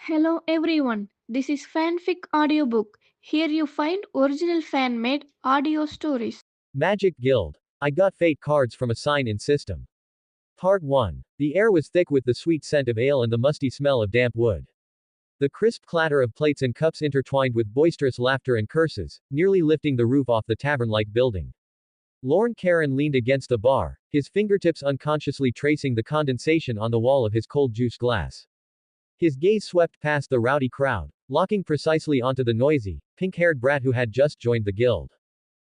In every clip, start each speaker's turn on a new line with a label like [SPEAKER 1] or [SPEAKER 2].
[SPEAKER 1] Hello everyone, this is Fanfic Audiobook. Here you find original fan made audio stories.
[SPEAKER 2] Magic Guild. I got fate cards from a sign-in system. Part 1. The air was thick with the sweet scent of ale and the musty smell of damp wood. The crisp clatter of plates and cups intertwined with boisterous laughter and curses, nearly lifting the roof off the tavern-like building. Lorn Karen leaned against the bar, his fingertips unconsciously tracing the condensation on the wall of his cold juice glass. His gaze swept past the rowdy crowd, locking precisely onto the noisy, pink-haired brat who had just joined the guild.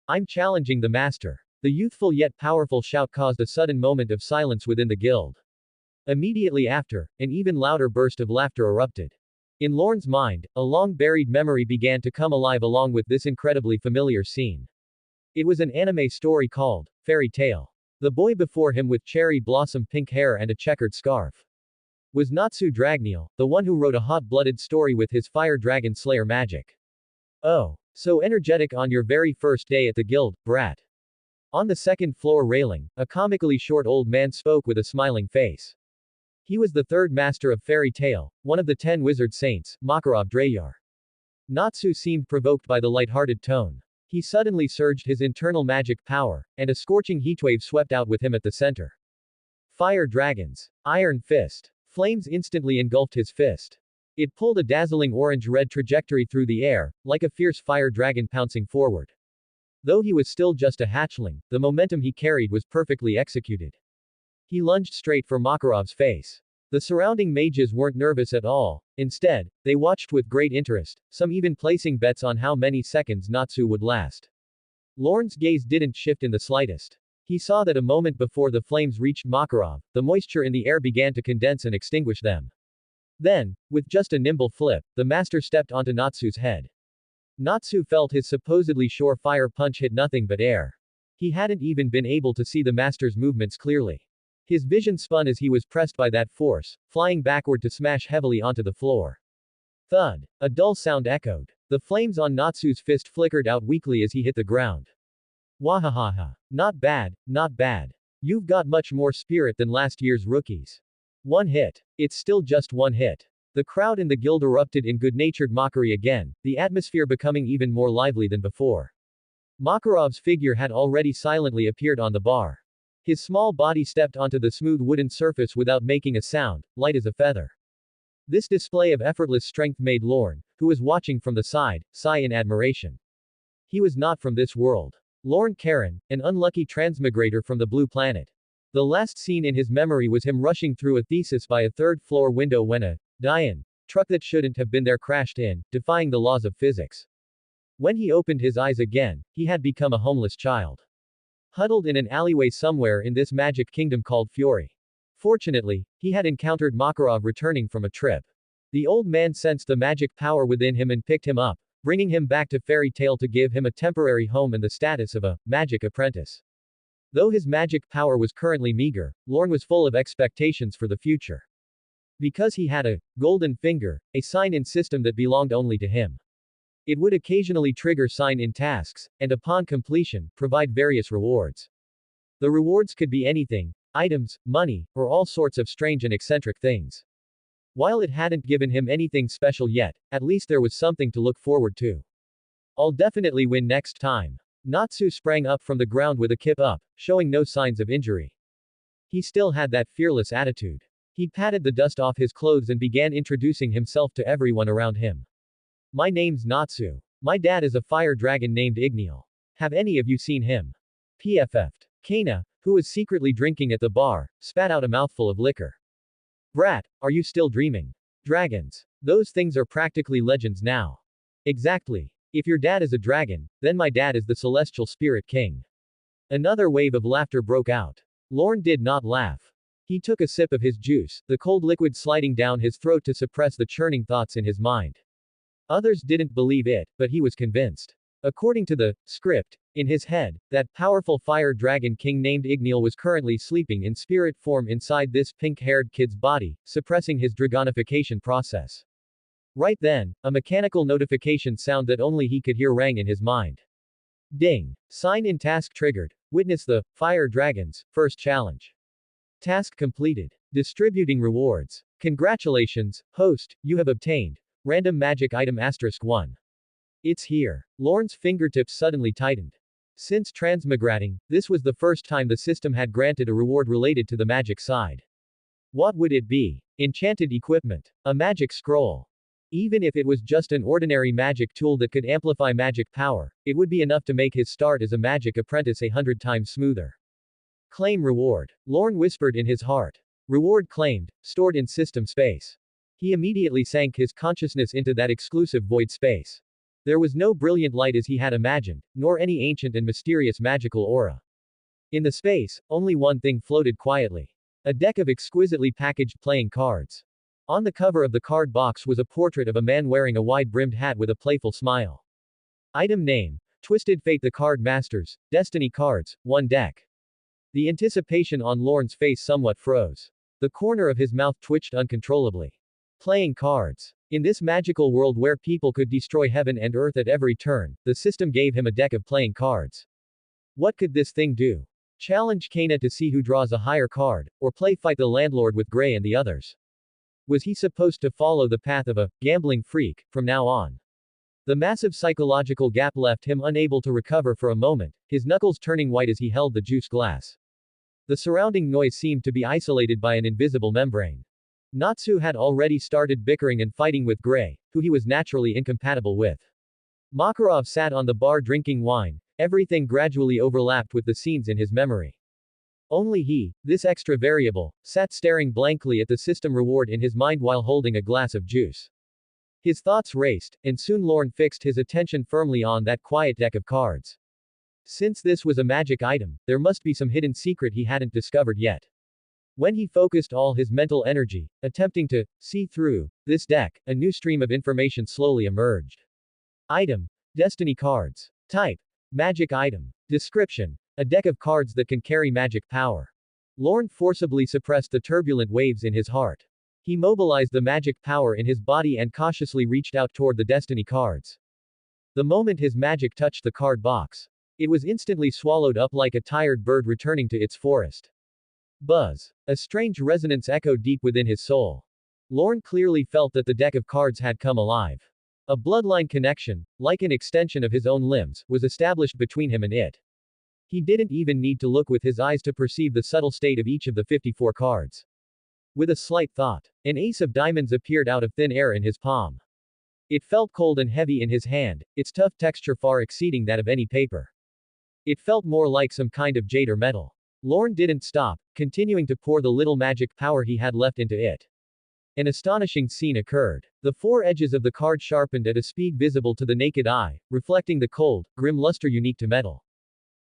[SPEAKER 2] I'm challenging the master. The youthful yet powerful shout caused a sudden moment of silence within the guild. Immediately after, an even louder burst of laughter erupted. In Lorne's mind, a long-buried memory began to come alive along with this incredibly familiar scene. It was an anime story called Fairy Tale. The boy before him with cherry blossom pink hair and a checkered scarf was Natsu Dragneel, the one who wrote a hot-blooded story with his fire dragon slayer magic. Oh, so energetic on your very first day at the guild, brat. On the second floor railing, a comically short old man spoke with a smiling face. He was the third master of Fairy Tale, one of the 10 wizard saints, Makarov Drayar. Natsu seemed provoked by the light-hearted tone. He suddenly surged his internal magic power, and a scorching heatwave swept out with him at the center. Fire dragons. Iron fist. Flames instantly engulfed his fist. It pulled a dazzling orange-red trajectory through the air, like a fierce fire dragon pouncing forward. Though he was still just a hatchling, the momentum he carried was perfectly executed. He lunged straight for Makarov's face. The surrounding mages weren't nervous at all. Instead, they watched with great interest, some even placing bets on how many seconds Natsu would last. Lorne's gaze didn't shift in the slightest. He saw that a moment before the flames reached Makarov, the moisture in the air began to condense and extinguish them. Then, with just a nimble flip, the master stepped onto Natsu's head. Natsu felt his supposedly sure fire punch hit nothing but air. He hadn't even been able to see the master's movements clearly. His vision spun as he was pressed by that force, flying backward to smash heavily onto the floor. Thud. A dull sound echoed. The flames on Natsu's fist flickered out weakly as he hit the ground. Wahahaha. Not bad, not bad. You've got much more spirit than last year's rookies. One hit. It's still just one hit. The crowd in the guild erupted in good-natured mockery again, the atmosphere becoming even more lively than before. Makarov's figure had already silently appeared on the bar. His small body stepped onto the smooth wooden surface without making a sound, light as a feather. This display of effortless strength made Lorn, who was watching from the side, sigh in admiration. He was not from this world. Lorn Karen, an unlucky transmigrator from the blue planet. The last scene in his memory was him rushing through a thesis by a third-floor window when a Dian truck that shouldn't have been there crashed in, defying the laws of physics. When he opened his eyes again, he had become a homeless child. Huddled in an alleyway somewhere in this magic kingdom called Fury. Fortunately, he had encountered Makarov returning from a trip. The old man sensed the magic power within him and picked him up, bringing him back to Fairy Tale to give him a temporary home and the status of a magic apprentice. Though his magic power was currently meager, Lorn was full of expectations for the future. Because he had a golden finger, a sign-in system that belonged only to him. It would occasionally trigger sign-in tasks, and upon completion, provide various rewards. The rewards could be anything, items, money, or all sorts of strange and eccentric things. While it hadn't given him anything special yet, at least there was something to look forward to. I'll definitely win next time. Natsu sprang up from the ground with a kip up, showing no signs of injury. He still had that fearless attitude. He patted the dust off his clothes and began introducing himself to everyone around him. My name's Natsu. My dad is a fire dragon named Igneal. Have any of you seen him? PFF'd. Kanna, who was secretly drinking at the bar, spat out a mouthful of liquor. Brat, are you still dreaming? Dragons. Those things are practically legends now. Exactly. If your dad is a dragon, then my dad is the celestial spirit king. Another wave of laughter broke out. Lorn did not laugh. He took a sip of his juice, the cold liquid sliding down his throat to suppress the churning thoughts in his mind. Others didn't believe it, but he was convinced. According to the script, in his head, that powerful fire dragon king named Igneal was currently sleeping in spirit form inside this pink-haired kid's body, suppressing his dragonification process. Right then, a mechanical notification sound that only he could hear rang in his mind. Ding. Sign-in task triggered. Witness the Fire Dragons first challenge. Task completed. Distributing rewards. Congratulations, host, you have obtained random magic item *1. It's here. Lorn's fingertips suddenly tightened. Since transmigrating, this was the first time the system had granted a reward related to the magic side. What would it be? Enchanted equipment. A magic scroll. Even if it was just an ordinary magic tool that could amplify magic power, it would be enough to make his start as a magic apprentice 100 times smoother. Claim reward. Lorn whispered in his heart. Reward claimed, stored in system space. He immediately sank his consciousness into that exclusive void space. There was no brilliant light as he had imagined, nor any ancient and mysterious magical aura. In the space, only one thing floated quietly. A deck of exquisitely packaged playing cards. On the cover of the card box was a portrait of a man wearing a wide-brimmed hat with a playful smile. Item name: Twisted Fate. The Card Masters, Destiny Cards, 1 deck. The anticipation on Lorn's face somewhat froze. The corner of his mouth twitched uncontrollably. Playing cards. In this magical world where people could destroy heaven and earth at every turn, the system gave him a deck of playing cards. What could this thing do? Challenge Kanna to see who draws a higher card, or play fight the landlord with Gray and the others. Was he supposed to follow the path of a gambling freak from now on? The massive psychological gap left him unable to recover for a moment, his knuckles turning white as he held the juice glass. The surrounding noise seemed to be isolated by an invisible membrane. Natsu had already started bickering and fighting with Gray, who he was naturally incompatible with. Makarov sat on the bar drinking wine, everything gradually overlapped with the scenes in his memory. Only he, this extra variable, sat staring blankly at the system reward in his mind while holding a glass of juice. His thoughts raced, and soon Lorn fixed his attention firmly on that quiet deck of cards. Since this was a magic item, there must be some hidden secret he hadn't discovered yet. When he focused all his mental energy, attempting to see through this deck, a new stream of information slowly emerged. Item: Destiny Cards. Type: Magic item. Description: a deck of cards that can carry magic power. Lorn forcibly suppressed the turbulent waves in his heart. He mobilized the magic power in his body and cautiously reached out toward the destiny cards. The moment his magic touched the card box, it was instantly swallowed up like a tired bird returning to its forest. Buzz. A strange resonance echoed deep within his soul. Lorn clearly felt that the deck of cards had come alive. A bloodline connection, like an extension of his own limbs, was established between him and it. He didn't even need to look with his eyes to perceive the subtle state of each of the 54 cards. With a slight thought, an ace of diamonds appeared out of thin air in his palm. It felt cold and heavy in his hand, its tough texture far exceeding that of any paper. It felt more like some kind of jade or metal. Lorn didn't stop, continuing to pour the little magic power he had left into it. An astonishing scene occurred. The 4 edges of the card sharpened at a speed visible to the naked eye, reflecting the cold, grim luster unique to metal.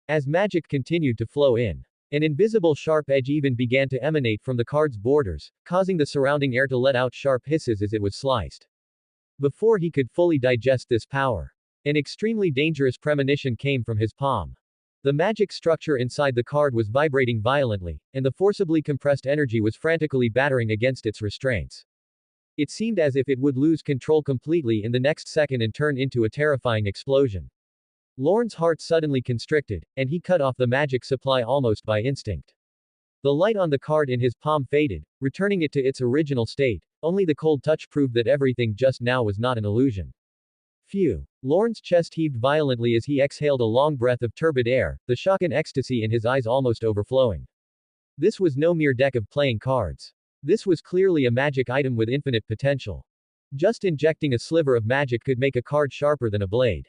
[SPEAKER 2] As magic continued to flow in, an invisible sharp edge even began to emanate from the card's borders, causing the surrounding air to let out sharp hisses as it was sliced. Before he could fully digest this power, an extremely dangerous premonition came from his palm. The magic structure inside the card was vibrating violently, and the forcibly compressed energy was frantically battering against its restraints. It seemed as if it would lose control completely in the next second and turn into a terrifying explosion. Lorn's heart suddenly constricted, and he cut off the magic supply almost by instinct. The light on the card in his palm faded, returning it to its original state, only the cold touch proved that everything just now was not an illusion. Phew. Lorn's chest heaved violently as he exhaled a long breath of turbid air, the shock and ecstasy in his eyes almost overflowing. This was no mere deck of playing cards. This was clearly a magic item with infinite potential. Just injecting a sliver of magic could make a card sharper than a blade.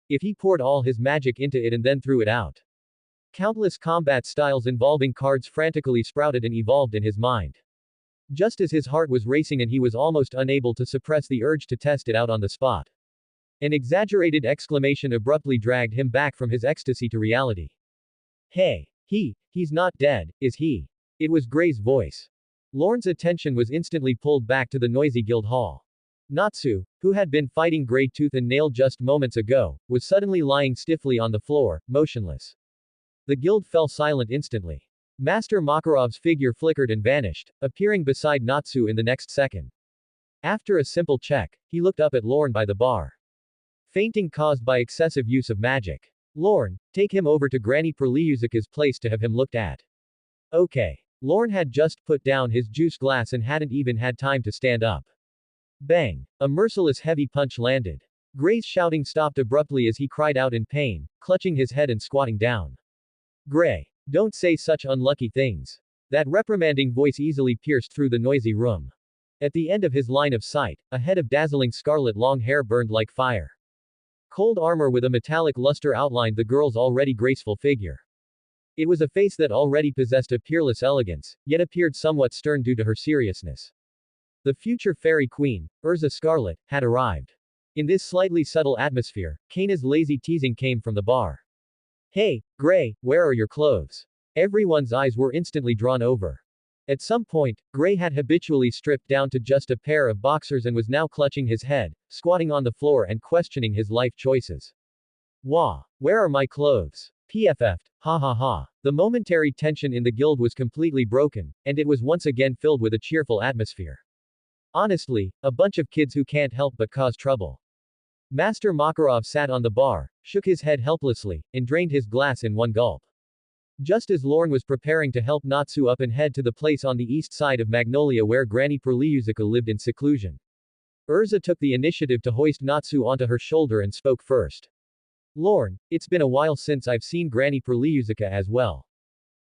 [SPEAKER 2] If he poured all his magic into it and then threw it out. Countless combat styles involving cards frantically sprouted and evolved in his mind. Just as his heart was racing and he was almost unable to suppress the urge to test it out on the spot. An exaggerated exclamation abruptly dragged him back from his ecstasy to reality. Hey, he's not dead, is he? It was Gray's voice. Lorn's attention was instantly pulled back to the noisy guild hall. Natsu, who had been fighting Gray tooth and nail just moments ago, was suddenly lying stiffly on the floor, motionless. The guild fell silent instantly. Master Makarov's figure flickered and vanished, appearing beside Natsu in the next second. After a simple check, he looked up at Lorn by the bar. Fainting caused by excessive use of magic. Lorn, take him over to Granny Perliuzuka's place to have him looked at. Okay. Lorn had just put down his juice glass and hadn't even had time to stand up. Bang! A merciless heavy punch landed. Gray's shouting stopped abruptly as he cried out in pain, clutching his head and squatting down. Gray, don't say such unlucky things. That reprimanding voice easily pierced through the noisy room. At the end of his line of sight, a head of dazzling scarlet long hair burned like fire. Cold armor with a metallic luster outlined the girl's already graceful figure. It was a face that already possessed a peerless elegance, yet appeared somewhat stern due to her seriousness. The future fairy queen, Erza Scarlet, had arrived. In this slightly subtle atmosphere, Kanna's lazy teasing came from the bar. Hey, Gray, where are your clothes? Everyone's eyes were instantly drawn over. At some point, Gray had habitually stripped down to just a pair of boxers and was now clutching his head, squatting on the floor and questioning his life choices. Wah! Where are my clothes? PFF'd, ha ha ha. The momentary tension in the guild was completely broken, and it was once again filled with a cheerful atmosphere. Honestly, a bunch of kids who can't help but cause trouble. Master Makarov sat on the bar, shook his head helplessly, and drained his glass in one gulp. Just as Lorn was preparing to help Natsu up and head to the place on the east side of Magnolia where Granny Perliusica lived in seclusion, Erza took the initiative to hoist Natsu onto her shoulder and spoke first. Lorn, it's been a while since I've seen Granny Perliusica as well.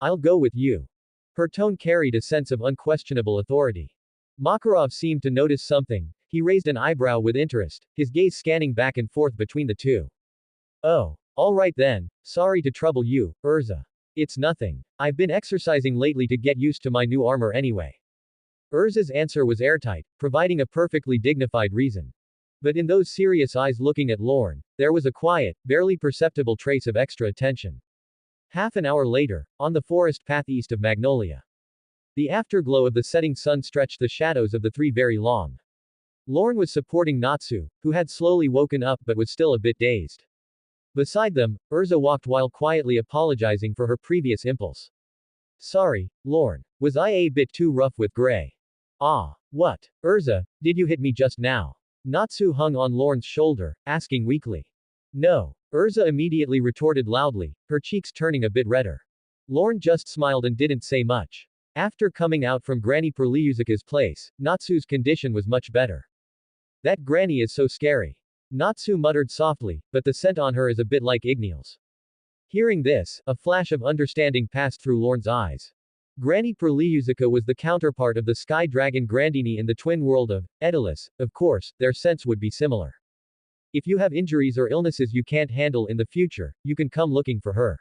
[SPEAKER 2] I'll go with you. Her tone carried a sense of unquestionable authority. Makarov seemed to notice something. He raised an eyebrow with interest, his gaze scanning back and forth between the two. Oh, all right then, sorry to trouble you, Erza. It's nothing. I've been exercising lately to get used to my new armor anyway. Erza's answer was airtight, providing a perfectly dignified reason. But in those serious eyes looking at Lorn, there was a quiet, barely perceptible trace of extra attention. Half an hour later, on the forest path east of Magnolia. The afterglow of the setting sun stretched the shadows of the three very long. Lorn was supporting Natsu, who had slowly woken up but was still a bit dazed. Beside them, Erza walked while quietly apologizing for her previous impulse. Sorry, Lorn. Was I a bit too rough with Gray? Ah. What? Erza, did you hit me just now? Natsu hung on Lorn's shoulder, asking weakly. No. Erza immediately retorted loudly, her cheeks turning a bit redder. Lorn just smiled and didn't say much. After coming out from Granny Perliusica's place, Natsu's condition was much better. That granny is so scary. Natsu muttered softly, but the scent on her is a bit like Ignil's. Hearing this, a flash of understanding passed through Lorn's eyes. Granny Perliusica was the counterpart of the sky dragon Grandini in the twin world of Edilus. Of course, their scents would be similar. If you have injuries or illnesses you can't handle in the future, you can come looking for her.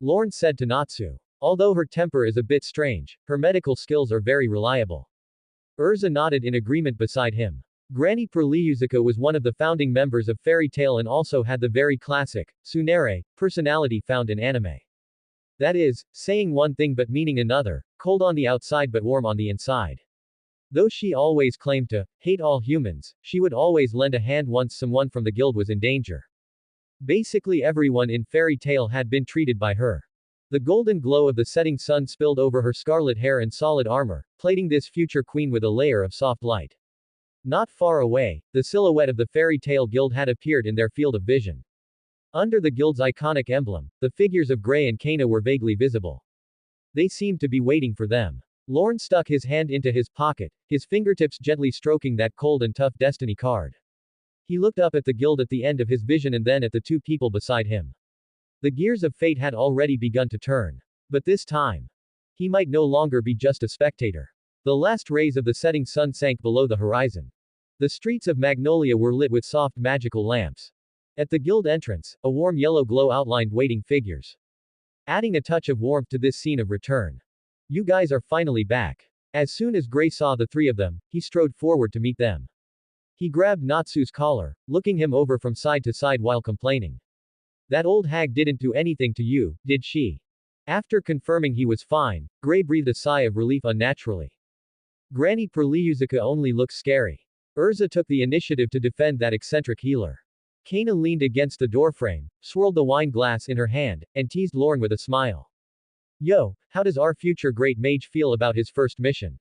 [SPEAKER 2] Lorn said to Natsu. Although her temper is a bit strange, her medical skills are very reliable. Erza nodded in agreement beside him. Granny Perliusica was one of the founding members of Fairy Tail and also had the very classic, tsundere, personality found in anime. That is, saying one thing but meaning another, cold on the outside but warm on the inside. Though she always claimed to hate all humans, she would always lend a hand once someone from the guild was in danger. Basically everyone in Fairy Tail had been treated by her. The golden glow of the setting sun spilled over her scarlet hair and solid armor, plating this future queen with a layer of soft light. Not far away, the silhouette of the Fairy Tail Guild had appeared in their field of vision. Under the guild's iconic emblem, the figures of Gray and Kanna were vaguely visible. They seemed to be waiting for them. Lorn stuck his hand into his pocket, his fingertips gently stroking that cold and tough destiny card. He looked up at the guild at the end of his vision and then at the two people beside him. The gears of fate had already begun to turn. But this time, he might no longer be just a spectator. The last rays of the setting sun sank below the horizon. The streets of Magnolia were lit with soft magical lamps. At the guild entrance, a warm yellow glow outlined waiting figures. Adding a touch of warmth to this scene of return. You guys are finally back. As soon as Gray saw the three of them, he strode forward to meet them. He grabbed Natsu's collar, looking him over from side to side while complaining. That old hag didn't do anything to you, did she? After confirming he was fine, Gray breathed a sigh of relief unnaturally. Granny Perliusica only looks scary. Erza took the initiative to defend that eccentric healer. Kanna leaned against the doorframe, swirled the wine glass in her hand, and teased Lorn with a smile. Yo, how does our future great mage feel about his first mission?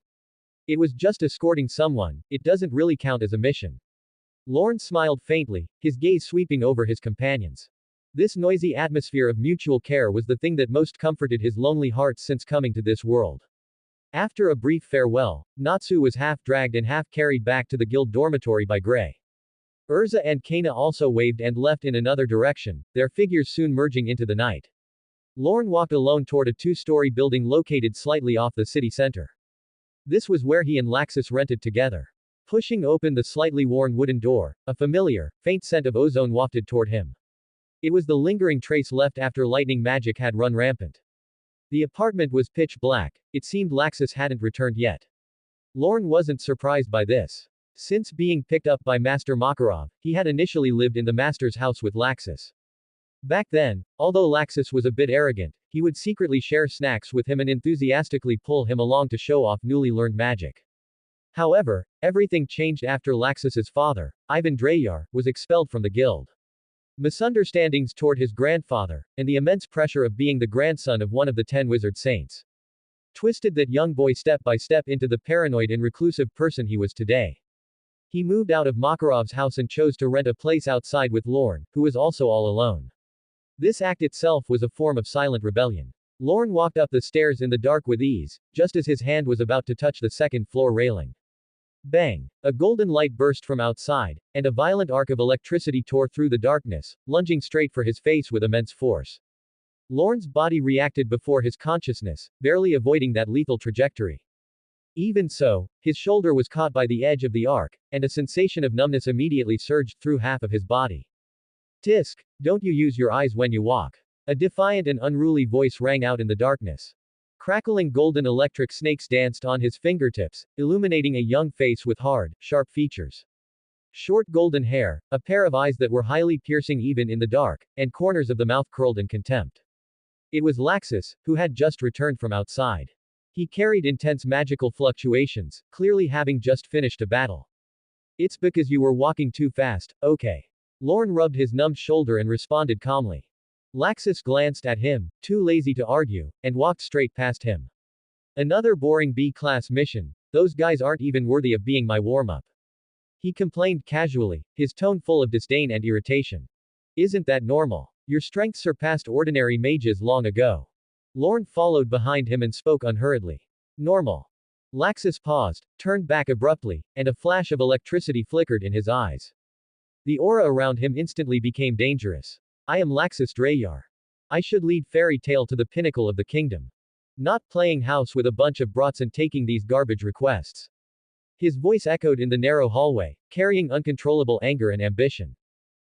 [SPEAKER 2] It was just escorting someone, it doesn't really count as a mission. Lorn smiled faintly, his gaze sweeping over his companions. This noisy atmosphere of mutual care was the thing that most comforted his lonely heart since coming to this world. After a brief farewell, Natsu was half dragged and half carried back to the guild dormitory by Gray. Erza and Kanna also waved and left in another direction, their figures soon merging into the night. Lorn walked alone toward a two-story building located slightly off the city center. This was where he and Laxus rented together. Pushing open the slightly worn wooden door, a familiar, faint scent of ozone wafted toward him. It was the lingering trace left after lightning magic had run rampant. The apartment was pitch black, it seemed Laxus hadn't returned yet. Lorn wasn't surprised by this. Since being picked up by Master Makarov, he had initially lived in the Master's house with Laxus. Back then, although Laxus was a bit arrogant, he would secretly share snacks with him and enthusiastically pull him along to show off newly learned magic. However, everything changed after Laxus's father, Ivan Drayar, was expelled from the guild. Misunderstandings toward his grandfather, and the immense pressure of being the grandson of one of the 10 wizard saints, twisted that young boy step by step into the paranoid and reclusive person he was today. He moved out of Makarov's house and chose to rent a place outside with Lorn, who was also all alone. This act itself was a form of silent rebellion. Lorn walked up the stairs in the dark with ease, just as his hand was about to touch the second-floor railing. Bang! A golden light burst from outside, and a violent arc of electricity tore through the darkness, lunging straight for his face with immense force. Lorn's body reacted before his consciousness, barely avoiding that lethal trajectory. Even so, his shoulder was caught by the edge of the arc, and a sensation of numbness immediately surged through half of his body. Tisk, don't you use your eyes when you walk. A defiant and unruly voice rang out in the darkness. Crackling golden electric snakes danced on his fingertips, illuminating a young face with hard, sharp features. Short golden hair, a pair of eyes that were highly piercing even in the dark, and corners of the mouth curled in contempt. It was Laxus, who had just returned from outside. He carried intense magical fluctuations, clearly having just finished a battle. It's because you were walking too fast, okay. Lorn rubbed his numbed shoulder and responded calmly. Laxus glanced at him, too lazy to argue, and walked straight past him. Another boring B-class mission, those guys aren't even worthy of being my warm-up. He complained casually, his tone full of disdain and irritation. Isn't that normal? Your strength surpassed ordinary mages long ago. Lorn followed behind him and spoke unhurriedly. Normal. Laxus paused, turned back abruptly, and a flash of electricity flickered in his eyes. The aura around him instantly became dangerous. I am Laxus Drayar. I should lead Fairy Tale to the pinnacle of the kingdom. Not playing house with a bunch of brats and taking these garbage requests. His voice echoed in the narrow hallway, carrying uncontrollable anger and ambition.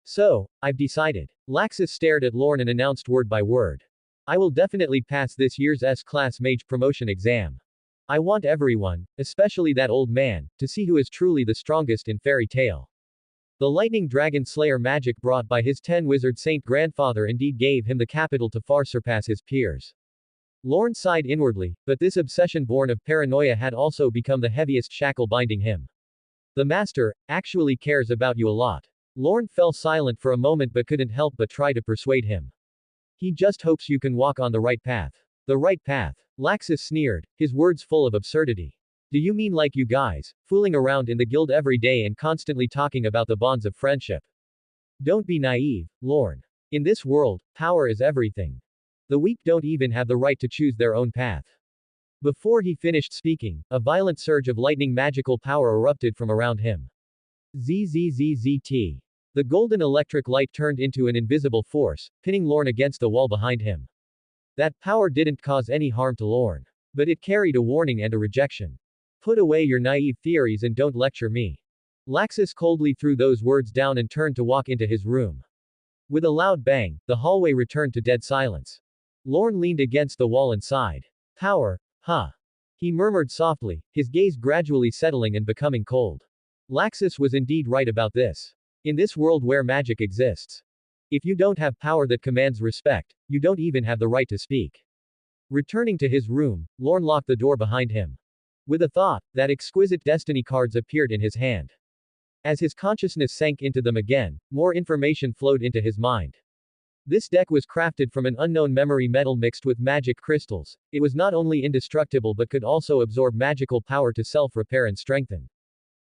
[SPEAKER 2] So, I've decided. Laxus stared at Lorn and announced word by word. I will definitely pass this year's S-class mage promotion exam. I want everyone, especially that old man, to see who is truly the strongest in Fairy Tale. The lightning dragon slayer magic brought by his 10 wizard saint grandfather indeed gave him the capital to far surpass his peers. Lorn sighed inwardly, but this obsession born of paranoia had also become the heaviest shackle binding him. The master actually cares about you a lot. Lorn fell silent for a moment but couldn't help but try to persuade him. He just hopes you can walk on the right path. The right path. Laxus sneered, his words full of absurdity. Do you mean like you guys, fooling around in the guild every day and constantly talking about the bonds of friendship? Don't be naive, Lorn. In this world, power is everything. The weak don't even have the right to choose their own path. Before he finished speaking, a violent surge of lightning magical power erupted from around him. ZZZZT. The golden electric light turned into an invisible force, pinning Lorn against the wall behind him. That power didn't cause any harm to Lorn. But it carried a warning and a rejection. Put away your naive theories and don't lecture me. Laxus coldly threw those words down and turned to walk into his room. With a loud bang, the hallway returned to dead silence. Lorn leaned against the wall and sighed. Power, huh? He murmured softly, his gaze gradually settling and becoming cold. Laxus was indeed right about this. In this world where magic exists, if you don't have power that commands respect, you don't even have the right to speak. Returning to his room, Lorn locked the door behind him. With a thought, that exquisite destiny cards appeared in his hand. As his consciousness sank into them again, more information flowed into his mind. This deck was crafted from an unknown memory metal mixed with magic crystals. It was not only indestructible but could also absorb magical power to self-repair and strengthen.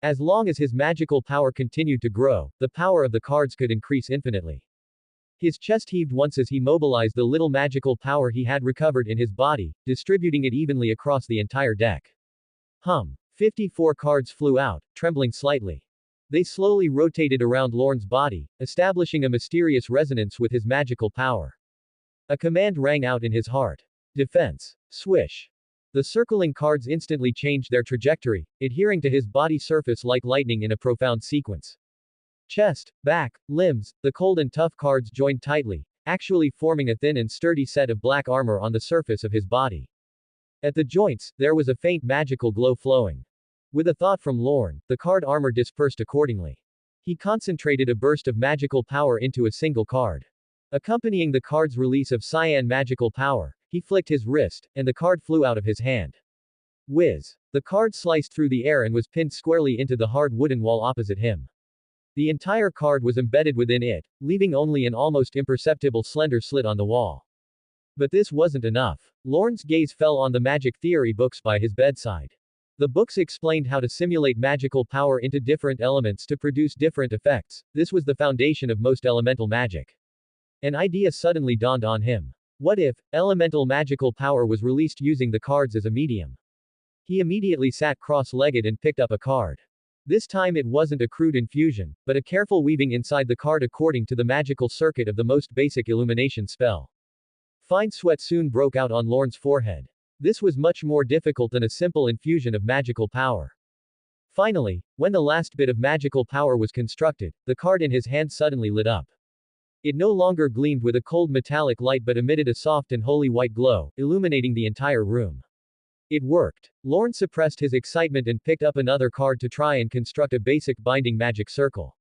[SPEAKER 2] As long as his magical power continued to grow, the power of the cards could increase infinitely. His chest heaved once as he mobilized the little magical power he had recovered in his body, distributing it evenly across the entire deck. 54 cards flew out, trembling slightly. They slowly rotated around Lorn's body, establishing a mysterious resonance with his magical power. A command rang out in his heart. Defense. Swish. The circling cards instantly changed their trajectory, adhering to his body surface like lightning in a profound sequence. Chest, back, limbs, the cold and tough cards joined tightly, actually forming a thin and sturdy set of black armor on the surface of his body. At the joints, there was a faint magical glow flowing. With a thought from Lorn, the card armor dispersed accordingly. He concentrated a burst of magical power into a single card. Accompanying the card's release of cyan magical power, he flicked his wrist, and the card flew out of his hand. Whiz. The card sliced through the air and was pinned squarely into the hard wooden wall opposite him. The entire card was embedded within it, leaving only an almost imperceptible slender slit on the wall. But this wasn't enough. Lorn's gaze fell on the magic theory books by his bedside. The books explained how to simulate magical power into different elements to produce different effects. This was the foundation of most elemental magic. An idea suddenly dawned on him. What if elemental magical power was released using the cards as a medium? He immediately sat cross-legged and picked up a card. This time it wasn't a crude infusion, but a careful weaving inside the card according to the magical circuit of the most basic illumination spell. Fine sweat soon broke out on Lorn's forehead. This was much more difficult than a simple infusion of magical power. Finally, when the last bit of magical power was constructed, the card in his hand suddenly lit up. It no longer gleamed with a cold metallic light but emitted a soft and holy white glow, illuminating the entire room. It worked. Lorn suppressed his excitement and picked up another card to try and construct a basic binding magic circle.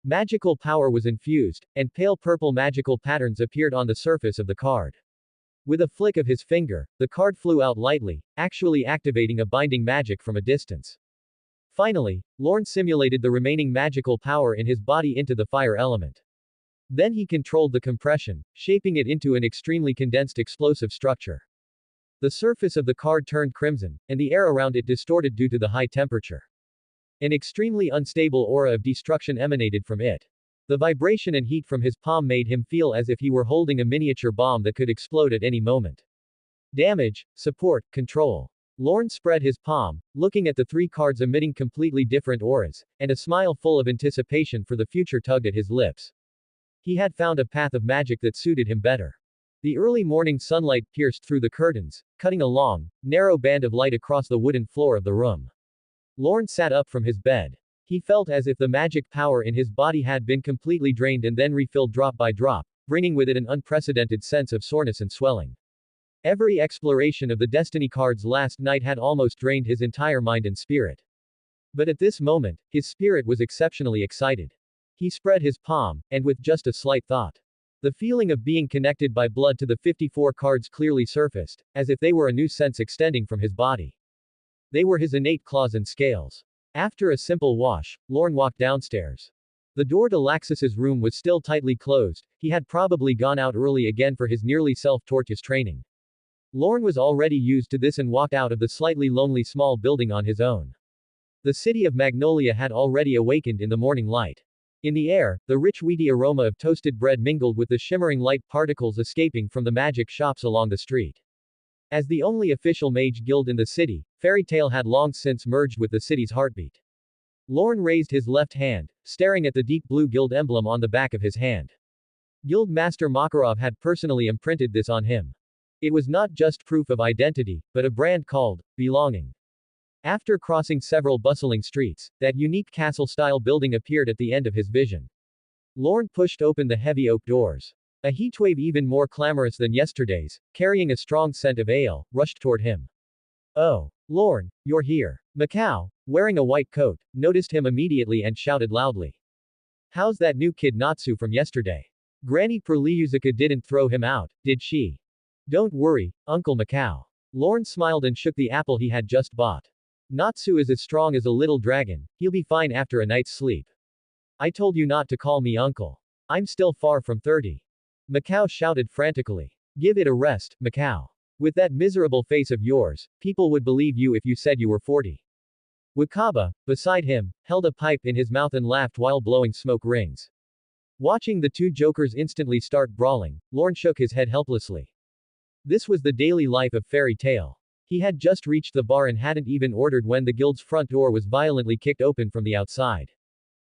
[SPEAKER 2] Magical power was infused, and pale purple magical patterns appeared on the surface of the card. With a flick of his finger, the card flew out lightly, actually activating a binding magic from a distance. Finally, Lorn simulated the remaining magical power in his body into the fire element. Then he controlled the compression, shaping it into an extremely condensed explosive structure. The surface of the card turned crimson, and the air around it distorted due to the high temperature. An extremely unstable aura of destruction emanated from it. The vibration and heat from his palm made him feel as if he were holding a miniature bomb that could explode at any moment. Damage, support, control. Lorn spread his palm, looking at the three cards emitting completely different auras, and a smile full of anticipation for the future tugged at his lips. He had found a path of magic that suited him better. The early morning sunlight pierced through the curtains, cutting a long, narrow band of light across the wooden floor of the room. Lorn sat up from his bed. He felt as if the magic power in his body had been completely drained and then refilled drop by drop, bringing with it an unprecedented sense of soreness and swelling. Every exploration of the destiny cards last night had almost drained his entire mind and spirit. But at this moment, his spirit was exceptionally excited. He spread his palm, and with just a slight thought. The feeling of being connected by blood to the 54 cards clearly surfaced, as if they were a new sense extending from his body. They were his innate claws and scales. After a simple wash, Lorn walked downstairs. The door to Laxus's room was still tightly closed. He had probably gone out early again for his nearly self-torture training. Lorn was already used to this and walked out of the slightly lonely small building on his own. The city of Magnolia had already awakened in the morning light. In the air, the rich wheaty aroma of toasted bread mingled with the shimmering light particles escaping from the magic shops along the street. As the only official mage guild in the city, Fairy Tail had long since merged with the city's heartbeat. Lorn raised his left hand, staring at the deep blue guild emblem on the back of his hand. Guild Master Makarov had personally imprinted this on him. It was not just proof of identity, but a brand called belonging. After crossing several bustling streets, that unique castle-style building appeared at the end of his vision. Lorn pushed open the heavy oak doors. A heatwave even more clamorous than yesterday's, carrying a strong scent of ale, rushed toward him. Oh, Lorn, you're here. Macau, wearing a white coat, noticed him immediately and shouted loudly. How's that new kid Natsu from yesterday? Granny Perliuzica didn't throw him out, did she? Don't worry, Uncle Macau. Lorn smiled and shook the apple he had just bought. Natsu is as strong as a little dragon, he'll be fine after a night's sleep. I told you not to call me uncle. I'm still far from 30. Macau shouted frantically. Give it a rest, Macau. With that miserable face of yours, people would believe you if you said you were 40. Wakaba, beside him, held a pipe in his mouth and laughed while blowing smoke rings. Watching the two jokers instantly start brawling, Lorn shook his head helplessly. This was the daily life of Fairy Tale. He had just reached the bar and hadn't even ordered when the guild's front door was violently kicked open from the outside.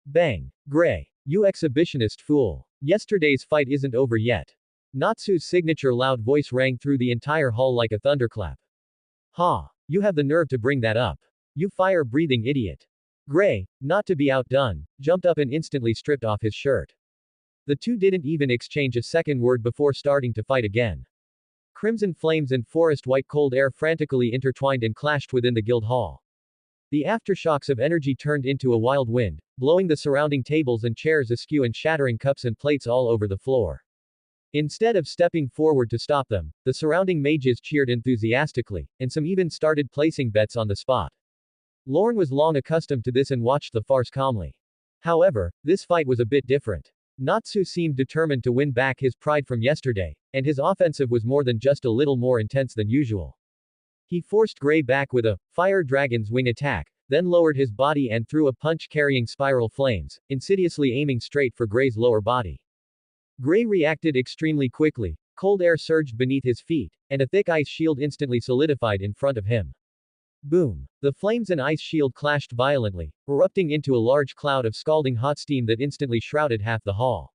[SPEAKER 2] Bang! Gray. You exhibitionist fool. Yesterday's fight isn't over yet. Natsu's signature loud voice rang through the entire hall like a thunderclap. Ha! You have the nerve to bring that up. You fire-breathing idiot. Gray, not to be outdone, jumped up and instantly stripped off his shirt. The two didn't even exchange a second word before starting to fight again. Crimson flames and forest-white cold air frantically intertwined and clashed within the guild hall. The aftershocks of energy turned into a wild wind, blowing the surrounding tables and chairs askew and shattering cups and plates all over the floor. Instead of stepping forward to stop them, the surrounding mages cheered enthusiastically, and some even started placing bets on the spot. Lorn was long accustomed to this and watched the farce calmly. However, this fight was a bit different. Natsu seemed determined to win back his pride from yesterday, and his offensive was more than just a little more intense than usual. He forced Gray back with a fire dragon's wing attack, then lowered his body and threw a punch carrying spiral flames, insidiously aiming straight for Gray's lower body. Gray reacted extremely quickly, cold air surged beneath his feet, and a thick ice shield instantly solidified in front of him. Boom! The flames and ice shield clashed violently, erupting into a large cloud of scalding hot steam that instantly shrouded half the hall.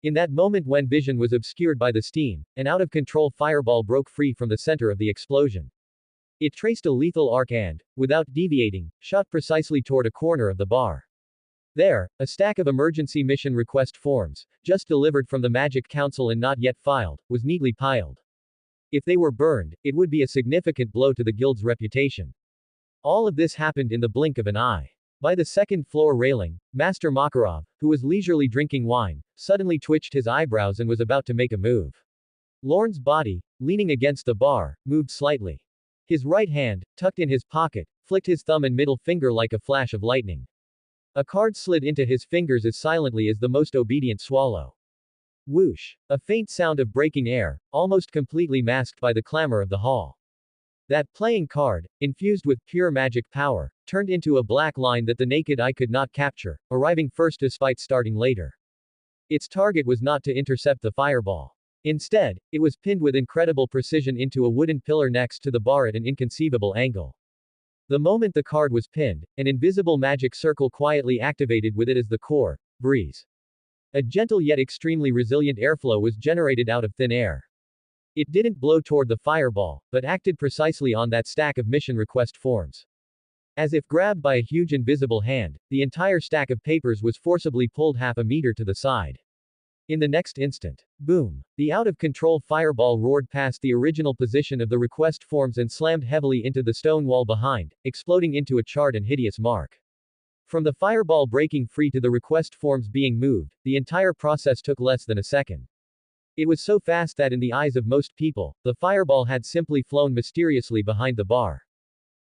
[SPEAKER 2] In that moment when vision was obscured by the steam, an out-of-control fireball broke free from the center of the explosion. It traced a lethal arc and, without deviating, shot precisely toward a corner of the bar. There, a stack of emergency mission request forms, just delivered from the Magic Council and not yet filed, was neatly piled. If they were burned, it would be a significant blow to the guild's reputation. All of this happened in the blink of an eye. By the second-floor railing, Master Makarov, who was leisurely drinking wine, suddenly twitched his eyebrows and was about to make a move. Lorn's body, leaning against the bar, moved slightly. His right hand, tucked in his pocket, flicked his thumb and middle finger like a flash of lightning. A card slid into his fingers as silently as the most obedient swallow. Whoosh! A faint sound of breaking air, almost completely masked by the clamor of the hall. That playing card, infused with pure magic power, turned into a black line that the naked eye could not capture, arriving first despite starting later. Its target was not to intercept the fireball. Instead, it was pinned with incredible precision into a wooden pillar next to the bar at an inconceivable angle. The moment the card was pinned, an invisible magic circle quietly activated with it as the core, breeze. A gentle yet extremely resilient airflow was generated out of thin air. It didn't blow toward the fireball, but acted precisely on that stack of mission request forms. As if grabbed by a huge invisible hand, the entire stack of papers was forcibly pulled half a meter to the side. In the next instant, boom! The out-of-control fireball roared past the original position of the request forms and slammed heavily into the stone wall behind, exploding into a charred and hideous mark. From the fireball breaking free to the request forms being moved, the entire process took less than a second. It was so fast that in the eyes of most people, the fireball had simply flown mysteriously behind the bar.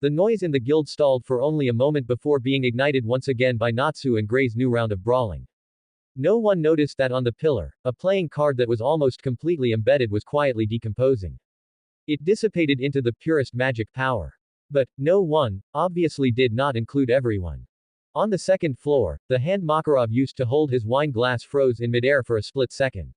[SPEAKER 2] The noise in the guild stalled for only a moment before being ignited once again by Natsu and Gray's new round of brawling. No one noticed that on the pillar, a playing card that was almost completely embedded was quietly decomposing. It dissipated into the purest magic power. But, no one, obviously did not include everyone. On the second floor, the hand Makarov used to hold his wine glass froze in midair for a split second.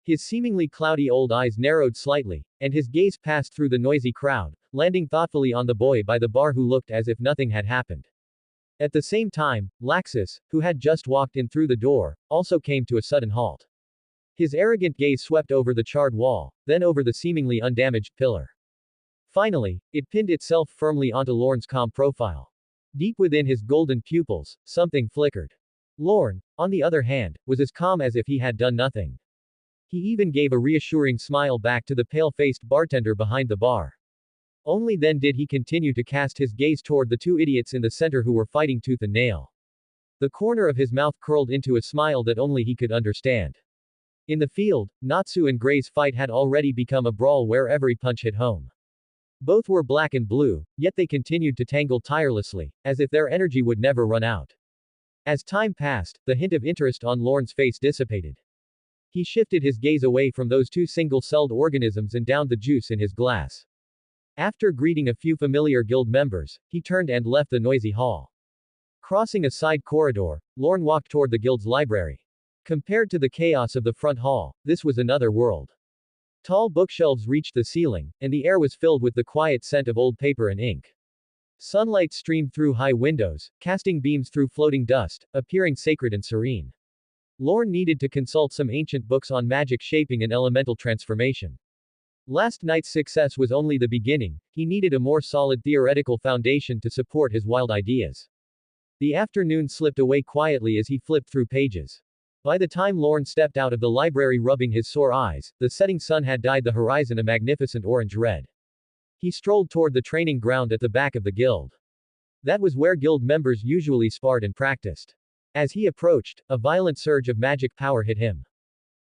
[SPEAKER 2] His seemingly cloudy old eyes narrowed slightly, and his gaze passed through the noisy crowd, landing thoughtfully on the boy by the bar who looked as if nothing had happened. At the same time, Laxus, who had just walked in through the door, also came to a sudden halt. His arrogant gaze swept over the charred wall, then over the seemingly undamaged pillar. Finally, it pinned itself firmly onto Lorn's calm profile. Deep within his golden pupils, something flickered. Lorn, on the other hand, was as calm as if he had done nothing. He even gave a reassuring smile back to the pale-faced bartender behind the bar. Only then did he continue to cast his gaze toward the two idiots in the center who were fighting tooth and nail. The corner of his mouth curled into a smile that only he could understand. In the field, Natsu and Gray's fight had already become a brawl where every punch hit home. Both were black and blue, yet they continued to tangle tirelessly, as if their energy would never run out. As time passed, the hint of interest on Lorn's face dissipated. He shifted his gaze away from those two single-celled organisms and downed the juice in his glass. After greeting a few familiar guild members, he turned and left the noisy hall. Crossing a side corridor, Lorn walked toward the guild's library. Compared to the chaos of the front hall, this was another world. Tall bookshelves reached the ceiling, and the air was filled with the quiet scent of old paper and ink. Sunlight streamed through high windows, casting beams through floating dust, appearing sacred and serene. Lorn needed to consult some ancient books on magic shaping and elemental transformation. Last night's success was only the beginning, he needed a more solid theoretical foundation to support his wild ideas. The afternoon slipped away quietly as he flipped through pages. By the time Lorn stepped out of the library rubbing his sore eyes, the setting sun had dyed the horizon a magnificent orange-red. He strolled toward the training ground at the back of the guild. That was where guild members usually sparred and practiced. As he approached, a violent surge of magic power hit him.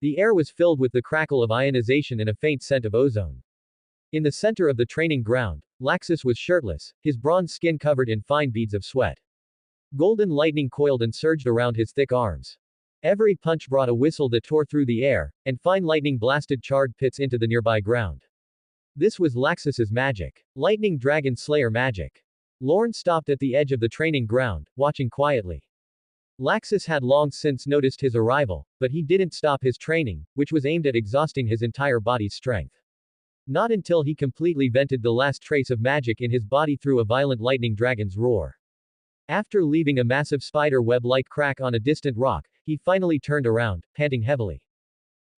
[SPEAKER 2] The air was filled with the crackle of ionization and a faint scent of ozone. In the center of the training ground, Laxus was shirtless, his bronze skin covered in fine beads of sweat. Golden lightning coiled and surged around his thick arms. Every punch brought a whistle that tore through the air, and fine lightning blasted charred pits into the nearby ground. This was Laxus's magic. Lightning Dragon Slayer magic. Lorn stopped at the edge of the training ground, watching quietly. Laxus had long since noticed his arrival, but he didn't stop his training, which was aimed at exhausting his entire body's strength. Not until he completely vented the last trace of magic in his body through a violent lightning dragon's roar. After leaving a massive spider web-like crack on a distant rock, he finally turned around, panting heavily.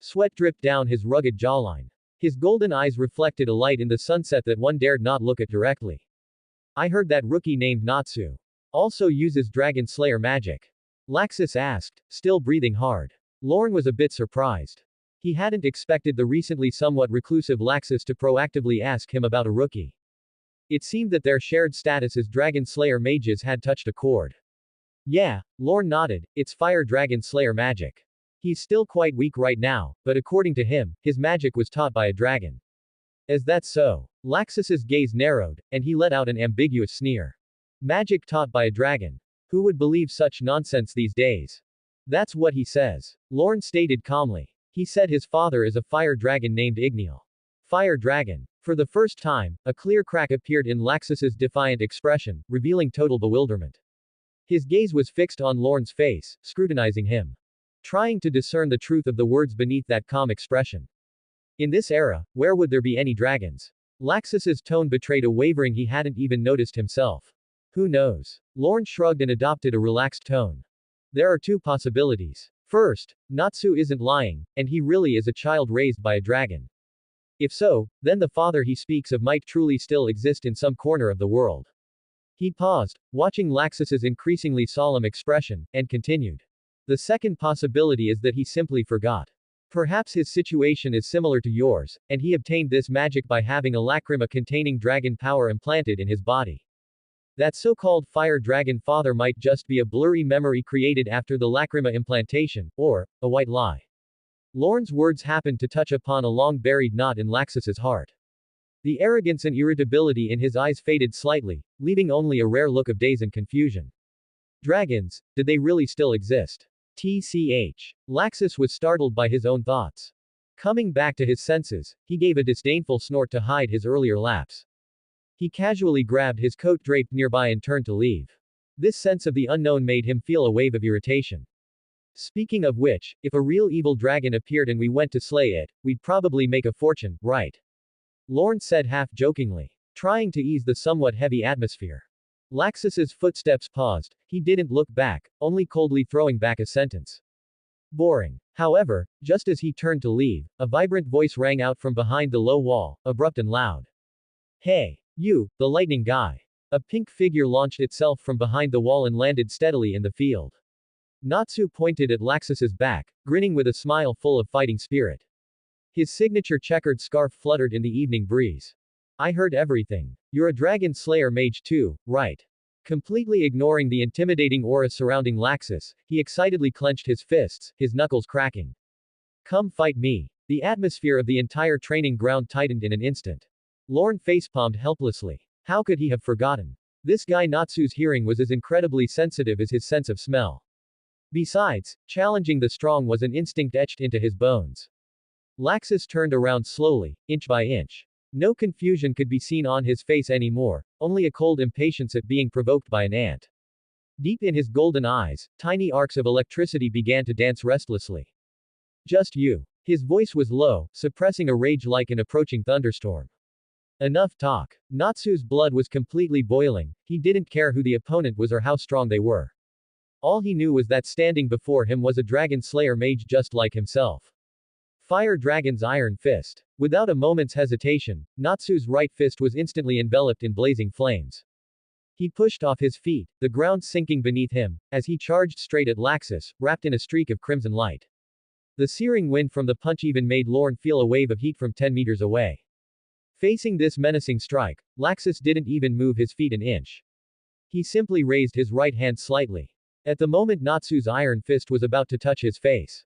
[SPEAKER 2] Sweat dripped down his rugged jawline. His golden eyes reflected a light in the sunset that one dared not look at directly. I heard that rookie named Natsu also uses Dragon Slayer magic. Laxus asked, still breathing hard. Lorn was a bit surprised. He hadn't expected the recently somewhat reclusive Laxus to proactively ask him about a rookie. It seemed that their shared status as Dragon Slayer mages had touched a chord. Yeah, Lorn nodded, it's Fire Dragon Slayer magic. He's still quite weak right now, but according to him, his magic was taught by a dragon. Is that so? Laxus's gaze narrowed, and he let out an ambiguous sneer. Magic taught by a dragon. Who would believe such nonsense these days? That's what he says. Lorn stated calmly. He said his father is a fire dragon named Igneal. Fire dragon. For the first time, a clear crack appeared in Laxus's defiant expression, revealing total bewilderment. His gaze was fixed on Lorn's face, scrutinizing him. Trying to discern the truth of the words beneath that calm expression. In this era, where would there be any dragons? Laxus's tone betrayed a wavering he hadn't even noticed himself. Who knows? Lorn shrugged and adopted a relaxed tone. There are two possibilities. First, Natsu isn't lying, and he really is a child raised by a dragon. If so, then the father he speaks of might truly still exist in some corner of the world. He paused, watching Laxus's increasingly solemn expression, and continued. The second possibility is that he simply forgot. Perhaps his situation is similar to yours, and he obtained this magic by having a lacrima containing dragon power implanted in his body. That so-called fire dragon father might just be a blurry memory created after the lacrima implantation, or a white lie. Lorn's words happened to touch upon a long-buried knot in Laxus's heart. The arrogance and irritability in his eyes faded slightly, leaving only a rare look of daze and confusion. Dragons, did they really still exist? TCH. Laxus was startled by his own thoughts. Coming back to his senses, he gave a disdainful snort to hide his earlier lapse. He casually grabbed his coat draped nearby and turned to leave. This sense of the unknown made him feel a wave of irritation. Speaking of which, if a real evil dragon appeared and we went to slay it, we'd probably make a fortune, right? Lorn said half-jokingly, trying to ease the somewhat heavy atmosphere. Laxus's footsteps paused, he didn't look back, only coldly throwing back a sentence. Boring. However, just as he turned to leave, a vibrant voice rang out from behind the low wall, abrupt and loud. Hey, you, the lightning guy. A pink figure launched itself from behind the wall and landed steadily in the field. Natsu pointed at Laxus's back, grinning with a smile full of fighting spirit. His signature checkered scarf fluttered in the evening breeze. I heard everything. You're a dragon slayer mage too, right? Completely ignoring the intimidating aura surrounding Laxus, he excitedly clenched his fists, his knuckles cracking. Come fight me. The atmosphere of the entire training ground tightened in an instant. Lorn facepalmed helplessly. How could he have forgotten? This guy Natsu's hearing was as incredibly sensitive as his sense of smell. Besides, challenging the strong was an instinct etched into his bones. Laxus turned around slowly, inch by inch. No confusion could be seen on his face anymore, only a cold impatience at being provoked by an ant. Deep in his golden eyes, tiny arcs of electricity began to dance restlessly. Just you. His voice was low, suppressing a rage like an approaching thunderstorm. Enough talk. Natsu's blood was completely boiling, he didn't care who the opponent was or how strong they were. All he knew was that standing before him was a dragon slayer mage just like himself. Fire Dragon's iron fist. Without a moment's hesitation, Natsu's right fist was instantly enveloped in blazing flames. He pushed off his feet, the ground sinking beneath him, as he charged straight at Laxus, wrapped in a streak of crimson light. The searing wind from the punch even made Lorn feel a wave of heat from 10 meters away. Facing this menacing strike, Laxus didn't even move his feet an inch. He simply raised his right hand slightly. At the moment Natsu's iron fist was about to touch his face.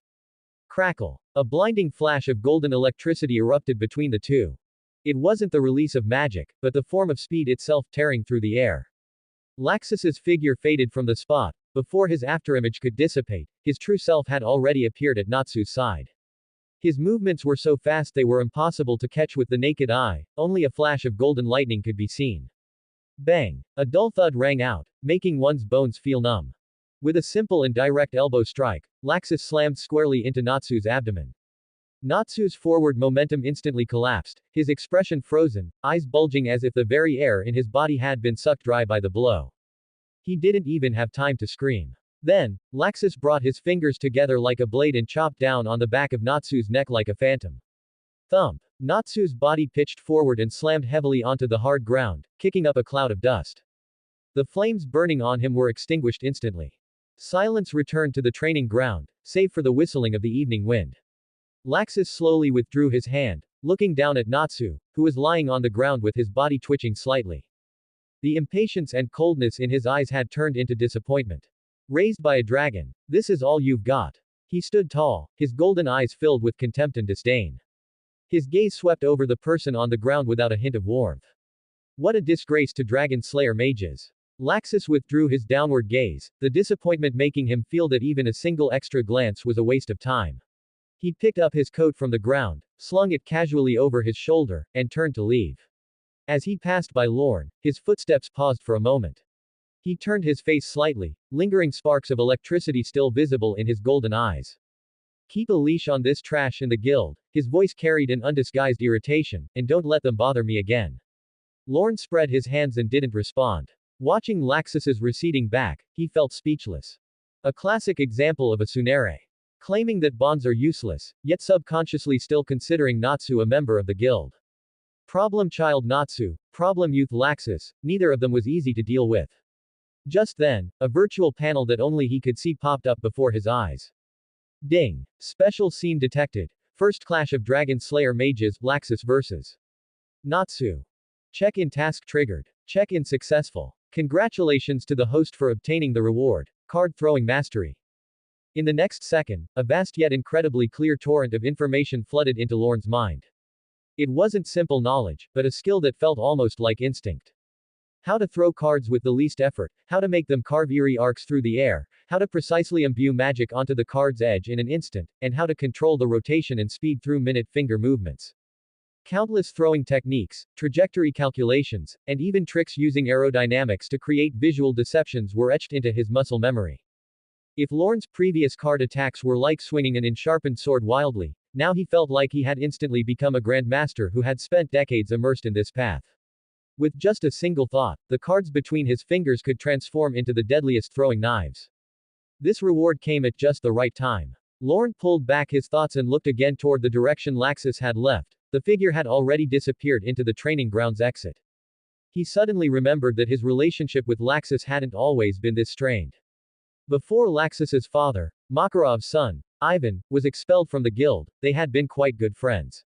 [SPEAKER 2] Crackle. A blinding flash of golden electricity erupted between the two. It wasn't the release of magic, but the form of speed itself tearing through the air. Laxus's figure faded from the spot. Before his afterimage could dissipate, his true self had already appeared at Natsu's side. His movements were so fast they were impossible to catch with the naked eye, only a flash of golden lightning could be seen. Bang! A dull thud rang out, making one's bones feel numb. With a simple and direct elbow strike, Laxus slammed squarely into Natsu's abdomen. Natsu's forward momentum instantly collapsed, his expression frozen, eyes bulging as if the very air in his body had been sucked dry by the blow. He didn't even have time to scream. Then, Laxus brought his fingers together like a blade and chopped down on the back of Natsu's neck like a phantom. Thump! Natsu's body pitched forward and slammed heavily onto the hard ground, kicking up a cloud of dust. The flames burning on him were extinguished instantly. Silence returned to the training ground, save for the whistling of the evening wind. Laxus slowly withdrew his hand, looking down at Natsu, who was lying on the ground with his body twitching slightly. The impatience and coldness in his eyes had turned into disappointment. Raised by a dragon, this is all you've got. He stood tall, his golden eyes filled with contempt and disdain. His gaze swept over the person on the ground without a hint of warmth. What a disgrace to dragon slayer mages. Laxus withdrew his downward gaze, the disappointment making him feel that even a single extra glance was a waste of time. He picked up his coat from the ground, slung it casually over his shoulder, and turned to leave. As he passed by Lorn, his footsteps paused for a moment. He turned his face slightly, lingering sparks of electricity still visible in his golden eyes. Keep a leash on this trash in the guild, his voice carried an undisguised irritation, and don't let them bother me again. Lorn spread his hands and didn't respond. Watching Laxus's receding back, he felt speechless. A classic example of a tsundere. Claiming that bonds are useless, yet subconsciously still considering Natsu a member of the guild. Problem child Natsu, problem youth Laxus, neither of them was easy to deal with. Just then, a virtual panel that only he could see popped up before his eyes. Ding! Special scene detected. First clash of Dragon Slayer mages, Laxus vs. Natsu. Check-in task triggered. Check-in successful. Congratulations to the host for obtaining the reward, card throwing mastery. In the next second, a vast yet incredibly clear torrent of information flooded into Lorn's mind. It wasn't simple knowledge, but a skill that felt almost like instinct. How to throw cards with the least effort, how to make them carve eerie arcs through the air, how to precisely imbue magic onto the card's edge in an instant, and how to control the rotation and speed through minute finger movements. Countless throwing techniques, trajectory calculations, and even tricks using aerodynamics to create visual deceptions were etched into his muscle memory. If Lorn's previous card attacks were like swinging an unsharpened sword wildly, now he felt like he had instantly become a grandmaster who had spent decades immersed in this path. With just a single thought, the cards between his fingers could transform into the deadliest throwing knives. This reward came at just the right time. Lorn pulled back his thoughts and looked again toward the direction Laxus had left. The figure had already disappeared into the training ground's exit. He suddenly remembered that his relationship with Laxus hadn't always been this strained. Before Laxus's father, Makarov's son, Ivan, was expelled from the guild, they had been quite good friends.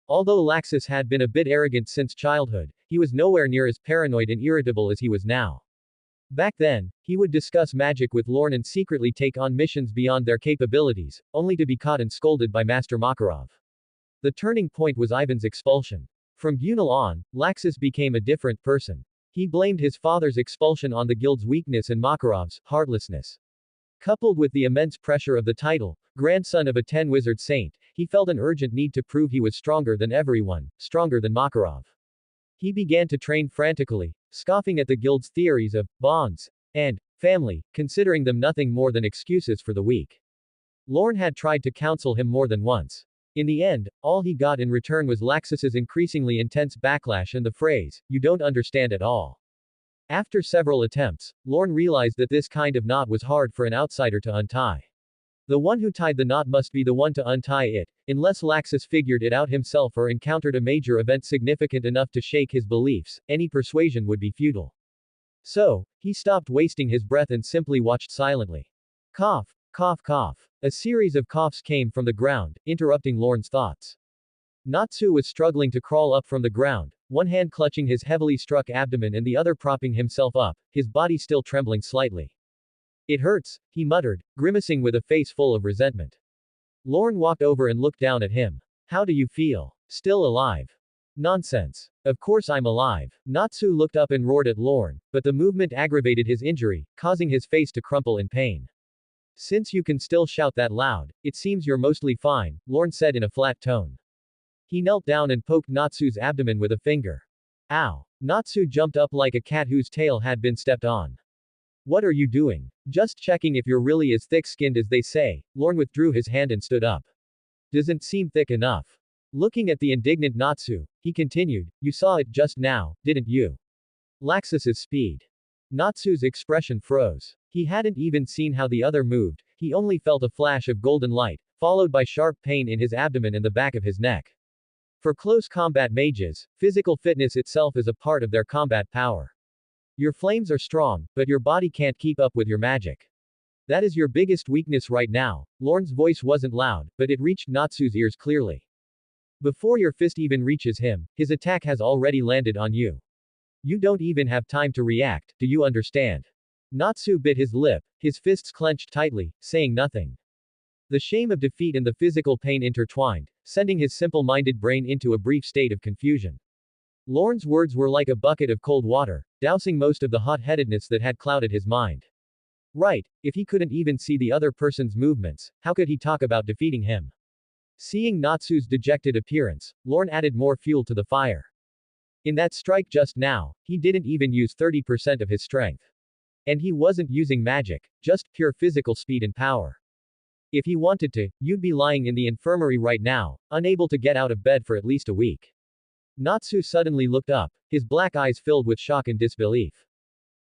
[SPEAKER 2] Although Laxus had been a bit arrogant since childhood, he was nowhere near as paranoid and irritable as he was now. Back then, he would discuss magic with Lorn and secretly take on missions beyond their capabilities, only to be caught and scolded by Master Makarov. The turning point was Ivan's expulsion. From Duel on, Laxus became a different person. He blamed his father's expulsion on the guild's weakness and Makarov's heartlessness. Coupled with the immense pressure of the title, grandson of a 10-wizard saint, he felt an urgent need to prove he was stronger than everyone, stronger than Makarov. He began to train frantically, scoffing at the guild's theories of bonds and family, considering them nothing more than excuses for the weak. Lorn had tried to counsel him more than once. In the end, all he got in return was Laxus's increasingly intense backlash and the phrase, "You don't understand at all." After several attempts, Lorn realized that this kind of knot was hard for an outsider to untie. The one who tied the knot must be the one to untie it, unless Laxus figured it out himself or encountered a major event significant enough to shake his beliefs. Any persuasion would be futile. So, he stopped wasting his breath and simply watched silently. Cough, cough, cough. A series of coughs came from the ground, interrupting Lorn's thoughts. Natsu was struggling to crawl up from the ground, one hand clutching his heavily struck abdomen and the other propping himself up, his body still trembling slightly. "It hurts," he muttered, grimacing with a face full of resentment. Lorn walked over and looked down at him. "How do you feel? Still alive?" "Nonsense. Of course I'm alive." Natsu looked up and roared at Lorn, but the movement aggravated his injury, causing his face to crumple in pain. "Since you can still shout that loud, it seems you're mostly fine," Lorn said in a flat tone. He knelt down and poked Natsu's abdomen with a finger. "Ow." Natsu jumped up like a cat whose tail had been stepped on. "What are you doing?" "Just checking if you're really as thick-skinned as they say." Lorn withdrew his hand and stood up. "Doesn't seem thick enough." Looking at the indignant Natsu, he continued, "You saw it just now, didn't you? Laxus's speed." Natsu's expression froze. He hadn't even seen how the other moved, he only felt a flash of golden light, followed by sharp pain in his abdomen and the back of his neck. For close combat mages, physical fitness itself is a part of their combat power. Your flames are strong, but your body can't keep up with your magic. That is your biggest weakness right now. Lorn's voice wasn't loud, but it reached Natsu's ears clearly. Before your fist even reaches him, his attack has already landed on you. You don't even have time to react, do you understand? Natsu bit his lip, his fists clenched tightly, saying nothing. The shame of defeat and the physical pain intertwined, sending his simple-minded brain into a brief state of confusion. Lorn's words were like a bucket of cold water, dousing most of the hot-headedness that had clouded his mind. Right, if he couldn't even see the other person's movements, how could he talk about defeating him? Seeing Natsu's dejected appearance, Lorn added more fuel to the fire. In that strike just now, he didn't even use 30% of his strength. And he wasn't using magic, just pure physical speed and power. If he wanted to, you'd be lying in the infirmary right now, unable to get out of bed for at least a week. Natsu suddenly looked up, his black eyes filled with shock and disbelief.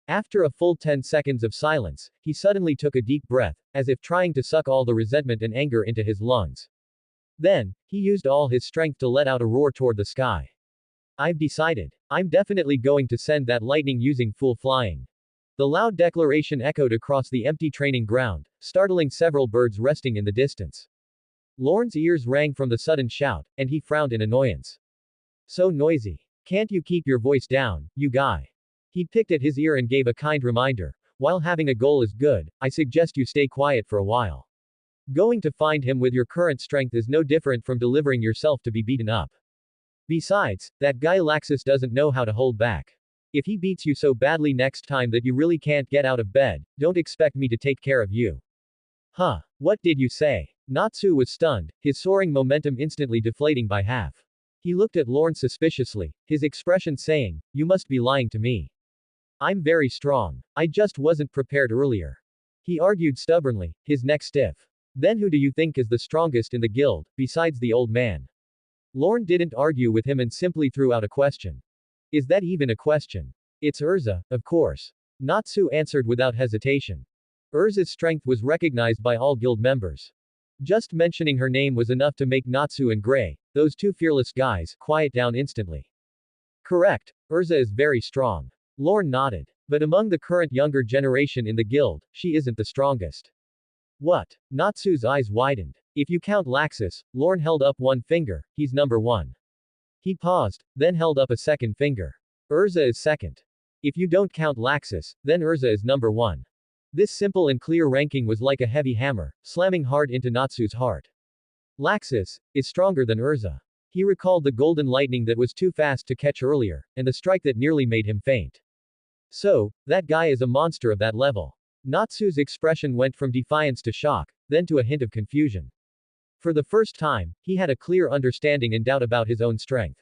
[SPEAKER 2] After a full 10 seconds of silence, he suddenly took a deep breath, as if trying to suck all the resentment and anger into his lungs. Then, he used all his strength to let out a roar toward the sky. "I've decided. I'm definitely going to send that lightning using full flying." The loud declaration echoed across the empty training ground, startling several birds resting in the distance. Lorn's ears rang from the sudden shout, and he frowned in annoyance. "So noisy. Can't you keep your voice down, you guy?" He picked at his ear and gave a kind reminder. "While having a goal is good, I suggest you stay quiet for a while. Going to find him with your current strength is no different from delivering yourself to be beaten up. Besides, that guy Laxus doesn't know how to hold back. If he beats you so badly next time that you really can't get out of bed, don't expect me to take care of you." "Huh? What did you say?" Natsu was stunned, his soaring momentum instantly deflating by half. He looked at Lorn suspiciously, his expression saying, "You must be lying to me. I'm very strong. I just wasn't prepared earlier." He argued stubbornly, his neck stiff. "Then who do you think is the strongest in the guild, besides the old man?" Lorn didn't argue with him and simply threw out a question. "Is that even a question?" "It's Erza, of course." Natsu answered without hesitation. Erza's strength was recognized by all guild members. Just mentioning her name was enough to make Natsu and Gray, those two fearless guys, quiet down instantly. "Correct. Erza is very strong." Lorn nodded. "But among the current younger generation in the guild, she isn't the strongest." "What?" Natsu's eyes widened. "If you count Laxus," Lorn held up one finger, "he's number one." He paused, then held up a second finger. "Erza is second. If you don't count Laxus, then Erza is number one." This simple and clear ranking was like a heavy hammer, slamming hard into Natsu's heart. Laxus is stronger than Erza. He recalled the golden lightning that was too fast to catch earlier, and the strike that nearly made him faint. So, that guy is a monster of that level. Natsu's expression went from defiance to shock, then to a hint of confusion. For the first time, he had a clear understanding and doubt about his own strength.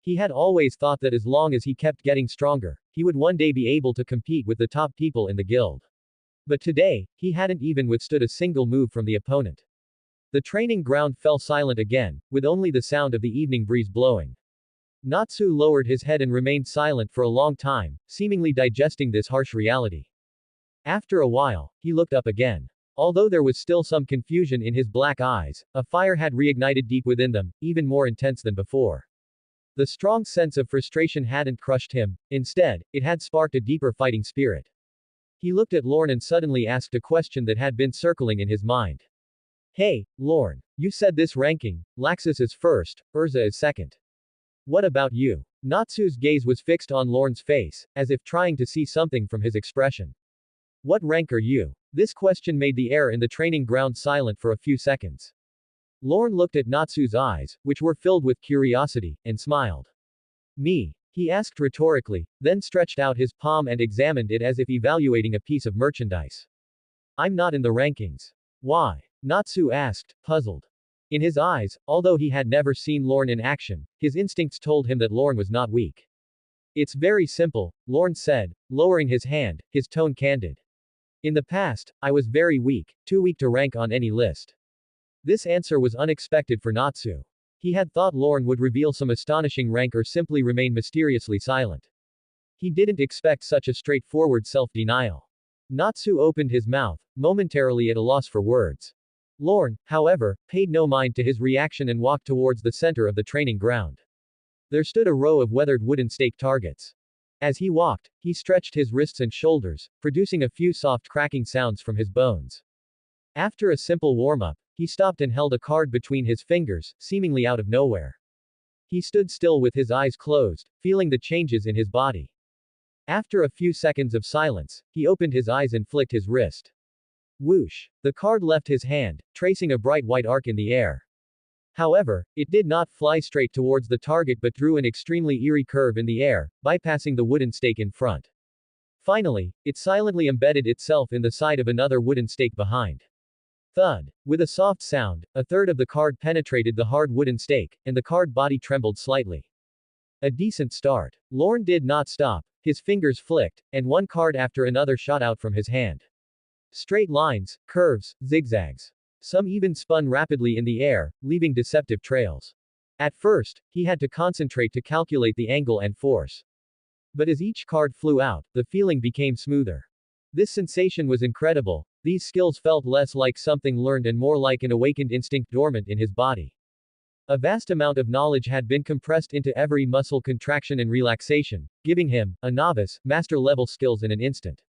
[SPEAKER 2] He had always thought that as long as he kept getting stronger, he would one day be able to compete with the top people in the guild. But today, he hadn't even withstood a single move from the opponent. The training ground fell silent again, with only the sound of the evening breeze blowing. Natsu lowered his head and remained silent for a long time, seemingly digesting this harsh reality. After a while, he looked up again. Although there was still some confusion in his black eyes, a fire had reignited deep within them, even more intense than before. The strong sense of frustration hadn't crushed him, instead, it had sparked a deeper fighting spirit. He looked at Lorn and suddenly asked a question that had been circling in his mind. Hey, Lorn, you said this ranking, Laxus is first, Erza is second. What about you? Natsu's gaze was fixed on Lorn's face, as if trying to see something from his expression. What rank are you? This question made the air in the training ground silent for a few seconds. Lorn looked at Natsu's eyes, which were filled with curiosity, and smiled. Me? He asked rhetorically, then stretched out his palm and examined it as if evaluating a piece of merchandise. I'm not in the rankings. Why? Natsu asked, puzzled. In his eyes, although he had never seen Lorn in action, his instincts told him that Lorn was not weak. It's very simple, Lorn said, lowering his hand, his tone candid. In the past, I was very weak, too weak to rank on any list. This answer was unexpected for Natsu. He had thought Lorn would reveal some astonishing rank or simply remain mysteriously silent. He didn't expect such a straightforward self-denial. Natsu opened his mouth, momentarily at a loss for words. Lorn, however, paid no mind to his reaction and walked towards the center of the training ground. There stood a row of weathered wooden stake targets. As he walked, he stretched his wrists and shoulders, producing a few soft cracking sounds from his bones. After a simple warm-up, he stopped and held a card between his fingers, seemingly out of nowhere. He stood still with his eyes closed, feeling the changes in his body. After a few seconds of silence, he opened his eyes and flicked his wrist. Whoosh! The card left his hand, tracing a bright white arc in the air. However, it did not fly straight towards the target but drew an extremely eerie curve in the air, bypassing the wooden stake in front. Finally, it silently embedded itself in the side of another wooden stake behind. Thud! With a soft sound, a third of the card penetrated the hard wooden stake, and the card body trembled slightly. A decent start. Lorn did not stop, his fingers flicked, and one card after another shot out from his hand. Straight lines, curves, zigzags. Some even spun rapidly in the air, leaving deceptive trails. At first, he had to concentrate to calculate the angle and force. But as each card flew out, the feeling became smoother. This sensation was incredible. These skills felt less like something learned and more like an awakened instinct dormant in his body. A vast amount of knowledge had been compressed into every muscle contraction and relaxation, giving him, a novice, master-level skills in an instant.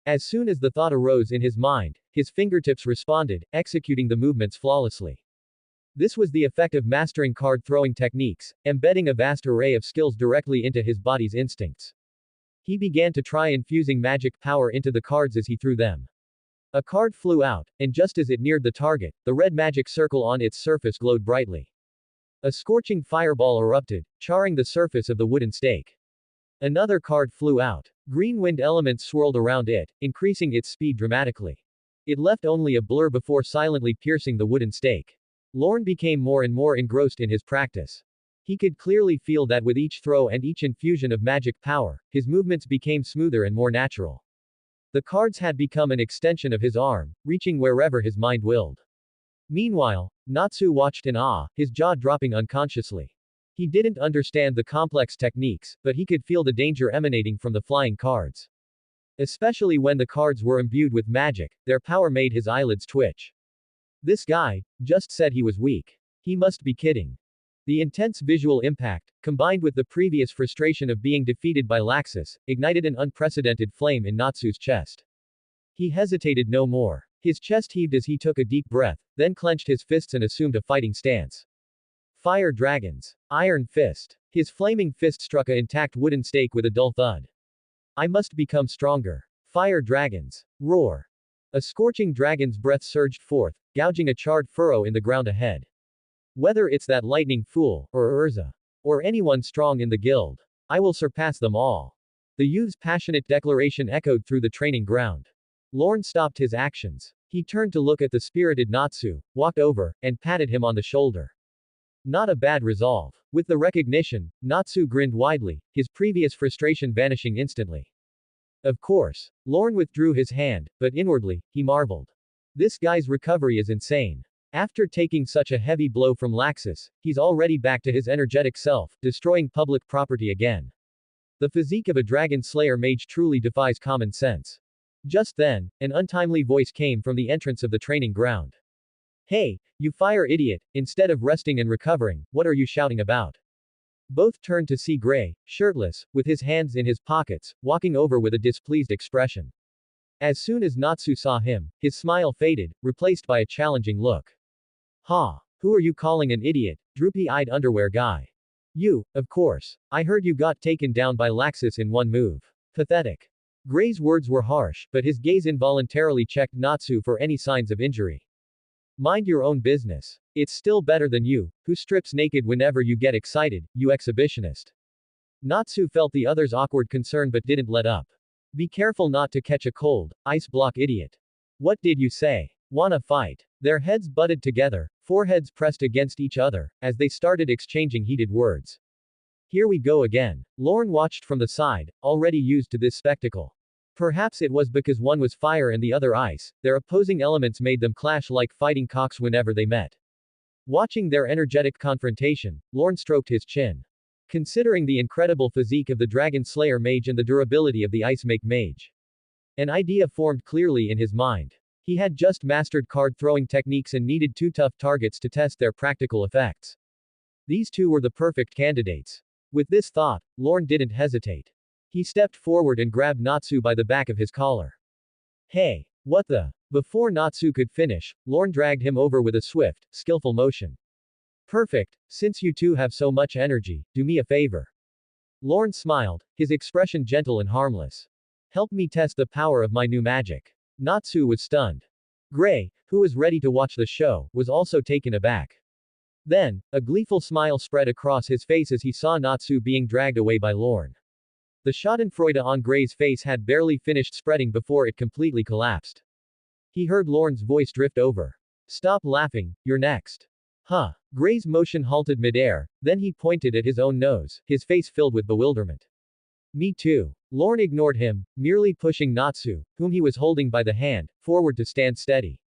[SPEAKER 2] As soon as the thought arose in his mind, his fingertips responded, executing the movements flawlessly. This was the effect of mastering card-throwing techniques, embedding a vast array of skills directly into his body's instincts. He began to try infusing magic power into the cards as he threw them. A card flew out, and just as it neared the target, the red magic circle on its surface glowed brightly. A scorching fireball erupted, charring the surface of the wooden stake. Another card flew out. Green wind elements swirled around it, increasing its speed dramatically. It left only a blur before silently piercing the wooden stake. Lorn became more and more engrossed in his practice. He could clearly feel that with each throw and each infusion of magic power, his movements became smoother and more natural. The cards had become an extension of his arm, reaching wherever his mind willed. Meanwhile, Natsu watched in awe, his jaw dropping unconsciously. He didn't understand the complex techniques, but he could feel the danger emanating from the flying cards. Especially when the cards were imbued with magic, their power made his eyelids twitch. This guy just said he was weak. He must be kidding. The intense visual impact, combined with the previous frustration of being defeated by Laxus, ignited an unprecedented flame in Natsu's chest. He hesitated no more. His chest heaved as he took a deep breath, then clenched his fists and assumed a fighting stance. Fire dragons. Iron fist. His flaming fist struck a intact wooden stake with a dull thud. I must become stronger. Fire dragons. Roar. A scorching dragon's breath surged forth, gouging a charred furrow in the ground ahead. Whether it's that lightning fool, or Erza, or anyone strong in the guild, I will surpass them all. The youth's passionate declaration echoed through the training ground. Lorn stopped his actions. He turned to look at the spirited Natsu, walked over, and patted him on the shoulder. Not a bad resolve. With the recognition, Natsu grinned widely, his previous frustration vanishing instantly. Of course. Lorn withdrew his hand, but inwardly, he marveled. This guy's recovery is insane. After taking such a heavy blow from Laxus, he's already back to his energetic self, destroying public property again. The physique of a dragon slayer mage truly defies common sense. Just then, an untimely voice came from the entrance of the training ground. Hey, you fire idiot, instead of resting and recovering, what are you shouting about? Both turned to see Gray, shirtless, with his hands in his pockets, walking over with a displeased expression. As soon as Natsu saw him, his smile faded, replaced by a challenging look. Ha! Who are you calling an idiot, droopy-eyed underwear guy? You, of course. I heard you got taken down by Laxus in one move. Pathetic. Gray's words were harsh, but his gaze involuntarily checked Natsu for any signs of injury. Mind your own business. It's still better than you, who strips naked whenever you get excited, you exhibitionist. Natsu felt the other's awkward concern but didn't let up. Be careful not to catch a cold, ice block idiot. What did you say? Wanna fight? Their heads butted together, foreheads pressed against each other, as they started exchanging heated words. Here we go again. Lorn watched from the side, already used to this spectacle. Perhaps it was because one was fire and the other ice, their opposing elements made them clash like fighting cocks whenever they met. Watching their energetic confrontation, Lorn stroked his chin. Considering the incredible physique of the Dragon Slayer mage and the durability of the Ice Mage. An idea formed clearly in his mind. He had just mastered card throwing techniques and needed two tough targets to test their practical effects. These two were the perfect candidates. With this thought, Lorn didn't hesitate. He stepped forward and grabbed Natsu by the back of his collar. Hey! What the? Before Natsu could finish, Lorn dragged him over with a swift, skillful motion. Perfect, since you two have so much energy, do me a favor. Lorn smiled, his expression gentle and harmless. Help me test the power of my new magic. Natsu was stunned. Gray, who was ready to watch the show, was also taken aback. Then, a gleeful smile spread across his face as he saw Natsu being dragged away by Lorn. The schadenfreude on Gray's face had barely finished spreading before it completely collapsed. He heard Lorn's voice drift over. Stop laughing, you're next. Huh. Gray's motion halted midair, then he pointed at his own nose, his face filled with bewilderment. Me too. Lorn ignored him, merely pushing Natsu, whom he was holding by the hand, forward to stand steady.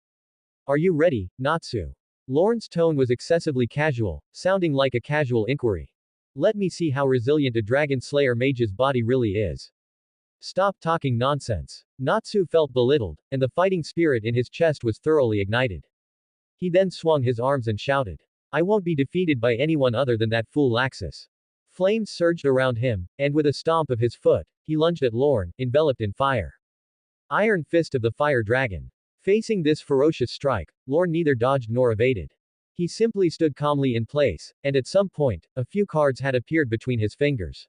[SPEAKER 2] Are you ready, Natsu? Lorn's tone was excessively casual, sounding like a casual inquiry. Let me see how resilient a Dragon Slayer mage's body really is. Stop talking nonsense. Natsu felt belittled, and the fighting spirit in his chest was thoroughly ignited. He then swung his arms and shouted. I won't be defeated by anyone other than that fool Laxus. Flames surged around him, and with a stomp of his foot, he lunged at Lorn, enveloped in fire. Iron Fist of the Fire Dragon. Facing this ferocious strike, Lorn neither dodged nor evaded. He simply stood calmly in place, and at some point, a few cards had appeared between his fingers.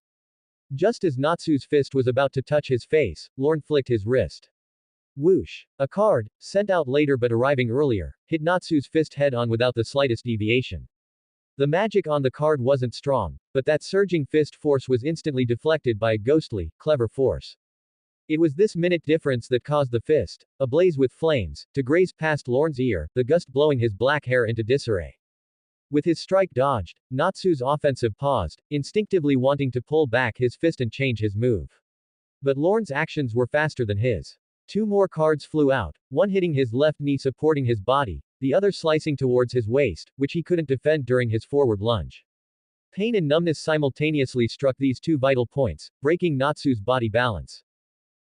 [SPEAKER 2] Just as Natsu's fist was about to touch his face, Lorn flicked his wrist. Whoosh! A card, sent out later but arriving earlier, hit Natsu's fist head-on without the slightest deviation. The magic on the card wasn't strong, but that surging fist force was instantly deflected by a ghostly, clever force. It was this minute difference that caused the fist, ablaze with flames, to graze past Lorn's ear, the gust blowing his black hair into disarray. With his strike dodged, Natsu's offensive paused, instinctively wanting to pull back his fist and change his move. But Lorn's actions were faster than his. Two more cards flew out, one hitting his left knee supporting his body, the other slicing towards his waist, which he couldn't defend during his forward lunge. Pain and numbness simultaneously struck these two vital points, breaking Natsu's body balance.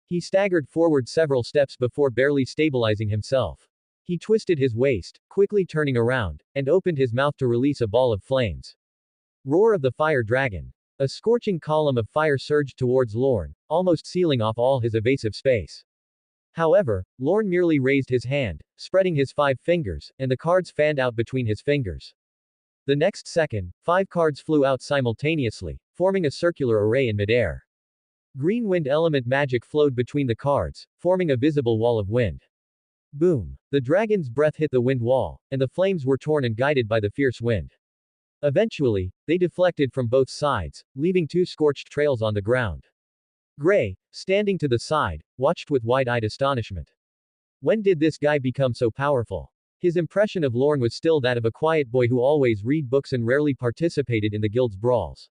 [SPEAKER 2] He staggered forward several steps before barely stabilizing himself. He twisted his waist, quickly turning around, and opened his mouth to release a ball of flames. Roar of the Fire Dragon. A scorching column of fire surged towards Lorn, almost sealing off all his evasive space. However, Lorn merely raised his hand, spreading his 5 fingers, and the cards fanned out between his fingers. The next second, 5 cards flew out simultaneously, forming a circular array in midair. Green wind element magic flowed between the cards, forming a visible wall of wind. Boom! The dragon's breath hit the wind wall, and the flames were torn and guided by the fierce wind. Eventually, they deflected from both sides, leaving 2 scorched trails on the ground. Gray, standing to the side, watched with wide-eyed astonishment. When did this guy become so powerful? His impression of Lorn was still that of a quiet boy who always read books and rarely participated in the guild's brawls.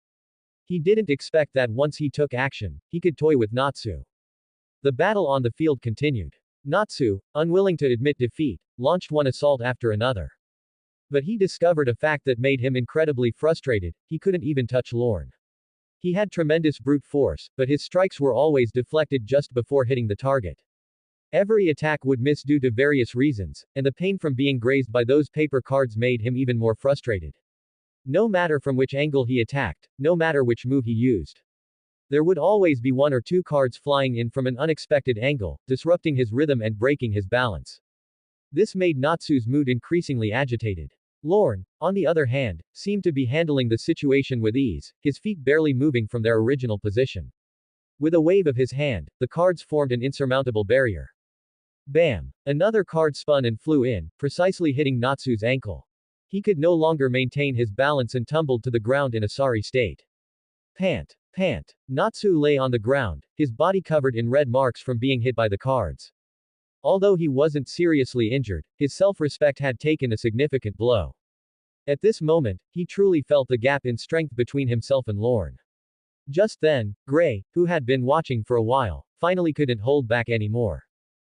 [SPEAKER 2] He didn't expect that once he took action, he could toy with Natsu. The battle on the field continued. Natsu, unwilling to admit defeat, launched one assault after another. But he discovered a fact that made him incredibly frustrated: he couldn't even touch Lorn. He had tremendous brute force, but his strikes were always deflected just before hitting the target. Every attack would miss due to various reasons, and the pain from being grazed by those paper cards made him even more frustrated. No matter from which angle he attacked, no matter which move he used, there would always be one or two cards flying in from an unexpected angle, disrupting his rhythm and breaking his balance. This made Natsu's mood increasingly agitated. Lorn, on the other hand, seemed to be handling the situation with ease, his feet barely moving from their original position. With a wave of his hand, the cards formed an insurmountable barrier. Bam! Another card spun and flew in, precisely hitting Natsu's ankle. He could no longer maintain his balance and tumbled to the ground in a sorry state. Pant! Pant! Natsu lay on the ground, his body covered in red marks from being hit by the cards. Although he wasn't seriously injured, his self-respect had taken a significant blow. At this moment, he truly felt the gap in strength between himself and Lorn. Just then, Gray, who had been watching for a while, finally couldn't hold back anymore.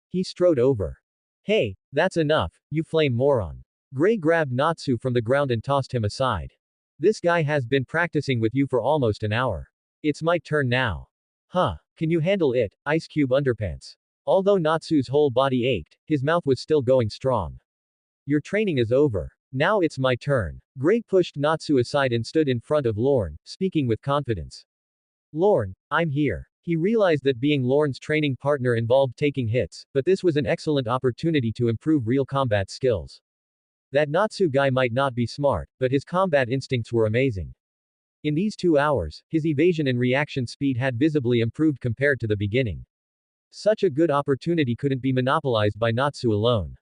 [SPEAKER 2] He strode over. Hey, that's enough, you flame moron. Gray grabbed Natsu from the ground and tossed him aside. This guy has been practicing with you for almost an hour. It's my turn now. Huh, can you handle it, Ice Cube Underpants? Although Natsu's whole body ached, his mouth was still going strong. Your training is over. Now it's my turn. Gray pushed Natsu aside and stood in front of Lorn, speaking with confidence. Lorn, I'm here. He realized that being Lorn's training partner involved taking hits, but this was an excellent opportunity to improve real combat skills. That Natsu guy might not be smart, but his combat instincts were amazing. In these 2 hours, his evasion and reaction speed had visibly improved compared to the beginning. Such a good opportunity couldn't be monopolized by Natsu alone.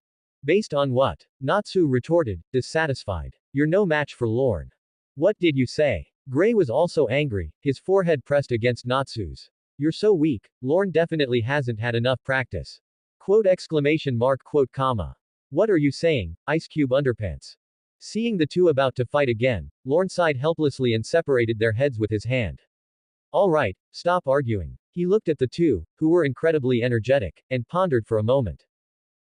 [SPEAKER 2] Based on what? Natsu retorted, dissatisfied. You're no match for Lorn. What did you say? Gray was also angry, his forehead pressed against Natsu's. You're so weak, Lorn definitely hasn't had enough practice. Quote exclamation mark quote comma. What are you saying, Ice Cube Underpants? Seeing the two about to fight again, Lorn sighed helplessly and separated their heads with his hand. Alright, stop arguing. He looked at the two, who were incredibly energetic, and pondered for a moment.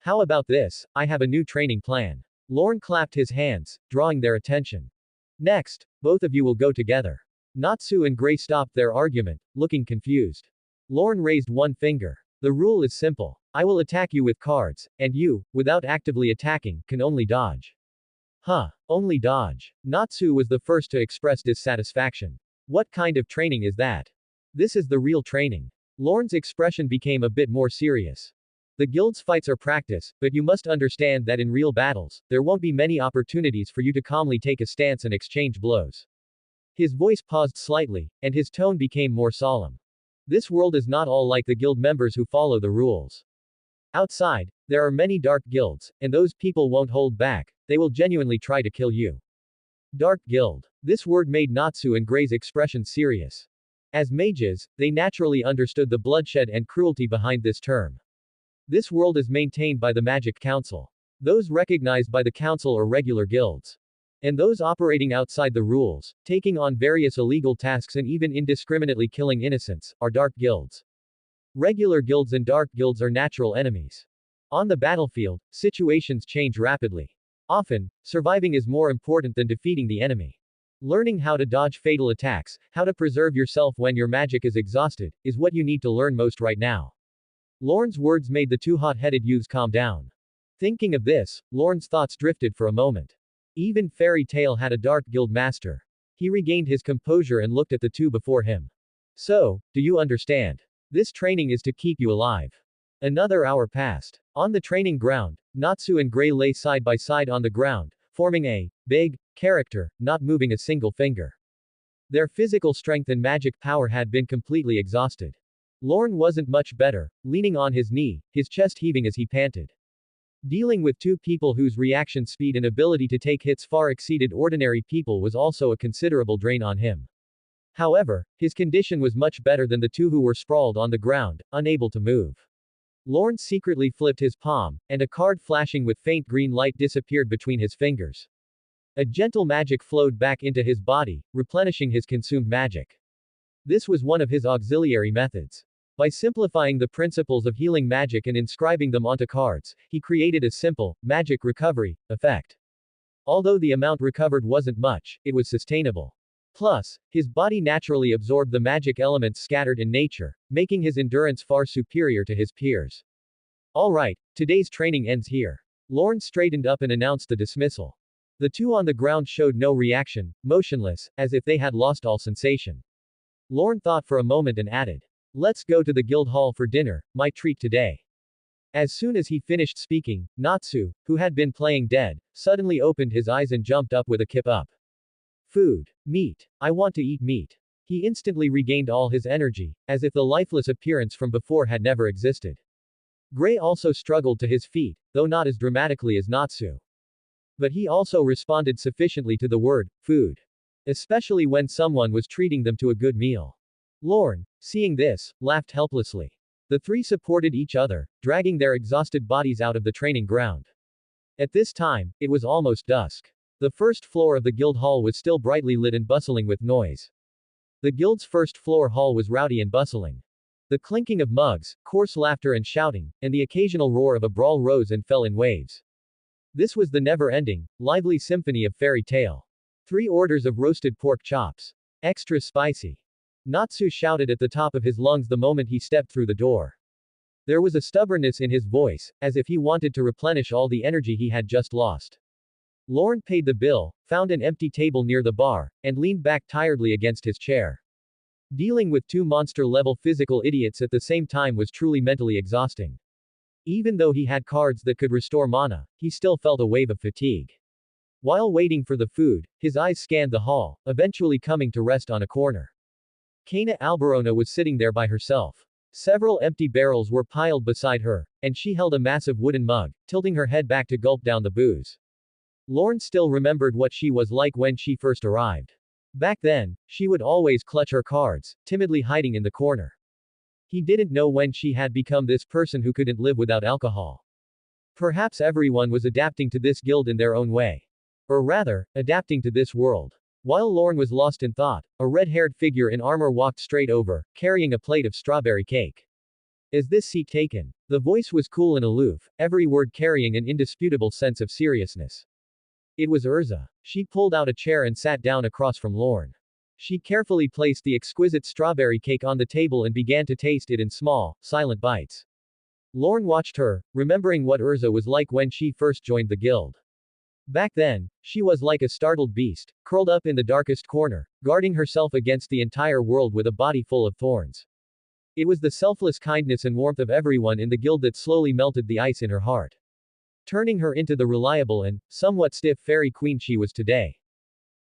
[SPEAKER 2] How about this? I have a new training plan. Lorn clapped his hands, drawing their attention. Next, both of you will go together. Natsu and Gray stopped their argument, looking confused. Lorn raised one finger. The rule is simple. I will attack you with cards, and you, without actively attacking, can only dodge. Huh, only dodge. Natsu was the first to express dissatisfaction. What kind of training is that? This is the real training. Lorn's expression became a bit more serious. The guild's fights are practice, but you must understand that in real battles, there won't be many opportunities for you to calmly take a stance and exchange blows. His voice paused slightly, and his tone became more solemn. This world is not all like the guild members who follow the rules. Outside, there are many dark guilds, and those people won't hold back, they will genuinely try to kill you. Dark Guild. This word made Natsu and Gray's expression serious. As mages, they naturally understood the bloodshed and cruelty behind this term. This world is maintained by the Magic Council. Those recognized by the Council are regular guilds. And those operating outside the rules, taking on various illegal tasks and even indiscriminately killing innocents, are dark guilds. Regular guilds and dark guilds are natural enemies. On the battlefield, situations change rapidly. Often, surviving is more important than defeating the enemy. Learning how to dodge fatal attacks, how to preserve yourself when your magic is exhausted, is what you need to learn most right now. Lorn's words made the two hot-headed youths calm down. Thinking of this, Lorn's thoughts drifted for a moment. Even Fairy Tail had a dark guild master. He regained his composure and looked at the two before him. So, do you understand? This training is to keep you alive. Another hour passed. On the training ground, Natsu and Gray lay side by side on the ground, forming a big character, not moving a single finger. Their physical strength and magic power had been completely exhausted. Lorn wasn't much better, leaning on his knee, his chest heaving as he panted. Dealing with two people whose reaction speed and ability to take hits far exceeded ordinary people was also a considerable drain on him. However, his condition was much better than the two who were sprawled on the ground, unable to move. Lorn secretly flipped his palm, and a card flashing with faint green light disappeared between his fingers. A gentle magic flowed back into his body, replenishing his consumed magic. This was one of his auxiliary methods. By simplifying the principles of healing magic and inscribing them onto cards, he created a simple, magic recovery effect. Although the amount recovered wasn't much, it was sustainable. Plus, his body naturally absorbed the magic elements scattered in nature, making his endurance far superior to his peers. Alright, today's training ends here. Lorn straightened up and announced the dismissal. The two on the ground showed no reaction, motionless, as if they had lost all sensation. Lorn thought for a moment and added, "Let's go to the guild hall for dinner, my treat today." As soon as he finished speaking, Natsu, who had been playing dead, suddenly opened his eyes and jumped up with a kip up. Food. Meat. I want to eat meat. He instantly regained all his energy, as if the lifeless appearance from before had never existed. Gray also struggled to his feet, though not as dramatically as Natsu. But he also responded sufficiently to the word, food. Especially when someone was treating them to a good meal. Lorn, seeing this, laughed helplessly. The three supported each other, dragging their exhausted bodies out of the training ground. At this time, it was almost dusk. The first floor of the guild hall was still brightly lit and bustling with noise. The guild's first floor hall was rowdy and bustling. The clinking of mugs, coarse laughter and shouting, and the occasional roar of a brawl rose and fell in waves. This was the never-ending, lively symphony of fairy tale. 3 orders of roasted pork chops. Extra spicy. Natsu shouted at the top of his lungs the moment he stepped through the door. There was a stubbornness in his voice, as if he wanted to replenish all the energy he had just lost. Lorn paid the bill, found an empty table near the bar, and leaned back tiredly against his chair. Dealing with 2 monster-level physical idiots at the same time was truly mentally exhausting. Even though he had cards that could restore mana, he still felt a wave of fatigue. While waiting for the food, his eyes scanned the hall, eventually coming to rest on a corner. Kanna Alberona was sitting there by herself. Several empty barrels were piled beside her, and she held a massive wooden mug, tilting her head back to gulp down the booze. Lorn still remembered what she was like when she first arrived. Back then, she would always clutch her cards, timidly hiding in the corner. He didn't know when she had become this person who couldn't live without alcohol. Perhaps everyone was adapting to this guild in their own way. Or rather, adapting to this world. While Lorn was lost in thought, a red-haired figure in armor walked straight over, carrying a plate of strawberry cake. "Is this seat taken?" The voice was cool and aloof, every word carrying an indisputable sense of seriousness. It was Erza. She pulled out a chair and sat down across from Lorn. She carefully placed the exquisite strawberry cake on the table and began to taste it in small, silent bites. Lorn watched her, remembering what Erza was like when she first joined the guild. Back then, she was like a startled beast, curled up in the darkest corner, guarding herself against the entire world with a body full of thorns. It was the selfless kindness and warmth of everyone in the guild that slowly melted the ice in her heart, turning her into the reliable and, somewhat stiff fairy queen she was today.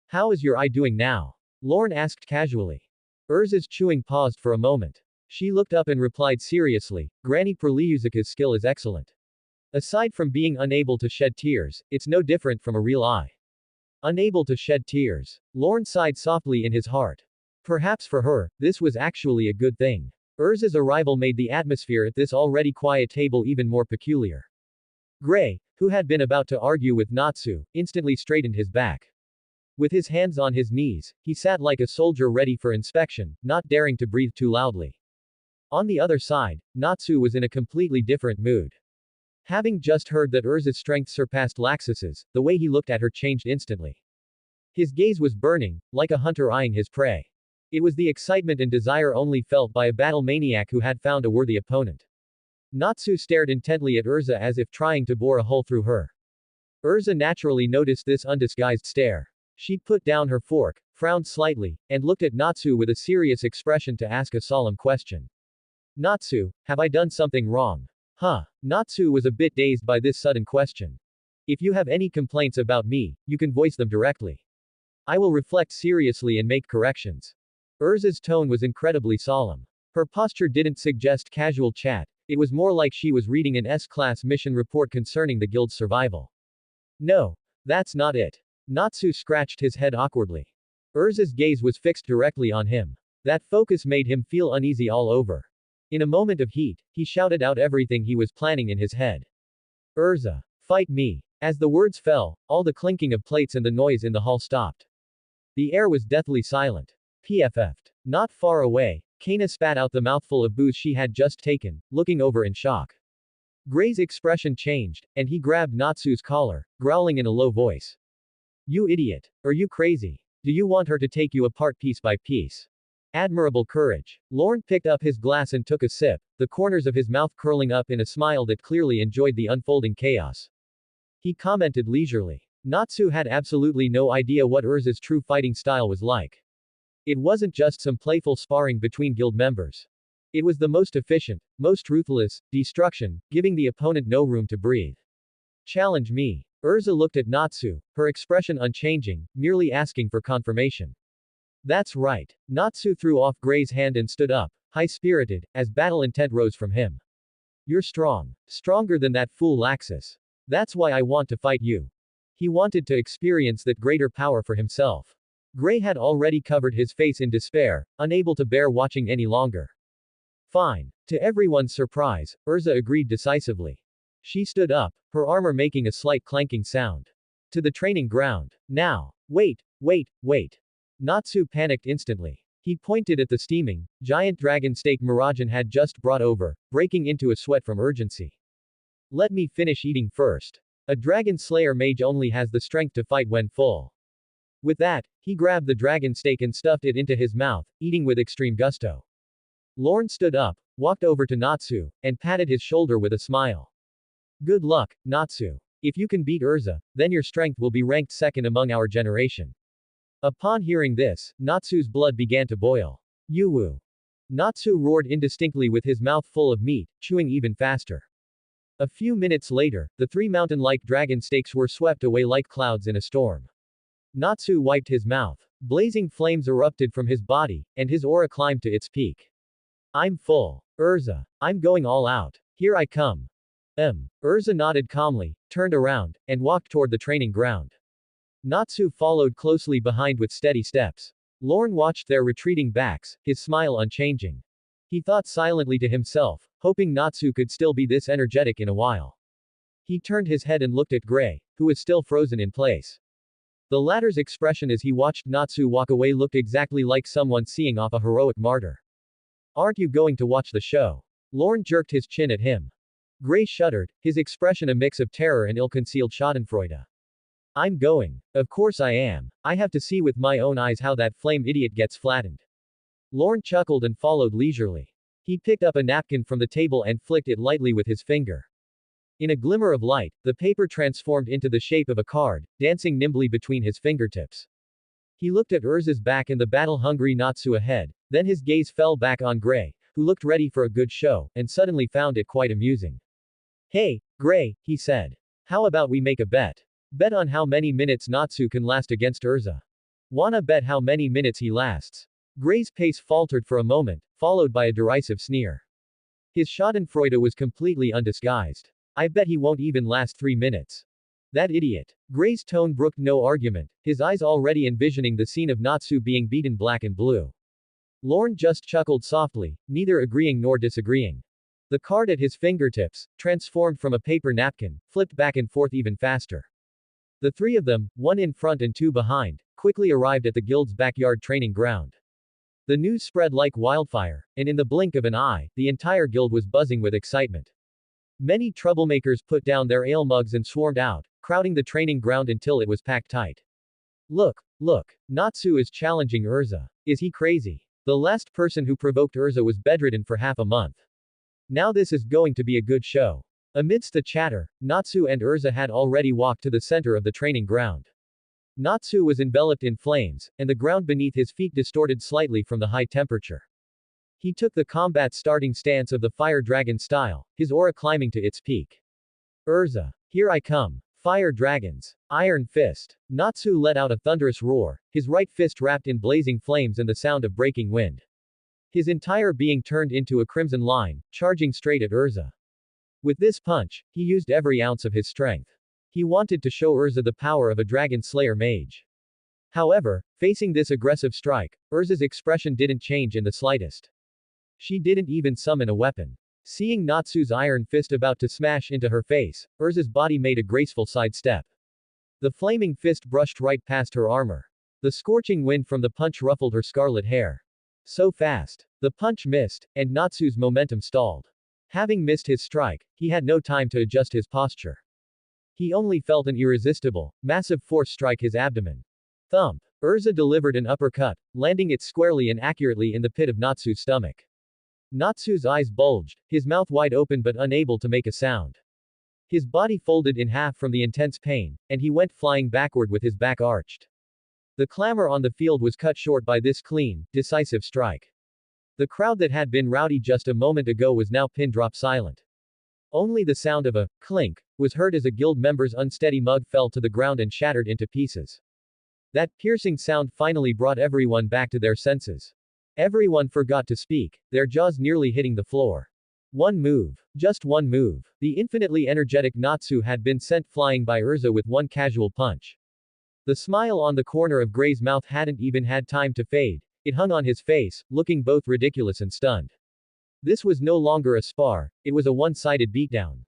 [SPEAKER 2] "How is your eye doing now?" Lorn asked casually. Erza's chewing paused for a moment. She looked up and replied seriously, "Granny Perliuzika's skill is excellent. Aside from being unable to shed tears, it's no different from a real eye." Unable to shed tears. Lorn sighed softly in his heart. Perhaps for her, this was actually a good thing. Erza's arrival made the atmosphere at this already quiet table even more peculiar. Gray, who had been about to argue with Natsu, instantly straightened his back. With his hands on his knees, he sat like a soldier ready for inspection, not daring to breathe too loudly. On the other side, Natsu was in a completely different mood. Having just heard that Erza's strength surpassed Laxus's, the way he looked at her changed instantly. His gaze was burning, like a hunter eyeing his prey. It was the excitement and desire only felt by a battle maniac who had found a worthy opponent. Natsu stared intently at Erza as if trying to bore a hole through her. Erza naturally noticed this undisguised stare. She put down her fork, frowned slightly, and looked at Natsu with a serious expression to ask a solemn question. "Natsu, have I done something wrong?" Natsu was a bit dazed by this sudden question. "If you have any complaints about me, you can voice them directly. I will reflect seriously and make corrections." Erza's tone was incredibly solemn. Her posture didn't suggest casual chat, it was more like she was reading an S-class mission report concerning the guild's survival. "No. That's not it." Natsu scratched his head awkwardly. Erza's gaze was fixed directly on him. That focus made him feel uneasy all over. In a moment of heat, he shouted out everything he was planning in his head. "Erza, fight me." As the words fell, all the clinking of plates and the noise in the hall stopped. The air was deathly silent. PFF'd. Not far away, Kanna spat out the mouthful of booze she had just taken, looking over in shock. Gray's expression changed, and he grabbed Natsu's collar, growling in a low voice. You idiot. Are you crazy? Do you want her to take you apart piece by piece? Admirable courage. Lorn picked up his glass and took a sip, the corners of his mouth curling up in a smile that clearly enjoyed the unfolding chaos. He commented leisurely. Natsu had absolutely no idea what Erza's true fighting style was like. It wasn't just some playful sparring between guild members. It was the most efficient, most ruthless, destruction, giving the opponent no room to breathe. Challenge me. Erza looked at Natsu, her expression unchanging, merely asking for confirmation. That's right. Natsu threw off Gray's hand and stood up, high-spirited, as battle intent rose from him. You're strong. Stronger than that fool Laxus. That's why I want to fight you. He wanted to experience that greater power for himself. Gray had already covered his face in despair, unable to bear watching any longer. Fine. To everyone's surprise, Erza agreed decisively. She stood up, her armor making a slight clanking sound. To the training ground. Now. Wait. Natsu panicked instantly. He pointed at the steaming, giant dragon steak Mirajan had just brought over, breaking into a sweat from urgency. Let me finish eating first. A dragon slayer mage only has the strength to fight when full. With that, he grabbed the dragon steak and stuffed it into his mouth, eating with extreme gusto. Lorn stood up, walked over to Natsu, and patted his shoulder with a smile. Good luck, Natsu. If you can beat Erza, then your strength will be ranked second among our generation. Upon hearing this, Natsu's blood began to boil. Yuwu. Natsu roared indistinctly with his mouth full of meat, chewing even faster. A few minutes later, the three mountain-like dragon steaks were swept away like clouds in a storm. Natsu wiped his mouth. Blazing flames erupted from his body, and his aura climbed to its peak. I'm full. Erza. I'm going all out. Here I come. Erza nodded calmly, turned around, and walked toward the training ground. Natsu followed closely behind with steady steps. Lorn watched their retreating backs, his smile unchanging. He thought silently to himself, hoping Natsu could still be this energetic in a while. He turned his head and looked at Gray, who was still frozen in place. The latter's expression as he watched Natsu walk away looked exactly like someone seeing off a heroic martyr. Aren't you going to watch the show? Lorn jerked his chin at him. Gray shuddered, his expression a mix of terror and ill-concealed schadenfreude. I'm going. Of course I am. I have to see with my own eyes how that flame idiot gets flattened. Lorn chuckled and followed leisurely. He picked up a napkin from the table and flicked it lightly with his finger. In a glimmer of light, the paper transformed into the shape of a card, dancing nimbly between his fingertips. He looked at Erza's back and the battle-hungry Natsu ahead, then his gaze fell back on Gray, who looked ready for a good show, and suddenly found it quite amusing. Hey, Gray, he said. How about we make a bet? Bet on how many minutes Natsu can last against Erza. Wanna bet how many minutes he lasts? Gray's pace faltered for a moment, followed by a derisive sneer. His schadenfreude was completely undisguised. I bet he won't even last 3 minutes. That idiot. Gray's tone brooked no argument, his eyes already envisioning the scene of Natsu being beaten black and blue. Lorn just chuckled softly, neither agreeing nor disagreeing. The card at his fingertips, transformed from a paper napkin, flipped back and forth even faster. The three of them, one in front and two behind, quickly arrived at the guild's backyard training ground. The news spread like wildfire, and in the blink of an eye, the entire guild was buzzing with excitement. Many troublemakers put down their ale mugs and swarmed out, crowding the training ground until it was packed tight. Look, Natsu is challenging Erza. Is he crazy? The last person who provoked Erza was bedridden for half a month. Now this is going to be a good show. Amidst the chatter, Natsu and Erza had already walked to the center of the training ground. Natsu was enveloped in flames, and the ground beneath his feet distorted slightly from the high temperature. He took the combat starting stance of the fire dragon style, his aura climbing to its peak. Erza. Here I come. Fire dragons. Iron fist. Natsu let out a thunderous roar, his right fist wrapped in blazing flames and the sound of breaking wind. His entire being turned into a crimson line, charging straight at Erza. With this punch, he used every ounce of his strength. He wanted to show Erza the power of a dragon slayer mage. However, facing this aggressive strike, Erza's expression didn't change in the slightest. She didn't even summon a weapon. Seeing Natsu's iron fist about to smash into her face, Erza's body made a graceful sidestep. The flaming fist brushed right past her armor. The scorching wind from the punch ruffled her scarlet hair. So fast. The punch missed, and Natsu's momentum stalled. Having missed his strike, he had no time to adjust his posture. He only felt an irresistible, massive force strike his abdomen. Thump. Erza delivered an uppercut, landing it squarely and accurately in the pit of Natsu's stomach. Natsu's eyes bulged, his mouth wide open but unable to make a sound. His body folded in half from the intense pain, and he went flying backward with his back arched. The clamor on the field was cut short by this clean, decisive strike. The crowd that had been rowdy just a moment ago was now pin-drop silent. Only the sound of a clink was heard as a guild member's unsteady mug fell to the ground and shattered into pieces. That piercing sound finally brought everyone back to their senses. Everyone forgot to speak, their jaws nearly hitting the floor. One move. Just one move. The infinitely energetic Natsu had been sent flying by Erza with one casual punch. The smile on the corner of Gray's mouth hadn't even had time to fade, it hung on his face, looking both ridiculous and stunned. This was no longer a spar, it was a one-sided beatdown.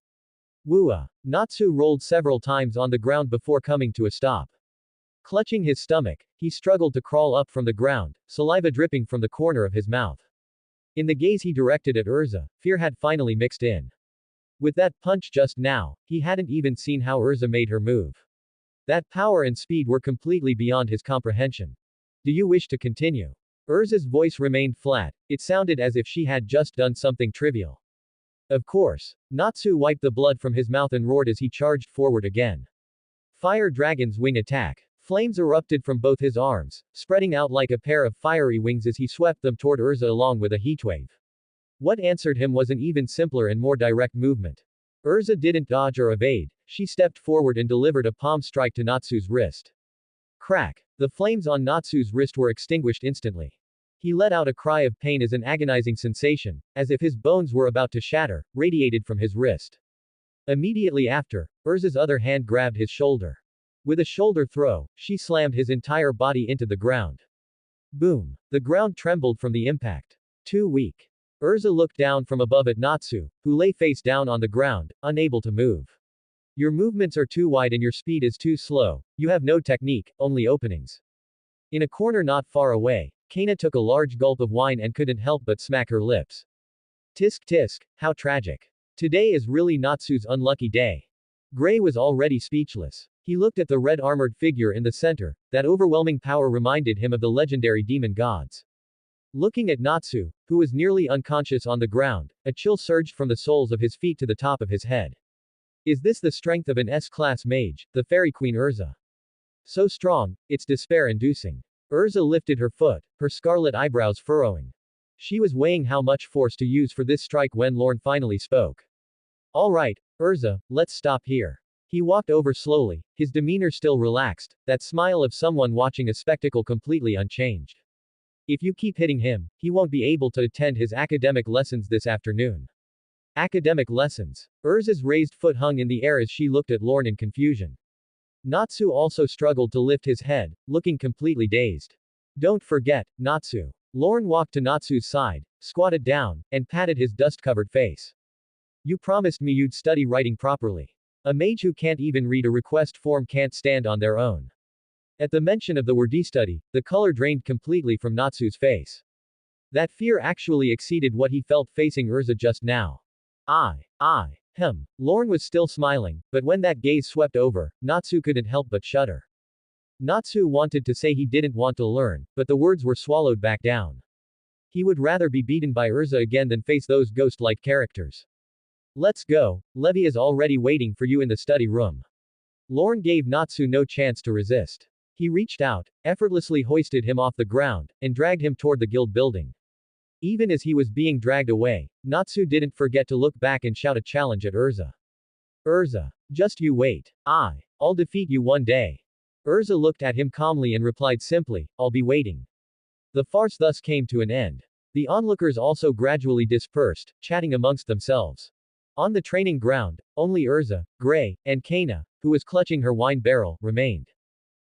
[SPEAKER 2] Wooa! Natsu rolled several times on the ground before coming to a stop. Clutching his stomach, he struggled to crawl up from the ground, saliva dripping from the corner of his mouth. In the gaze he directed at Erza, fear had finally mixed in. With that punch just now, he hadn't even seen how Erza made her move. That power and speed were completely beyond his comprehension. Do you wish to continue? Erza's voice remained flat, it sounded as if she had just done something trivial. Of course. Natsu wiped the blood from his mouth and roared as he charged forward again. Fire Dragon's Wing Attack. Flames erupted from both his arms, spreading out like a pair of fiery wings as he swept them toward Erza along with a heatwave. What answered him was an even simpler and more direct movement. Erza didn't dodge or evade, she stepped forward and delivered a palm strike to Natsu's wrist. Crack! The flames on Natsu's wrist were extinguished instantly. He let out a cry of pain as an agonizing sensation, as if his bones were about to shatter, radiated from his wrist. Immediately after, Erza's other hand grabbed his shoulder. With a shoulder throw, she slammed his entire body into the ground. Boom! The ground trembled from the impact. Too weak. Erza looked down from above at Natsu, who lay face down on the ground, unable to move. Your movements are too wide and your speed is too slow, you have no technique, only openings. In a corner not far away, Kanna took a large gulp of wine and couldn't help but smack her lips. Tisk tisk, how tragic. Today is really Natsu's unlucky day. Gray was already speechless. He looked at the red-armored figure in the center, that overwhelming power reminded him of the legendary demon gods. Looking at Natsu, who was nearly unconscious on the ground, a chill surged from the soles of his feet to the top of his head. Is this the strength of an S-class mage, the fairy queen Erza? So strong, it's despair-inducing. Erza lifted her foot, her scarlet eyebrows furrowing. She was weighing how much force to use for this strike when Lorn finally spoke. All right, Erza, let's stop here. He walked over slowly, his demeanor still relaxed, that smile of someone watching a spectacle completely unchanged. If you keep hitting him, he won't be able to attend his academic lessons this afternoon. Academic lessons. Erza's raised foot hung in the air as she looked at Lorn in confusion. Natsu also struggled to lift his head, looking completely dazed. Don't forget, Natsu. Lorn walked to Natsu's side, squatted down, and patted his dust-covered face. You promised me you'd study writing properly. A mage who can't even read a request form can't stand on their own. At the mention of the word study, the color drained completely from Natsu's face. That fear actually exceeded what he felt facing Erza just now. Lorn was still smiling, but when that gaze swept over, Natsu couldn't help but shudder. Natsu wanted to say he didn't want to learn, but the words were swallowed back down. He would rather be beaten by Erza again than face those ghost-like characters. Let's go, Levi is already waiting for you in the study room. Lorn gave Natsu no chance to resist. He reached out, effortlessly hoisted him off the ground, and dragged him toward the guild building. Even as he was being dragged away, Natsu didn't forget to look back and shout a challenge at Erza. Erza, just you wait. I'll defeat you one day. Erza looked at him calmly and replied simply, I'll be waiting. The farce thus came to an end. The onlookers also gradually dispersed, chatting amongst themselves. On the training ground, only Erza, Gray, and Kanna, who was clutching her wine barrel, remained.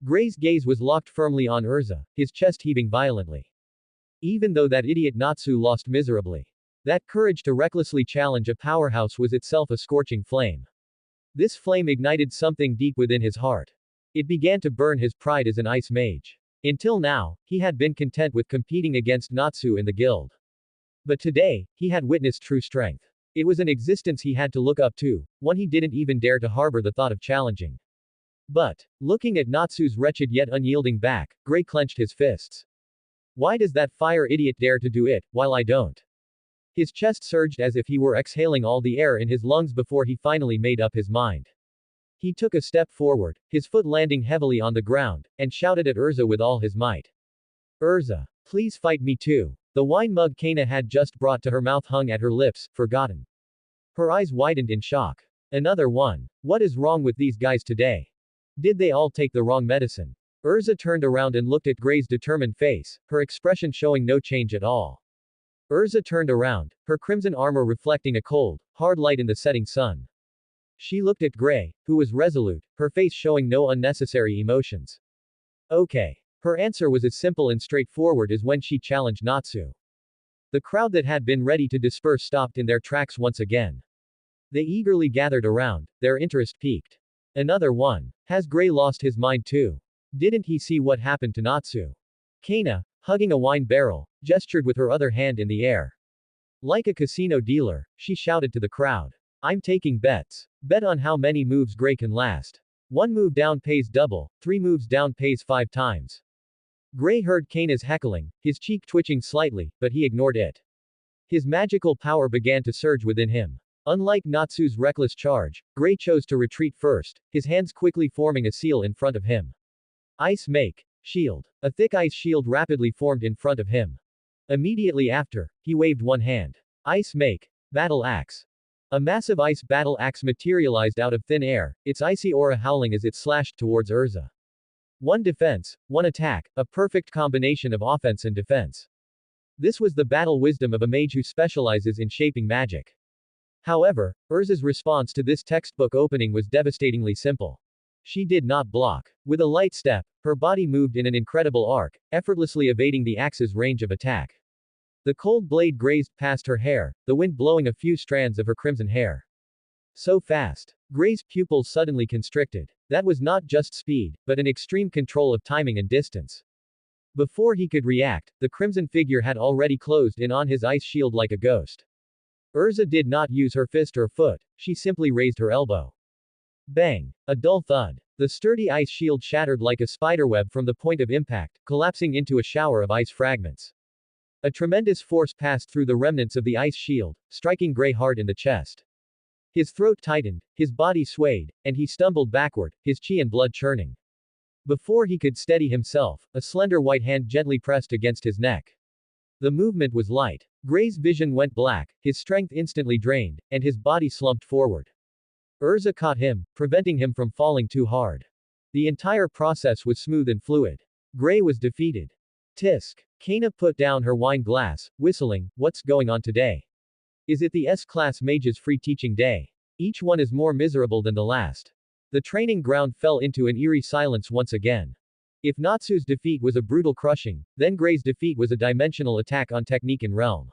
[SPEAKER 2] Gray's gaze was locked firmly on Erza, his chest heaving violently. Even though that idiot Natsu lost miserably. That courage to recklessly challenge a powerhouse was itself a scorching flame. This flame ignited something deep within his heart. It began to burn his pride as an ice mage. Until now, he had been content with competing against Natsu in the guild. But today, he had witnessed true strength. It was an existence he had to look up to, one he didn't even dare to harbor the thought of challenging. But, looking at Natsu's wretched yet unyielding back, Gray clenched his fists. Why does that fire idiot dare to do it, while I don't? His chest surged as if he were exhaling all the air in his lungs before he finally made up his mind. He took a step forward, his foot landing heavily on the ground, and shouted at Erza with all his might. Erza, please fight me too. The wine mug Kanna had just brought to her mouth hung at her lips, forgotten. Her eyes widened in shock. Another one. What is wrong with these guys today? Did they all take the wrong medicine? Erza turned around and looked at Gray's determined face, her expression showing no change at all. Erza turned around, her crimson armor reflecting a cold, hard light in the setting sun. She looked at Gray, who was resolute, her face showing no unnecessary emotions. Okay. Her answer was as simple and straightforward as when she challenged Natsu. The crowd that had been ready to disperse stopped in their tracks once again. They eagerly gathered around, their interest piqued. Another one. Has Gray lost his mind too? Didn't he see what happened to Natsu? Kanna, hugging a wine barrel, gestured with her other hand in the air. Like a casino dealer, she shouted to the crowd. I'm taking bets. Bet on how many moves Gray can last. 1 move down pays double, 3 moves down pays 5 times. Gray heard Kanna's heckling, his cheek twitching slightly, but he ignored it. His magical power began to surge within him. Unlike Natsu's reckless charge, Gray chose to retreat first, his hands quickly forming a seal in front of him. Ice make. Shield. A thick ice shield rapidly formed in front of him. Immediately after, he waved one hand. Ice make. Battle axe. A massive ice battle axe materialized out of thin air, its icy aura howling as it slashed towards Erza. 1 defense, 1 attack, a perfect combination of offense and defense. This was the battle wisdom of a mage who specializes in shaping magic. However, Erza's response to this textbook opening was devastatingly simple. She did not block. With a light step, her body moved in an incredible arc, effortlessly evading the axe's range of attack. The cold blade grazed past her hair, the wind blowing a few strands of her crimson hair. So fast. Gray's pupils suddenly constricted. That was not just speed, but an extreme control of timing and distance. Before he could react, the crimson figure had already closed in on his ice shield like a ghost. Erza did not use her fist or foot, she simply raised her elbow. Bang! A dull thud. The sturdy ice shield shattered like a spiderweb from the point of impact, collapsing into a shower of ice fragments. A tremendous force passed through the remnants of the ice shield, striking Gray hard in the chest. His throat tightened, his body swayed, and he stumbled backward, his chi and blood churning. Before he could steady himself, a slender white hand gently pressed against his neck. The movement was light. Gray's vision went black, his strength instantly drained, and his body slumped forward. Erza caught him, preventing him from falling too hard. The entire process was smooth and fluid. Gray was defeated. Tisk. Kanna put down her wine glass, whistling, what's going on today? Is it the S-class mages free teaching day? Each one is more miserable than the last. The training ground fell into an eerie silence once again. If Natsu's defeat was a brutal crushing, then Gray's defeat was a dimensional attack on technique and realm.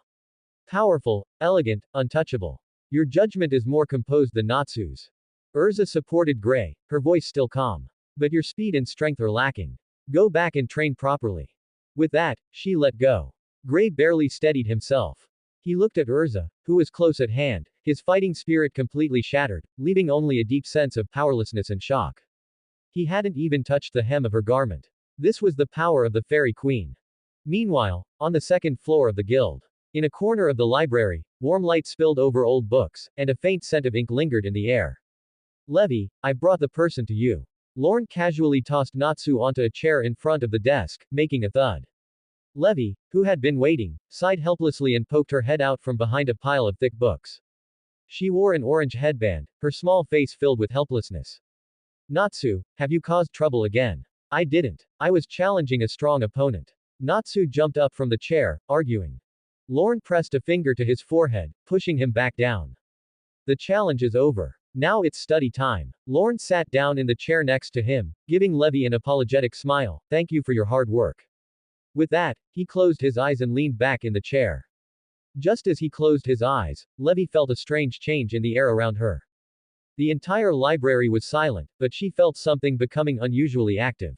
[SPEAKER 2] Powerful, elegant, untouchable. Your judgment is more composed than Natsu's. Erza supported Gray, her voice still calm. But your speed and strength are lacking. Go back and train properly. With that, she let go. Gray barely steadied himself. He looked at Erza, who was close at hand, his fighting spirit completely shattered, leaving only a deep sense of powerlessness and shock. He hadn't even touched the hem of her garment. This was the power of the Fairy Queen. Meanwhile, on the second floor of the guild. In a corner of the library, warm light spilled over old books, and a faint scent of ink lingered in the air. Levy, I brought the person to you. Lorn casually tossed Natsu onto a chair in front of the desk, making a thud. Levy, who had been waiting, sighed helplessly and poked her head out from behind a pile of thick books. She wore an orange headband, her small face filled with helplessness. Natsu, have you caused trouble again? I didn't. I was challenging a strong opponent. Natsu jumped up from the chair, arguing. Lorn pressed a finger to his forehead, pushing him back down. The challenge is over. Now it's study time. Lorn sat down in the chair next to him, giving Levy an apologetic smile. Thank you for your hard work. With that, he closed his eyes and leaned back in the chair. Just as he closed his eyes, Levy felt a strange change in the air around her. The entire library was silent, but she felt something becoming unusually active.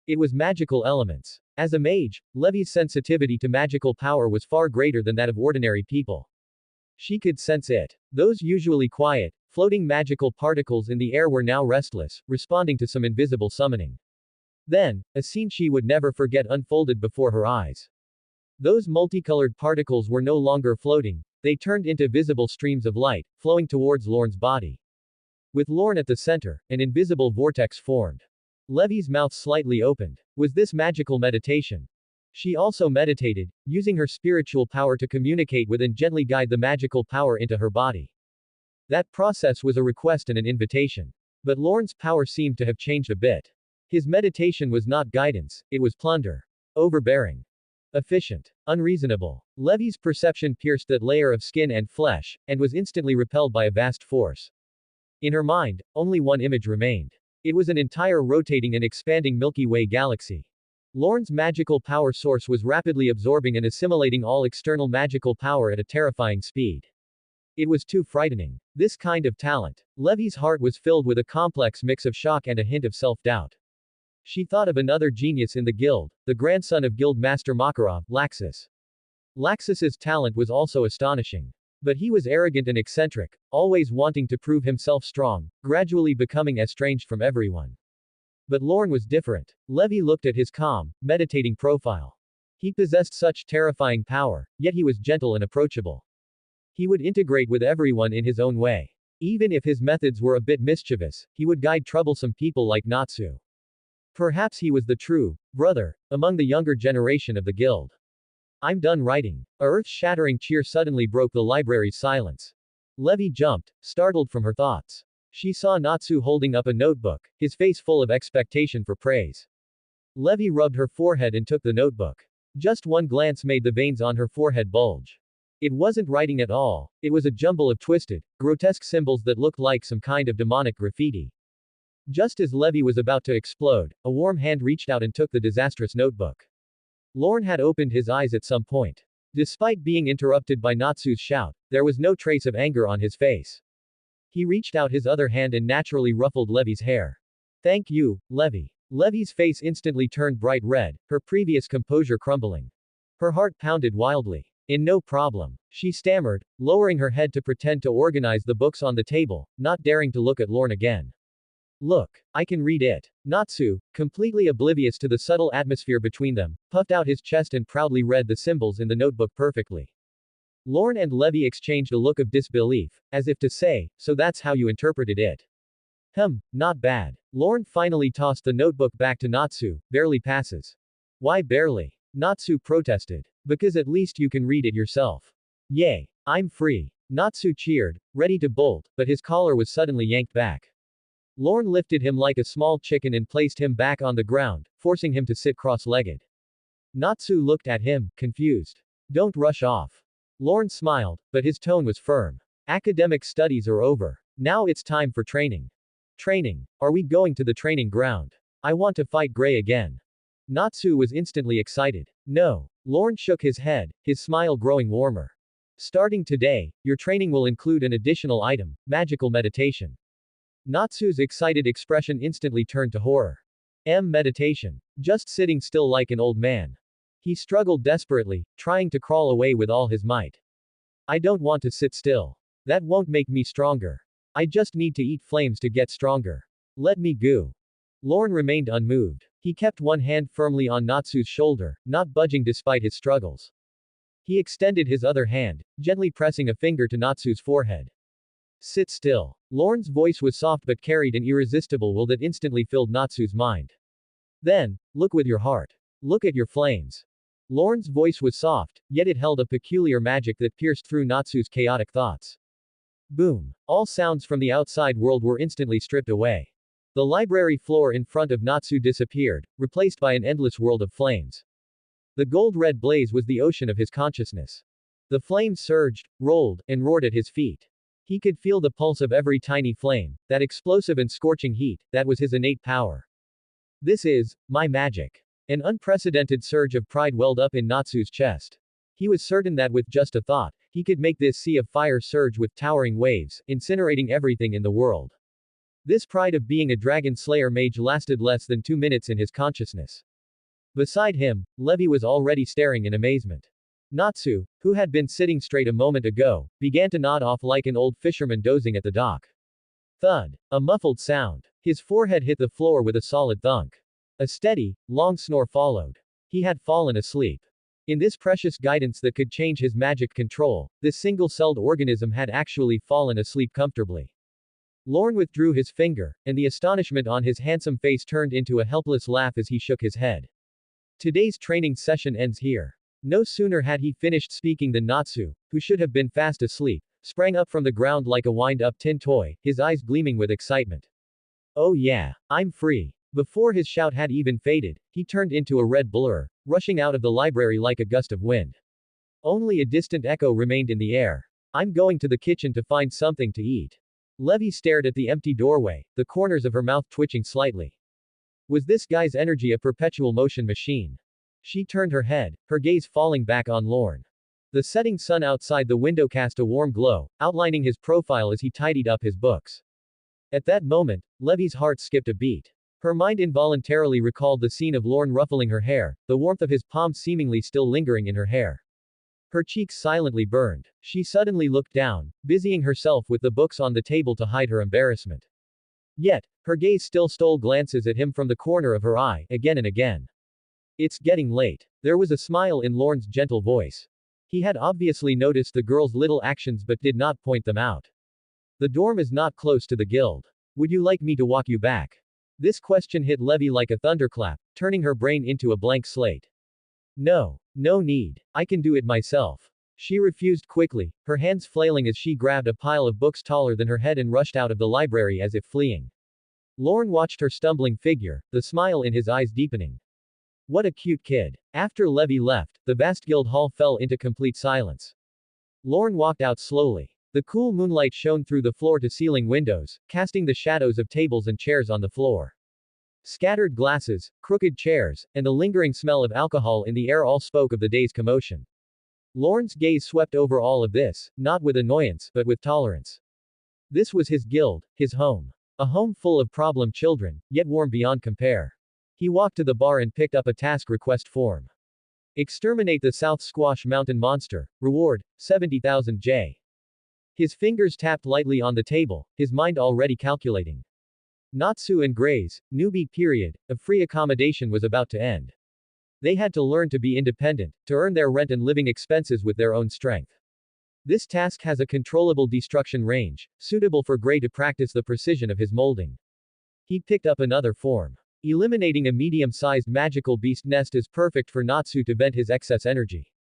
[SPEAKER 2] It was magical elements. As a mage, Levi's sensitivity to magical power was far greater than that of ordinary people. She could sense it. Those usually quiet, floating magical particles in the air were now restless, responding to some invisible summoning. Then, a scene she would never forget unfolded before her eyes. Those multicolored particles were no longer floating, they turned into visible streams of light, flowing towards Lorn's body. With Lorn at the center, an invisible vortex formed. Levi's mouth slightly opened. Was this magical meditation? She also meditated, using her spiritual power to communicate with and gently guide the magical power into her body. That process was a request and an invitation. But Lorn's power seemed to have changed a bit. His meditation was not guidance, it was plunder. Overbearing. Efficient. Unreasonable. Levi's perception pierced that layer of skin and flesh, and was instantly repelled by a vast force. In her mind, only one image remained. It was an entire rotating and expanding Milky Way galaxy. Lorn's magical power source was rapidly absorbing and assimilating all external magical power at a terrifying speed. It was too frightening. This kind of talent. Levi's heart was filled with a complex mix of shock and a hint of self-doubt. She thought of another genius in the guild, the grandson of Guild Master Makarov, Laxus. Laxus's talent was also astonishing. But he was arrogant and eccentric, always wanting to prove himself strong, gradually becoming estranged from everyone. But Lorn was different. Levi looked at his calm, meditating profile. He possessed such terrifying power, yet he was gentle and approachable. He would integrate with everyone in his own way. Even if his methods were a bit mischievous, he would guide troublesome people like Natsu. Perhaps he was the true brother among the younger generation of the guild. I'm done writing. A earth-shattering cheer suddenly broke the library's silence. Levi jumped, startled from her thoughts. She saw Natsu holding up a notebook, his face full of expectation for praise. Levi rubbed her forehead and took the notebook. Just one glance made the veins on her forehead bulge. It wasn't writing at all, it was a jumble of twisted, grotesque symbols that looked like some kind of demonic graffiti. Just as Levi was about to explode, a warm hand reached out and took the disastrous notebook. Lorn had opened his eyes at some point. Despite being interrupted by Natsu's shout, there was no trace of anger on his face. He reached out his other hand and naturally ruffled Levi's hair. Thank you, Levi. Levi's face instantly turned bright red, her previous composure crumbling. Her heart pounded wildly. No problem. She stammered, lowering her head to pretend to organize the books on the table, not daring to look at Lorn again. Look, I can read it. Natsu, completely oblivious to the subtle atmosphere between them, puffed out his chest and proudly read the symbols in the notebook perfectly. Lorn and Levi exchanged a look of disbelief, as if to say, so that's how you interpreted it. Not bad. Lorn finally tossed the notebook back to Natsu, barely passes. Why barely? Natsu protested. Because at least you can read it yourself. Yay. I'm free. Natsu cheered, ready to bolt, but his collar was suddenly yanked back. Lorn lifted him like a small chicken and placed him back on the ground, forcing him to sit cross-legged. Natsu looked at him, confused. Don't rush off. Lorn smiled, but his tone was firm. Academic studies are over. Now it's time for training. Training. Are we going to the training ground? I want to fight Gray again. Natsu was instantly excited. No. Lorn shook his head, his smile growing warmer. Starting today, your training will include an additional item, magical meditation. Natsu's excited expression instantly turned to horror. Meditation. Just sitting still like an old man. He struggled desperately, trying to crawl away with all his might. I don't want to sit still. That won't make me stronger. I just need to eat flames to get stronger. Let me go. Lorn remained unmoved. He kept one hand firmly on Natsu's shoulder, not budging despite his struggles. He extended his other hand, gently pressing a finger to Natsu's forehead. Sit still. Lorn's voice was soft but carried an irresistible will that instantly filled Natsu's mind. Then, look with your heart. Look at your flames. Lorn's voice was soft, yet it held a peculiar magic that pierced through Natsu's chaotic thoughts. Boom. All sounds from the outside world were instantly stripped away. The library floor in front of Natsu disappeared, replaced by an endless world of flames. The gold-red blaze was the ocean of his consciousness. The flames surged, rolled, and roared at his feet. He could feel the pulse of every tiny flame, that explosive and scorching heat, that was his innate power. This is my magic. An unprecedented surge of pride welled up in Natsu's chest. He was certain that with just a thought, he could make this sea of fire surge with towering waves, incinerating everything in the world. This pride of being a dragon slayer mage lasted less than 2 minutes in his consciousness. Beside him, Levi was already staring in amazement. Natsu, who had been sitting straight a moment ago, began to nod off like an old fisherman dozing at the dock. Thud. A muffled sound. His forehead hit the floor with a solid thunk. A steady, long snore followed. He had fallen asleep. In this precious guidance that could change his magic control, this single-celled organism had actually fallen asleep comfortably. Lorn withdrew his finger, and the astonishment on his handsome face turned into a helpless laugh as he shook his head. Today's training session ends here. No sooner had he finished speaking than Natsu, who should have been fast asleep, sprang up from the ground like a wind-up tin toy, his eyes gleaming with excitement. Oh yeah, I'm free. Before his shout had even faded, he turned into a red blur, rushing out of the library like a gust of wind. Only a distant echo remained in the air. I'm going to the kitchen to find something to eat. Levi stared at the empty doorway, the corners of her mouth twitching slightly. Was this guy's energy a perpetual motion machine? She turned her head, her gaze falling back on Lorn. The setting sun outside the window cast a warm glow, outlining his profile as he tidied up his books. At that moment, Levi's heart skipped a beat. Her mind involuntarily recalled the scene of Lorn ruffling her hair, the warmth of his palms seemingly still lingering in her hair. Her cheeks silently burned. She suddenly looked down, busying herself with the books on the table to hide her embarrassment. Yet, her gaze still stole glances at him from the corner of her eye, again and again. It's getting late. There was a smile in Lorn's gentle voice. He had obviously noticed the girl's little actions but did not point them out. The dorm is not close to the guild. Would you like me to walk you back? This question hit Levi like a thunderclap, turning her brain into a blank slate. No need. I can do it myself. She refused quickly, her hands flailing as she grabbed a pile of books taller than her head and rushed out of the library as if fleeing. Lorn watched her stumbling figure, the smile in his eyes deepening. What a cute kid. After Levi left, the vast guild hall fell into complete silence. Lorn walked out slowly. The cool moonlight shone through the floor-to-ceiling windows, casting the shadows of tables and chairs on the floor. Scattered glasses, crooked chairs, and the lingering smell of alcohol in the air all spoke of the day's commotion. Lorn's gaze swept over all of this, not with annoyance, but with tolerance. This was his guild, his home. A home full of problem children, yet warm beyond compare. He walked to the bar and picked up a task request form. Exterminate the South Squash Mountain Monster. Reward, 70,000 J. His fingers tapped lightly on the table, his mind already calculating. Natsu and Gray's newbie period of free accommodation was about to end. They had to learn to be independent, to earn their rent and living expenses with their own strength. This task has a controllable destruction range, suitable for Gray to practice the precision of his molding. He picked up another form. Eliminating a medium-sized magical beast nest is perfect for Natsu to vent his excess energy.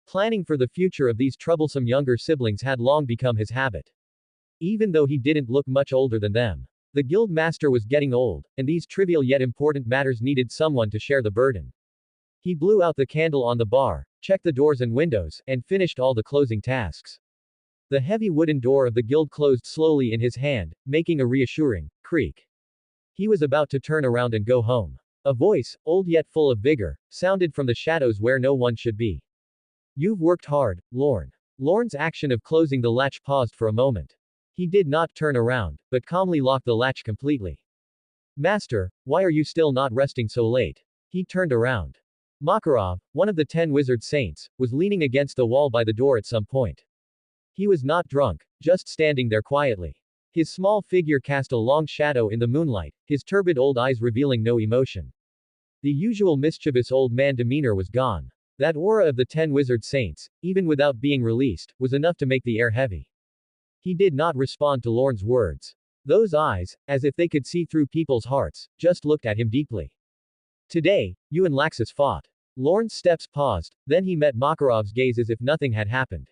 [SPEAKER 2] Planning for the future of these troublesome younger siblings had long become his habit. Even though he didn't look much older than them. The guild master was getting old, and these trivial yet important matters needed someone to share the burden. He blew out the candle on the bar, checked the doors and windows, and finished all the closing tasks. The heavy wooden door of the guild closed slowly in his hand, making a reassuring creak. He was about to turn around and go home. A voice, old yet full of vigor, sounded from the shadows where no one should be. You've worked hard, Lorn. Lorn's action of closing the latch paused for a moment. He did not turn around, but calmly locked the latch completely. Master, why are you still not resting so late? He turned around. Makarov, one of the 10 wizard saints, was leaning against the wall by the door at some point. He was not drunk, just standing there quietly. His small figure cast a long shadow in the moonlight, his turbid old eyes revealing no emotion. The usual mischievous old man demeanor was gone. That aura of the 10 wizard saints, even without being released, was enough to make the air heavy. He did not respond to Lorn's words. Those eyes, as if they could see through people's hearts, just looked at him deeply. Today, you and Laxus fought. Lorn's steps paused, then he met Makarov's gaze as if nothing had happened.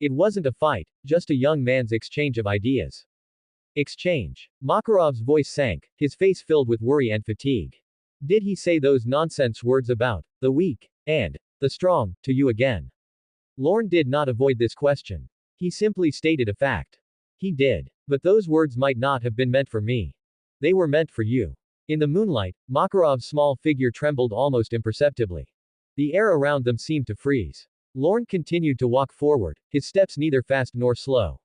[SPEAKER 2] It wasn't a fight, just a young man's exchange of ideas. Exchange. Makarov's voice sank, his face filled with worry and fatigue. Did he say those nonsense words about the weak and the strong to you again? Lorn did not avoid this question. He simply stated a fact. He did. But those words might not have been meant for me. They were meant for you. In the moonlight, Makarov's small figure trembled almost imperceptibly. The air around them seemed to freeze. Lorn continued to walk forward, his steps neither fast nor slow.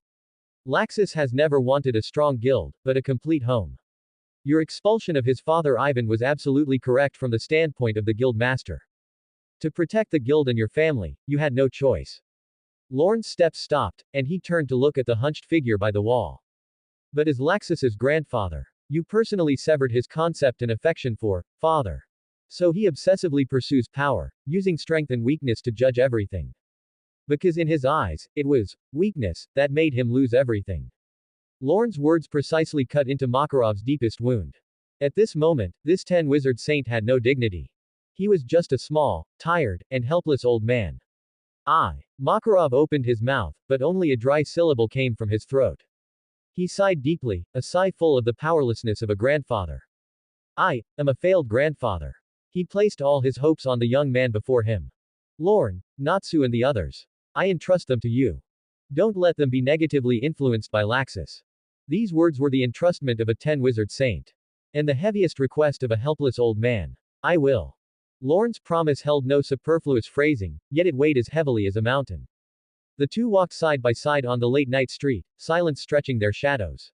[SPEAKER 2] Laxus has never wanted a strong guild, but a complete home. Your expulsion of his father Ivan was absolutely correct from the standpoint of the guild master. To protect the guild and your family, you had no choice. Lorn's steps stopped, and he turned to look at the hunched figure by the wall. But as Laxus's grandfather, you personally severed his concept and affection for father. So he obsessively pursues power, using strength and weakness to judge everything. Because in his eyes, it was weakness that made him lose everything. Lorn's words precisely cut into Makarov's deepest wound. At this moment, this 10-wizard saint had no dignity. He was just a small, tired, and helpless old man. Makarov opened his mouth, but only a dry syllable came from his throat. He sighed deeply, a sigh full of the powerlessness of a grandfather. I am a failed grandfather. He placed all his hopes on the young man before him. Lorn, Natsu and the others. I entrust them to you. Don't let them be negatively influenced by Laxus. These words were the entrustment of a 10-wizard saint. And the heaviest request of a helpless old man. I will. Lorn's promise held no superfluous phrasing, yet it weighed as heavily as a mountain. The two walked side by side on the late-night street, silence stretching their shadows.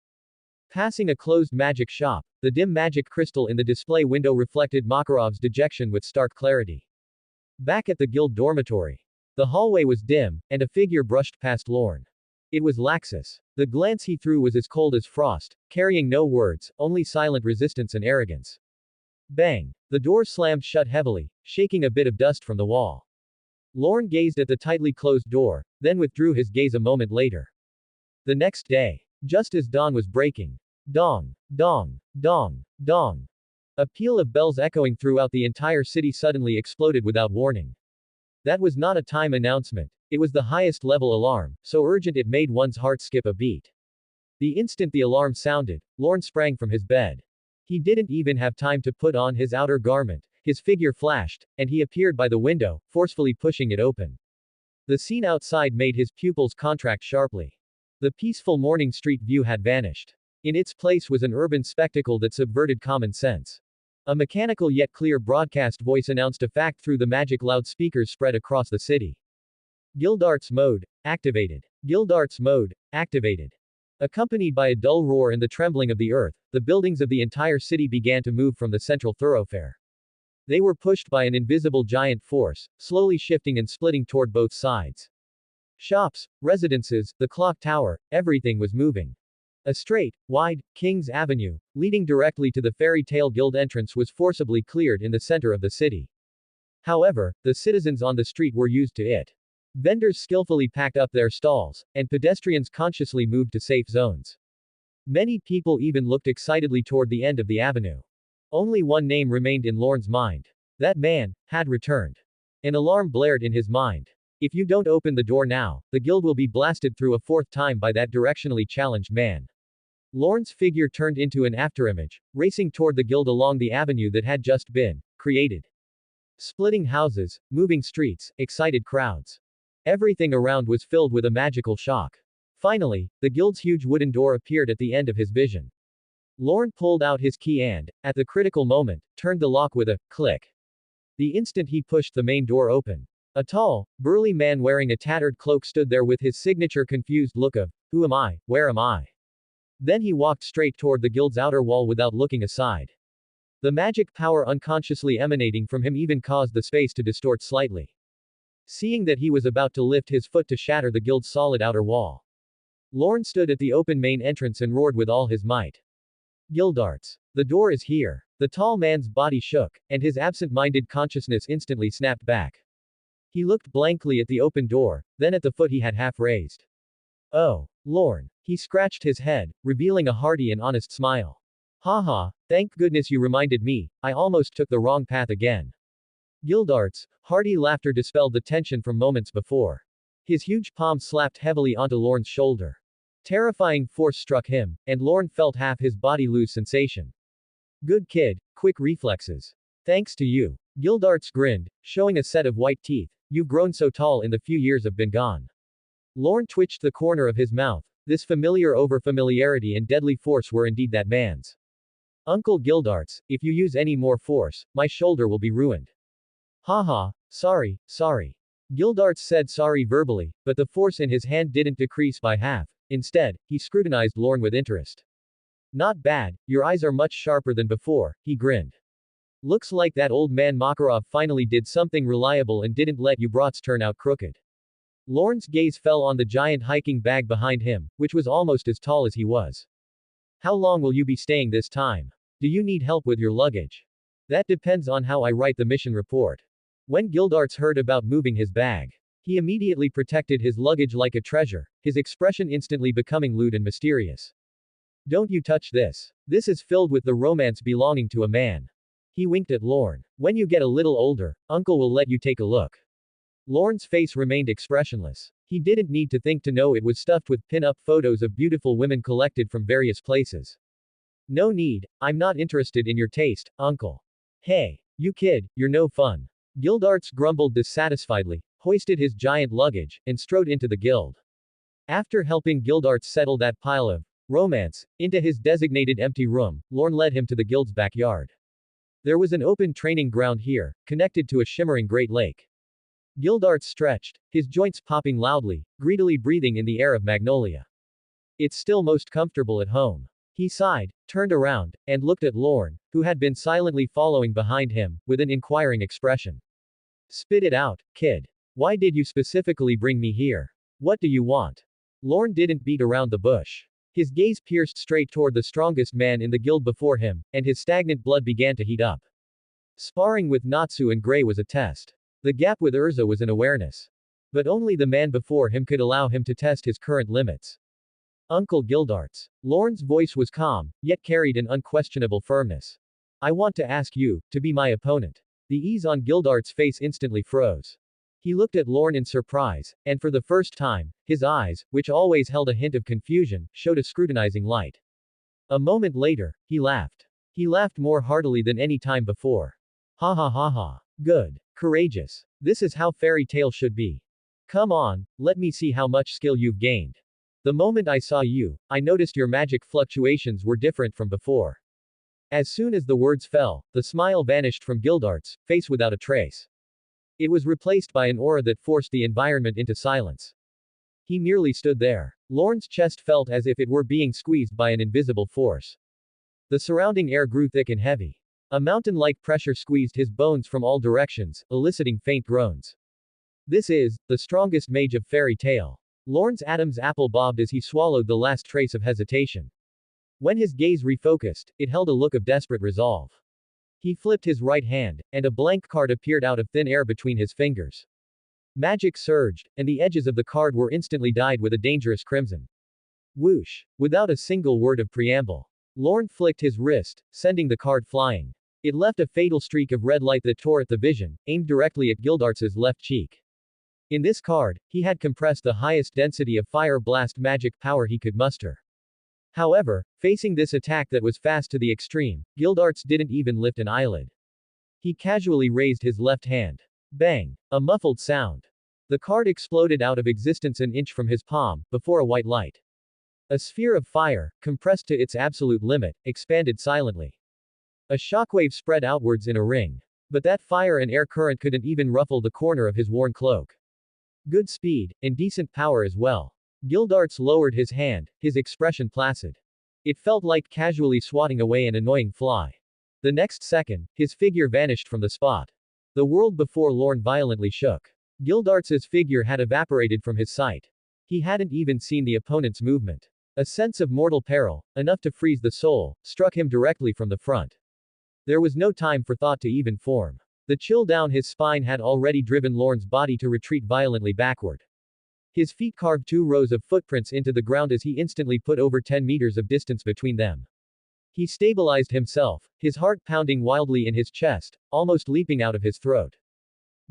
[SPEAKER 2] Passing a closed magic shop, the dim magic crystal in the display window reflected Makarov's dejection with stark clarity. Back at the guild dormitory. The hallway was dim, and a figure brushed past Lorn. It was Laxus. The glance he threw was as cold as frost, carrying no words, only silent resistance and arrogance. Bang! The door slammed shut heavily, shaking a bit of dust from the wall. Lorn gazed at the tightly closed door, then withdrew his gaze a moment later. The next day, just as dawn was breaking. Dong, dong, dong, dong. A peal of bells echoing throughout the entire city suddenly exploded without warning. That was not a time announcement, it was the highest level alarm, so urgent it made one's heart skip a beat. The instant the alarm sounded, Lorn sprang from his bed. He didn't even have time to put on his outer garment, his figure flashed, and he appeared by the window, forcefully pushing it open. The scene outside made his pupils contract sharply. The peaceful morning street view had vanished. In its place was an urban spectacle that subverted common sense. A mechanical yet clear broadcast voice announced a fact through the magic loudspeakers spread across the city. Gildarts mode, activated. Gildarts mode, activated. Accompanied by a dull roar and the trembling of the earth, the buildings of the entire city began to move from the central thoroughfare. They were pushed by an invisible giant force, slowly shifting and splitting toward both sides. Shops, residences, the clock tower, everything was moving. A straight, wide, King's Avenue, leading directly to the Fairy Tale Guild entrance was forcibly cleared in the center of the city. However, the citizens on the street were used to it. Vendors skillfully packed up their stalls, and pedestrians consciously moved to safe zones. Many people even looked excitedly toward the end of the avenue. Only one name remained in Lorn's mind. That man had returned. An alarm blared in his mind. If you don't open the door now, the guild will be blasted through a fourth time by that directionally challenged man. Lorn's figure turned into an afterimage, racing toward the guild along the avenue that had just been created. Splitting houses, moving streets, excited crowds. Everything around was filled with a magical shock. Finally, the guild's huge wooden door appeared at the end of his vision. Lorn pulled out his key and, at the critical moment, turned the lock with a click. The instant he pushed the main door open, a tall, burly man wearing a tattered cloak stood there with his signature confused look of, who am I, where am I? Then he walked straight toward the guild's outer wall without looking aside. The magic power unconsciously emanating from him even caused the space to distort slightly. Seeing that he was about to lift his foot to shatter the guild's solid outer wall, Lorn stood at the open main entrance and roared with all his might. Gildarts. The door is here. The tall man's body shook, and his absent-minded consciousness instantly snapped back. He looked blankly at the open door, then at the foot he had half raised. Oh, Lorn. He scratched his head, revealing a hearty and honest smile. Haha, thank goodness you reminded me, I almost took the wrong path again. Gildarts' hearty laughter dispelled the tension from moments before. His huge palm slapped heavily onto Lorn's shoulder. Terrifying force struck him, and Lorn felt half his body lose sensation. Good kid, quick reflexes. Thanks to you. Gildarts grinned, showing a set of white teeth. You've grown so tall in the few years I've been gone. Lorn twitched the corner of his mouth. This familiar over-familiarity and deadly force were indeed that man's. Uncle Gildarts, if you use any more force, my shoulder will be ruined. Haha, sorry. Gildarts said sorry verbally, but the force in his hand didn't decrease by half. Instead, he scrutinized Lorn with interest. Not bad, your eyes are much sharper than before, he grinned. Looks like that old man Makarov finally did something reliable and didn't let you brats turn out crooked. Lorn's gaze fell on the giant hiking bag behind him, which was almost as tall as he was. How long will you be staying this time? Do you need help with your luggage? That depends on how I write the mission report. When Gildarts heard about moving his bag, he immediately protected his luggage like a treasure, his expression instantly becoming lewd and mysterious. Don't you touch this. This is filled with the romance belonging to a man. He winked at Lorn. When you get a little older, Uncle will let you take a look. Lorn's face remained expressionless. He didn't need to think to know it was stuffed with pin-up photos of beautiful women collected from various places. No need, I'm not interested in your taste, Uncle. Hey, you kid, you're no fun. Gildarts grumbled dissatisfiedly, hoisted his giant luggage, and strode into the guild. After helping Gildarts settle that pile of romance into his designated empty room, Lorn led him to the guild's backyard. There was an open training ground here, connected to a shimmering great lake. Gildarts stretched, his joints popping loudly, greedily breathing in the air of magnolia. It's still most comfortable at home. He sighed, turned around, and looked at Lorn, who had been silently following behind him, with an inquiring expression. Spit it out, kid. Why did you specifically bring me here? What do you want? Lorn didn't beat around the bush. His gaze pierced straight toward the strongest man in the guild before him, and his stagnant blood began to heat up. Sparring with Natsu and Gray was a test. The gap with Erza was an awareness. But only the man before him could allow him to test his current limits. Uncle Gildarts. Lorn's voice was calm, yet carried an unquestionable firmness. I want to ask you, to be my opponent. The ease on Gildarts' face instantly froze. He looked at Lorn in surprise, and for the first time, his eyes, which always held a hint of confusion, showed a scrutinizing light. A moment later, he laughed. He laughed more heartily than any time before. Ha ha ha ha. Good. Courageous. This is how fairy tale should be. Come on, let me see how much skill you've gained. The moment I saw you, I noticed your magic fluctuations were different from before. As soon as the words fell, the smile vanished from Gildarts' face without a trace. It was replaced by an aura that forced the environment into silence. He merely stood there. Lorn's chest felt as if it were being squeezed by an invisible force. The surrounding air grew thick and heavy. A mountain-like pressure squeezed his bones from all directions, eliciting faint groans. This is the strongest mage of fairy tale. Lorn's Adam's apple bobbed as he swallowed the last trace of hesitation. When his gaze refocused, it held a look of desperate resolve. He flipped his right hand, and a blank card appeared out of thin air between his fingers. Magic surged, and the edges of the card were instantly dyed with a dangerous crimson. Whoosh! Without a single word of preamble, Lorn flicked his wrist, sending the card flying. It left a fatal streak of red light that tore at the vision, aimed directly at Gildarts' left cheek. In this card, he had compressed the highest density of fire blast magic power he could muster. However, facing this attack that was fast to the extreme, Gildarts didn't even lift an eyelid. He casually raised his left hand. Bang! A muffled sound. The card exploded out of existence an inch from his palm, before a white light. A sphere of fire, compressed to its absolute limit, expanded silently. A shockwave spread outwards in a ring. But that fire and air current couldn't even ruffle the corner of his worn cloak. Good speed, and decent power as well. Gildarts lowered his hand, his expression placid. It felt like casually swatting away an annoying fly. The next second, his figure vanished from the spot. The world before Lorn violently shook. Gildarts' figure had evaporated from his sight. He hadn't even seen the opponent's movement. A sense of mortal peril, enough to freeze the soul, struck him directly from the front. There was no time for thought to even form. The chill down his spine had already driven Lorn's body to retreat violently backward. His feet carved 2 rows of footprints into the ground as he instantly put over 10 meters of distance between them. He stabilized himself, his heart pounding wildly in his chest, almost leaping out of his throat.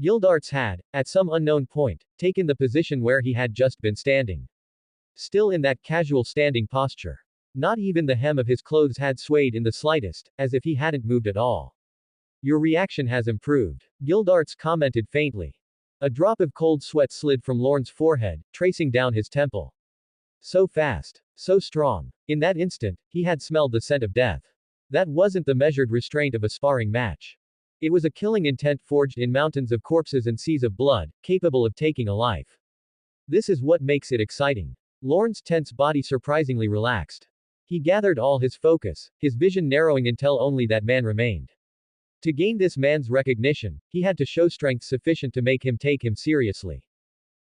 [SPEAKER 2] Gildarts had, at some unknown point, taken the position where he had just been standing. Still in that casual standing posture. Not even the hem of his clothes had swayed in the slightest, as if he hadn't moved at all. Your reaction has improved. Gildarts commented faintly. A drop of cold sweat slid from Lorn's forehead, tracing down his temple. So fast. So strong. In that instant, he had smelled the scent of death. That wasn't the measured restraint of a sparring match. It was a killing intent forged in mountains of corpses and seas of blood, capable of taking a life. This is what makes it exciting. Lorn's tense body surprisingly relaxed. He gathered all his focus, his vision narrowing until only that man remained. To gain this man's recognition, he had to show strength sufficient to make him take him seriously.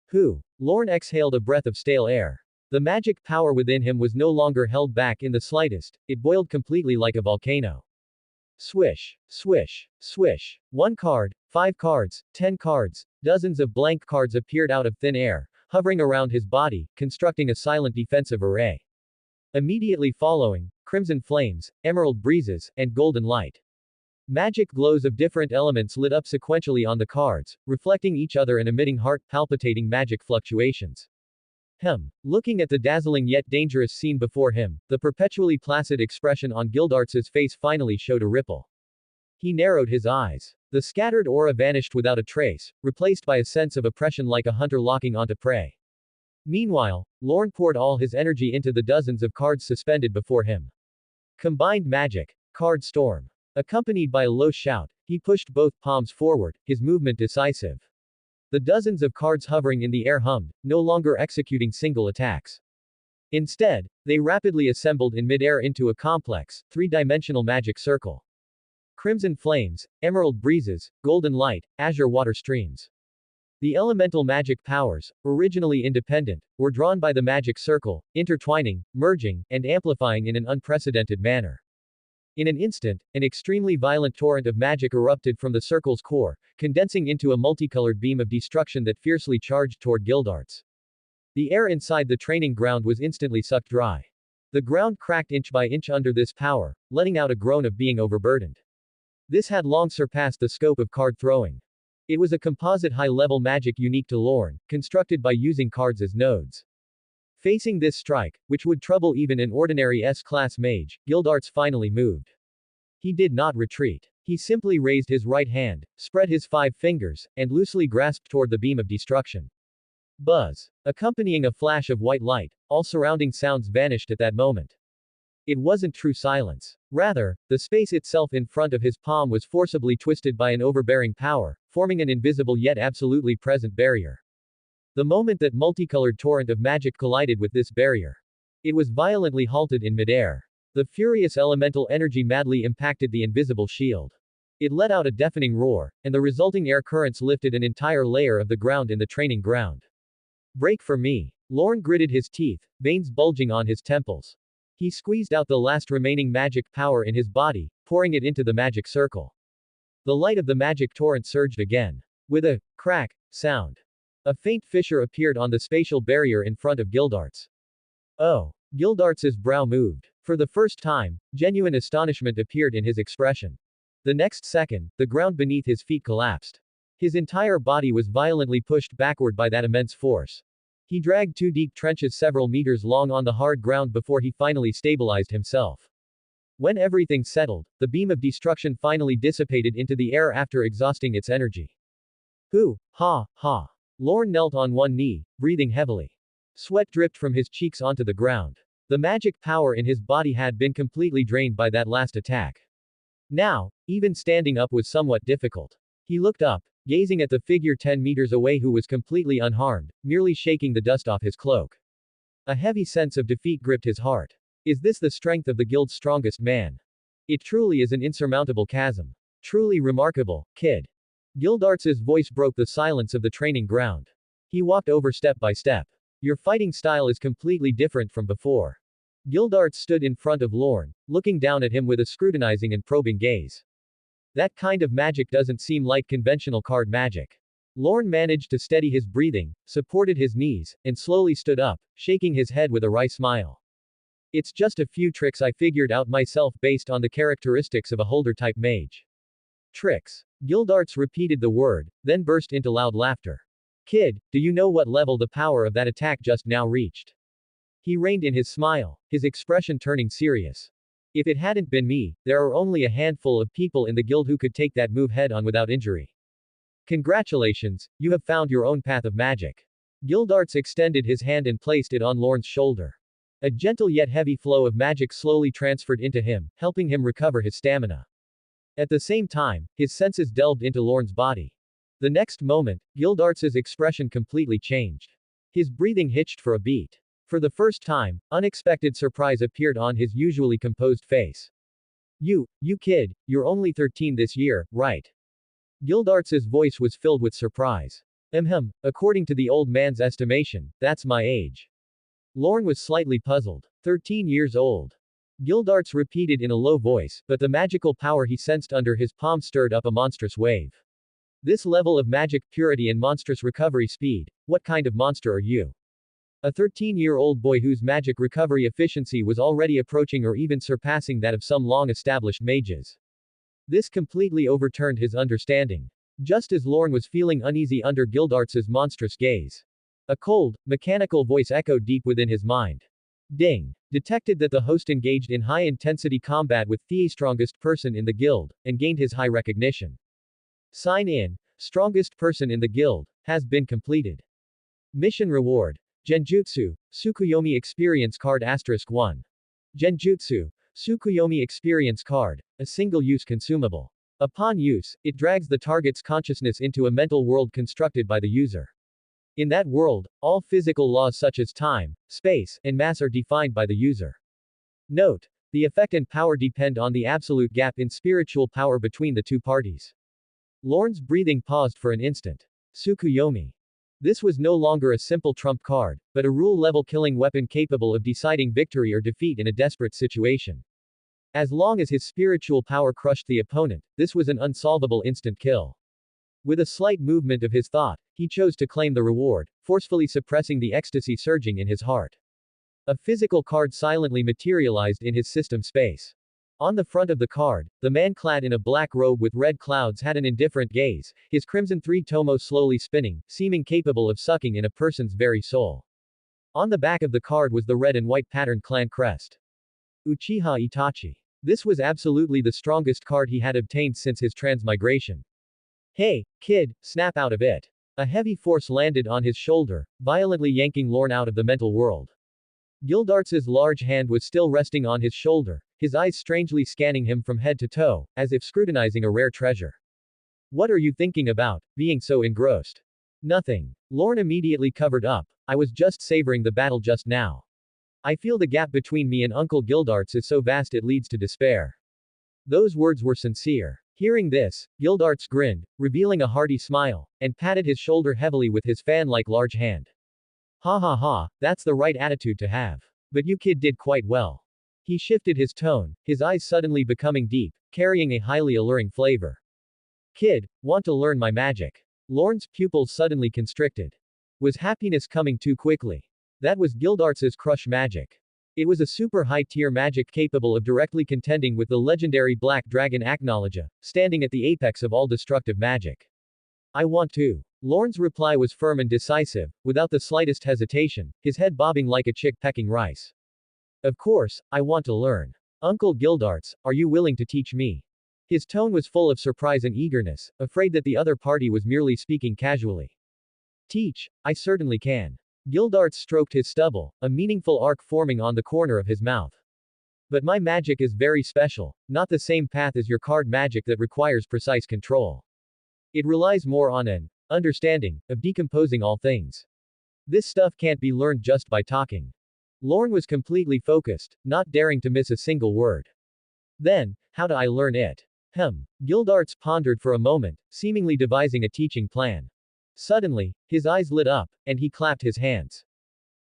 [SPEAKER 2] Who? Lorn exhaled a breath of stale air. The magic power within him was no longer held back in the slightest, it boiled completely like a volcano. Swish, swish, swish. 1 card, 5 cards, 10 cards, dozens of blank cards appeared out of thin air, hovering around his body, constructing a silent defensive array. Immediately following, crimson flames, emerald breezes, and golden light. Magic glows of different elements lit up sequentially on the cards, reflecting each other and emitting heart-palpitating magic fluctuations. Looking at the dazzling yet dangerous scene before him, the perpetually placid expression on Gildarts' face finally showed a ripple. He narrowed his eyes. The scattered aura vanished without a trace, replaced by a sense of oppression like a hunter locking onto prey. Meanwhile, Lorn poured all his energy into the dozens of cards suspended before him. Combined magic. Card storm. Accompanied by a low shout, he pushed both palms forward, his movement decisive. The dozens of cards hovering in the air hummed, no longer executing single attacks. Instead, they rapidly assembled in midair into a complex, three-dimensional magic circle. Crimson flames, emerald breezes, golden light, azure water streams. The elemental magic powers, originally independent, were drawn by the magic circle, intertwining, merging, and amplifying in an unprecedented manner. In an instant, an extremely violent torrent of magic erupted from the circle's core, condensing into a multicolored beam of destruction that fiercely charged toward Gildarts. The air inside the training ground was instantly sucked dry. The ground cracked inch by inch under this power, letting out a groan of being overburdened. This had long surpassed the scope of card throwing. It was a composite high-level magic unique to Lorn, constructed by using cards as nodes. Facing this strike, which would trouble even an ordinary S-class mage, Gildarts finally moved. He did not retreat. He simply raised his right hand, spread his 5 fingers, and loosely grasped toward the beam of destruction. Buzz. Accompanying a flash of white light, all surrounding sounds vanished at that moment. It wasn't true silence. Rather, the space itself in front of his palm was forcibly twisted by an overbearing power, forming an invisible yet absolutely present barrier. The moment that multicolored torrent of magic collided with this barrier, it was violently halted in midair. The furious elemental energy madly impacted the invisible shield. It let out a deafening roar, and the resulting air currents lifted an entire layer of the ground in the training ground. Break for me. Lorn gritted his teeth, veins bulging on his temples. He squeezed out the last remaining magic power in his body, pouring it into the magic circle. The light of the magic torrent surged again. With a crack sound, a faint fissure appeared on the spatial barrier in front of Gildarts. Oh! Gildarts' brow moved. For the first time, genuine astonishment appeared in his expression. The next second, the ground beneath his feet collapsed. His entire body was violently pushed backward by that immense force. He dragged 2 deep trenches several meters long on the hard ground before he finally stabilized himself. When everything settled, the beam of destruction finally dissipated into the air after exhausting its energy. Hoo! Ha! Ha! Lorn knelt on one knee, breathing heavily. Sweat dripped from his cheeks onto the ground. The magic power in his body had been completely drained by that last attack. Now, even standing up was somewhat difficult. He looked up, gazing at the figure 10 meters away who was completely unharmed, merely shaking the dust off his cloak. A heavy sense of defeat gripped his heart. Is this the strength of the guild's strongest man? It truly is an insurmountable chasm. Truly remarkable, kid. Gildarts' voice broke the silence of the training ground. He walked over step by step. Your fighting style is completely different from before. Gildarts stood in front of Lorn, looking down at him with a scrutinizing and probing gaze. That kind of magic doesn't seem like conventional card magic. Lorn managed to steady his breathing, supported his knees, and slowly stood up, shaking his head with a wry smile. It's just a few tricks I figured out myself based on the characteristics of a holder-type mage. Tricks. Gildarts repeated the word, then burst into loud laughter. Kid, do you know what level the power of that attack just now reached? He reined in his smile, his expression turning serious. If it hadn't been me, there are only a handful of people in the guild who could take that move head-on without injury. Congratulations, you have found your own path of magic. Gildarts extended his hand and placed it on Lorn's shoulder. A gentle yet heavy flow of magic slowly transferred into him, helping him recover his stamina. At the same time, his senses delved into Lorn's body. The next moment, Gildarts' expression completely changed. His breathing hitched for a beat. For the first time, unexpected surprise appeared on his usually composed face. You kid, you're only 13 this year, right? Gildarts' voice was filled with surprise. According to the old man's estimation, that's my age. Lorn was slightly puzzled. 13 years old. Gildarts repeated in a low voice, but the magical power he sensed under his palm stirred up a monstrous wave. This level of magic purity and monstrous recovery speed, what kind of monster are you? A 13-year-old boy whose magic recovery efficiency was already approaching or even surpassing that of some long-established mages. This completely overturned his understanding. Just as Lorn was feeling uneasy under Gildarts' monstrous gaze, a cold, mechanical voice echoed deep within his mind. Ding! Detected that the host engaged in high-intensity combat with the strongest person in the guild, and gained his high recognition. Sign in. Strongest person in the guild, has been completed. Mission reward. Genjutsu, Tsukuyomi Experience Card *1. Genjutsu, Tsukuyomi Experience Card, a single-use consumable. Upon use, it drags the target's consciousness into a mental world constructed by the user. In that world, all physical laws such as time, space, and mass are defined by the user. Note: the effect and power depend on the absolute gap in spiritual power between the two parties. Lorn's breathing paused for an instant. Tsukuyomi. This was no longer a simple trump card, but a rule-level killing weapon capable of deciding victory or defeat in a desperate situation. As long as his spiritual power crushed the opponent, this was an unsolvable instant kill. With a slight movement of his thought, he chose to claim the reward, forcefully suppressing the ecstasy surging in his heart. A physical card silently materialized in his system space. On the front of the card, the man clad in a black robe with red clouds had an indifferent gaze, his crimson three-tomo slowly spinning, seeming capable of sucking in a person's very soul. On the back of the card was the red and white patterned clan crest. Uchiha Itachi. This was absolutely the strongest card he had obtained since his transmigration. Hey, kid, snap out of it. A heavy force landed on his shoulder, violently yanking Lorn out of the mental world. Gildarts' large hand was still resting on his shoulder, his eyes strangely scanning him from head to toe, as if scrutinizing a rare treasure. What are you thinking about, being so engrossed? Nothing. Lorn immediately covered up. I was just savoring the battle just now. I feel the gap between me and Uncle Gildarts is so vast it leads to despair. Those words were sincere. Hearing this, Gildarts grinned, revealing a hearty smile, and patted his shoulder heavily with his fan-like large hand. Ha ha ha, that's the right attitude to have. But you kid did quite well. He shifted his tone, his eyes suddenly becoming deep, carrying a highly alluring flavor. Kid, want to learn my magic? Lorn's pupils suddenly constricted. Was happiness coming too quickly? That was Gildarts' crush magic. It was a super high-tier magic capable of directly contending with the legendary Black Dragon Aknologia, standing at the apex of all destructive magic. I want to. Lorn's reply was firm and decisive, without the slightest hesitation, his head bobbing like a chick pecking rice. Of course, I want to learn. Uncle Gildarts, are you willing to teach me? His tone was full of surprise and eagerness, afraid that the other party was merely speaking casually. Teach, I certainly can. Gildarts stroked his stubble, a meaningful arc forming on the corner of his mouth. But my magic is very special, not the same path as your card magic that requires precise control. It relies more on an understanding of decomposing all things. This stuff can't be learned just by talking. Lorn was completely focused, not daring to miss a single word. Then, how do I learn it? Gildarts pondered for a moment, seemingly devising a teaching plan. Suddenly, his eyes lit up, and he clapped his hands.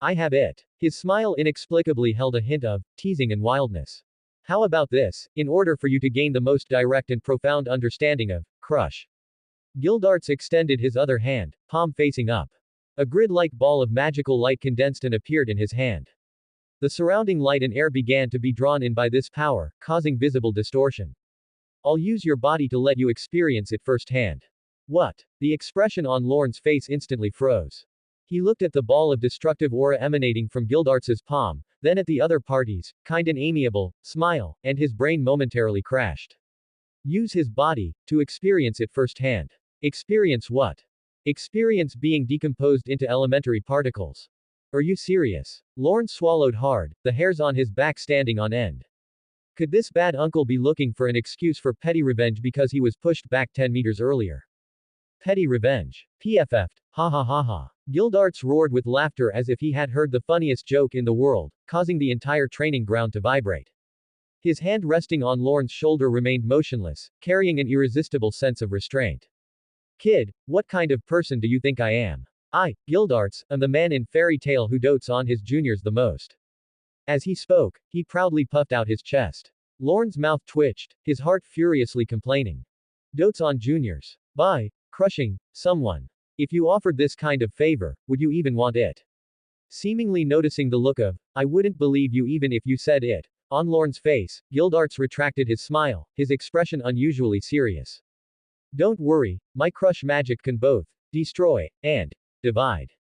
[SPEAKER 2] I have it. His smile inexplicably held a hint of teasing and wildness. How about this, in order for you to gain the most direct and profound understanding of crush? Gildarts extended his other hand, palm facing up. A grid-like ball of magical light condensed and appeared in his hand. The surrounding light and air began to be drawn in by this power, causing visible distortion. I'll use your body to let you experience it firsthand. What? The expression on Lorn's face instantly froze. He looked at the ball of destructive aura emanating from Gildarts' palm, then at the other party's, kind and amiable, smile, and his brain momentarily crashed. Use his body, to experience it firsthand. Experience what? Experience being decomposed into elementary particles. Are you serious? Lorn swallowed hard, the hairs on his back standing on end. Could this bad uncle be looking for an excuse for petty revenge because he was pushed back 10 meters earlier? Petty revenge. PFF'd. Ha ha ha ha. Gildarts roared with laughter as if he had heard the funniest joke in the world, causing the entire training ground to vibrate. His hand resting on Lorn's shoulder remained motionless, carrying an irresistible sense of restraint. Kid, what kind of person do you think I am? I, Gildarts, am the man in fairy tale who dotes on his juniors the most. As he spoke, he proudly puffed out his chest. Lorn's mouth twitched, his heart furiously complaining. Dotes on juniors. By crushing someone. If you offered this kind of favor, would you even want it? Seemingly noticing the look of, I wouldn't believe you even if you said it, on Lorn's face, Gildarts retracted his smile, his expression unusually serious. Don't worry, my crush magic can both destroy and divide.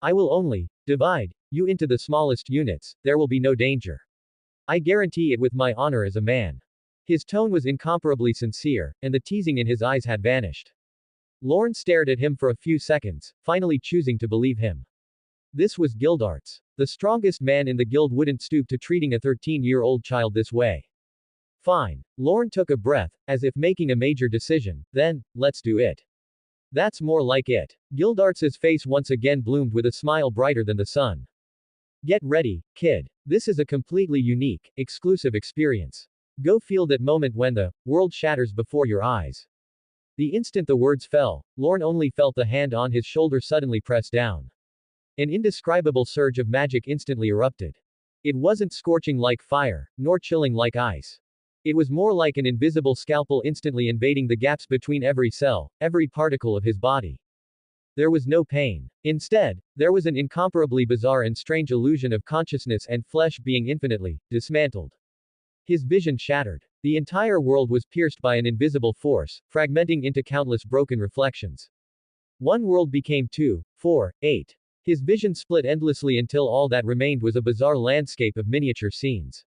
[SPEAKER 2] I will only divide you into the smallest units, there will be no danger. I guarantee it with my honor as a man. His tone was incomparably sincere, and the teasing in his eyes had vanished. Lorn stared at him for a few seconds, finally choosing to believe him. This was Gildarts. The strongest man in the guild wouldn't stoop to treating a 13-year-old child this way. Fine. Lorn took a breath, as if making a major decision, then, let's do it. That's more like it. Gildarts' face once again bloomed with a smile brighter than the sun. Get ready, kid. This is a completely unique, exclusive experience. Go feel that moment when the world shatters before your eyes. The instant the words fell, Lorn only felt the hand on his shoulder suddenly press down. An indescribable surge of magic instantly erupted. It wasn't scorching like fire, nor chilling like ice. It was more like an invisible scalpel instantly invading the gaps between every cell, every particle of his body. There was no pain. Instead, there was an incomparably bizarre and strange illusion of consciousness and flesh being infinitely dismantled. His vision shattered. The entire world was pierced by an invisible force, fragmenting into countless broken reflections. One world became 2, 4, 8. His vision split endlessly until all that remained was a bizarre landscape of miniature scenes.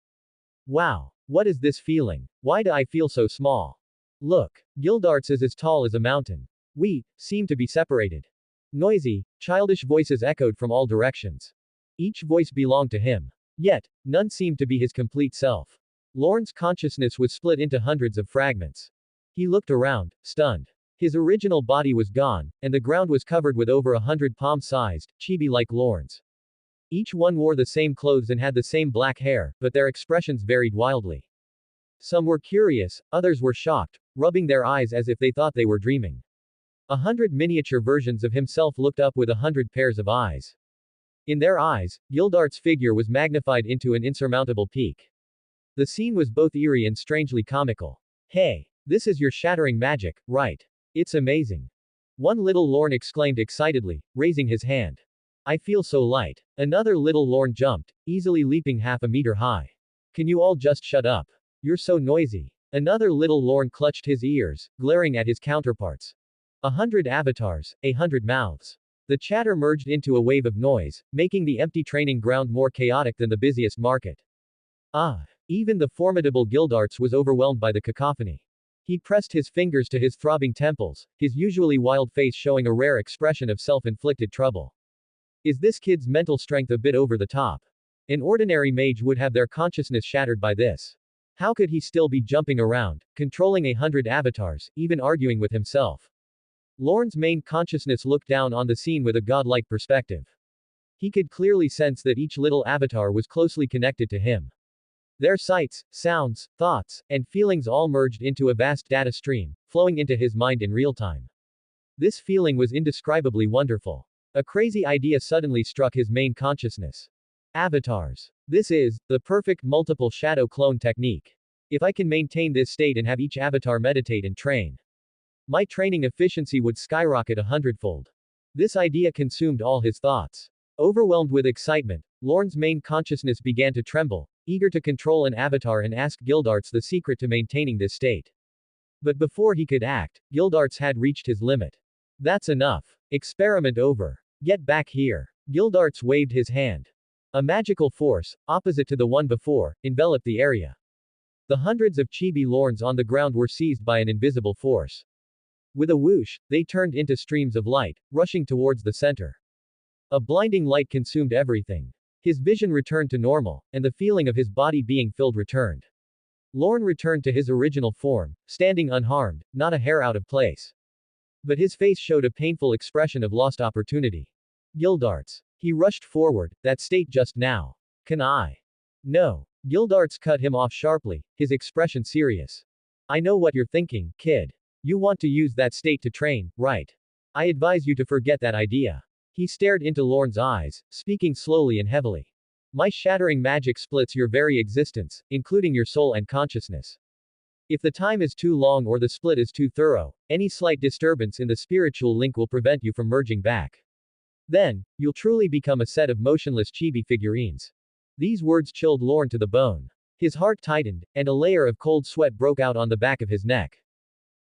[SPEAKER 2] Wow. What is this feeling? Why do I feel so small? Look. Gildarts is as tall as a mountain. We seem to be separated. Noisy, childish voices echoed from all directions. Each voice belonged to him. Yet, none seemed to be his complete self. Lorn's consciousness was split into hundreds of fragments. He looked around, stunned. His original body was gone, and the ground was covered with over 100 palm-sized, chibi-like Lorns. Each one wore the same clothes and had the same black hair, but their expressions varied wildly. Some were curious, others were shocked, rubbing their eyes as if they thought they were dreaming. 100 miniature versions of himself looked up with 100 pairs of eyes. In their eyes, Gildarts' figure was magnified into an insurmountable peak. The scene was both eerie and strangely comical. Hey, this is your shattering magic, right? It's amazing. One little Lorn exclaimed excitedly, raising his hand. I feel so light. Another little Lorn jumped, easily leaping half a meter high. Can you all just shut up? You're so noisy. Another little Lorn clutched his ears, glaring at his counterparts. 100 avatars, 100 mouths. The chatter merged into a wave of noise, making the empty training ground more chaotic than the busiest market. Even the formidable Gildarts was overwhelmed by the cacophony. He pressed his fingers to his throbbing temples, his usually wild face showing a rare expression of self-inflicted trouble. Is this kid's mental strength a bit over the top? An ordinary mage would have their consciousness shattered by this. How could he still be jumping around, controlling 100 avatars, even arguing with himself? Lorn's main consciousness looked down on the scene with a godlike perspective. He could clearly sense that each little avatar was closely connected to him. Their sights, sounds, thoughts, and feelings all merged into a vast data stream, flowing into his mind in real time. This feeling was indescribably wonderful. A crazy idea suddenly struck his main consciousness. Avatars. This is the perfect multiple shadow clone technique. If I can maintain this state and have each avatar meditate and train, my training efficiency would skyrocket 100-fold. This idea consumed all his thoughts. Overwhelmed with excitement, Lorn's main consciousness began to tremble, eager to control an avatar and ask Gildarts the secret to maintaining this state. But before he could act, Gildarts had reached his limit. That's enough. Experiment over. Get back here. Gildarts waved his hand. A magical force, opposite to the one before, enveloped the area. The hundreds of chibi Lorns on the ground were seized by an invisible force. With a whoosh, they turned into streams of light, rushing towards the center. A blinding light consumed everything. His vision returned to normal, and the feeling of his body being filled returned. Lorn returned to his original form, standing unharmed, not a hair out of place. But his face showed a painful expression of lost opportunity. Gildarts. He rushed forward, that state just now. Can I? No. Gildarts cut him off sharply, his expression serious. I know what you're thinking, kid. You want to use that state to train, right? I advise you to forget that idea. He stared into Lorn's eyes, speaking slowly and heavily. My shattering magic splits your very existence, including your soul and consciousness. If the time is too long or the split is too thorough, any slight disturbance in the spiritual link will prevent you from merging back. Then, you'll truly become a set of motionless chibi figurines. These words chilled Lorn to the bone. His heart tightened, and a layer of cold sweat broke out on the back of his neck.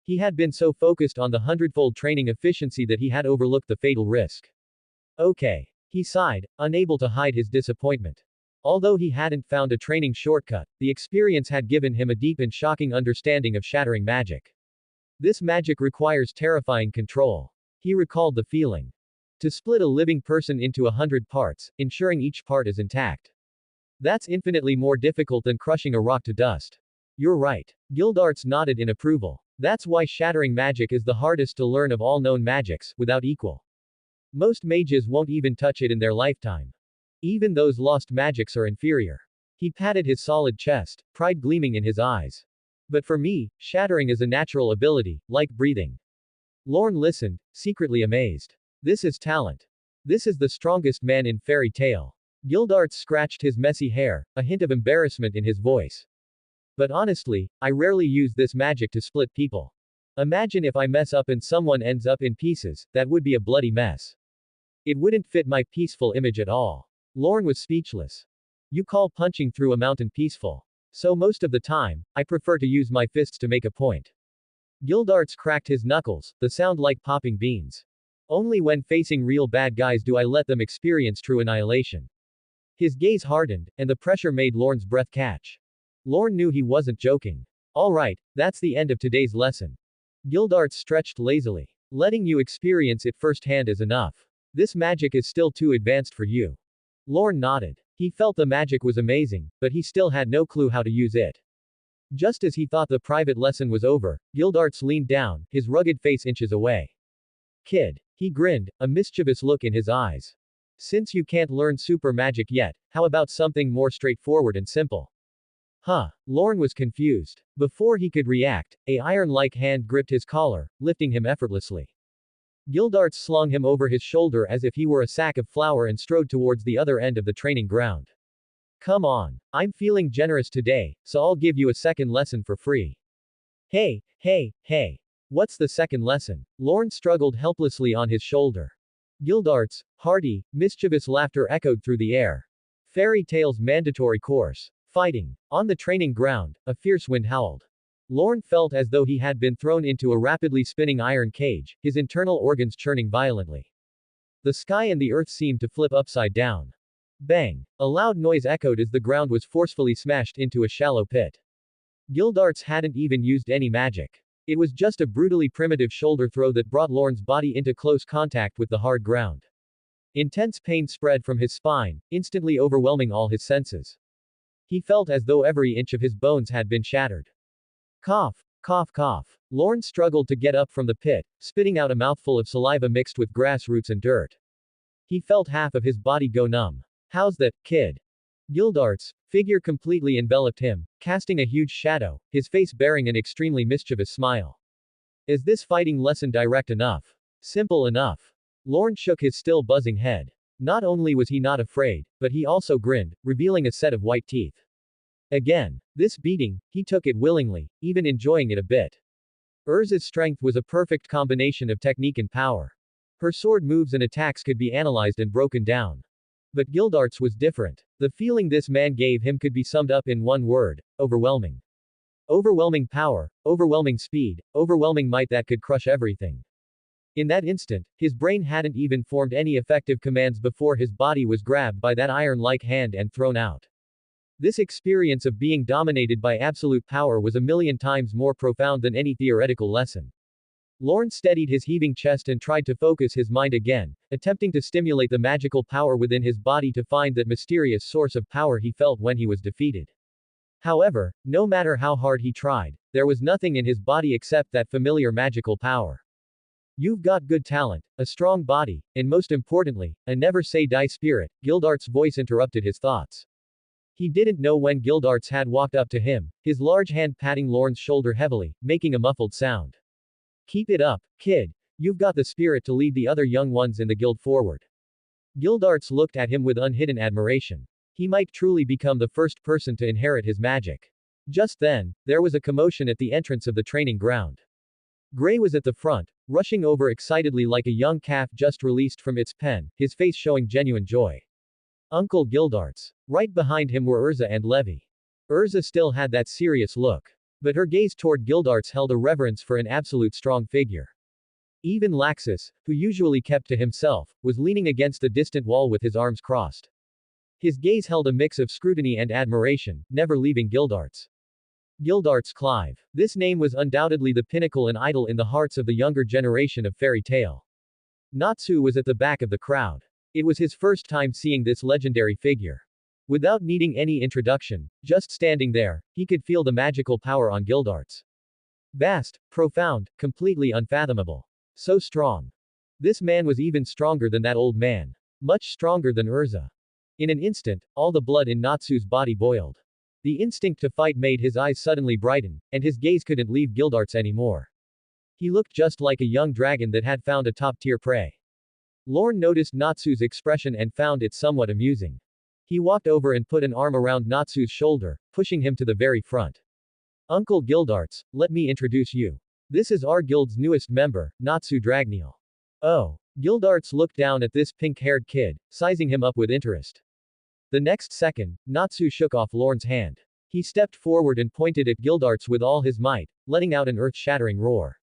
[SPEAKER 2] He had been so focused on the hundredfold training efficiency that he had overlooked the fatal risk. Okay. He sighed, unable to hide his disappointment. Although he hadn't found a training shortcut, the experience had given him a deep and shocking understanding of shattering magic. This magic requires terrifying control. He recalled the feeling. To split a living person into 100 parts, ensuring each part is intact. That's infinitely more difficult than crushing a rock to dust. You're right. Gildarts nodded in approval. That's why shattering magic is the hardest to learn of all known magics, without equal. Most mages won't even touch it in their lifetime. Even those lost magics are inferior. He patted his solid chest, pride gleaming in his eyes. But for me, shattering is a natural ability, like breathing. Lorn listened, secretly amazed. This is talent. This is the strongest man in fairy tale. Gildarts scratched his messy hair, a hint of embarrassment in his voice. But honestly, I rarely use this magic to split people. Imagine if I mess up and someone ends up in pieces, that would be a bloody mess. It wouldn't fit my peaceful image at all. Lorn was speechless. You call punching through a mountain peaceful. So most of the time, I prefer to use my fists to make a point. Gildarts cracked his knuckles, the sound like popping beans. Only when facing real bad guys do I let them experience true annihilation. His gaze hardened, and the pressure made Lorn's breath catch. Lorn knew he wasn't joking. Alright, that's the end of today's lesson. Gildarts stretched lazily. Letting you experience it firsthand is enough. This magic is still too advanced for you. Lorn nodded. He felt the magic was amazing, but he still had no clue how to use it. Just as he thought the private lesson was over, Gildarts leaned down, his rugged face inches away. Kid. He grinned, a mischievous look in his eyes. Since you can't learn super magic yet, how about something more straightforward and simple? Huh. Lorn was confused. Before he could react, a iron-like hand gripped his collar, lifting him effortlessly. Gildarts slung him over his shoulder as if he were a sack of flour and strode towards the other end of the training ground. Come on. I'm feeling generous today, so I'll give you a second lesson for free. Hey. What's the second lesson? Lorn struggled helplessly on his shoulder. Gildarts' hearty, mischievous laughter echoed through the air. Fairy Tale's mandatory course. Fighting. On the training ground, a fierce wind howled. Lorn felt as though he had been thrown into a rapidly spinning iron cage, his internal organs churning violently. The sky and the earth seemed to flip upside down. Bang! A loud noise echoed as the ground was forcefully smashed into a shallow pit. Gildarts hadn't even used any magic. It was just a brutally primitive shoulder throw that brought Lorn's body into close contact with the hard ground. Intense pain spread from his spine, instantly overwhelming all his senses. He felt as though every inch of his bones had been shattered. Cough. Lorn struggled to get up from the pit, spitting out a mouthful of saliva mixed with grass roots and dirt. He felt half of his body go numb. How's that, kid? Gildarts' figure completely enveloped him, casting a huge shadow, his face bearing an extremely mischievous smile. Is this fighting lesson direct enough? Simple enough. Lorn shook his still buzzing head. Not only was he not afraid, but he also grinned, revealing a set of white teeth. Again. This beating, he took it willingly, even enjoying it a bit. Erza's strength was a perfect combination of technique and power. Her sword moves and attacks could be analyzed and broken down. But Gildarts was different. The feeling this man gave him could be summed up in one word: overwhelming. Overwhelming power, overwhelming speed, overwhelming might that could crush everything. In that instant, his brain hadn't even formed any effective commands before his body was grabbed by that iron-like hand and thrown out. This experience of being dominated by absolute power was a million times more profound than any theoretical lesson. Lorn steadied his heaving chest and tried to focus his mind again, attempting to stimulate the magical power within his body to find that mysterious source of power he felt when he was defeated. However, no matter how hard he tried, there was nothing in his body except that familiar magical power. You've got good talent, a strong body, and most importantly, a never say die spirit. Gildarts' voice interrupted his thoughts. He didn't know when Gildarts had walked up to him, his large hand patting Lorn's shoulder heavily, making a muffled sound. Keep it up, kid. You've got the spirit to lead the other young ones in the guild forward. Gildarts looked at him with unhidden admiration. He might truly become the first person to inherit his magic. Just then, there was a commotion at the entrance of the training ground. Gray was at the front, rushing over excitedly like a young calf just released from its pen, his face showing genuine joy. Uncle Gildarts. Right behind him were Erza and Levy. Erza still had that serious look. But her gaze toward Gildarts held a reverence for an absolute strong figure. Even Laxus, who usually kept to himself, was leaning against the distant wall with his arms crossed. His gaze held a mix of scrutiny and admiration, never leaving Gildarts. Gildarts Clive. This name was undoubtedly the pinnacle and idol in the hearts of the younger generation of fairy tale. Natsu was at the back of the crowd. It was his first time seeing this legendary figure. Without needing any introduction, just standing there, he could feel the magical power on Gildarts. Vast, profound, completely unfathomable. So strong. This man was even stronger than that old man. Much stronger than Erza. In an instant, all the blood in Natsu's body boiled. The instinct to fight made his eyes suddenly brighten, and his gaze couldn't leave Gildarts anymore. He looked just like a young dragon that had found a top-tier prey. Lorn noticed Natsu's expression and found it somewhat amusing. He walked over and put an arm around Natsu's shoulder, pushing him to the very front. Uncle Gildarts, let me introduce you. This is our guild's newest member, Natsu Dragneel. Oh. Gildarts looked down at this pink-haired kid, sizing him up with interest. The next second, Natsu shook off Lorn's hand. He stepped forward and pointed at Gildarts with all his might, letting out an earth-shattering roar.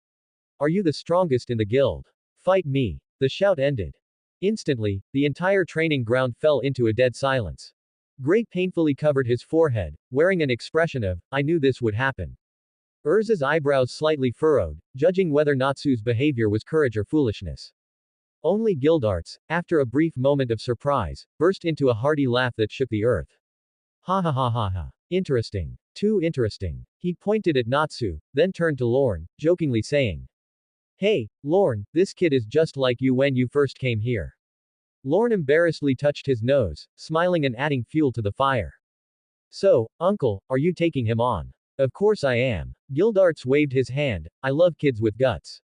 [SPEAKER 2] Are you the strongest in the guild? Fight me. The shout ended. Instantly, the entire training ground fell into a dead silence. Gray painfully covered his forehead, wearing an expression of, I knew this would happen. Erza's eyebrows slightly furrowed, judging whether Natsu's behavior was courage or foolishness. Only Gildarts, after a brief moment of surprise, burst into a hearty laugh that shook the earth. Ha ha ha ha ha. Interesting. Too interesting. He pointed at Natsu, then turned to Lorn, jokingly saying. Hey, Lorn, this kid is just like you when you first came here. Lorn embarrassedly touched his nose, smiling and adding fuel to the fire. So, uncle, are you taking him on? Of course I am. Gildarts waved his hand, I love kids with guts.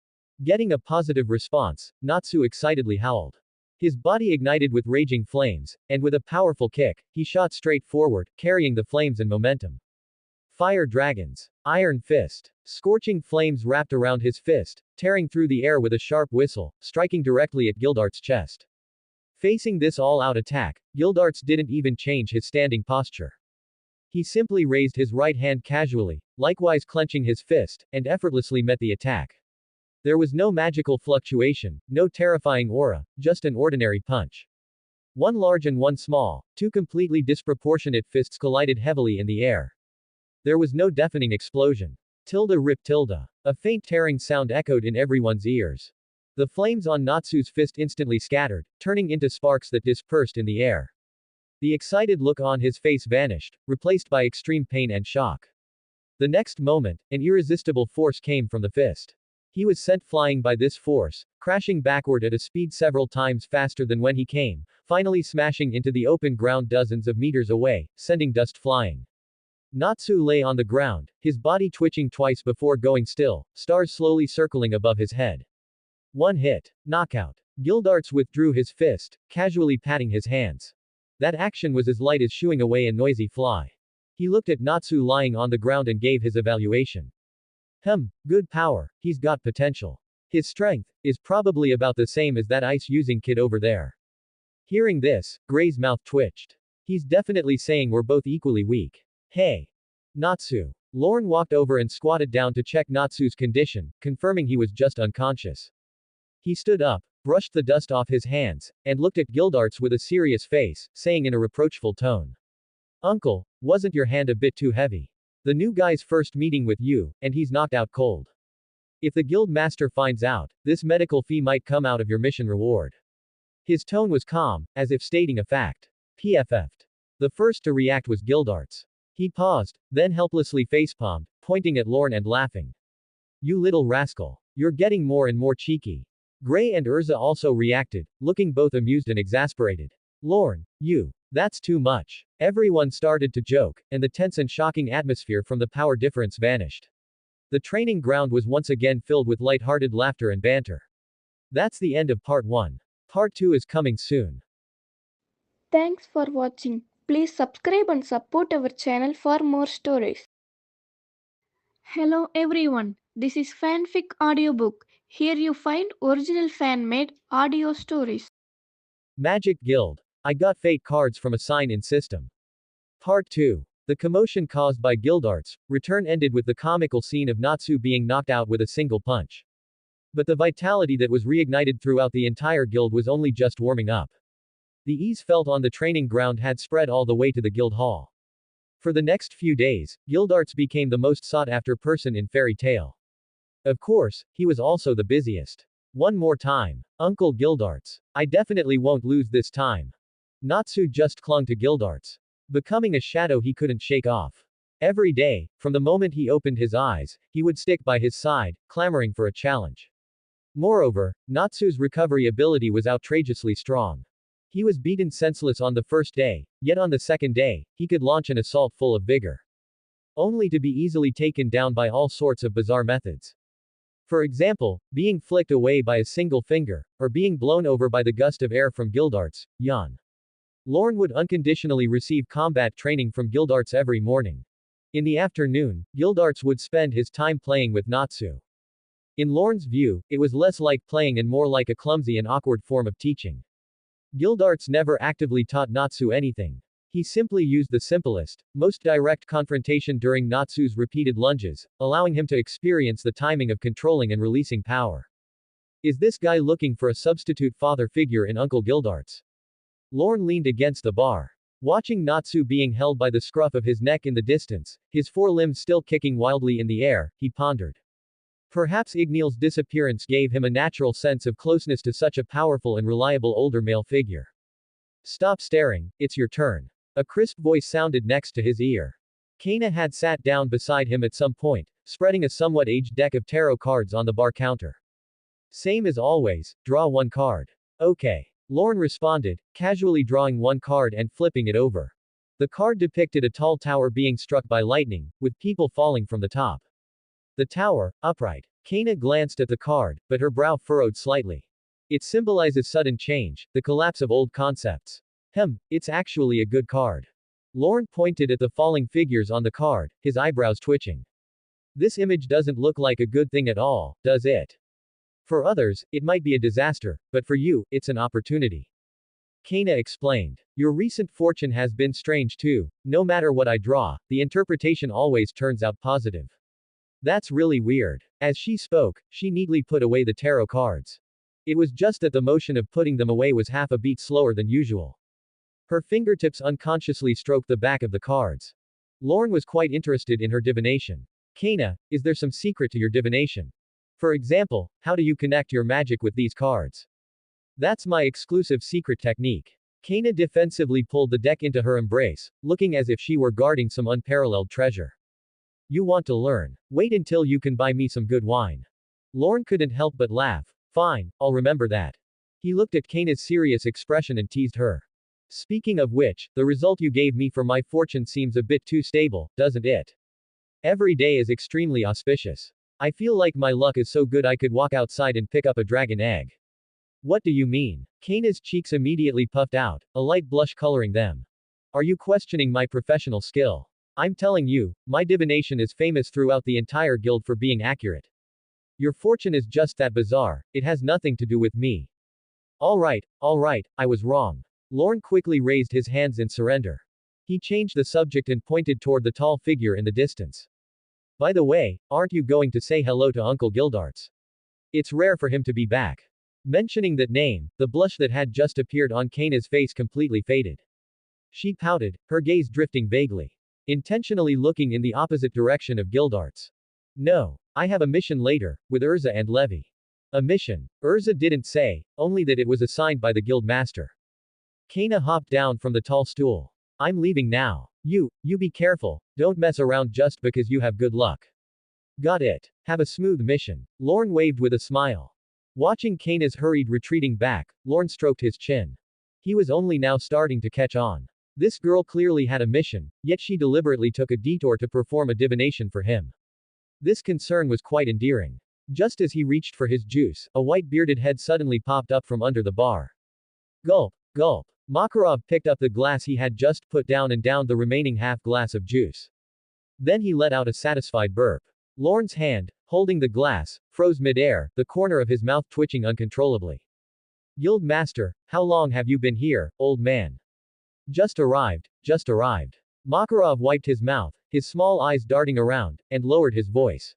[SPEAKER 2] Getting a positive response, Natsu excitedly howled. His body ignited with raging flames, and with a powerful kick, he shot straight forward, carrying the flames and momentum. Fire dragons. Iron fist. Scorching flames wrapped around his fist, tearing through the air with a sharp whistle, striking directly at Gildarts' chest. Facing this all-out attack, Gildarts didn't even change his standing posture. He simply raised his right hand casually, likewise clenching his fist, and effortlessly met the attack. There was no magical fluctuation, no terrifying aura, just an ordinary punch. One large and one small, two completely disproportionate fists collided heavily in the air. There was no deafening explosion. Tilde rip tilde. A faint tearing sound echoed in everyone's ears. The flames on Natsu's fist instantly scattered, turning into sparks that dispersed in the air. The excited look on his face vanished, replaced by extreme pain and shock. The next moment, an irresistible force came from the fist. He was sent flying by this force, crashing backward at a speed several times faster than when he came, finally smashing into the open ground dozens of meters away, sending dust flying. Natsu lay on the ground, his body twitching twice before going still, stars slowly circling above his head. One hit. Knockout. Gildarts withdrew his fist, casually patting his hands. That action was as light as shooing away a noisy fly. He looked at Natsu lying on the ground and gave his evaluation. Good power, he's got potential. His strength is probably about the same as that ice-using kid over there. Hearing this, Gray's mouth twitched. He's definitely saying we're both equally weak. Hey. Natsu. Lorn walked over and squatted down to check Natsu's condition, confirming he was just unconscious. He stood up, brushed the dust off his hands, and looked at Gildarts with a serious face, saying in a reproachful tone. Uncle, wasn't your hand a bit too heavy? The new guy's first meeting with you, and he's knocked out cold. If the guild master finds out, this medical fee might come out of your mission reward. His tone was calm, as if stating a fact. PFF'd. The first to react was Gildarts. He paused, then helplessly facepalmed, pointing at Lorn and laughing. You little rascal. You're getting more and more cheeky. Gray and Erza also reacted, looking both amused and exasperated. Lorn, you. That's too much. Everyone started to joke, and the tense and shocking atmosphere from the power difference vanished. The training ground was once again filled with light-hearted laughter and banter. That's the end of part 1. Part 2 is coming soon.
[SPEAKER 1] Thanks for watching. Please subscribe and support our channel for more stories. Hello everyone, this is Fanfic Audiobook. Here you find original fan-made audio stories.
[SPEAKER 2] Magic Guild. I got fate cards from a sign-in system. Part 2. The commotion caused by Gildarts' return ended with the comical scene of Natsu being knocked out with a single punch. But the vitality that was reignited throughout the entire guild was only just warming up. The ease felt on the training ground had spread all the way to the guild hall. For the next few days, Gildarts became the most sought-after person in Fairy Tail. Of course, he was also the busiest. One more time. Uncle Gildarts. I definitely won't lose this time. Natsu just clung to Gildarts, becoming a shadow he couldn't shake off. Every day, from the moment he opened his eyes, he would stick by his side, clamoring for a challenge. Moreover, Natsu's recovery ability was outrageously strong. He was beaten senseless on the first day, yet on the second day, he could launch an assault full of vigor. Only to be easily taken down by all sorts of bizarre methods. For example, being flicked away by a single finger, or being blown over by the gust of air from Gildarts, yawn. Lorn would unconditionally receive combat training from Gildarts every morning. In the afternoon, Gildarts would spend his time playing with Natsu. In Lorn's view, it was less like playing and more like a clumsy and awkward form of teaching. Gildarts never actively taught Natsu anything. He simply used the simplest, most direct confrontation during Natsu's repeated lunges, allowing him to experience the timing of controlling and releasing power. Is this guy looking for a substitute father figure in Uncle Gildarts? Lorn leaned against the bar. Watching Natsu being held by the scruff of his neck in the distance, his forelimbs still kicking wildly in the air, he pondered. Perhaps Ignil's disappearance gave him a natural sense of closeness to such a powerful and reliable older male figure. Stop staring, it's your turn. A crisp voice sounded next to his ear. Kanna had sat down beside him at some point, spreading a somewhat aged deck of tarot cards on the bar counter. Same as always, draw one card. Okay. Lorn responded, casually drawing one card and flipping it over. The card depicted a tall tower being struck by lightning, with people falling from the top. The tower, upright. Kanna glanced at the card, but her brow furrowed slightly. It symbolizes sudden change, the collapse of old concepts. It's actually a good card. Lorn pointed at the falling figures on the card, his eyebrows twitching. This image doesn't look like a good thing at all, does it? For others, it might be a disaster, but for you, it's an opportunity. Kanna explained. Your recent fortune has been strange too. No matter what I draw, the interpretation always turns out positive. That's really weird. As she spoke, she neatly put away the tarot cards. It was just that the motion of putting them away was half a beat slower than usual. Her fingertips unconsciously stroked the back of the cards. Lorn was quite interested in her divination. Kanna, is there some secret to your divination? For example, how do you connect your magic with these cards? That's my exclusive secret technique. Kanna defensively pulled the deck into her embrace, looking as if she were guarding some unparalleled treasure. You want to learn? Wait until you can buy me some good wine. Lorn couldn't help but laugh. Fine, I'll remember that. He looked at Kanna's serious expression and teased her. Speaking of which, the result you gave me for my fortune seems a bit too stable, doesn't it? Every day is extremely auspicious. I feel like my luck is so good I could walk outside and pick up a dragon egg. What do you mean? Kanna's cheeks immediately puffed out, a light blush coloring them. Are you questioning my professional skill? I'm telling you, my divination is famous throughout the entire guild for being accurate. Your fortune is just that bizarre, it has nothing to do with me. Alright, I was wrong. Lorn quickly raised his hands in surrender. He changed the subject and pointed toward the tall figure in the distance. By the way, aren't you going to say hello to Uncle Gildarts? It's rare for him to be back. Mentioning that name, the blush that had just appeared on Kanna's face completely faded. She pouted, her gaze drifting vaguely. Intentionally looking in the opposite direction of Gildarts. No. I have a mission later, with Erza and Levi. A mission. Erza didn't say, only that it was assigned by the guild master. Kanna hopped down from the tall stool. I'm leaving now. You be careful, don't mess around just because you have good luck. Got it. Have a smooth mission. Lorn waved with a smile. Watching Kanna's hurried retreating back, Lorn stroked his chin. He was only now starting to catch on. This girl clearly had a mission, yet she deliberately took a detour to perform a divination for him. This concern was quite endearing. Just as he reached for his juice, a white-bearded head suddenly popped up from under the bar. Gulp, gulp. Makarov picked up the glass he had just put down and downed the remaining half glass of juice. Then he let out a satisfied burp. Lorn's hand, holding the glass, froze mid-air, the corner of his mouth twitching uncontrollably. Guild Master, how long have you been here, old man? Just arrived, just arrived. Makarov wiped his mouth, his small eyes darting around, and lowered his voice.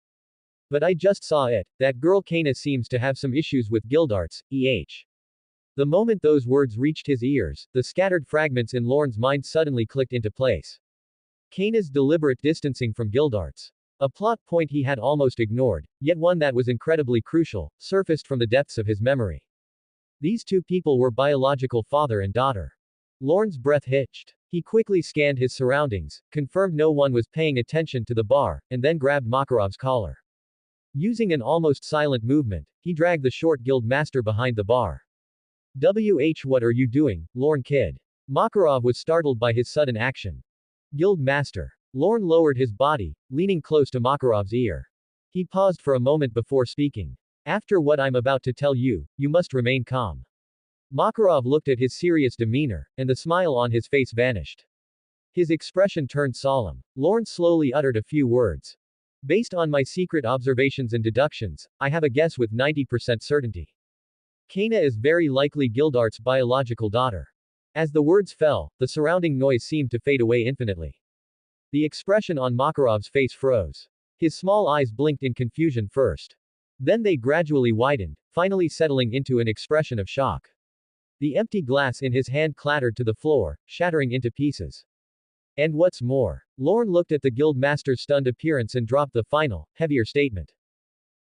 [SPEAKER 2] But I just saw it, that girl Kanna seems to have some issues with Gildarts, The moment those words reached his ears, the scattered fragments in Lorn's mind suddenly clicked into place. Kanna's deliberate distancing from Gildarts. A plot point he had almost ignored, yet one that was incredibly crucial, surfaced from the depths of his memory. These two people were biological father and daughter. Lorn's breath hitched. He quickly scanned his surroundings, confirmed no one was paying attention to the bar, and then grabbed Makarov's collar. Using an almost silent movement, he dragged the short guild master behind the bar. What are you doing, Lorn kid? Makarov was startled by his sudden action. Guild master. Lorn lowered his body, leaning close to Makarov's ear. He paused for a moment before speaking. After what I'm about to tell you, you must remain calm. Makarov looked at his serious demeanor, and the smile on his face vanished. His expression turned solemn. Lorn slowly uttered a few words. Based on my secret observations and deductions, I have a guess with 90% certainty. Kanna is very likely Gildarts' biological daughter. As the words fell, the surrounding noise seemed to fade away infinitely. The expression on Makarov's face froze. His small eyes blinked in confusion first. Then they gradually widened, finally settling into an expression of shock. The empty glass in his hand clattered to the floor, shattering into pieces. And what's more, Lorn looked at the guild master's stunned appearance and dropped the final, heavier statement.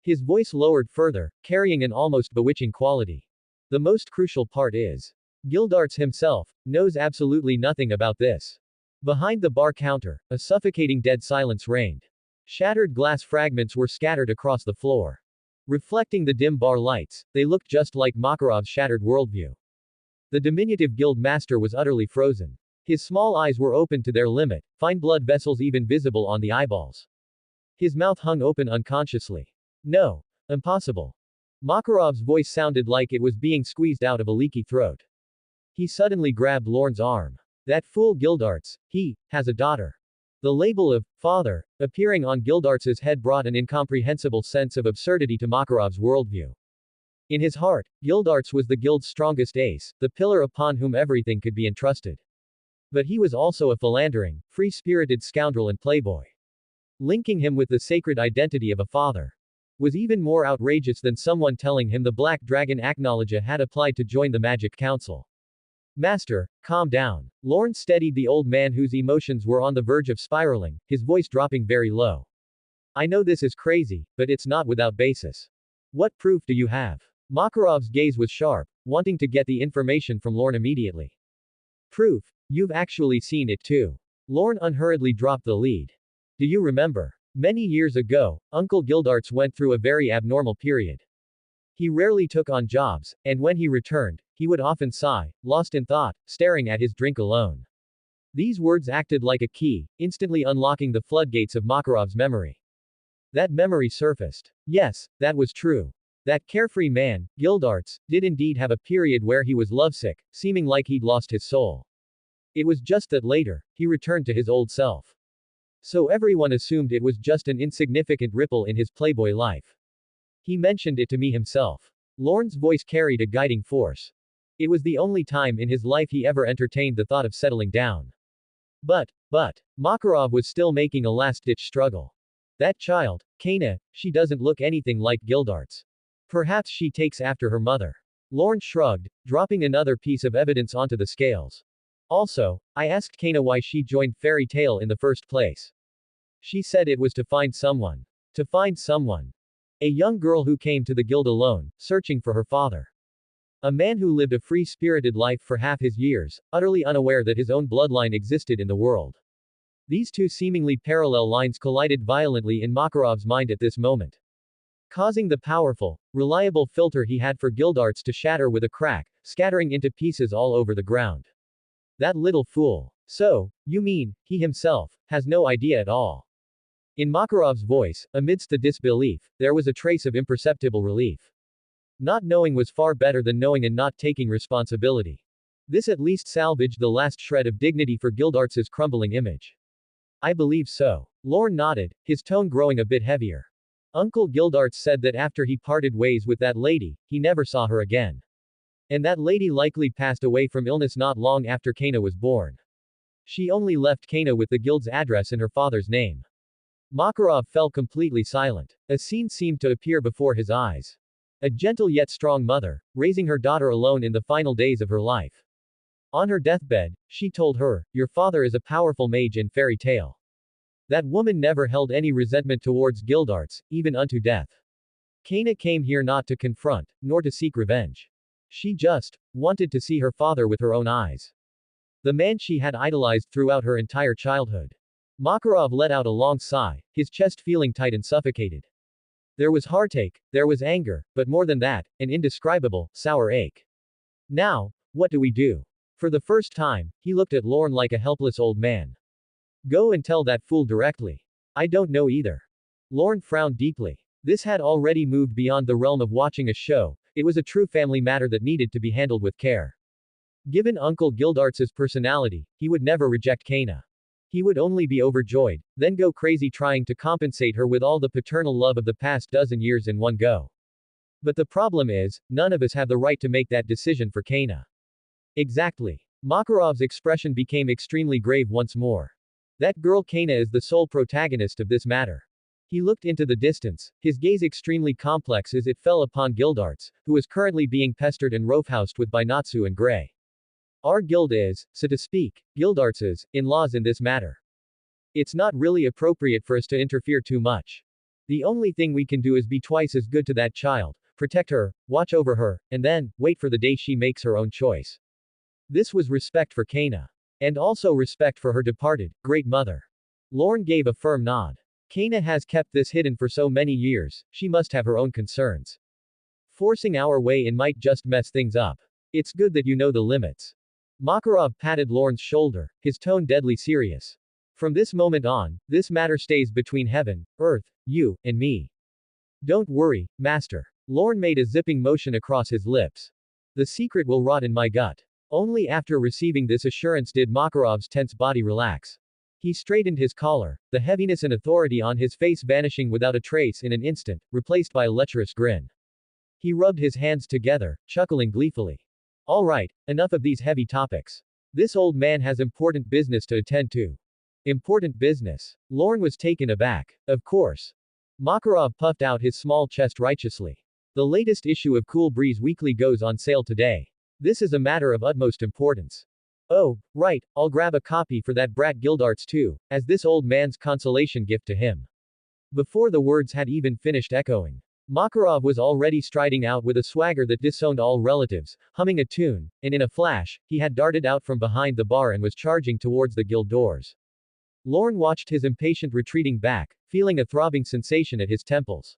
[SPEAKER 2] His voice lowered further, carrying an almost bewitching quality. The most crucial part is, Gildarts himself knows absolutely nothing about this. Behind the bar counter, a suffocating dead silence reigned. Shattered glass fragments were scattered across the floor. Reflecting the dim bar lights, they looked just like Makarov's shattered worldview. The diminutive guild master was utterly frozen. His small eyes were open to their limit, fine blood vessels even visible on the eyeballs. His mouth hung open unconsciously. No. Impossible. Makarov's voice sounded like it was being squeezed out of a leaky throat. He suddenly grabbed Lorn's arm. That fool Gildarts, he has a daughter. The label of father appearing on Gildarts' head brought an incomprehensible sense of absurdity to Makarov's worldview. In his heart, Gildarts was the guild's strongest ace, the pillar upon whom everything could be entrusted. But he was also a philandering, free-spirited scoundrel and playboy. Linking him with the sacred identity of a father was even more outrageous than someone telling him the Black Dragon Acknowledge had applied to join the Magic Council. Master, calm down. Lorn steadied the old man whose emotions were on the verge of spiraling, his voice dropping very low. I know this is crazy, but it's not without basis. What proof do you have? Makarov's gaze was sharp, wanting to get the information from Lorn immediately. Proof? You've actually seen it too. Lorn unhurriedly dropped the lead. Do you remember? Many years ago, Uncle Gildarts went through a very abnormal period. He rarely took on jobs, and when he returned, he would often sigh, lost in thought, staring at his drink alone. These words acted like a key, instantly unlocking the floodgates of Makarov's memory. That memory surfaced. Yes, that was true. That carefree man, Gildarts, did indeed have a period where he was lovesick, seeming like he'd lost his soul. It was just that later, he returned to his old self. So everyone assumed it was just an insignificant ripple in his playboy life. He mentioned it to me himself. Lorn's voice carried a guiding force. It was the only time in his life he ever entertained the thought of settling down. But, Makarov was still making a last-ditch struggle. That child, Kanna, she doesn't look anything like Gildarts. Perhaps she takes after her mother. Lorn shrugged, dropping another piece of evidence onto the scales. Also, I asked Kanna why she joined Fairy Tail in the first place. She said it was to find someone. To find someone. A young girl who came to the guild alone, searching for her father. A man who lived a free-spirited life for half his years, utterly unaware that his own bloodline existed in the world. These two seemingly parallel lines collided violently in Makarov's mind at this moment, causing the powerful, reliable filter he had for Gildarts to shatter with a crack, scattering into pieces all over the ground. That little fool. So, you mean, he himself, has no idea at all? In Makarov's voice, amidst the disbelief, there was a trace of imperceptible relief. Not knowing was far better than knowing and not taking responsibility. This at least salvaged the last shred of dignity for Gildarts' crumbling image. I believe so. Lorn nodded, his tone growing a bit heavier. Uncle Gildarts said that after he parted ways with that lady, he never saw her again. And that lady likely passed away from illness not long after Kanna was born. She only left Kanna with the guild's address and her father's name. Makarov fell completely silent. A scene seemed to appear before his eyes. A gentle yet strong mother, raising her daughter alone in the final days of her life. On her deathbed, she told her, "Your father is a powerful mage in fairy tale." That woman never held any resentment towards Gildarts, even unto death. Kanna came here not to confront, nor to seek revenge. She just wanted to see her father with her own eyes. The man she had idolized throughout her entire childhood. Makarov let out a long sigh, his chest feeling tight and suffocated. There was heartache, there was anger, but more than that, an indescribable, sour ache. Now, what do we do? For the first time, he looked at Lorn like a helpless old man. Go and tell that fool directly. I don't know either. Lorn frowned deeply. This had already moved beyond the realm of watching a show, it was a true family matter that needed to be handled with care. Given Uncle Gildarts' personality, he would never reject Kanna. He would only be overjoyed, then go crazy trying to compensate her with all the paternal love of the past dozen years in one go. But the problem is, none of us have the right to make that decision for Kanna. Exactly. Makarov's expression became extremely grave once more. That girl Kanna is the sole protagonist of this matter. He looked into the distance, his gaze extremely complex as it fell upon Gildarts, who is currently being pestered and roughhoused with by Natsu and Gray. Our guild is, so to speak, Gildarts' in-laws in this matter. It's not really appropriate for us to interfere too much. The only thing we can do is be twice as good to that child, protect her, watch over her, and then, wait for the day she makes her own choice. This was respect for Kanna. And also respect for her departed, great mother. Lorn gave a firm nod. Kanna has kept this hidden for so many years, she must have her own concerns. Forcing our way in might just mess things up. It's good that you know the limits. Makarov patted Lorn's shoulder, his tone deadly serious. From this moment on, this matter stays between heaven, earth, you, and me. Don't worry, master. Lorn made a zipping motion across his lips. The secret will rot in my gut. Only after receiving this assurance did Makarov's tense body relax. He straightened his collar, the heaviness and authority on his face vanishing without a trace in an instant, replaced by a lecherous grin. He rubbed his hands together, chuckling gleefully. All right, enough of these heavy topics. This old man has important business to attend to. Important business. Lorn was taken aback. Of course. Makarov puffed out his small chest righteously. The latest issue of Cool Breeze Weekly goes on sale today. This is a matter of utmost importance. Oh, right, I'll grab a copy for that brat Gildarts too, as this old man's consolation gift to him. Before the words had even finished echoing, Makarov was already striding out with a swagger that disowned all relatives, humming a tune, and in a flash, he had darted out from behind the bar and was charging towards the guild doors. Lorn watched his impatient retreating back, feeling a throbbing sensation at his temples.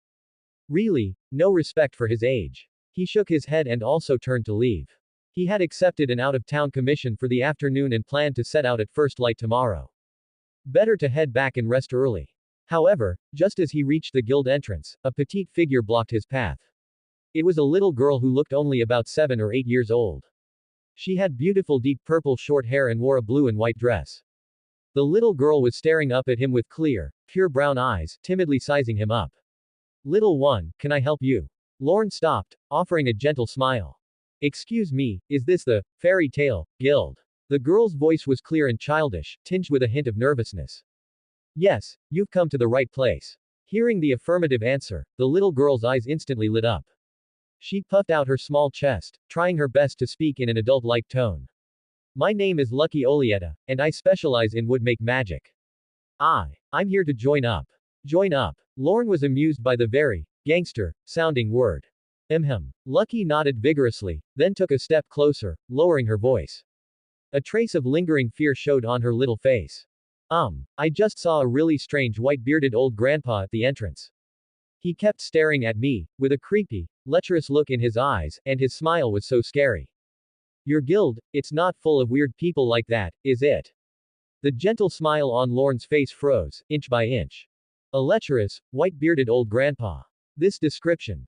[SPEAKER 2] Really, no respect for his age. He shook his head and also turned to leave. He had accepted an out-of-town commission for the afternoon and planned to set out at first light tomorrow. Better to head back and rest early. However, just as he reached the guild entrance, a petite figure blocked his path. It was a little girl who looked only about 7 or 8 years old. She had beautiful deep purple short hair and wore a blue and white dress. The little girl was staring up at him with clear, pure brown eyes, timidly sizing him up. Little one, can I help you? Lorn stopped, offering a gentle smile. Excuse me, is this the fairy tale guild? The girl's voice was clear and childish, tinged with a hint of nervousness. Yes, you've come to the right place. Hearing the affirmative answer, the little girl's eyes instantly lit up. She puffed out her small chest, trying her best to speak in an adult-like tone. My name is Lucky Olieta, and I specialize in wood-make magic. I'm here to join up. Join up. Lorn was amused by the very gangster-sounding word. Lucky nodded vigorously, then took a step closer, lowering her voice. A trace of lingering fear showed on her little face. I just saw a really strange white-bearded old grandpa at the entrance. He kept staring at me, with a creepy, lecherous look in his eyes, and his smile was so scary. Your guild, it's not full of weird people like that, is it? The gentle smile on Lorn's face froze, inch by inch. A lecherous, white-bearded old grandpa. This description.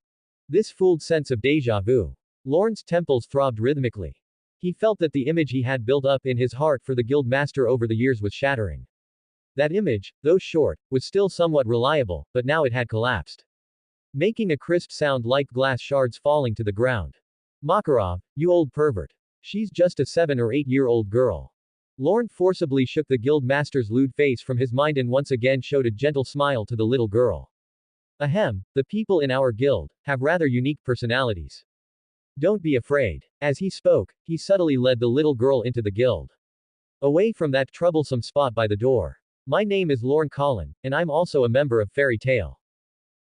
[SPEAKER 2] This fooled sense of deja vu. Lorn's temples throbbed rhythmically. He felt that the image he had built up in his heart for the guild master over the years was shattering. That image, though short, was still somewhat reliable, but now it had collapsed. Making a crisp sound like glass shards falling to the ground. Makarov, you old pervert. She's just a 7 or 8-year-old girl. Lorn forcibly shook the guild master's lewd face from his mind and once again showed a gentle smile to the little girl. Ahem, the people in our guild have rather unique personalities. Don't be afraid. As he spoke, he subtly led the little girl into the guild. Away from that troublesome spot by the door. My name is Lorn Collin, and I'm also a member of Fairy Tale.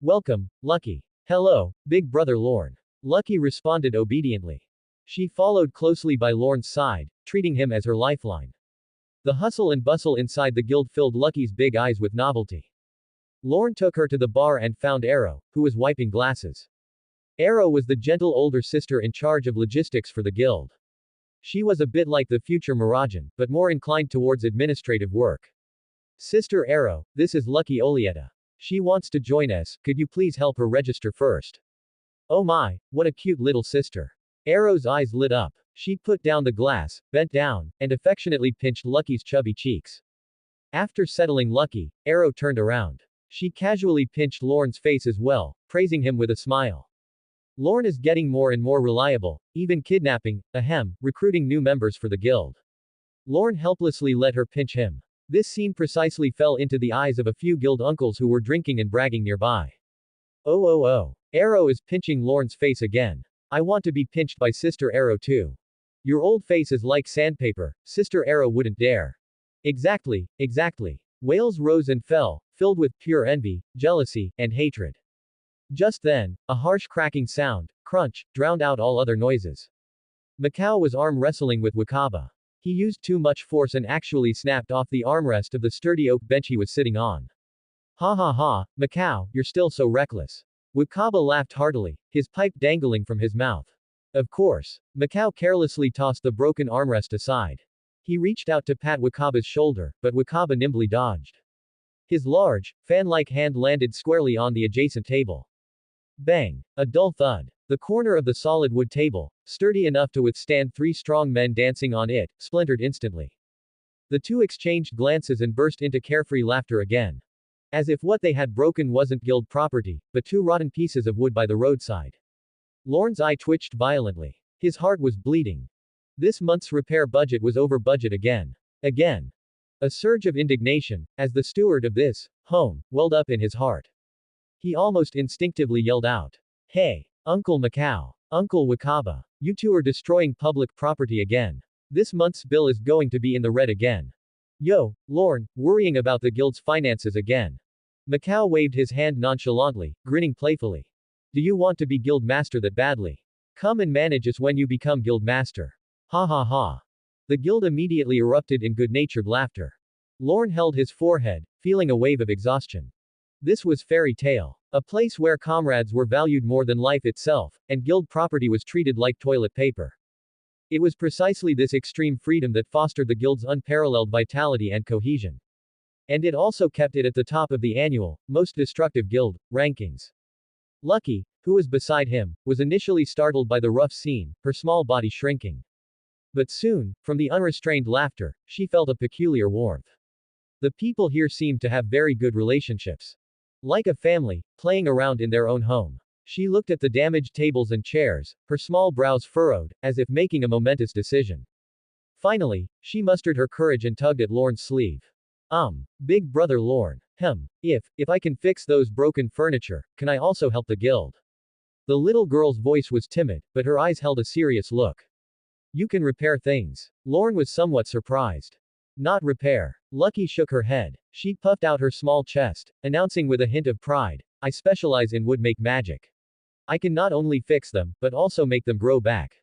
[SPEAKER 2] Welcome, Lucky. Hello, big brother Lorn. Lucky responded obediently. She followed closely by Lorn's side, treating him as her lifeline. The hustle and bustle inside the guild filled Lucky's big eyes with novelty. Lorn took her to the bar and found Arrow, who was wiping glasses. Arrow was the gentle older sister in charge of logistics for the guild. She was a bit like the future Mirajan, but more inclined towards administrative work. Sister Arrow, this is Lucky Olieta. She wants to join us, could you please help her register first? Oh my, what a cute little sister. Arrow's eyes lit up. She put down the glass, bent down, and affectionately pinched Lucky's chubby cheeks. After settling Lucky, Arrow turned around. She casually pinched Lorn's face as well, praising him with a smile. Lorn is getting more and more reliable, even kidnapping, recruiting new members for the guild. Lorn helplessly let her pinch him. This scene precisely fell into the eyes of a few guild uncles who were drinking and bragging nearby. Oh. Arrow is pinching Lorn's face again. I want to be pinched by Sister Arrow too. Your old face is like sandpaper, Sister Arrow wouldn't dare. Exactly. Wails rose and fell, filled with pure envy, jealousy, and hatred. Just then, a harsh cracking sound, crunch, drowned out all other noises. Macau was arm wrestling with Wakaba. He used too much force and actually snapped off the armrest of the sturdy oak bench he was sitting on. Ha, Macau, you're still so reckless. Wakaba laughed heartily, his pipe dangling from his mouth. Of course. Macau carelessly tossed the broken armrest aside. He reached out to pat Wakaba's shoulder, but Wakaba nimbly dodged. His large, fan-like hand landed squarely on the adjacent table. Bang! A dull thud. The corner of the solid wood table, sturdy enough to withstand 3 strong men dancing on it, splintered instantly. The two exchanged glances and burst into carefree laughter again. As if what they had broken wasn't guild property, but 2 rotten pieces of wood by the roadside. Lorn's eye twitched violently. His heart was bleeding. This month's repair budget was over budget again. A surge of indignation, as the steward of this home, welled up in his heart. He almost instinctively yelled out. Hey! Uncle Macau. Uncle Wakaba. You two are destroying public property again. This month's bill is going to be in the red again. Yo, Lorn, worrying about the guild's finances again. Macau waved his hand nonchalantly, grinning playfully. Do you want to be guild master that badly? Come and manage us when you become guild master. Ha. The guild immediately erupted in good-natured laughter. Lorn held his forehead, feeling a wave of exhaustion. This was Fairy Tale. A place where comrades were valued more than life itself, and guild property was treated like toilet paper. It was precisely this extreme freedom that fostered the guild's unparalleled vitality and cohesion. And it also kept it at the top of the annual, most destructive guild, rankings. Lucky, who was beside him, was initially startled by the rough scene, her small body shrinking. But soon, from the unrestrained laughter, she felt a peculiar warmth. The people here seemed to have very good relationships. Like a family, playing around in their own home. She looked at the damaged tables and chairs, her small brows furrowed, as if making a momentous decision. Finally, she mustered her courage and tugged at Lorn's sleeve. Big brother Lorn. If I can fix those broken furniture, can I also help the guild? The little girl's voice was timid, but her eyes held a serious look. You can repair things. Lorn was somewhat surprised. Not repair. Lucky shook her head. She puffed out her small chest, announcing with a hint of pride, I specialize in wood make magic. I can not only fix them, but also make them grow back.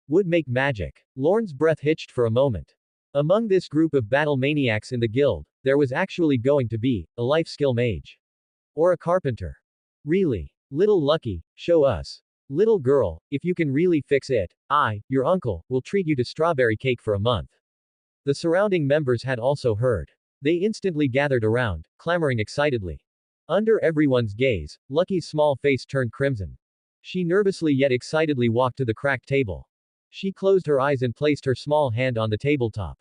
[SPEAKER 2] Would make magic. Lorn's breath hitched for a moment. Among this group of battle maniacs in the guild, there was actually going to be a life skill mage. Or a carpenter. Really? Little Lucky, show us. Little girl, if you can really fix it, your uncle, will treat you to strawberry cake for a month. The surrounding members had also heard. They instantly gathered around, clamoring excitedly. Under everyone's gaze, Lucky's small face turned crimson. She nervously yet excitedly walked to the cracked table. She closed her eyes and placed her small hand on the tabletop.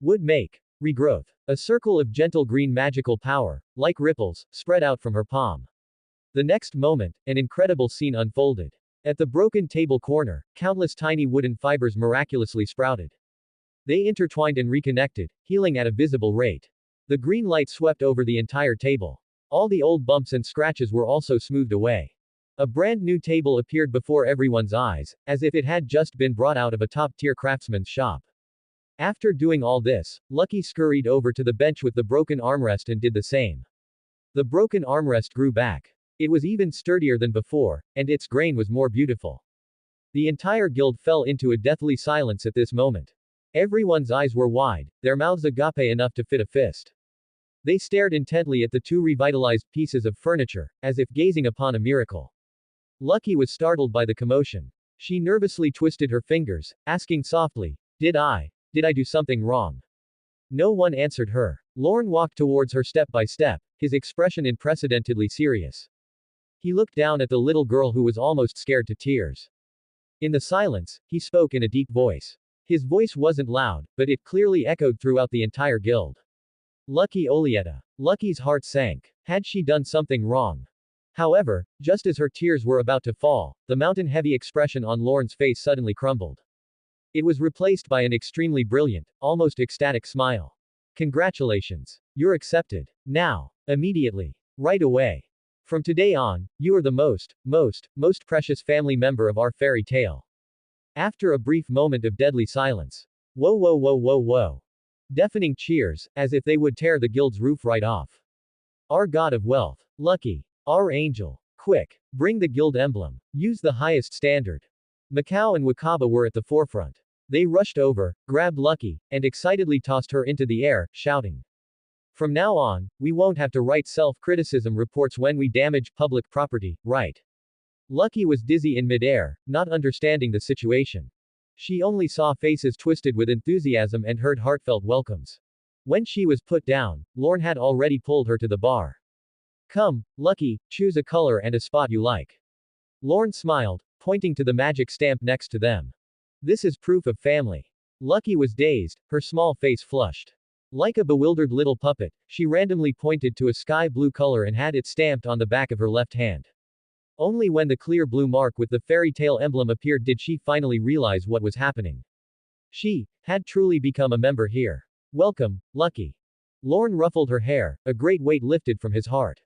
[SPEAKER 2] Would make regrowth. A circle of gentle green magical power, like ripples, spread out from her palm. The next moment, an incredible scene unfolded. At the broken table corner, countless tiny wooden fibers miraculously sprouted. They intertwined and reconnected, healing at a visible rate. The green light swept over the entire table. All the old bumps and scratches were also smoothed away. A brand new table appeared before everyone's eyes, as if it had just been brought out of a top-tier craftsman's shop. After doing all this, Lucky scurried over to the bench with the broken armrest and did the same. The broken armrest grew back. It was even sturdier than before, and its grain was more beautiful. The entire guild fell into a deathly silence at this moment. Everyone's eyes were wide, their mouths agape enough to fit a fist. They stared intently at the two revitalized pieces of furniture, as if gazing upon a miracle. Lucky was startled by the commotion. She nervously twisted her fingers, asking softly, Did I do something wrong? No one answered her. Lorn walked towards her step by step, his expression unprecedentedly serious. He looked down at the little girl who was almost scared to tears. In the silence, he spoke in a deep voice. His voice wasn't loud, but it clearly echoed throughout the entire guild. Lucky Olieta. Lucky's heart sank. Had she done something wrong? However, just as her tears were about to fall, the mountain-heavy expression on Lorn's face suddenly crumbled. It was replaced by an extremely brilliant, almost ecstatic smile. Congratulations. You're accepted. Now. Immediately. Right away. From today on, you are the most precious family member of our fairy tale. After a brief moment of deadly silence. Whoa whoa whoa whoa whoa. Deafening cheers, as if they would tear the guild's roof right off. Our god of wealth. Lucky. Our angel. Quick. Bring the guild emblem. Use the highest standard. Macau and Wakaba were at the forefront. They rushed over, grabbed Lucky, and excitedly tossed her into the air, shouting. From now on, we won't have to write self-criticism reports when we damage public property, right? Lucky was dizzy in midair, not understanding the situation. She only saw faces twisted with enthusiasm and heard heartfelt welcomes. When she was put down, Lorn had already pulled her to the bar. Come, Lucky, choose a color and a spot you like. Lorn smiled, pointing to the magic stamp next to them. This is proof of family. Lucky was dazed, her small face flushed. Like a bewildered little puppet, she randomly pointed to a sky blue color and had it stamped on the back of her left hand. Only when the clear blue mark with the fairy tale emblem appeared did she finally realize what was happening. She had truly become a member here. Welcome, Lucky. Lorn ruffled her hair, a great weight lifted from his heart.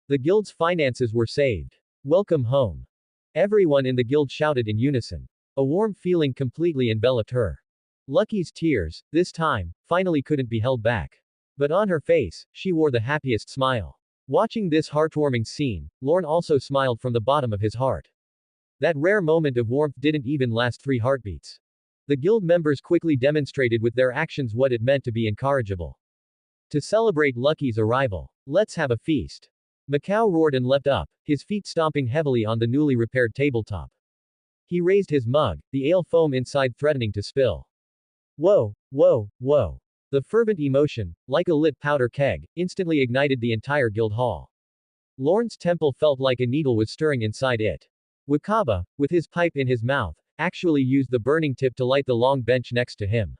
[SPEAKER 2] The guild's finances were saved. Welcome home. Everyone in the guild shouted in unison. A warm feeling completely enveloped her. Lucky's tears, this time, finally couldn't be held back. But on her face, she wore the happiest smile. Watching this heartwarming scene, Lorn also smiled from the bottom of his heart. That rare moment of warmth didn't even last 3 heartbeats. The guild members quickly demonstrated with their actions what it meant to be incorrigible. To celebrate Lucky's arrival, let's have a feast. Macau roared and leapt up, his feet stomping heavily on the newly repaired tabletop. He raised his mug, the ale foam inside threatening to spill. Whoa, whoa, whoa. The fervent emotion, like a lit powder keg, instantly ignited the entire guild hall. Lorn's temple felt like a needle was stirring inside it. Wakaba, with his pipe in his mouth, actually used the burning tip to light the long bench next to him.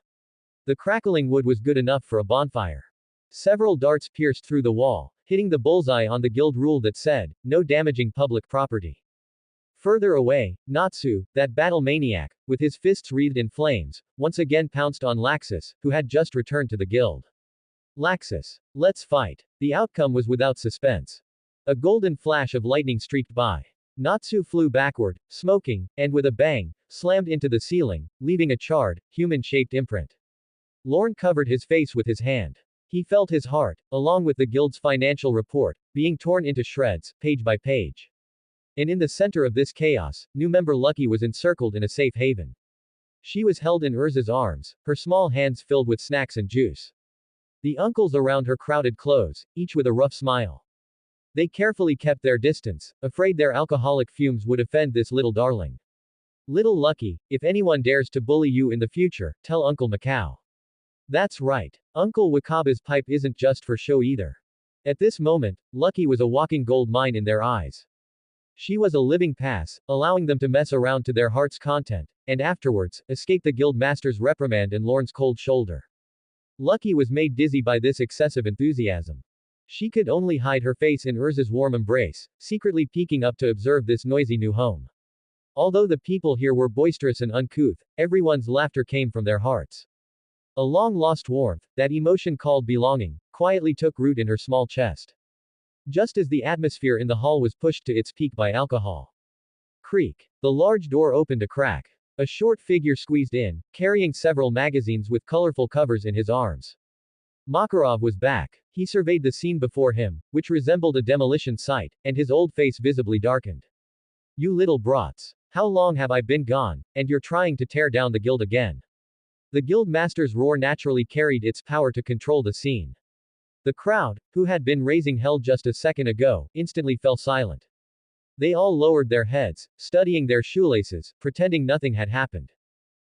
[SPEAKER 2] The crackling wood was good enough for a bonfire. Several darts pierced through the wall, hitting the bullseye on the guild rule that said, no damaging public property. Further away, Natsu, that battle maniac, with his fists wreathed in flames, once again pounced on Laxus, who had just returned to the guild. Laxus. Let's fight. The outcome was without suspense. A golden flash of lightning streaked by. Natsu flew backward, smoking, and with a bang, slammed into the ceiling, leaving a charred, human-shaped imprint. Lorn covered his face with his hand. He felt his heart, along with the guild's financial report, being torn into shreds, page by page. And in the center of this chaos, new member Lucky was encircled in a safe haven. She was held in Erza's arms, her small hands filled with snacks and juice. The uncles around her crowded close, each with a rough smile. They carefully kept their distance, afraid their alcoholic fumes would offend this little darling. Little Lucky, if anyone dares to bully you in the future, tell Uncle Macau. That's right. Uncle Wakaba's pipe isn't just for show either. At this moment, Lucky was a walking gold mine in their eyes. She was a living pass, allowing them to mess around to their heart's content, and afterwards, escape the guild master's reprimand and Lorn's cold shoulder. Lucky was made dizzy by this excessive enthusiasm. She could only hide her face in Erza's warm embrace, secretly peeking up to observe this noisy new home. Although the people here were boisterous and uncouth, everyone's laughter came from their hearts. A long-lost warmth, that emotion called belonging, quietly took root in her small chest. Just as the atmosphere in the hall was pushed to its peak by alcohol. Creak. The large door opened a crack. A short figure squeezed in, carrying several magazines with colorful covers in his arms. Makarov was back. He surveyed the scene before him, which resembled a demolition site, and his old face visibly darkened. You little brats. How long have I been gone, and you're trying to tear down the guild again? The guild master's roar naturally carried its power to control the scene. The crowd, who had been raising hell just a second ago, instantly fell silent. They all lowered their heads, studying their shoelaces, pretending nothing had happened.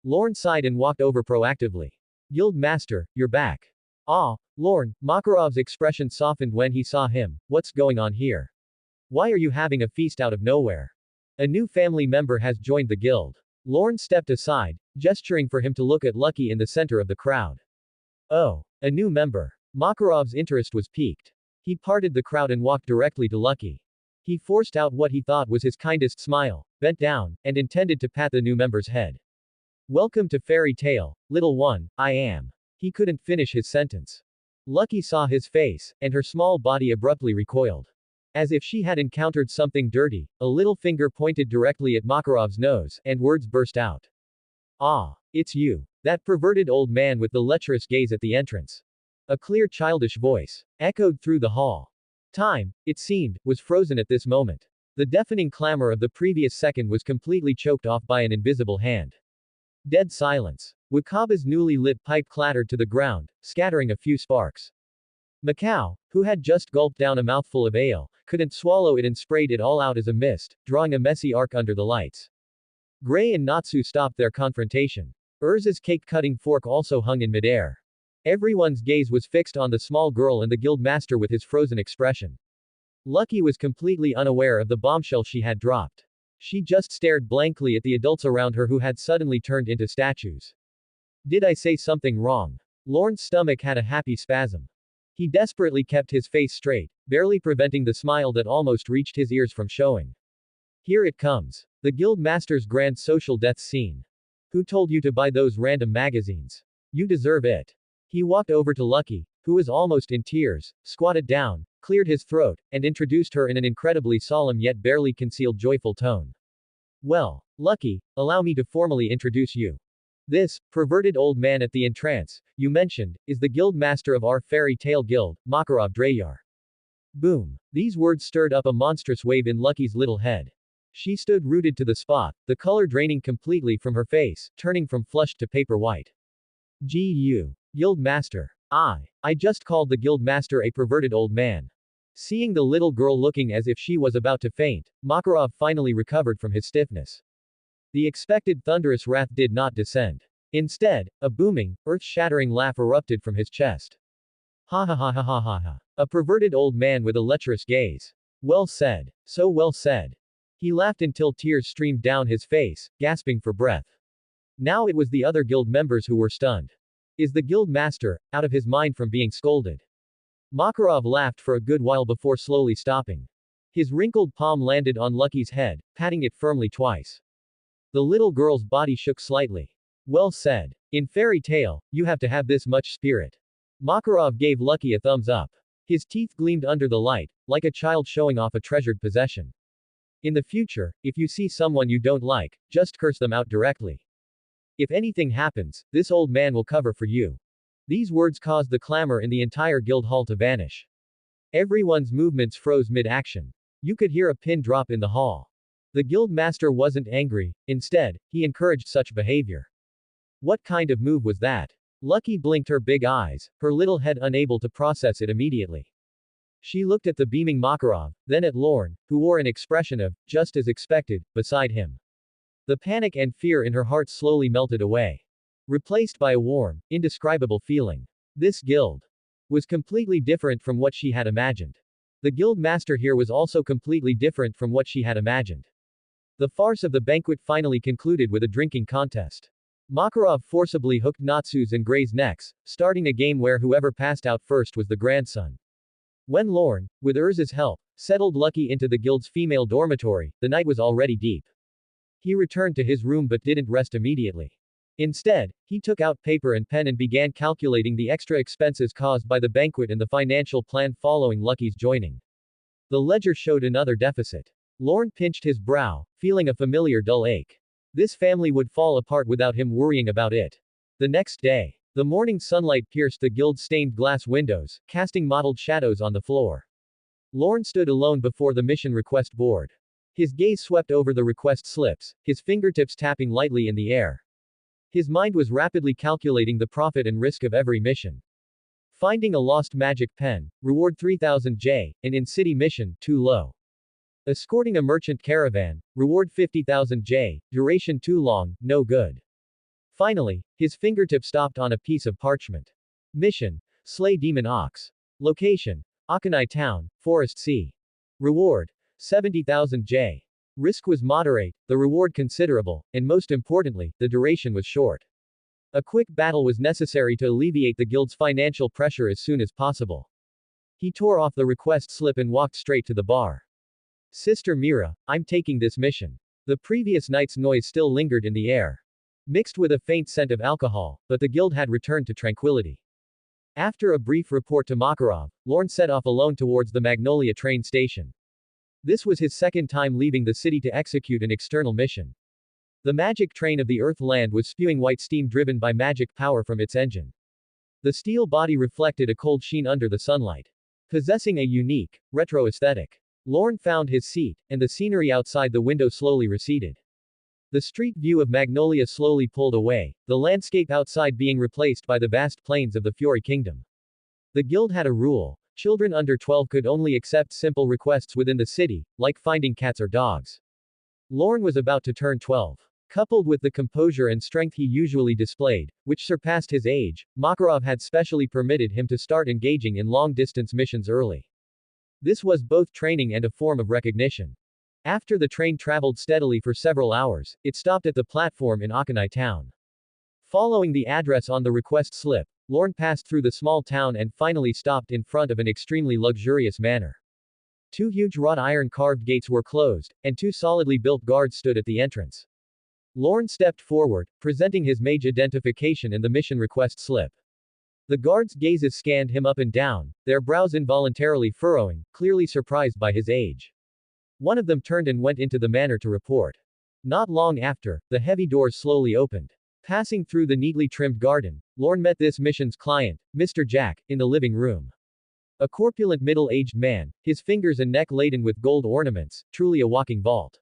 [SPEAKER 2] Lorn sighed and walked over proactively. Guild master, you're back. Ah, Lorn, Makarov's expression softened when he saw him. What's going on here? Why are you having a feast out of nowhere? A new family member has joined the guild. Lorn stepped aside, gesturing for him to look at Lucky in the center of the crowd. Oh, a new member. Makarov's interest was piqued. He parted the crowd and walked directly to Lucky. He forced out what he thought was his kindest smile, bent down, and intended to pat the new member's head. Welcome to Fairy Tale, little one, I am. He couldn't finish his sentence. Lucky saw his face, and her small body abruptly recoiled. As if she had encountered something dirty, a little finger pointed directly at Makarov's nose, and words burst out. Ah, it's you. That perverted old man with the lecherous gaze at the entrance. A clear childish voice echoed through the hall. Time, it seemed, was frozen at this moment. The deafening clamor of the previous second was completely choked off by an invisible hand. Dead silence. Wakaba's newly lit pipe clattered to the ground, scattering a few sparks. Macau, who had just gulped down a mouthful of ale, couldn't swallow it and sprayed it all out as a mist, drawing a messy arc under the lights. Gray and Natsu stopped their confrontation. Erza's cake-cutting fork also hung in midair. Everyone's gaze was fixed on the small girl and the guild master with his frozen expression. Lucky was completely unaware of the bombshell she had dropped. She just stared blankly at the adults around her who had suddenly turned into statues. Did I say something wrong? Lorn's stomach had a happy spasm. He desperately kept his face straight, barely preventing the smile that almost reached his ears from showing. Here it comes. The guild master's grand social death scene. Who told you to buy those random magazines? You deserve it. He walked over to Lucky, who was almost in tears, squatted down, cleared his throat, and introduced her in an incredibly solemn yet barely concealed joyful tone. Well, Lucky, allow me to formally introduce you. This, perverted old man at the entrance, you mentioned, is the guild master of our fairy tale guild, Makarov Drayar. Boom. These words stirred up a monstrous wave in Lucky's little head. She stood rooted to the spot, the color draining completely from her face, turning from flushed to paper white. Gu. Guild master. I just called the guild master a perverted old man. Seeing the little girl looking as if she was about to faint, Makarov finally recovered from his stiffness. The expected thunderous wrath did not descend. Instead, a booming, earth-shattering laugh erupted from his chest. Ha ha ha ha ha ha ha. A perverted old man with a lecherous gaze. Well said. So well said. He laughed until tears streamed down his face, gasping for breath. Now it was the other guild members who were stunned. Is the guild master out of his mind from being scolded? Makarov laughed for a good while before slowly stopping. His wrinkled palm landed on Lucky's head, patting it firmly twice. The little girl's body shook slightly. Well said. In fairy tale, you have to have this much spirit. Makarov gave Lucky a thumbs up. His teeth gleamed under the light, like a child showing off a treasured possession. In the future, if you see someone you don't like, just curse them out directly. If anything happens, this old man will cover for you. These words caused the clamor in the entire guild hall to vanish. Everyone's movements froze mid-action. You could hear a pin drop in the hall. The guild master wasn't angry, instead, he encouraged such behavior. What kind of move was that? Lucky blinked her big eyes, her little head unable to process it immediately. She looked at the beaming Makarov, then at Lorn, who wore an expression of, just as expected, beside him. The panic and fear in her heart slowly melted away, replaced by a warm, indescribable feeling. This guild was completely different from what she had imagined. The guild master here was also completely different from what she had imagined. The farce of the banquet finally concluded with a drinking contest. Makarov forcibly hooked Natsu's and Gray's necks, starting a game where whoever passed out first was the grandson. When Lorn, with Erza's help, settled Lucky into the guild's female dormitory, the night was already deep. He returned to his room but didn't rest immediately. Instead, he took out paper and pen and began calculating the extra expenses caused by the banquet and the financial plan following Lucky's joining. The ledger showed another deficit. Lorn pinched his brow, feeling a familiar dull ache. This family would fall apart without him worrying about it. The next day, the morning sunlight pierced the guild's stained glass windows, casting mottled shadows on the floor. Lorn stood alone before the mission request board. His gaze swept over the request slips, his fingertips tapping lightly in the air. His mind was rapidly calculating the profit and risk of every mission. Finding a lost magic pen, reward 3000 J, an in-city mission, too low. Escorting a merchant caravan, reward 50,000 J, duration too long, no good. Finally, his fingertip stopped on a piece of parchment. Mission: Slay Demon Ox. Location: Akanai Town, Forest Sea. Reward: 70,000 J. Risk was moderate, the reward considerable, and most importantly, the duration was short. A quick battle was necessary to alleviate the guild's financial pressure as soon as possible. He tore off the request slip and walked straight to the bar. Sister Mira, I'm taking this mission. The previous night's noise still lingered in the air, mixed with a faint scent of alcohol, but the guild had returned to tranquility. After a brief report to Makarov, Lorn set off alone towards the Magnolia train station. This was his second time leaving the city to execute an external mission. The magic train of the Earth-Land was spewing white steam driven by magic power from its engine. The steel body reflected a cold sheen under the sunlight, possessing a unique, retro aesthetic. Lorn found his seat, and the scenery outside the window slowly receded. The street view of Magnolia slowly pulled away, the landscape outside being replaced by the vast plains of the Fury Kingdom. The guild had a rule: children under 12 could only accept simple requests within the city, like finding cats or dogs. Lorn was about to turn 12. Coupled with the composure and strength he usually displayed, which surpassed his age, Makarov had specially permitted him to start engaging in long-distance missions early. This was both training and a form of recognition. After the train traveled steadily for several hours, it stopped at the platform in Akanai town. Following the address on the request slip, Lorn passed through the small town and finally stopped in front of an extremely luxurious manor. Two huge wrought iron carved gates were closed, and two solidly built guards stood at the entrance. Lorn stepped forward, presenting his mage identification and the mission request slip. The guards' gazes scanned him up and down, their brows involuntarily furrowing, clearly surprised by his age. One of them turned and went into the manor to report. Not long after, the heavy doors slowly opened. Passing through the neatly trimmed garden, Lorn met this mission's client, Mr. Jack, in the living room. A corpulent middle-aged man, his fingers and neck laden with gold ornaments, truly a walking vault.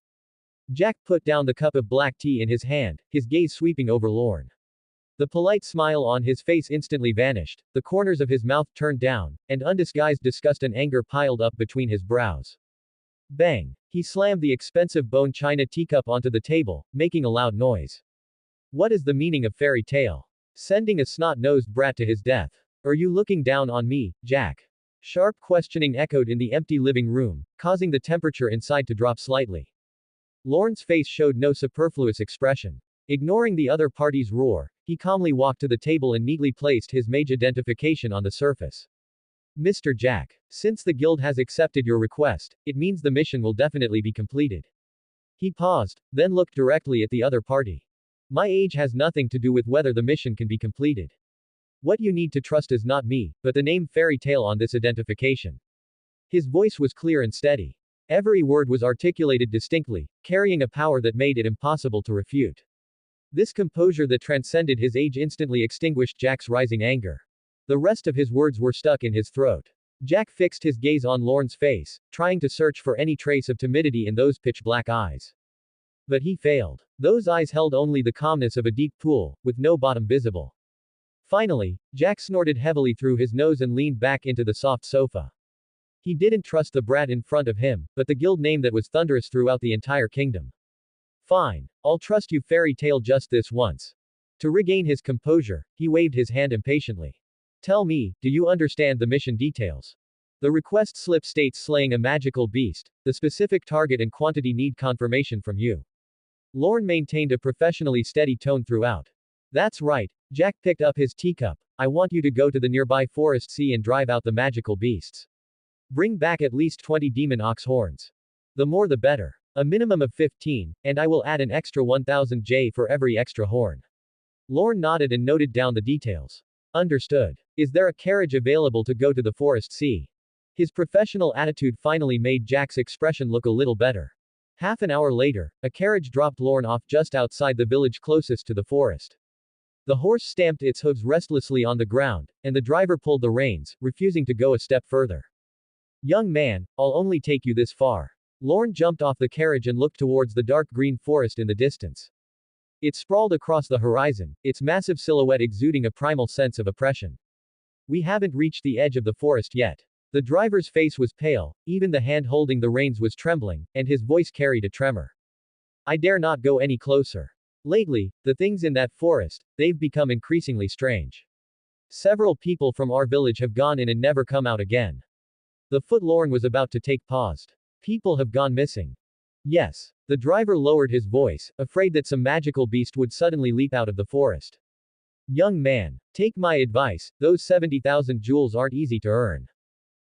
[SPEAKER 2] Jack put down the cup of black tea in his hand, his gaze sweeping over Lorn. The polite smile on his face instantly vanished, the corners of his mouth turned down, and undisguised disgust and anger piled up between his brows. Bang! He slammed the expensive bone china teacup onto the table, making a loud noise. What is the meaning of fairy tale? Sending a snot-nosed brat to his death? Are you looking down on me, Jack? Sharp questioning echoed in the empty living room, causing the temperature inside to drop slightly. Lorn's face showed no superfluous expression. Ignoring the other party's roar, he calmly walked to the table and neatly placed his mage identification on the surface. Mr. Jack, since the guild has accepted your request, it means the mission will definitely be completed. He paused, then looked directly at the other party. My age has nothing to do with whether the mission can be completed. What you need to trust is not me, but the name fairy tale on this identification. His voice was clear and steady. Every word was articulated distinctly, carrying a power that made it impossible to refute. This composure that transcended his age instantly extinguished Jack's rising anger. The rest of his words were stuck in his throat. Jack fixed his gaze on Lorn's face, trying to search for any trace of timidity in those pitch-black eyes. But he failed. Those eyes held only the calmness of a deep pool, with no bottom visible. Finally, Jack snorted heavily through his nose and leaned back into the soft sofa. He didn't trust the brat in front of him, but the guild name that was thunderous throughout the entire kingdom. Fine. I'll trust you, fairy tale, just this once. To regain his composure, he waved his hand impatiently. Tell me, do you understand the mission details? The request slip states slaying a magical beast. The specific target and quantity need confirmation from you. Lorn maintained a professionally steady tone throughout. That's right. Jack picked up his teacup. I want you to go to the nearby forest sea and drive out the magical beasts. Bring back at least 20 demon ox horns. The more the better. A minimum of 15, and I will add an extra 1000 J for every extra horn. Lorn nodded and noted down the details. Understood. Is there a carriage available to go to the forest sea? His professional attitude finally made Jack's expression look a little better. Half an hour later, a carriage dropped Lorn off just outside the village closest to the forest. The horse stamped its hooves restlessly on the ground, and the driver pulled the reins, refusing to go a step further. Young man, I'll only take you this far. Lorn jumped off the carriage and looked towards the dark green forest in the distance. It sprawled across the horizon, its massive silhouette exuding a primal sense of oppression. We haven't reached the edge of the forest yet. The driver's face was pale, even the hand holding the reins was trembling, and his voice carried a tremor. I dare not go any closer. Lately, the things in that forest, they've become increasingly strange. Several people from our village have gone in and never come out again. The foot Lorn was about to take paused. People have gone missing. Yes. The driver lowered his voice, afraid that some magical beast would suddenly leap out of the forest. Young man, take my advice, those 70,000 jewels aren't easy to earn.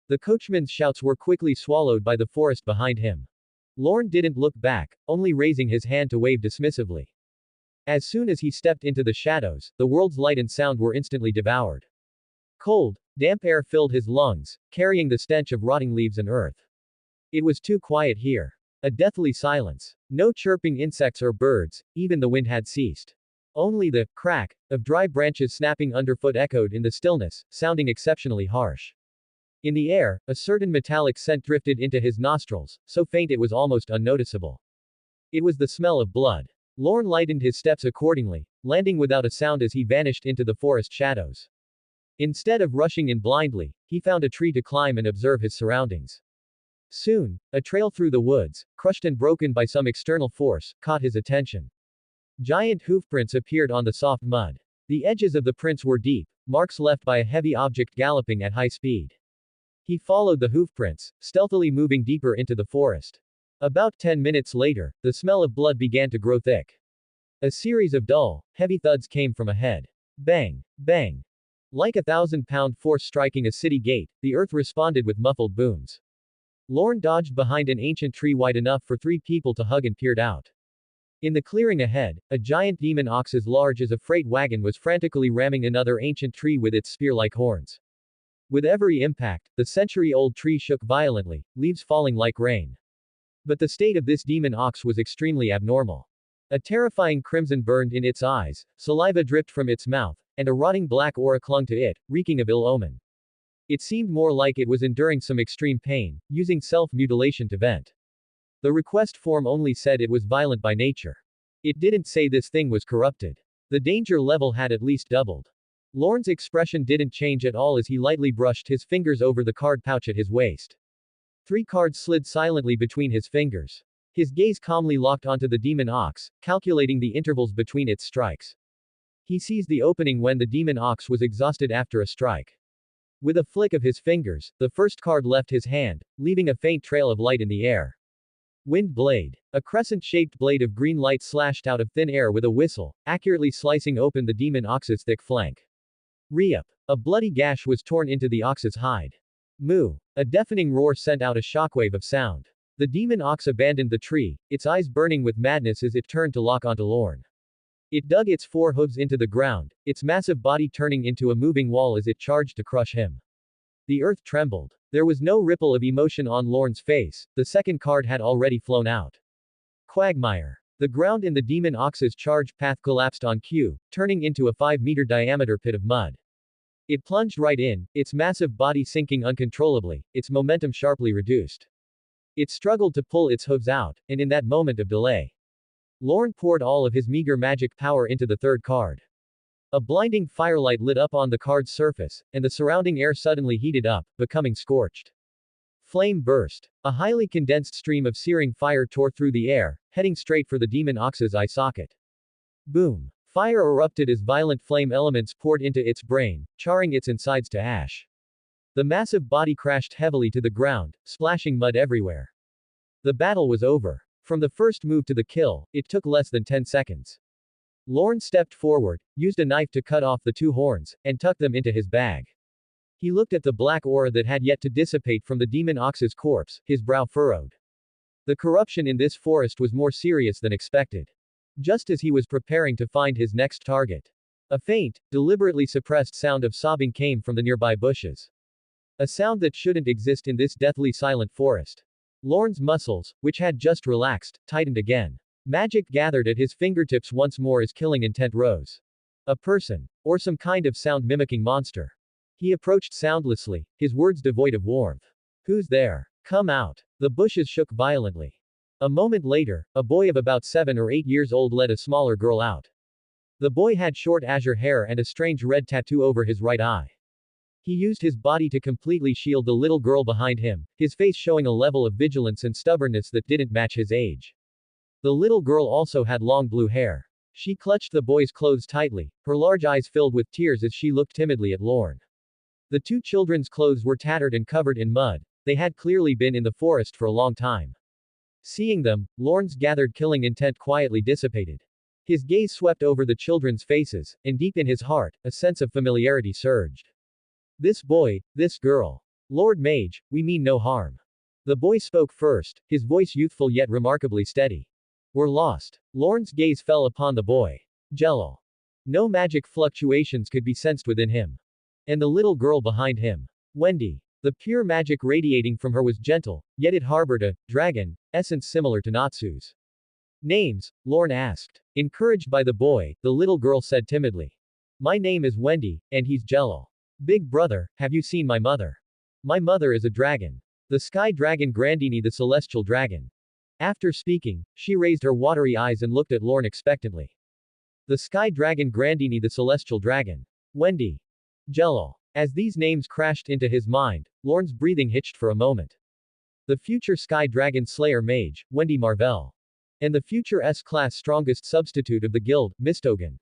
[SPEAKER 2] The coachman's shouts were quickly swallowed by the forest behind him. Lorn didn't look back, only raising his hand to wave dismissively. As soon as he stepped into the shadows, the world's light and sound were instantly devoured. Cold, damp air filled his lungs, carrying the stench of rotting leaves and earth. It was too quiet here. A deathly silence. No chirping insects or birds, even the wind had ceased. Only the crack of dry branches snapping underfoot echoed in the stillness, sounding exceptionally harsh. In the air, a certain metallic scent drifted into his nostrils, so faint it was almost unnoticeable. It was the smell of blood. Lorn lightened his steps accordingly, landing without a sound as he vanished into the forest shadows. Instead of rushing in blindly, he found a tree to climb and observe his surroundings. Soon, a trail through the woods, crushed and broken by some external force, caught his attention. Giant hoofprints appeared on the soft mud. The edges of the prints were deep, marks left by a heavy object galloping at high speed. He followed the hoofprints, stealthily moving deeper into the forest. About 10 minutes later, the smell of blood began to grow thick. A series of dull, heavy thuds came from ahead. Bang! Bang! Like a 1,000-pound force striking a city gate, the earth responded with muffled booms. Lorn dodged behind an ancient tree wide enough for 3 people to hug and peered out. In the clearing ahead, a giant demon ox as large as a freight wagon was frantically ramming another ancient tree with its spear-like horns. With every impact, the century-old tree shook violently, leaves falling like rain. But the state of this demon ox was extremely abnormal. A terrifying crimson burned in its eyes, saliva dripped from its mouth, and a rotting black aura clung to it, reeking of ill omen. It seemed more like it was enduring some extreme pain, using self-mutilation to vent. The request form only said it was violent by nature. It didn't say this thing was corrupted. The danger level had at least doubled. Lorn's expression didn't change at all as he lightly brushed his fingers over the card pouch at his waist. 3 cards slid silently between his fingers. His gaze calmly locked onto the demon ox, calculating the intervals between its strikes. He seized the opening when the demon ox was exhausted after a strike. With a flick of his fingers, the first card left his hand, leaving a faint trail of light in the air. Wind blade. A crescent-shaped blade of green light slashed out of thin air with a whistle, accurately slicing open the demon ox's thick flank. Re-up. A bloody gash was torn into the ox's hide. Moo. A deafening roar sent out a shockwave of sound. The demon ox abandoned the tree, its eyes burning with madness as it turned to lock onto Lorn. It dug its 4 hooves into the ground, its massive body turning into a moving wall as it charged to crush him. The earth trembled. There was no ripple of emotion on Lorn's face, the second card had already flown out. Quagmire. The ground in the demon ox's charge path collapsed on cue, turning into a 5-meter diameter pit of mud. It plunged right in, its massive body sinking uncontrollably, its momentum sharply reduced. It struggled to pull its hooves out, and in that moment of delay, Lorn poured all of his meager magic power into the third card. A blinding firelight lit up on the card's surface, and the surrounding air suddenly heated up, becoming scorched. Flame burst. A highly condensed stream of searing fire tore through the air, heading straight for the demon ox's eye socket. Boom. Fire erupted as violent flame elements poured into its brain, charring its insides to ash. The massive body crashed heavily to the ground, splashing mud everywhere. The battle was over. From the first move to the kill, it took less than 10 seconds. Lorn stepped forward, used a knife to cut off the two horns, and tucked them into his bag. He looked at the black aura that had yet to dissipate from the demon ox's corpse, his brow furrowed. The corruption in this forest was more serious than expected. Just as he was preparing to find his next target, a faint, deliberately suppressed sound of sobbing came from the nearby bushes. A sound that shouldn't exist in this deathly silent forest. Lorn's muscles, which had just relaxed, tightened again. Magic gathered at his fingertips once more as killing intent rose. A person, or some kind of sound-mimicking monster. He approached soundlessly, his words devoid of warmth. Who's there? Come out. The bushes shook violently. A moment later, a boy of about 7 or 8 years old led a smaller girl out. The boy had short azure hair and a strange red tattoo over his right eye. He used his body to completely shield the little girl behind him, his face showing a level of vigilance and stubbornness that didn't match his age. The little girl also had long blue hair. She clutched the boy's clothes tightly, her large eyes filled with tears as she looked timidly at Lorn. The two children's clothes were tattered and covered in mud, they had clearly been in the forest for a long time. Seeing them, Lorn's gathered killing intent quietly dissipated. His gaze swept over the children's faces, and deep in his heart, a sense of familiarity surged. This boy, this girl. Lord Mage, we mean no harm. The boy spoke first, his voice youthful yet remarkably steady. We're lost. Lorn's gaze fell upon the boy. Jello. No magic fluctuations could be sensed within him. And the little girl behind him. Wendy. The pure magic radiating from her was gentle, yet it harbored a dragon essence similar to Natsu's. Names? Lorn asked. Encouraged by the boy, the little girl said timidly. My name is Wendy, and he's Jello. Big brother, have you seen my mother? My mother is a dragon. The sky dragon Grandini, the celestial dragon. After speaking, she raised her watery eyes and looked at Lorn expectantly. The sky dragon Grandini, the celestial dragon. Wendy. Jello. As these names crashed into his mind, Lorn's breathing hitched for a moment. The future Sky Dragon Slayer Mage, Wendy Marvell. And the future S-class strongest substitute of the guild, Mistogen.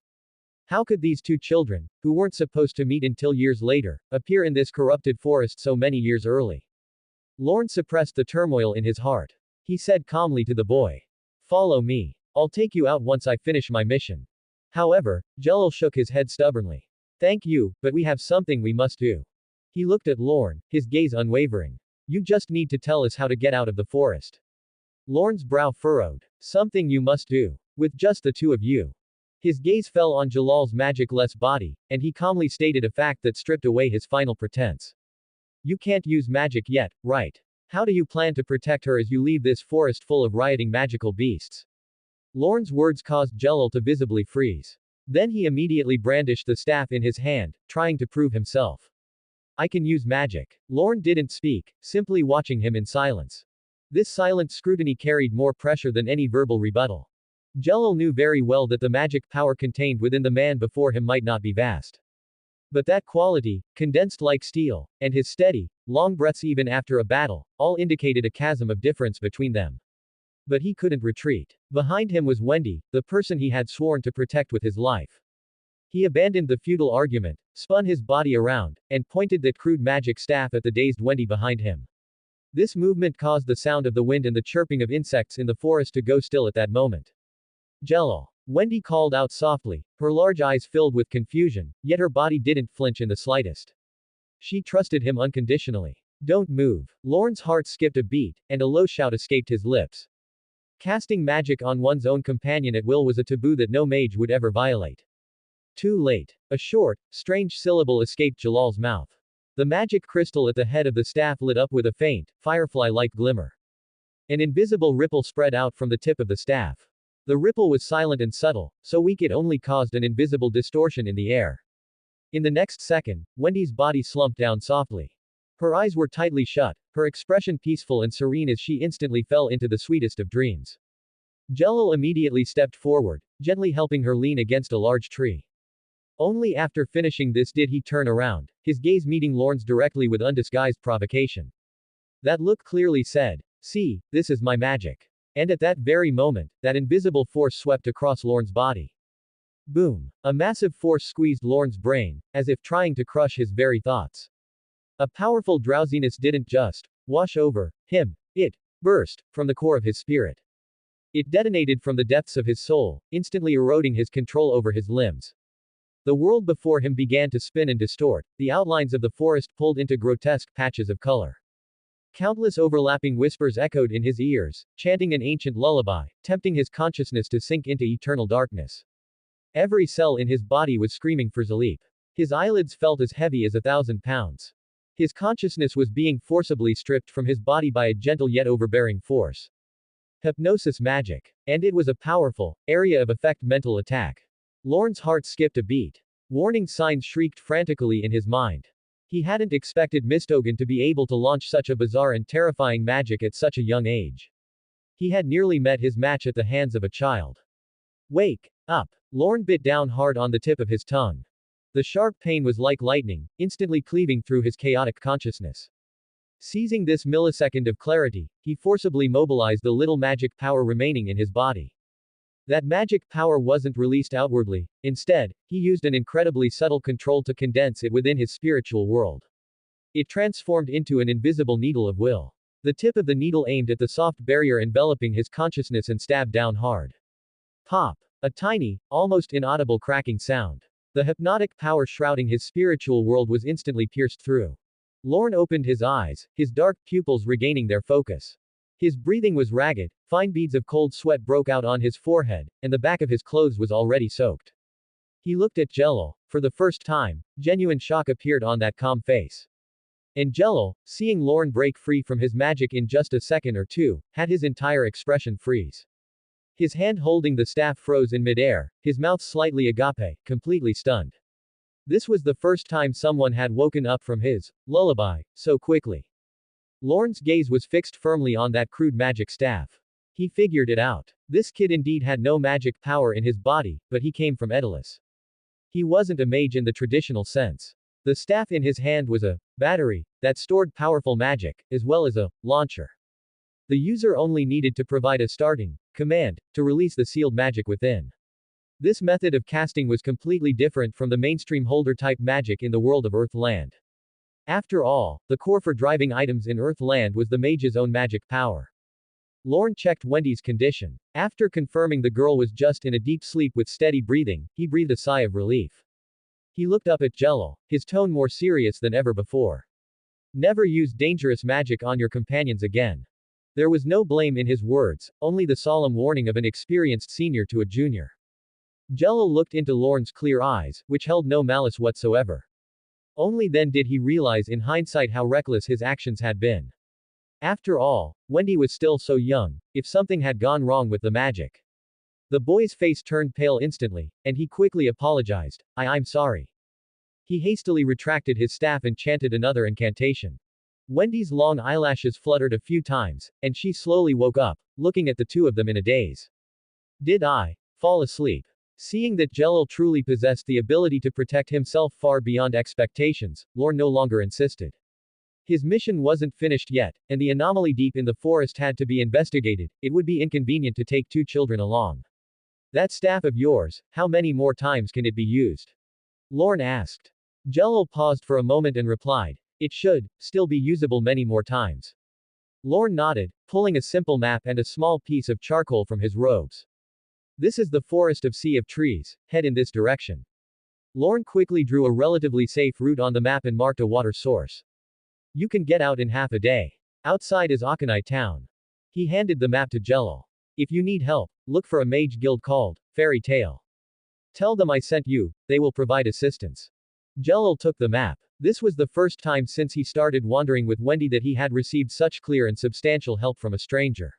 [SPEAKER 2] How could these two children, who weren't supposed to meet until years later, appear in this corrupted forest so many years early? Lorn suppressed the turmoil in his heart. He said calmly to the boy. Follow me. I'll take you out once I finish my mission. However, Jello shook his head stubbornly. Thank you, but we have something we must do. He looked at Lorn, his gaze unwavering. You just need to tell us how to get out of the forest. Lorn's brow furrowed. Something you must do. With just the two of you. His gaze fell on Jalal's magic-less body, and he calmly stated a fact that stripped away his final pretense. You can't use magic yet, right? How do you plan to protect her as you leave this forest full of rioting magical beasts? Lorn's words caused Jello to visibly freeze. Then he immediately brandished the staff in his hand, trying to prove himself. I can use magic. Lorn didn't speak, simply watching him in silence. This silent scrutiny carried more pressure than any verbal rebuttal. Jello knew very well that the magic power contained within the man before him might not be vast. But that quality, condensed like steel, and his steady, long breaths even after a battle, all indicated a chasm of difference between them. But he couldn't retreat. Behind him was Wendy, the person he had sworn to protect with his life. He abandoned the futile argument, spun his body around, and pointed that crude magic staff at the dazed Wendy behind him. This movement caused the sound of the wind and the chirping of insects in the forest to go still at that moment. Jello. Wendy called out softly, her large eyes filled with confusion, yet her body didn't flinch in the slightest. She trusted him unconditionally. Don't move. Lorn's heart skipped a beat, and a low shout escaped his lips. Casting magic on one's own companion at will was a taboo that no mage would ever violate. Too late. A short, strange syllable escaped Jalal's mouth. The magic crystal at the head of the staff lit up with a faint, firefly-like glimmer. An invisible ripple spread out from the tip of the staff. The ripple was silent and subtle, so weak it only caused an invisible distortion in the air. In the next second, Wendy's body slumped down softly. Her eyes were tightly shut, her expression peaceful and serene as she instantly fell into the sweetest of dreams. Jello immediately stepped forward, gently helping her lean against a large tree. Only after finishing this did he turn around, his gaze meeting Lorn's directly with undisguised provocation. That look clearly said, "See, this is my magic." And at that very moment, that invisible force swept across Lorn's body. Boom! A massive force squeezed Lorn's brain, as if trying to crush his very thoughts. A powerful drowsiness didn't just wash over him, it burst from the core of his spirit. It detonated from the depths of his soul, instantly eroding his control over his limbs. The world before him began to spin and distort, the outlines of the forest pulled into grotesque patches of color. Countless overlapping whispers echoed in his ears, chanting an ancient lullaby, tempting his consciousness to sink into eternal darkness. Every cell in his body was screaming for sleep. His eyelids felt as heavy as 1,000 pounds. His consciousness was being forcibly stripped from his body by a gentle yet overbearing force. Hypnosis magic. And it was a powerful, area of effect mental attack. Lorn's heart skipped a beat. Warning signs shrieked frantically in his mind. He hadn't expected Mistogen to be able to launch such a bizarre and terrifying magic at such a young age. He had nearly met his match at the hands of a child. Wake up! Lorn bit down hard on the tip of his tongue. The sharp pain was like lightning, instantly cleaving through his chaotic consciousness. Seizing this millisecond of clarity, he forcibly mobilized the little magic power remaining in his body. That magic power wasn't released outwardly, instead, he used an incredibly subtle control to condense it within his spiritual world. It transformed into an invisible needle of will. The tip of the needle aimed at the soft barrier enveloping his consciousness and stabbed down hard. Pop! A tiny, almost inaudible cracking sound. The hypnotic power shrouding his spiritual world was instantly pierced through. Lorn opened his eyes, his dark pupils regaining their focus. His breathing was ragged, fine beads of cold sweat broke out on his forehead, and the back of his clothes was already soaked. He looked at Jello. For the first time, genuine shock appeared on that calm face. And Jello, seeing Lorn break free from his magic in just a second or two, had his entire expression freeze. His hand holding the staff froze in midair, his mouth slightly agape, completely stunned. This was the first time someone had woken up from his lullaby so quickly. Lorn's gaze was fixed firmly on that crude magic staff. He figured it out. This kid indeed had no magic power in his body, but he came from Edalus. He wasn't a mage in the traditional sense. The staff in his hand was a battery that stored powerful magic, as well as a launcher. The user only needed to provide a starting command to release the sealed magic within. This method of casting was completely different from the mainstream holder-type magic in the world of Earth-Land. After all, the core for driving items in Earth-Land was the mage's own magic power. Lorn checked Wendy's condition. After confirming the girl was just in a deep sleep with steady breathing, he breathed a sigh of relief. He looked up at Jello, his tone more serious than ever before. Never use dangerous magic on your companions again. There was no blame in his words, only the solemn warning of an experienced senior to a junior. Jello looked into Lorn's clear eyes, which held no malice whatsoever. Only then did he realize in hindsight how reckless his actions had been. After all, Wendy was still so young, if something had gone wrong with the magic. The boy's face turned pale instantly, and he quickly apologized. I'm sorry. He hastily retracted his staff and chanted another incantation. Wendy's long eyelashes fluttered a few times, and she slowly woke up, looking at the two of them in a daze. Did I fall asleep? Seeing that Jello truly possessed the ability to protect himself far beyond expectations, Lorn no longer insisted. His mission wasn't finished yet, and the anomaly deep in the forest had to be investigated. It would be inconvenient to take two children along. That staff of yours, how many more times can it be used? Lorn asked. Jello paused for a moment and replied, it should still be usable many more times. Lorn nodded, pulling a simple map and a small piece of charcoal from his robes. This is the forest of Sea of Trees, head in this direction. Lorn quickly drew a relatively safe route on the map and marked a water source. You can get out in half a day. Outside is Akanai town. He handed the map to Jello. If you need help, look for a mage guild called Fairy Tale. Tell them I sent you, they will provide assistance. Jello took the map. This was the first time since he started wandering with Wendy that he had received such clear and substantial help from a stranger.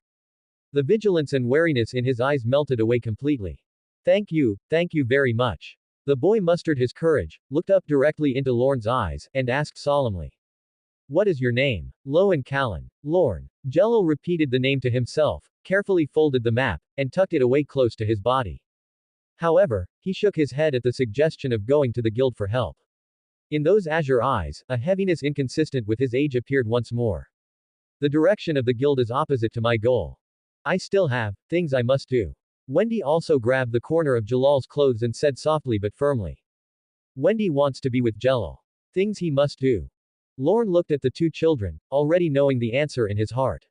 [SPEAKER 2] The vigilance and wariness in his eyes melted away completely. Thank you very much. The boy mustered his courage, looked up directly into Lorn's eyes, and asked solemnly. What is your name? Loan Callan. Lorn. Jello repeated the name to himself, carefully folded the map, and tucked it away close to his body. However, he shook his head at the suggestion of going to the guild for help. In those azure eyes, a heaviness inconsistent with his age appeared once more. The direction of the guild is opposite to my goal. I still have things I must do. Wendy also grabbed the corner of Jalal's clothes and said softly but firmly. Wendy wants to be with Jello. Things he must do. Lorn looked at the two children, already knowing the answer in his heart.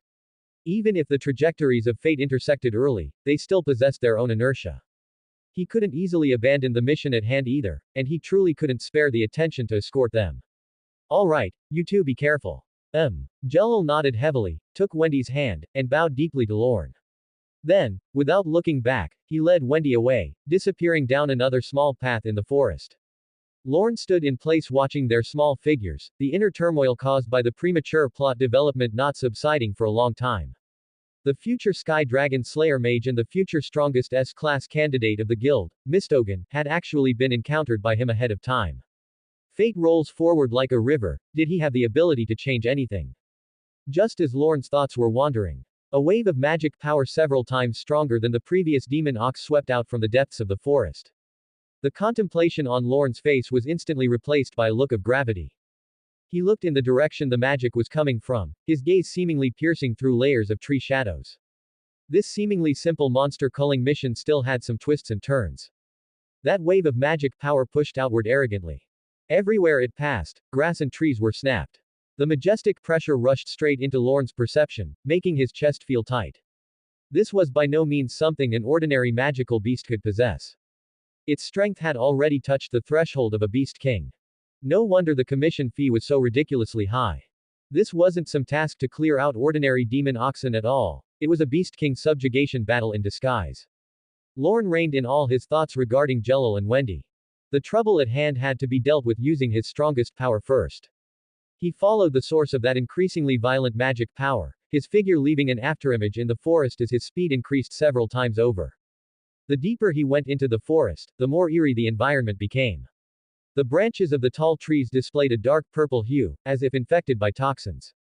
[SPEAKER 2] Even if the trajectories of fate intersected early, they still possessed their own inertia. He couldn't easily abandon the mission at hand either, and he truly couldn't spare the attention to escort them. All right, you two be careful. Jello nodded heavily, took Wendy's hand, and bowed deeply to Lorn. Then, without looking back, he led Wendy away, disappearing down another small path in the forest. Lorn stood in place watching their small figures, the inner turmoil caused by the premature plot development not subsiding for a long time. The future Sky Dragon Slayer Mage and the future strongest S-class candidate of the guild, Mistogan, had actually been encountered by him ahead of time. Fate rolls forward like a river, did he have the ability to change anything? Just as Lorn's thoughts were wandering, a wave of magic power several times stronger than the previous demon ox swept out from the depths of the forest. The contemplation on Lorn's face was instantly replaced by a look of gravity. He looked in the direction the magic was coming from, his gaze seemingly piercing through layers of tree shadows. This seemingly simple monster culling mission still had some twists and turns. That wave of magic power pushed outward arrogantly. Everywhere it passed, grass and trees were snapped. The majestic pressure rushed straight into Lorn's perception, making his chest feel tight. This was by no means something an ordinary magical beast could possess. Its strength had already touched the threshold of a beast king. No wonder the commission fee was so ridiculously high. This wasn't some task to clear out ordinary demon oxen at all, it was a beast king subjugation battle in disguise. Lorn reined in all his thoughts regarding Jello and Wendy. The trouble at hand had to be dealt with using his strongest power first. He followed the source of that increasingly violent magic power, his figure leaving an afterimage in the forest as his speed increased several times over. The deeper he went into the forest, the more eerie the environment became. The branches of the tall trees displayed a dark purple hue, as if infected by toxins.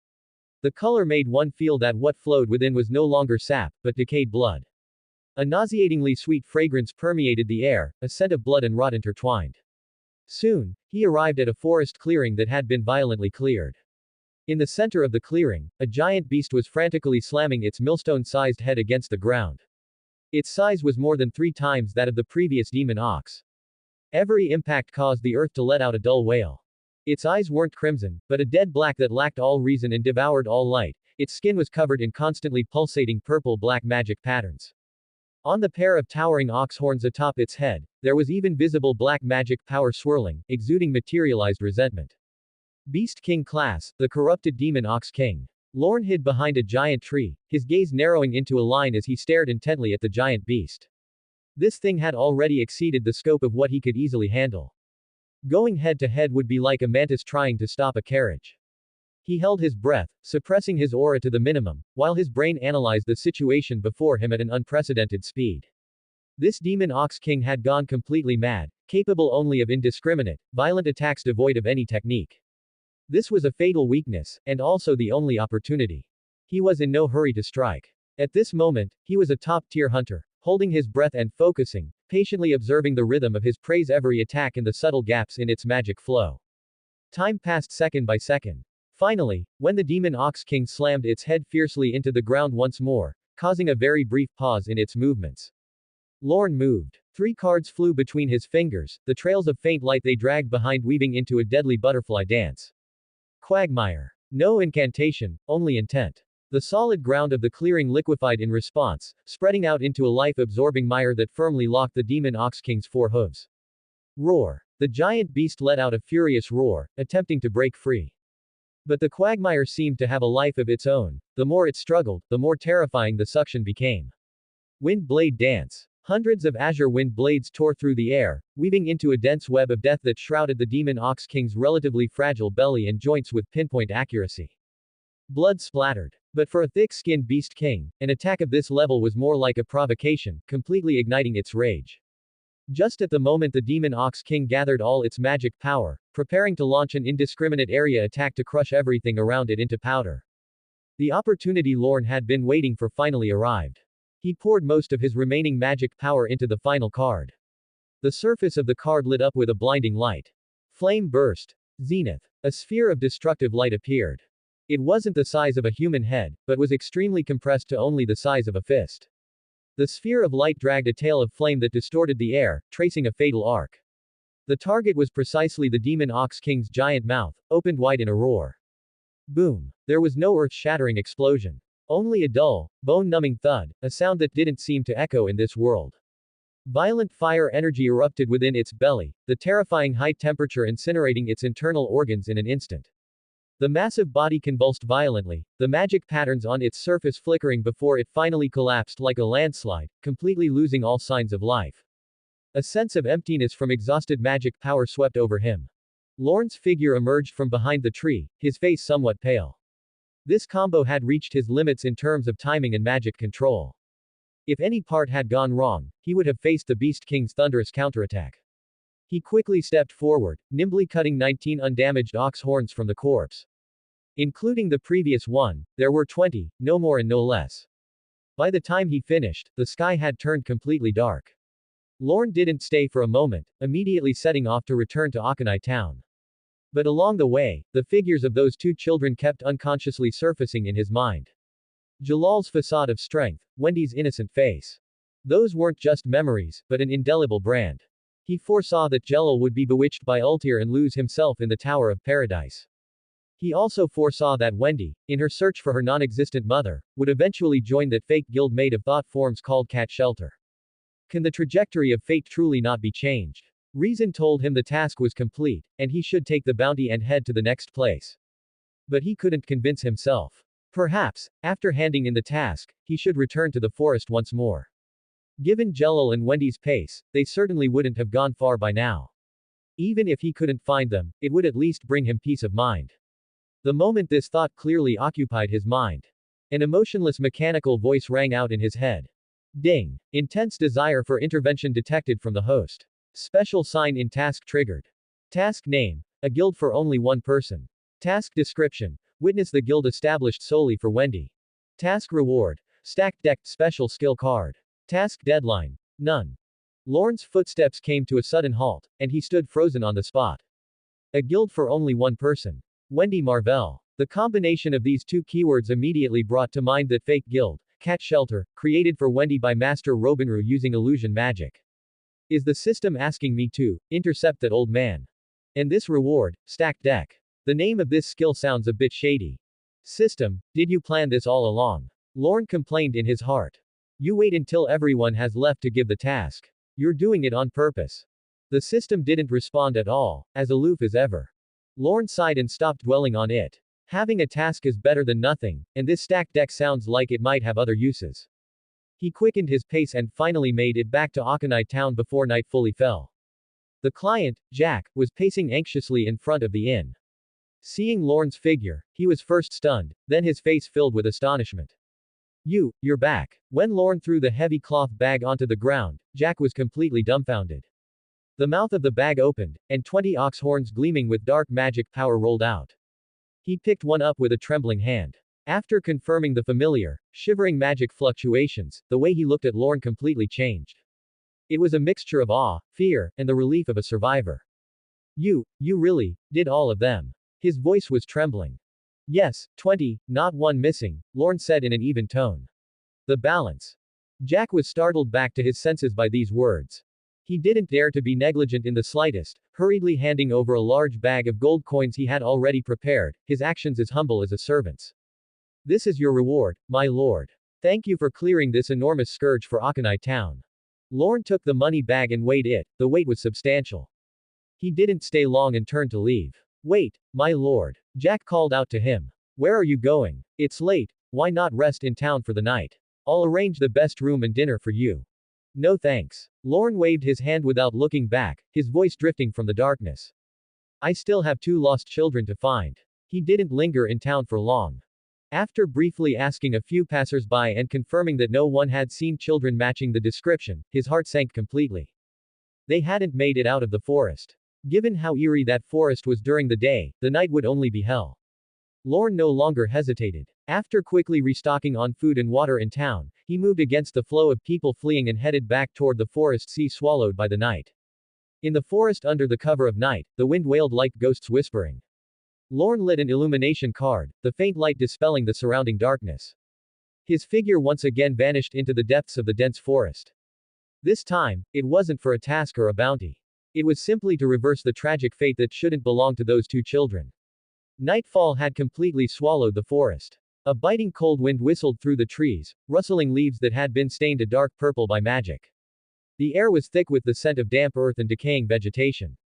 [SPEAKER 2] The color made one feel that what flowed within was no longer sap, but decayed blood. A nauseatingly sweet fragrance permeated the air, a scent of blood and rot intertwined. Soon, he arrived at a forest clearing that had been violently cleared. In the center of the clearing, a giant beast was frantically slamming its millstone-sized head against the ground. Its size was more than 3 times that of the previous demon ox. Every impact caused the earth to let out a dull wail. Its eyes weren't crimson, but a dead black that lacked all reason and devoured all light. Its skin was covered in constantly pulsating purple-black magic patterns. On the pair of towering ox horns atop its head, there was even visible black magic power swirling, exuding materialized resentment. Beast King class, the corrupted demon ox king. Lorn hid behind a giant tree, his gaze narrowing into a line as he stared intently at the giant beast. This thing had already exceeded the scope of what he could easily handle. Going head to head would be like a mantis trying to stop a carriage. He held his breath, suppressing his aura to the minimum, while his brain analyzed the situation before him at an unprecedented speed. This demon ox king had gone completely mad, capable only of indiscriminate, violent attacks devoid of any technique. This was a fatal weakness, and also the only opportunity. He was in no hurry to strike. At this moment, he was a top-tier hunter, holding his breath and focusing, patiently observing the rhythm of his prey's every attack and the subtle gaps in its magic flow. Time passed second by second. Finally, when the demon ox king slammed its head fiercely into the ground once more, causing a very brief pause in its movements. Lorn moved. 3 cards flew between his fingers, the trails of faint light they dragged behind weaving into a deadly butterfly dance. Quagmire. No incantation, only intent. The solid ground of the clearing liquefied in response, spreading out into a life-absorbing mire that firmly locked the demon ox king's 4 hooves. Roar. The giant beast let out a furious roar, attempting to break free. But the quagmire seemed to have a life of its own. The more it struggled, the more terrifying the suction became. Wind blade dance. Hundreds of azure wind blades tore through the air, weaving into a dense web of death that shrouded the demon ox king's relatively fragile belly and joints with pinpoint accuracy. Blood splattered. But for a thick-skinned beast king, an attack of this level was more like a provocation, completely igniting its rage. Just at the moment the demon ox king gathered all its magic power, preparing to launch an indiscriminate area attack to crush everything around it into powder. The opportunity Lorn had been waiting for finally arrived. He poured most of his remaining magic power into the final card. The surface of the card lit up with a blinding light. Flame burst. Zenith. A sphere of destructive light appeared. It wasn't the size of a human head, but was extremely compressed to only the size of a fist. The sphere of light dragged a tail of flame that distorted the air, tracing a fatal arc. The target was precisely the demon Ox King's giant mouth, opened wide in a roar. Boom. There was no earth-shattering explosion. Only a dull, bone-numbing thud, a sound that didn't seem to echo in this world. Violent fire energy erupted within its belly, the terrifying high temperature incinerating its internal organs in an instant. The massive body convulsed violently, the magic patterns on its surface flickering before it finally collapsed like a landslide, completely losing all signs of life. A sense of emptiness from exhausted magic power swept over him. Lorn's figure emerged from behind the tree, his face somewhat pale. This combo had reached his limits in terms of timing and magic control. If any part had gone wrong, he would have faced the Beast King's thunderous counterattack. He quickly stepped forward, nimbly cutting 19 undamaged ox horns from the corpse. Including the previous one, there were 20, no more and no less. By the time he finished, the sky had turned completely dark. Lorn didn't stay for a moment, immediately setting off to return to Akanai town. But along the way, the figures of those two children kept unconsciously surfacing in his mind. Jalal's facade of strength, Wendy's innocent face. Those weren't just memories, but an indelible brand. He foresaw that Jello would be bewitched by Ultir and lose himself in the Tower of Paradise. He also foresaw that Wendy, in her search for her non-existent mother, would eventually join that fake guild made of thought forms called Cat Shelter. Can the trajectory of fate truly not be changed? Reason told him the task was complete, and he should take the bounty and head to the next place. But he couldn't convince himself. Perhaps, after handing in the task, he should return to the forest once more. Given Jello and Wendy's pace, they certainly wouldn't have gone far by now. Even if he couldn't find them, it would at least bring him peace of mind. The moment this thought clearly occupied his mind, an emotionless mechanical voice rang out in his head. Ding! Intense desire for intervention detected from the host. Special sign in task triggered. Task name: a guild for only one person. Task description: witness the guild established solely for Wendy. Task reward: stacked decked special skill card. Task deadline: none. Lorn's footsteps came to a sudden halt, and he stood frozen on the spot. A guild for only one person. Wendy Marvell. The combination of these two keywords immediately brought to mind that fake guild, Cat Shelter, created for Wendy by Master Robinru using illusion magic. Is the system asking me to intercept that old man? And this reward, stacked deck. The name of this skill sounds a bit shady. System, did you plan this all along? Lorn complained in his heart. You wait until everyone has left to give the task. You're doing it on purpose. The system didn't respond at all, as aloof as ever. Lorn sighed and stopped dwelling on it. Having a task is better than nothing, and this stacked deck sounds like it might have other uses. He quickened his pace and finally made it back to Akanai town before night fully fell. The client, Jack, was pacing anxiously in front of the inn. Seeing Lorn's figure, he was first stunned, then his face filled with astonishment. You're back. When Lorn threw the heavy cloth bag onto the ground, Jack was completely dumbfounded. The mouth of the bag opened, and 20 ox horns gleaming with dark magic power rolled out. He picked one up with a trembling hand. After confirming the familiar, shivering magic fluctuations, the way he looked at Lorn completely changed. It was a mixture of awe, fear, and the relief of a survivor. You really did all of them. His voice was trembling. Yes, 20, not one missing, Lorn said in an even tone. The balance. Jack was startled back to his senses by these words. He didn't dare to be negligent in the slightest, hurriedly handing over a large bag of gold coins he had already prepared, his actions as humble as a servant's. This is your reward, my lord. Thank you for clearing this enormous scourge for Akanai town. Lorn took the money bag and weighed it, the weight was substantial. He didn't stay long and turned to leave. Wait, my lord. Jack called out to him. Where are you going? It's late, why not rest in town for the night? I'll arrange the best room and dinner for you. No thanks. Lorn waved his hand without looking back, his voice drifting from the darkness. I still have 2 lost children to find. He didn't linger in town for long. After briefly asking a few passers-by and confirming that no one had seen children matching the description, his heart sank completely. They hadn't made it out of the forest. Given how eerie that forest was during the day, the night would only be hell. Lorn no longer hesitated. After quickly restocking on food and water in town, he moved against the flow of people fleeing and headed back toward the forest sea swallowed by the night. In the forest under the cover of night, the wind wailed like ghosts whispering. Lorn lit an illumination card, the faint light dispelling the surrounding darkness. His figure once again vanished into the depths of the dense forest. This time, it wasn't for a task or a bounty. It was simply to reverse the tragic fate that shouldn't belong to those two children. Nightfall had completely swallowed the forest. A biting cold wind whistled through the trees, rustling leaves that had been stained a dark purple by magic. The air was thick with the scent of damp earth and decaying vegetation.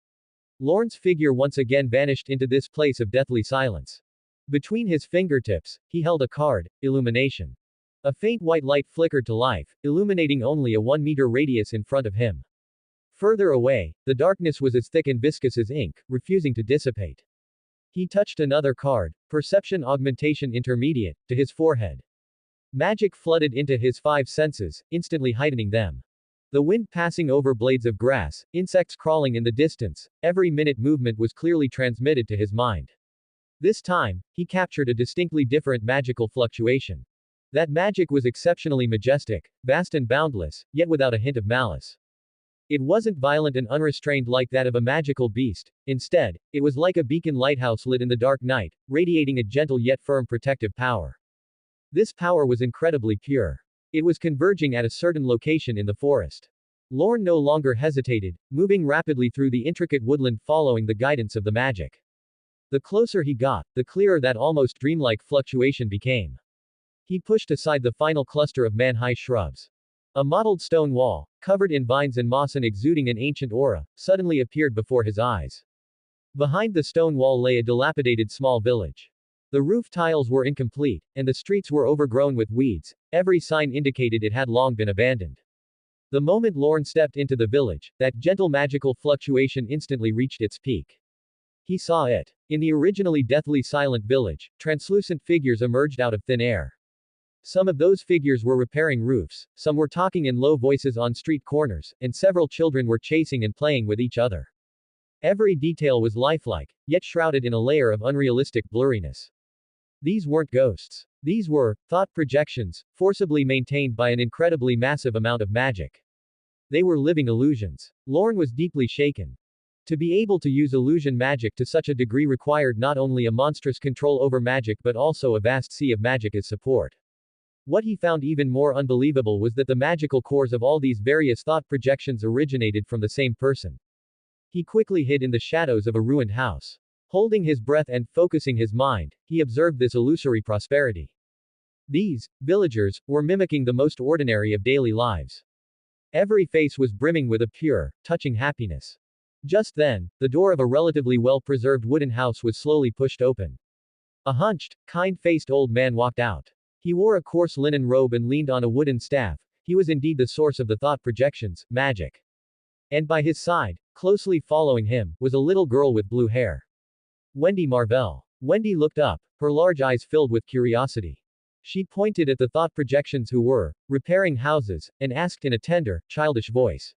[SPEAKER 2] Lorn's figure once again vanished into this place of deathly silence. Between his fingertips, he held a card, Illumination. A faint white light flickered to life, illuminating only a 1-meter radius in front of him. Further away, the darkness was as thick and viscous as ink, refusing to dissipate. He touched another card, Perception Augmentation Intermediate, to his forehead. Magic flooded into his 5 senses, instantly heightening them. The wind passing over blades of grass, insects crawling in the distance, every minute movement was clearly transmitted to his mind. This time, he captured a distinctly different magical fluctuation. That magic was exceptionally majestic, vast and boundless, yet without a hint of malice. It wasn't violent and unrestrained like that of a magical beast. Instead, it was like a beacon lighthouse lit in the dark night, radiating a gentle yet firm protective power. This power was incredibly pure. It was converging at a certain location in the forest. Lorn no longer hesitated, moving rapidly through the intricate woodland following the guidance of the magic. The closer he got, the clearer that almost dreamlike fluctuation became. He pushed aside the final cluster of man-high shrubs. A mottled stone wall, covered in vines and moss and exuding an ancient aura, suddenly appeared before his eyes. Behind the stone wall lay a dilapidated small village. The roof tiles were incomplete, and the streets were overgrown with weeds, every sign indicated it had long been abandoned. The moment Lorn stepped into the village, that gentle magical fluctuation instantly reached its peak. He saw it. In the originally deathly silent village, translucent figures emerged out of thin air. Some of those figures were repairing roofs, some were talking in low voices on street corners, and several children were chasing and playing with each other. Every detail was lifelike, yet shrouded in a layer of unrealistic blurriness. These weren't ghosts. These were thought projections, forcibly maintained by an incredibly massive amount of magic. They were living illusions. Lorn was deeply shaken. To be able to use illusion magic to such a degree required not only a monstrous control over magic but also a vast sea of magic as support. What he found even more unbelievable was that the magical cores of all these various thought projections originated from the same person. He quickly hid in the shadows of a ruined house. Holding his breath and focusing his mind, he observed this illusory prosperity. These villagers were mimicking the most ordinary of daily lives. Every face was brimming with a pure, touching happiness. Just then, the door of a relatively well-preserved wooden house was slowly pushed open. A hunched, kind-faced old man walked out. He wore a coarse linen robe and leaned on a wooden staff. He was indeed the source of the thought projections, magic. And by his side, closely following him, was a little girl with blue hair. Wendy Marvell. Wendy looked up, her large eyes filled with curiosity. She pointed at the thought projections who were repairing houses, and asked in a tender, childish voice.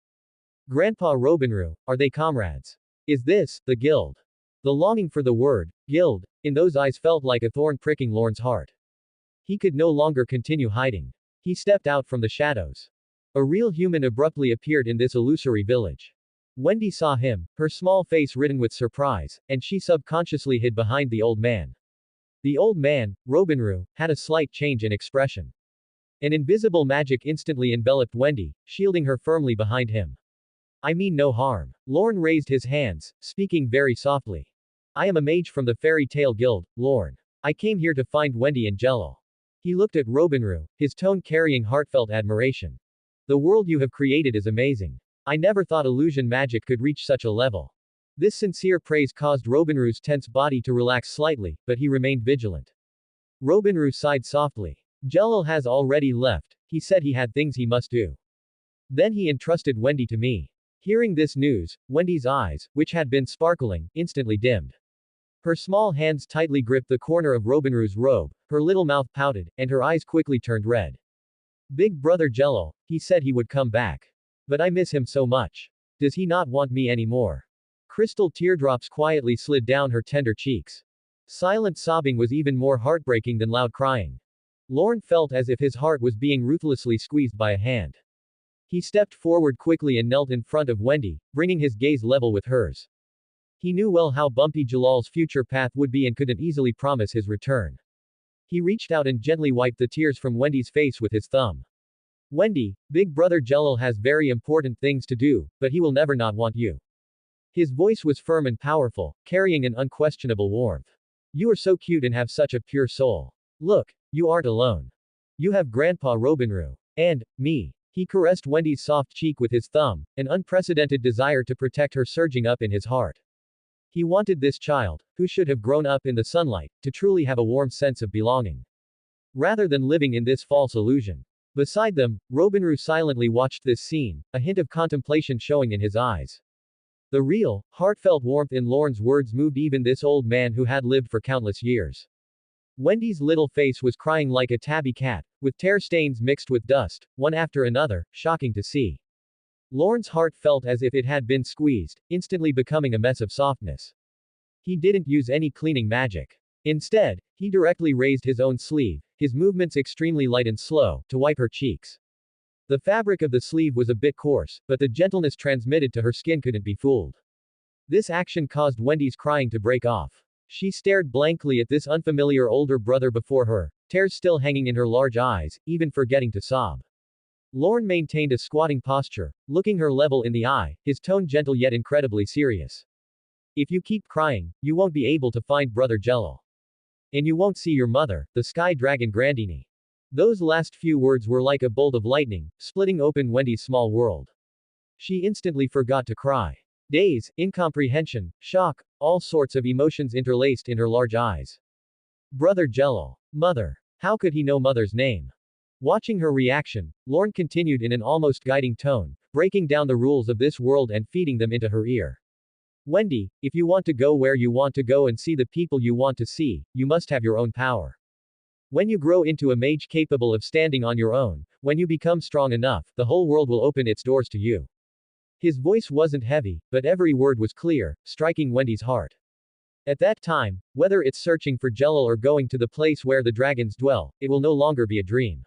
[SPEAKER 2] Grandpa Robinru, are they comrades? Is this the guild? The longing for the word guild in those eyes felt like a thorn pricking Lorn's heart. He could no longer continue hiding. He stepped out from the shadows. A real human abruptly appeared in this illusory village. Wendy saw him, her small face written with surprise, and she subconsciously hid behind the old man. The old man, Robinru, had a slight change in expression. An invisible magic instantly enveloped Wendy, shielding her firmly behind him. I mean no harm. Lorn raised his hands, speaking very softly. I am a mage from the fairy tale guild, Lorn. I came here to find Wendy and Jello. He looked at Robinru, his tone carrying heartfelt admiration. The world you have created is amazing. I never thought illusion magic could reach such a level. This sincere praise caused Robinru's tense body to relax slightly, but he remained vigilant. Robinru sighed softly. Jello has already left. He said he had things he must do. Then he entrusted Wendy to me. Hearing this news, Wendy's eyes, which had been sparkling, instantly dimmed. Her small hands tightly gripped the corner of Robinru's robe, her little mouth pouted, and her eyes quickly turned red. Big brother Jello, he said he would come back. But I miss him so much. Does he not want me anymore? Crystal teardrops quietly slid down her tender cheeks. Silent sobbing was even more heartbreaking than loud crying. Lorn felt as if his heart was being ruthlessly squeezed by a hand. He stepped forward quickly and knelt in front of Wendy, bringing his gaze level with hers. He knew well how bumpy Jalal's future path would be and couldn't easily promise his return. He reached out and gently wiped the tears from Wendy's face with his thumb. Wendy, big brother Jello has very important things to do, but he will never not want you. His voice was firm and powerful, carrying an unquestionable warmth. You are so cute and have such a pure soul. Look, you aren't alone. You have Grandpa Robinru. And, me. He caressed Wendy's soft cheek with his thumb, an unprecedented desire to protect her surging up in his heart. He wanted this child, who should have grown up in the sunlight, to truly have a warm sense of belonging. Rather than living in this false illusion. Beside them, Robinru silently watched this scene, a hint of contemplation showing in his eyes. The real, heartfelt warmth in Lorn's words moved even this old man who had lived for countless years. Wendy's little face was crying like a tabby cat, with tear stains mixed with dust, one after another, shocking to see. Lorn's heart felt as if it had been squeezed, instantly becoming a mess of softness. He didn't use any cleaning magic. Instead, he directly raised his own sleeve, his movements extremely light and slow, to wipe her cheeks. The fabric of the sleeve was a bit coarse, but the gentleness transmitted to her skin couldn't be fooled. This action caused Wendy's crying to break off. She stared blankly at this unfamiliar older brother before her, tears still hanging in her large eyes, even forgetting to sob. Lorn maintained a squatting posture, looking her level in the eye, his tone gentle yet incredibly serious. If you keep crying, you won't be able to find brother Jello. And you won't see your mother, the sky dragon Grandini. Those last few words were like a bolt of lightning, splitting open Wendy's small world. She instantly forgot to cry. Daze, incomprehension, shock, all sorts of emotions interlaced in her large eyes. Brother Jello. Mother. How could he know mother's name? Watching her reaction, Lorn continued in an almost guiding tone, breaking down the rules of this world and feeding them into her ear. Wendy, if you want to go where you want to go and see the people you want to see, you must have your own power. When you grow into a mage capable of standing on your own, when you become strong enough, the whole world will open its doors to you. His voice wasn't heavy, but every word was clear, striking Wendy's heart. At that time, whether it's searching for Jello or going to the place where the dragons dwell, it will no longer be a dream.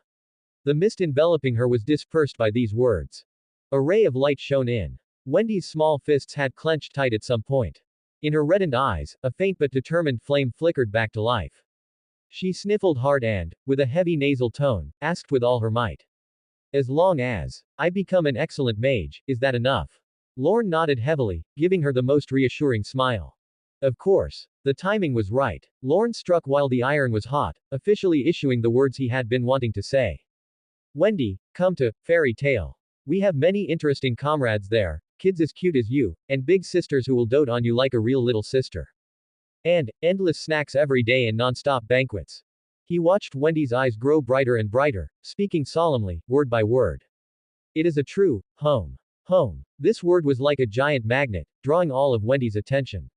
[SPEAKER 2] The mist enveloping her was dispersed by these words. A ray of light shone in. Wendy's small fists had clenched tight at some point. In her reddened eyes, a faint but determined flame flickered back to life. She sniffled hard and, with a heavy nasal tone, asked with all her might. As long as I become an excellent mage, is that enough? Lorn nodded heavily, giving her the most reassuring smile. Of course. The timing was right. Lorn struck while the iron was hot, officially issuing the words he had been wanting to say. Wendy, come to Fairy Tale. We have many interesting comrades there, kids as cute as you, and big sisters who will dote on you like a real little sister. And, endless snacks every day and non-stop banquets. He watched Wendy's eyes grow brighter and brighter, speaking solemnly, word by word. It is a true home. Home. This word was like a giant magnet, drawing all of Wendy's attention.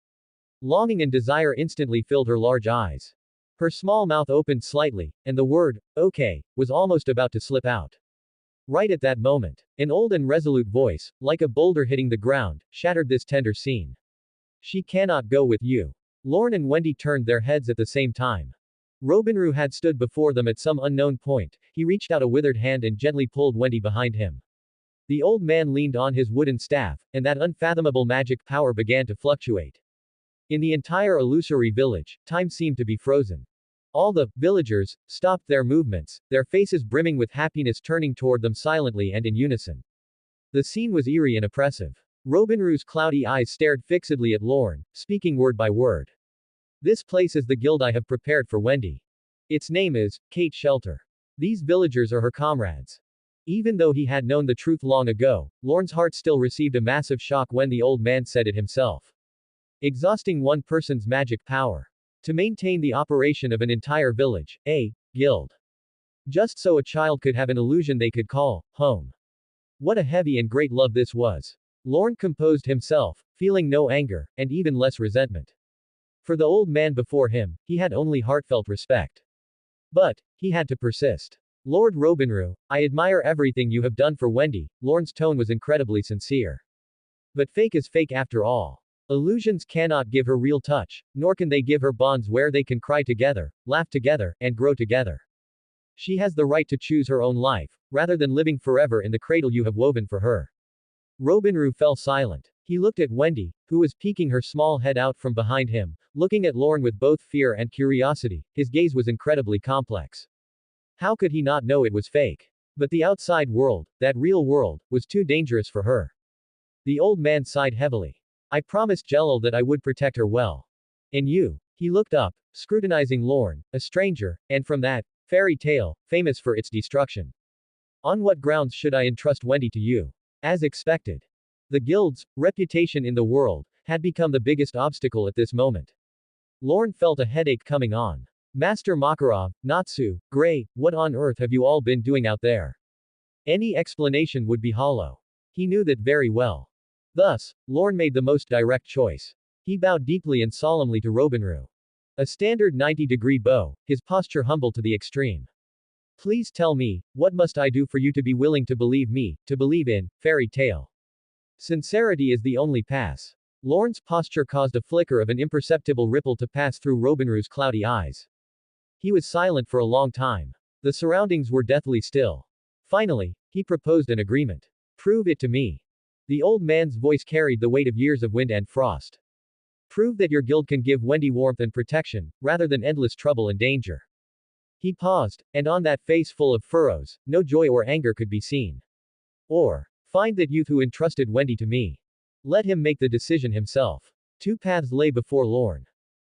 [SPEAKER 2] Longing and desire instantly filled her large eyes. Her small mouth opened slightly, and the word, okay, was almost about to slip out. Right at that moment, an old and resolute voice, like a boulder hitting the ground, shattered this tender scene. She cannot go with you. Lorn and Wendy turned their heads at the same time. Robinru had stood before them at some unknown point. He reached out a withered hand and gently pulled Wendy behind him. The old man leaned on his wooden staff, and that unfathomable magic power began to fluctuate. In the entire illusory village, time seemed to be frozen. All the villagers stopped their movements, their faces brimming with happiness, turning toward them silently and in unison. The scene was eerie and oppressive. Robinru's cloudy eyes stared fixedly at Lorn, speaking word by word. This place is the guild I have prepared for Wendy. Its name is Kate Shelter. These villagers are her comrades. Even though he had known the truth long ago, Lorn's heart still received a massive shock when the old man said it himself. Exhausting one person's magic power to maintain the operation of an entire village, a guild. Just so a child could have an illusion they could call home. What a heavy and great love this was. Lorn composed himself, feeling no anger, and even less resentment. For the old man before him, he had only heartfelt respect. But, he had to persist. Lord Robinru, I admire everything you have done for Wendy. Lorn's tone was incredibly sincere. But fake is fake after all. Illusions cannot give her real touch, nor can they give her bonds where they can cry together, laugh together, and grow together. She has the right to choose her own life, rather than living forever in the cradle you have woven for her. Robinru fell silent. He looked at Wendy, who was peeking her small head out from behind him, looking at Lorn with both fear and curiosity. His gaze was incredibly complex. How could he not know it was fake? But the outside world, that real world, was too dangerous for her. The old man sighed heavily. I promised Jello that I would protect her well. And you? He looked up, scrutinizing Lorn, a stranger, and from that fairy tale, famous for its destruction. On what grounds should I entrust Wendy to you? As expected. The guild's reputation in the world had become the biggest obstacle at this moment. Lorn felt a headache coming on. Master Makarov, Natsu, Gray, what on earth have you all been doing out there? Any explanation would be hollow. He knew that very well. Thus, Lorn made the most direct choice. He bowed deeply and solemnly to Robinru. A standard 90-degree bow, his posture humble to the extreme. Please tell me, what must I do for you to be willing to believe me, to believe in fairy tale? Sincerity is the only pass. Lorn's posture caused a flicker of an imperceptible ripple to pass through Robinru's cloudy eyes. He was silent for a long time. The surroundings were deathly still. Finally, he proposed an agreement. Prove it to me. The old man's voice carried the weight of years of wind and frost. Prove that your guild can give Wendy warmth and protection, rather than endless trouble and danger. He paused, and on that face full of furrows, no joy or anger could be seen. Or, find that youth who entrusted Wendy to me. Let him make the decision himself. Two paths lay before Lorn.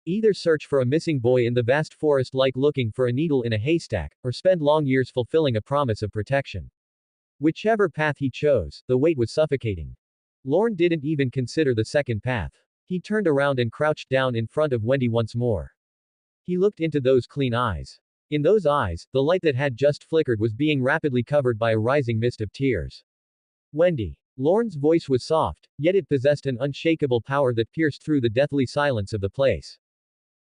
[SPEAKER 2] Either search for a missing boy in the vast forest like looking for a needle in a haystack, or spend long years fulfilling a promise of protection. Whichever path he chose, the weight was suffocating. Lorn didn't even consider the second path. He turned around and crouched down in front of Wendy once more. He looked into those clean eyes. In those eyes, the light that had just flickered was being rapidly covered by a rising mist of tears. Wendy. Lorn's voice was soft, yet it possessed an unshakable power that pierced through the deathly silence of the place.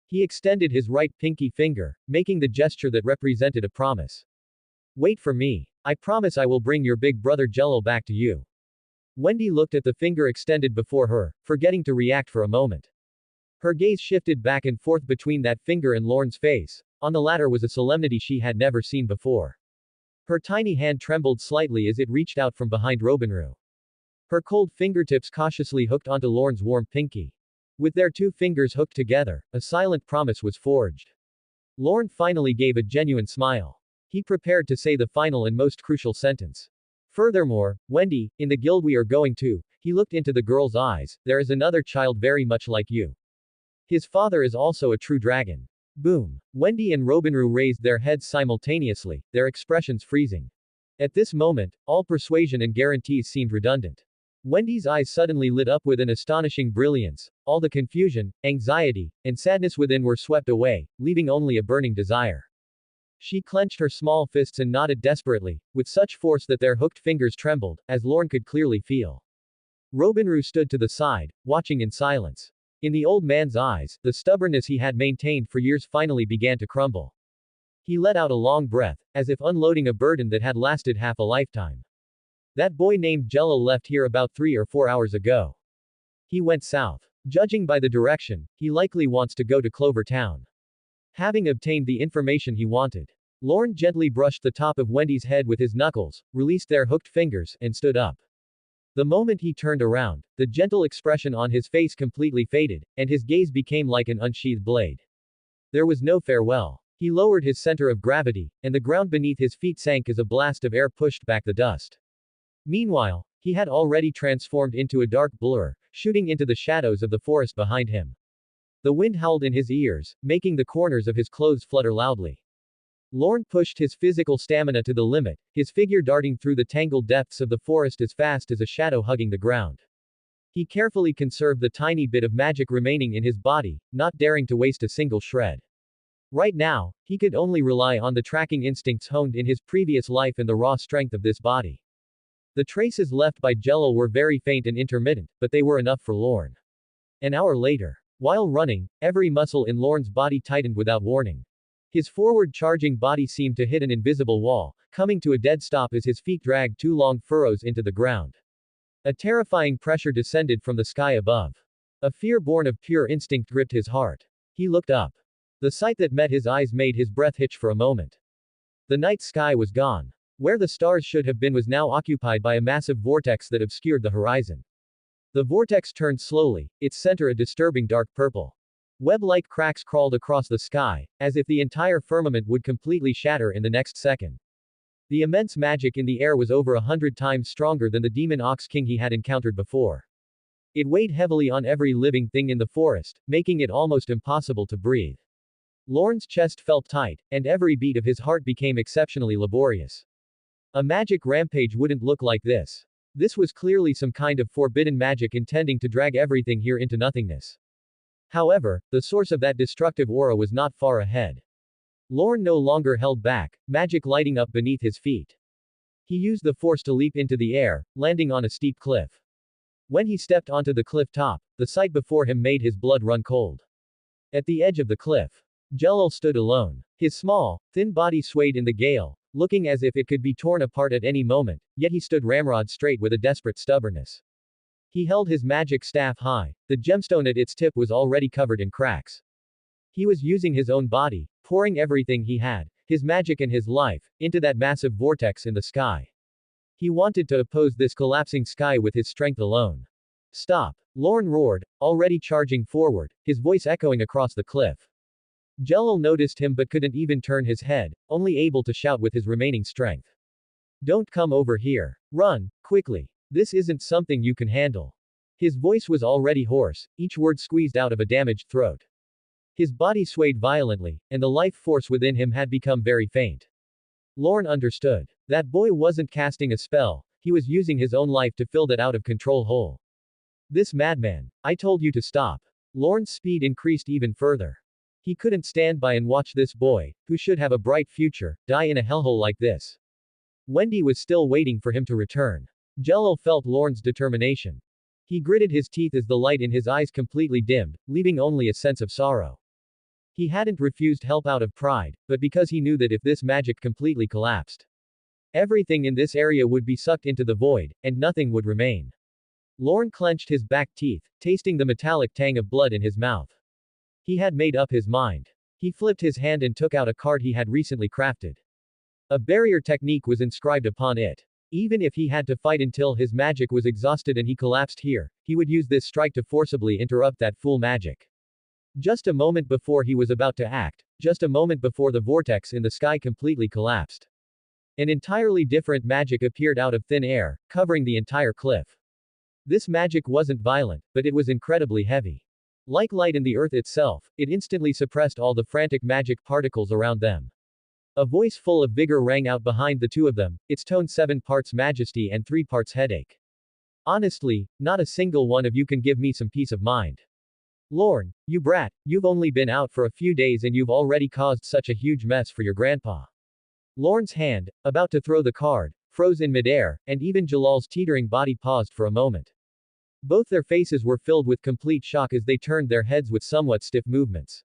[SPEAKER 2] He extended his right pinky finger, making the gesture that represented a promise. Wait for me. I promise I will bring your big brother Jello back to you. Wendy looked at the finger extended before her, forgetting to react for a moment. Her gaze shifted back and forth between that finger and Lorn's face. On the latter was a solemnity she had never seen before. Her tiny hand trembled slightly as it reached out from behind Robinru. Her cold fingertips cautiously hooked onto Lorn's warm pinky. With their two fingers hooked together, a silent promise was forged. Lorn finally gave a genuine smile. He prepared to say the final and most crucial sentence. Furthermore, Wendy, in the guild we are going to, he looked into the girl's eyes, there is another child very much like you. His father is also a true dragon. Boom. Wendy and Robinru raised their heads simultaneously, their expressions freezing. At this moment, all persuasion and guarantees seemed redundant. Wendy's eyes suddenly lit up with an astonishing brilliance. All the confusion, anxiety, and sadness within were swept away, leaving only a burning desire. She clenched her small fists and nodded desperately, with such force that their hooked fingers trembled, as Lorn could clearly feel. Robinru stood to the side, watching in silence. In the old man's eyes, the stubbornness he had maintained for years finally began to crumble. He let out a long breath, as if unloading a burden that had lasted half a lifetime. That boy named Jello left here about 3 or 4 hours ago. He went south. Judging by the direction, he likely wants to go to Clover Town. Having obtained the information he wanted, Lorn gently brushed the top of Wendy's head with his knuckles, released their hooked fingers, and stood up. The moment he turned around, the gentle expression on his face completely faded, and his gaze became like an unsheathed blade. There was no farewell. He lowered his center of gravity, and the ground beneath his feet sank as a blast of air pushed back the dust. Meanwhile, he had already transformed into a dark blur, shooting into the shadows of the forest behind him. The wind howled in his ears, making the corners of his clothes flutter loudly. Lorn pushed his physical stamina to the limit, his figure darting through the tangled depths of the forest as fast as a shadow hugging the ground. He carefully conserved the tiny bit of magic remaining in his body, not daring to waste a single shred. Right now, he could only rely on the tracking instincts honed in his previous life and the raw strength of this body. The traces left by Jello were very faint and intermittent, but they were enough for Lorn. An hour later, while running, every muscle in Lorn's body tightened without warning. His forward-charging body seemed to hit an invisible wall, coming to a dead stop as his feet dragged 2 long furrows into the ground. A terrifying pressure descended from the sky above. A fear born of pure instinct gripped his heart. He looked up. The sight that met his eyes made his breath hitch for a moment. The night sky was gone. Where the stars should have been was now occupied by a massive vortex that obscured the horizon. The vortex turned slowly, its center a disturbing dark purple. Web-like cracks crawled across the sky, as if the entire firmament would completely shatter in the next second. The immense magic in the air was over 100 times stronger than the demon Ox King he had encountered before. It weighed heavily on every living thing in the forest, making it almost impossible to breathe. Lorn's chest felt tight, and every beat of his heart became exceptionally laborious. A magic rampage wouldn't look like this. This was clearly some kind of forbidden magic intending to drag everything here into nothingness. However, the source of that destructive aura was not far ahead. Lorn no longer held back, magic lighting up beneath his feet. He used the force to leap into the air, landing on a steep cliff. When he stepped onto the cliff top, the sight before him made his blood run cold. At the edge of the cliff, Jello stood alone. His small, thin body swayed in the gale, looking as if it could be torn apart at any moment, yet he stood ramrod straight with a desperate stubbornness. He held his magic staff high, the gemstone at its tip was already covered in cracks. He was using his own body, pouring everything he had, his magic and his life, into that massive vortex in the sky. He wanted to oppose this collapsing sky with his strength alone. Stop! Lorn roared, already charging forward, his voice echoing across the cliff. Jello noticed him but couldn't even turn his head, only able to shout with his remaining strength. Don't come over here. Run, quickly. This isn't something you can handle. His voice was already hoarse, each word squeezed out of a damaged throat. His body swayed violently, and the life force within him had become very faint. Lorn understood. That boy wasn't casting a spell, he was using his own life to fill that out-of-control hole. This madman. I told you to stop. Lorn's speed increased even further. He couldn't stand by and watch this boy, who should have a bright future, die in a hellhole like this. Wendy was still waiting for him to return. Jello felt Lorn's determination. He gritted his teeth as the light in his eyes completely dimmed, leaving only a sense of sorrow. He hadn't refused help out of pride, but because he knew that if this magic completely collapsed, everything in this area would be sucked into the void, and nothing would remain. Lorn clenched his back teeth, tasting the metallic tang of blood in his mouth. He had made up his mind. He flipped his hand and took out a card he had recently crafted. A barrier technique was inscribed upon it. Even if he had to fight until his magic was exhausted and he collapsed here, he would use this strike to forcibly interrupt that fool magic. Just a moment before he was about to act, just a moment before the vortex in the sky completely collapsed, an entirely different magic appeared out of thin air, covering the entire cliff. This magic wasn't violent, but it was incredibly heavy. Like light in the earth itself, it instantly suppressed all the frantic magic particles around them. A voice full of vigor rang out behind the two of them, its tone 7 parts majesty and 3 parts headache. Honestly, not a single one of you can give me some peace of mind. Lorn, you brat, you've only been out for a few days and you've already caused such a huge mess for your grandpa. Lorn's hand, about to throw the card, froze in midair, and even Jalal's teetering body paused for a moment. Both their faces were filled with complete shock as they turned their heads with somewhat stiff movements.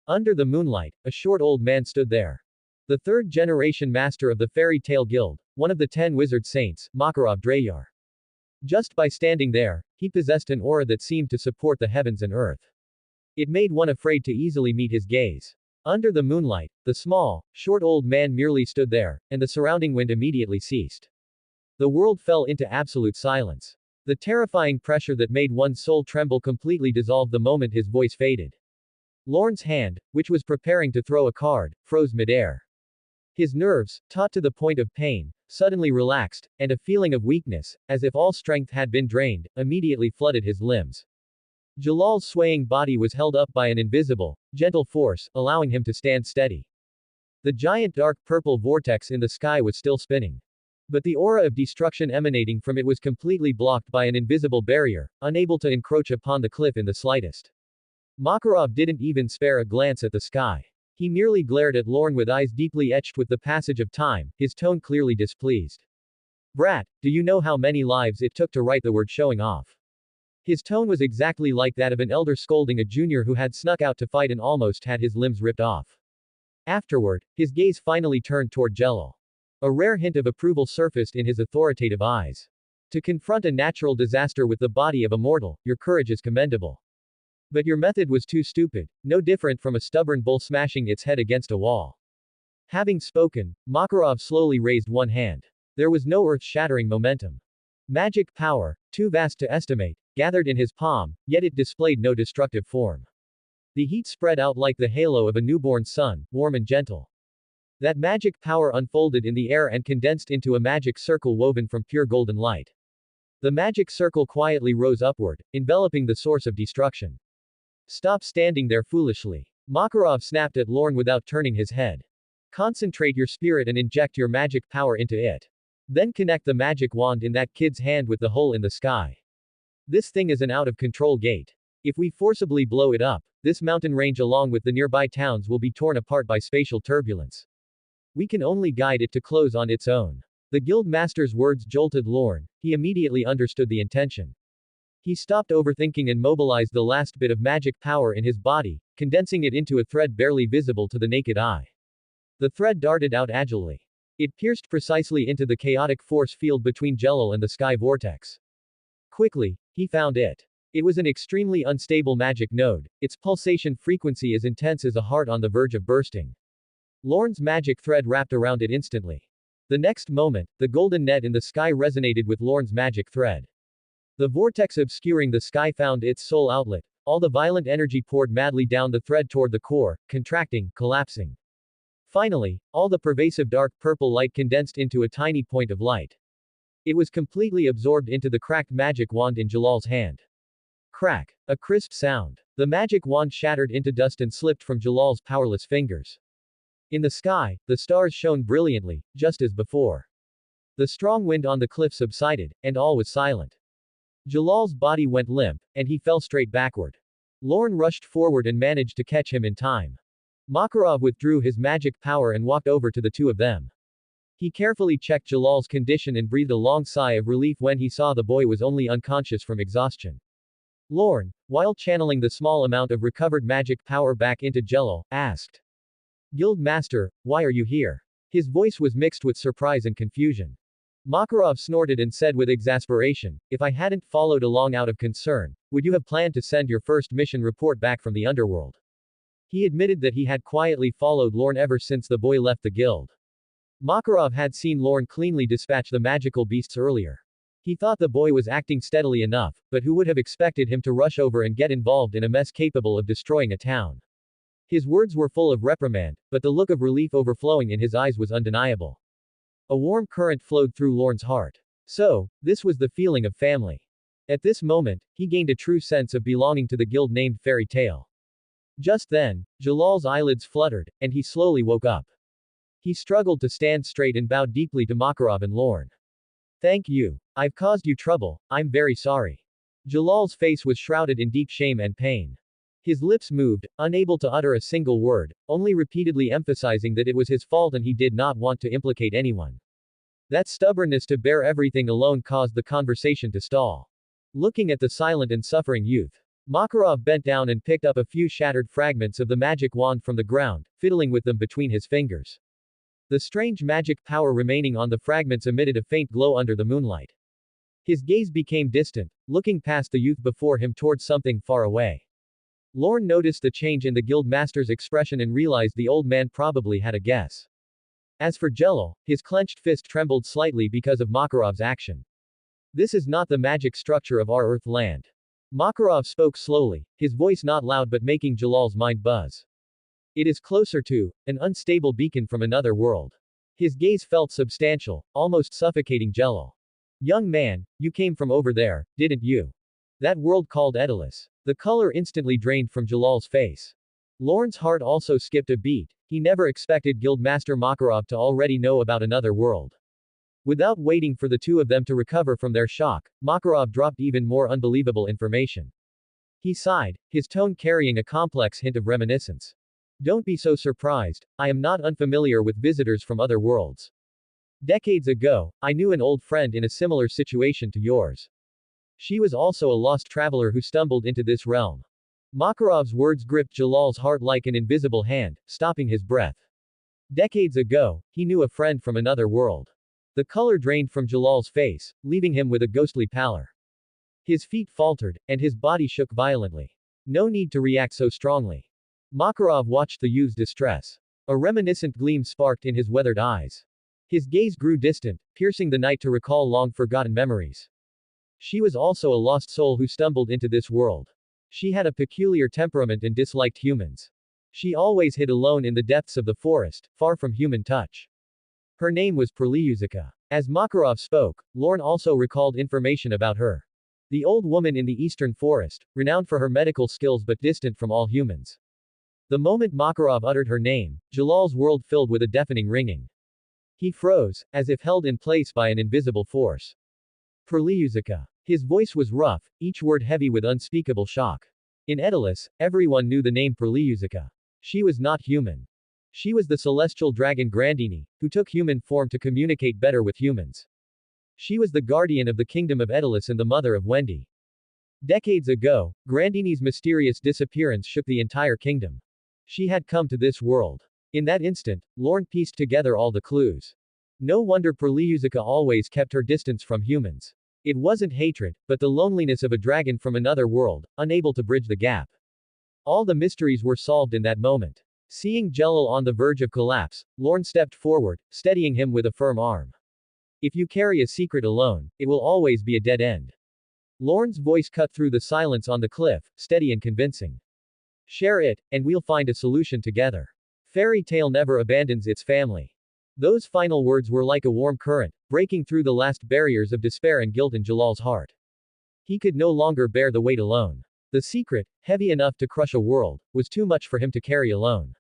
[SPEAKER 2] Under the moonlight, a short old man stood there. The third-generation master of the Fairy Tale Guild, one of the 10 wizard saints, Makarov Drayar. Just by standing there, he possessed an aura that seemed to support the heavens and earth. It made one afraid to easily meet his gaze. Under the moonlight, the small, short old man merely stood there, and the surrounding wind immediately ceased. The world fell into absolute silence. The terrifying pressure that made one's soul tremble completely dissolved the moment his voice faded. Lorn's hand, which was preparing to throw a card, froze midair. His nerves, taut to the point of pain, suddenly relaxed, and a feeling of weakness, as if all strength had been drained, immediately flooded his limbs. Jalal's swaying body was held up by an invisible, gentle force, allowing him to stand steady. The giant dark purple vortex in the sky was still spinning. But the aura of destruction emanating from it was completely blocked by an invisible barrier, unable to encroach upon the cliff in the slightest. Makarov didn't even spare a glance at the sky. He merely glared at Lorn with eyes deeply etched with the passage of time, his tone clearly displeased. Brat, do you know how many lives it took to write the word showing off? His tone was exactly like that of an elder scolding a junior who had snuck out to fight and almost had his limbs ripped off. Afterward, his gaze finally turned toward Jello. A rare hint of approval surfaced in his authoritative eyes. To confront a natural disaster with the body of a mortal, your courage is commendable. But your method was too stupid, no different from a stubborn bull smashing its head against a wall. Having spoken, Makarov slowly raised one hand. There was no earth-shattering momentum. Magic power, too vast to estimate, gathered in his palm, yet it displayed no destructive form. The heat spread out like the halo of a newborn sun, warm and gentle. That magic power unfolded in the air and condensed into a magic circle woven from pure golden light. The magic circle quietly rose upward, enveloping the source of destruction. Stop standing there foolishly. Makarov snapped at Lorn without turning his head. Concentrate your spirit and inject your magic power into it. Then connect the magic wand in that kid's hand with the hole in the sky. This thing is an out-of-control gate. If we forcibly blow it up, this mountain range along with the nearby towns will be torn apart by spatial turbulence. We can only guide it to close on its own. The guild master's words jolted Lorn. He immediately understood the intention. He stopped overthinking and mobilized the last bit of magic power in his body, condensing it into a thread barely visible to the naked eye. The thread darted out agilely. It pierced precisely into the chaotic force field between Jello and the sky vortex. Quickly, he found it. It was an extremely unstable magic node, its pulsation frequency as intense as a heart on the verge of bursting. Lorn's magic thread wrapped around it instantly. The next moment, the golden net in the sky resonated with Lorn's magic thread. The vortex obscuring the sky found its sole outlet. All the violent energy poured madly down the thread toward the core, contracting, collapsing. Finally, all the pervasive dark purple light condensed into a tiny point of light. It was completely absorbed into the cracked magic wand in Jalal's hand. Crack. A crisp sound. The magic wand shattered into dust and slipped from Jalal's powerless fingers. In the sky, the stars shone brilliantly, just as before. The strong wind on the cliff subsided, and all was silent. Jalal's body went limp, and he fell straight backward. Lorn rushed forward and managed to catch him in time. Makarov withdrew his magic power and walked over to the two of them. He carefully checked Jalal's condition and breathed a long sigh of relief when he saw the boy was only unconscious from exhaustion. Lorn, while channeling the small amount of recovered magic power back into Jello, asked, "Guild Master, why are you here?" His voice was mixed with surprise and confusion. Makarov snorted and said with exasperation, "If I hadn't followed along out of concern, would you have planned to send your first mission report back from the underworld?" He admitted that he had quietly followed Lorn ever since the boy left the guild. Makarov had seen Lorn cleanly dispatch the magical beasts earlier. He thought the boy was acting steadily enough, but who would have expected him to rush over and get involved in a mess capable of destroying a town? His words were full of reprimand, but the look of relief overflowing in his eyes was undeniable. A warm current flowed through Lorn's heart. So, this was the feeling of family. At this moment, he gained a true sense of belonging to the guild named Fairy Tale. Just then, Jalal's eyelids fluttered, and he slowly woke up. He struggled to stand straight and bowed deeply to Makarov and Lorn. "Thank you. I've caused you trouble, I'm very sorry." Jalal's face was shrouded in deep shame and pain. His lips moved, unable to utter a single word, only repeatedly emphasizing that it was his fault and he did not want to implicate anyone. That stubbornness to bear everything alone caused the conversation to stall. Looking at the silent and suffering youth, Makarov bent down and picked up a few shattered fragments of the magic wand from the ground, fiddling with them between his fingers. The strange magic power remaining on the fragments emitted a faint glow under the moonlight. His gaze became distant, looking past the youth before him towards something far away. Lorn noticed the change in the guild master's expression and realized the old man probably had a guess. As for Jello, his clenched fist trembled slightly because of Makarov's action. "This is not the magic structure of our Earth land." Makarov spoke slowly, his voice not loud but making Jalal's mind buzz. "It is closer to an unstable beacon from another world." His gaze felt substantial, almost suffocating Jello. "Young man, you came from over there, didn't you? That world called Edalus." The color instantly drained from Jalal's face. Lorn's heart also skipped a beat. He never expected Guildmaster Makarov to already know about another world. Without waiting for the two of them to recover from their shock, Makarov dropped even more unbelievable information. He sighed, his tone carrying a complex hint of reminiscence. "Don't be so surprised, I am not unfamiliar with visitors from other worlds. Decades ago, I knew an old friend in a similar situation to yours. She was also a lost traveler who stumbled into this realm." Makarov's words gripped Jalal's heart like an invisible hand, stopping his breath. Decades ago, he knew a friend from another world. The color drained from Jalal's face, leaving him with a ghostly pallor. His feet faltered, and his body shook violently. No need to react so strongly. Makarov watched the youth's distress. A reminiscent gleam sparked in his weathered eyes. His gaze grew distant, piercing the night to recall long-forgotten memories. She was also a lost soul who stumbled into this world. She had a peculiar temperament and disliked humans. She always hid alone in the depths of the forest, far from human touch. Her name was Perliuzica. As Makarov spoke, Lorn also recalled information about her. The old woman in the eastern forest, renowned for her medical skills but distant from all humans. The moment Makarov uttered her name, Jalal's world filled with a deafening ringing. He froze, as if held in place by an invisible force. Perliuzica. His voice was rough, each word heavy with unspeakable shock. In Aedolis, everyone knew the name Perliuzica. She was not human. She was the celestial dragon Grandini, who took human form to communicate better with humans. She was the guardian of the kingdom of Aedolis and the mother of Wendy. Decades ago, Grandini's mysterious disappearance shook the entire kingdom. She had come to this world. In that instant, Lorn pieced together all the clues. No wonder Perliuzica always kept her distance from humans. It wasn't hatred, but the loneliness of a dragon from another world, unable to bridge the gap. All the mysteries were solved in that moment. Seeing Jello on the verge of collapse, Lorn stepped forward, steadying him with a firm arm. If you carry a secret alone, it will always be a dead end. Lorn's voice cut through the silence on the cliff, steady and convincing. Share it, and we'll find a solution together. Fairy tale never abandons its family. Those final words were like a warm current, breaking through the last barriers of despair and guilt in Jalal's heart. He could no longer bear the weight alone. The secret, heavy enough to crush a world, was too much for him to carry alone.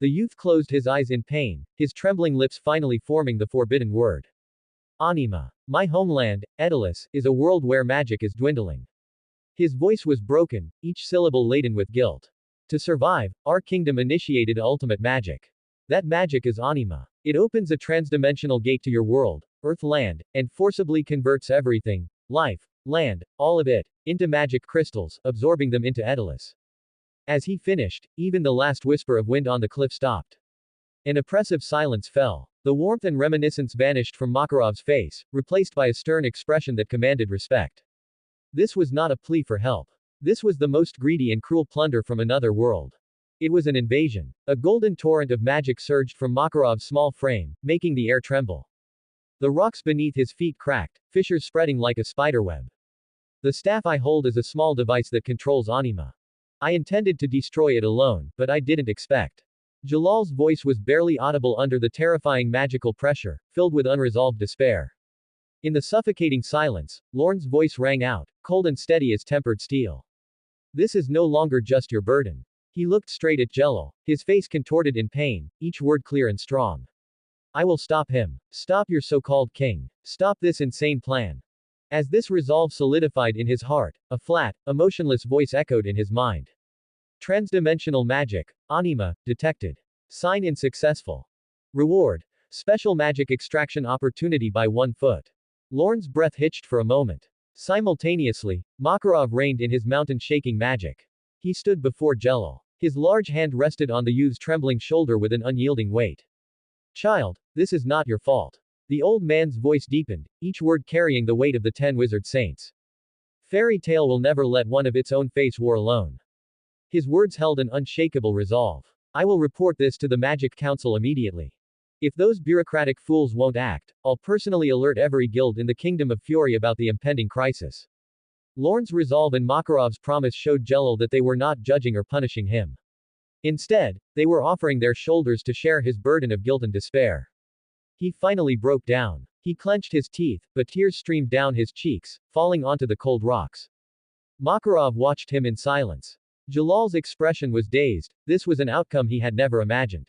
[SPEAKER 2] The youth closed his eyes in pain, his trembling lips finally forming the forbidden word. Anima. My homeland, Aedolis, is a world where magic is dwindling. His voice was broken, each syllable laden with guilt. To survive, our kingdom initiated ultimate magic. That magic is Anima. It opens a transdimensional gate to your world, Earth-land, and forcibly converts everything, life, land, all of it, into magic crystals, absorbing them into Aedolis. As he finished, even the last whisper of wind on the cliff stopped. An oppressive silence fell. The warmth and reminiscence vanished from Makarov's face, replaced by a stern expression that commanded respect. This was not a plea for help. This was the most greedy and cruel plunder from another world. It was an invasion. A golden torrent of magic surged from Makarov's small frame, making the air tremble. The rocks beneath his feet cracked, fissures spreading like a spiderweb. The staff I hold is a small device that controls Anima. I intended to destroy it alone, but I didn't expect. Jalal's voice was barely audible under the terrifying magical pressure, filled with unresolved despair. In the suffocating silence, Lorn's voice rang out, cold and steady as tempered steel. This is no longer just your burden. He looked straight at Jello, his face contorted in pain, each word clear and strong. I will stop him. Stop your so-called king. Stop this insane plan. As this resolve solidified in his heart, a flat, emotionless voice echoed in his mind. Transdimensional magic, Anima, detected. Sign in successful. Reward. Special magic extraction opportunity by 1 foot. Lorn's breath hitched for a moment. Simultaneously, Makarov reined in his mountain-shaking magic. He stood before Jello. His large hand rested on the youth's trembling shoulder with an unyielding weight. Child, this is not your fault. The old man's voice deepened, each word carrying the weight of the 10 wizard saints. Fairy tale will never let one of its own face war alone. His words held an unshakable resolve. I will report this to the Magic Council immediately. If those bureaucratic fools won't act, I'll personally alert every guild in the Kingdom of Fury about the impending crisis. Lorn's resolve and Makarov's promise showed Jello that they were not judging or punishing him. Instead, they were offering their shoulders to share his burden of guilt and despair. He finally broke down. He clenched his teeth, but tears streamed down his cheeks, falling onto the cold rocks. Makarov watched him in silence. Jalal's expression was dazed. This was an outcome he had never imagined.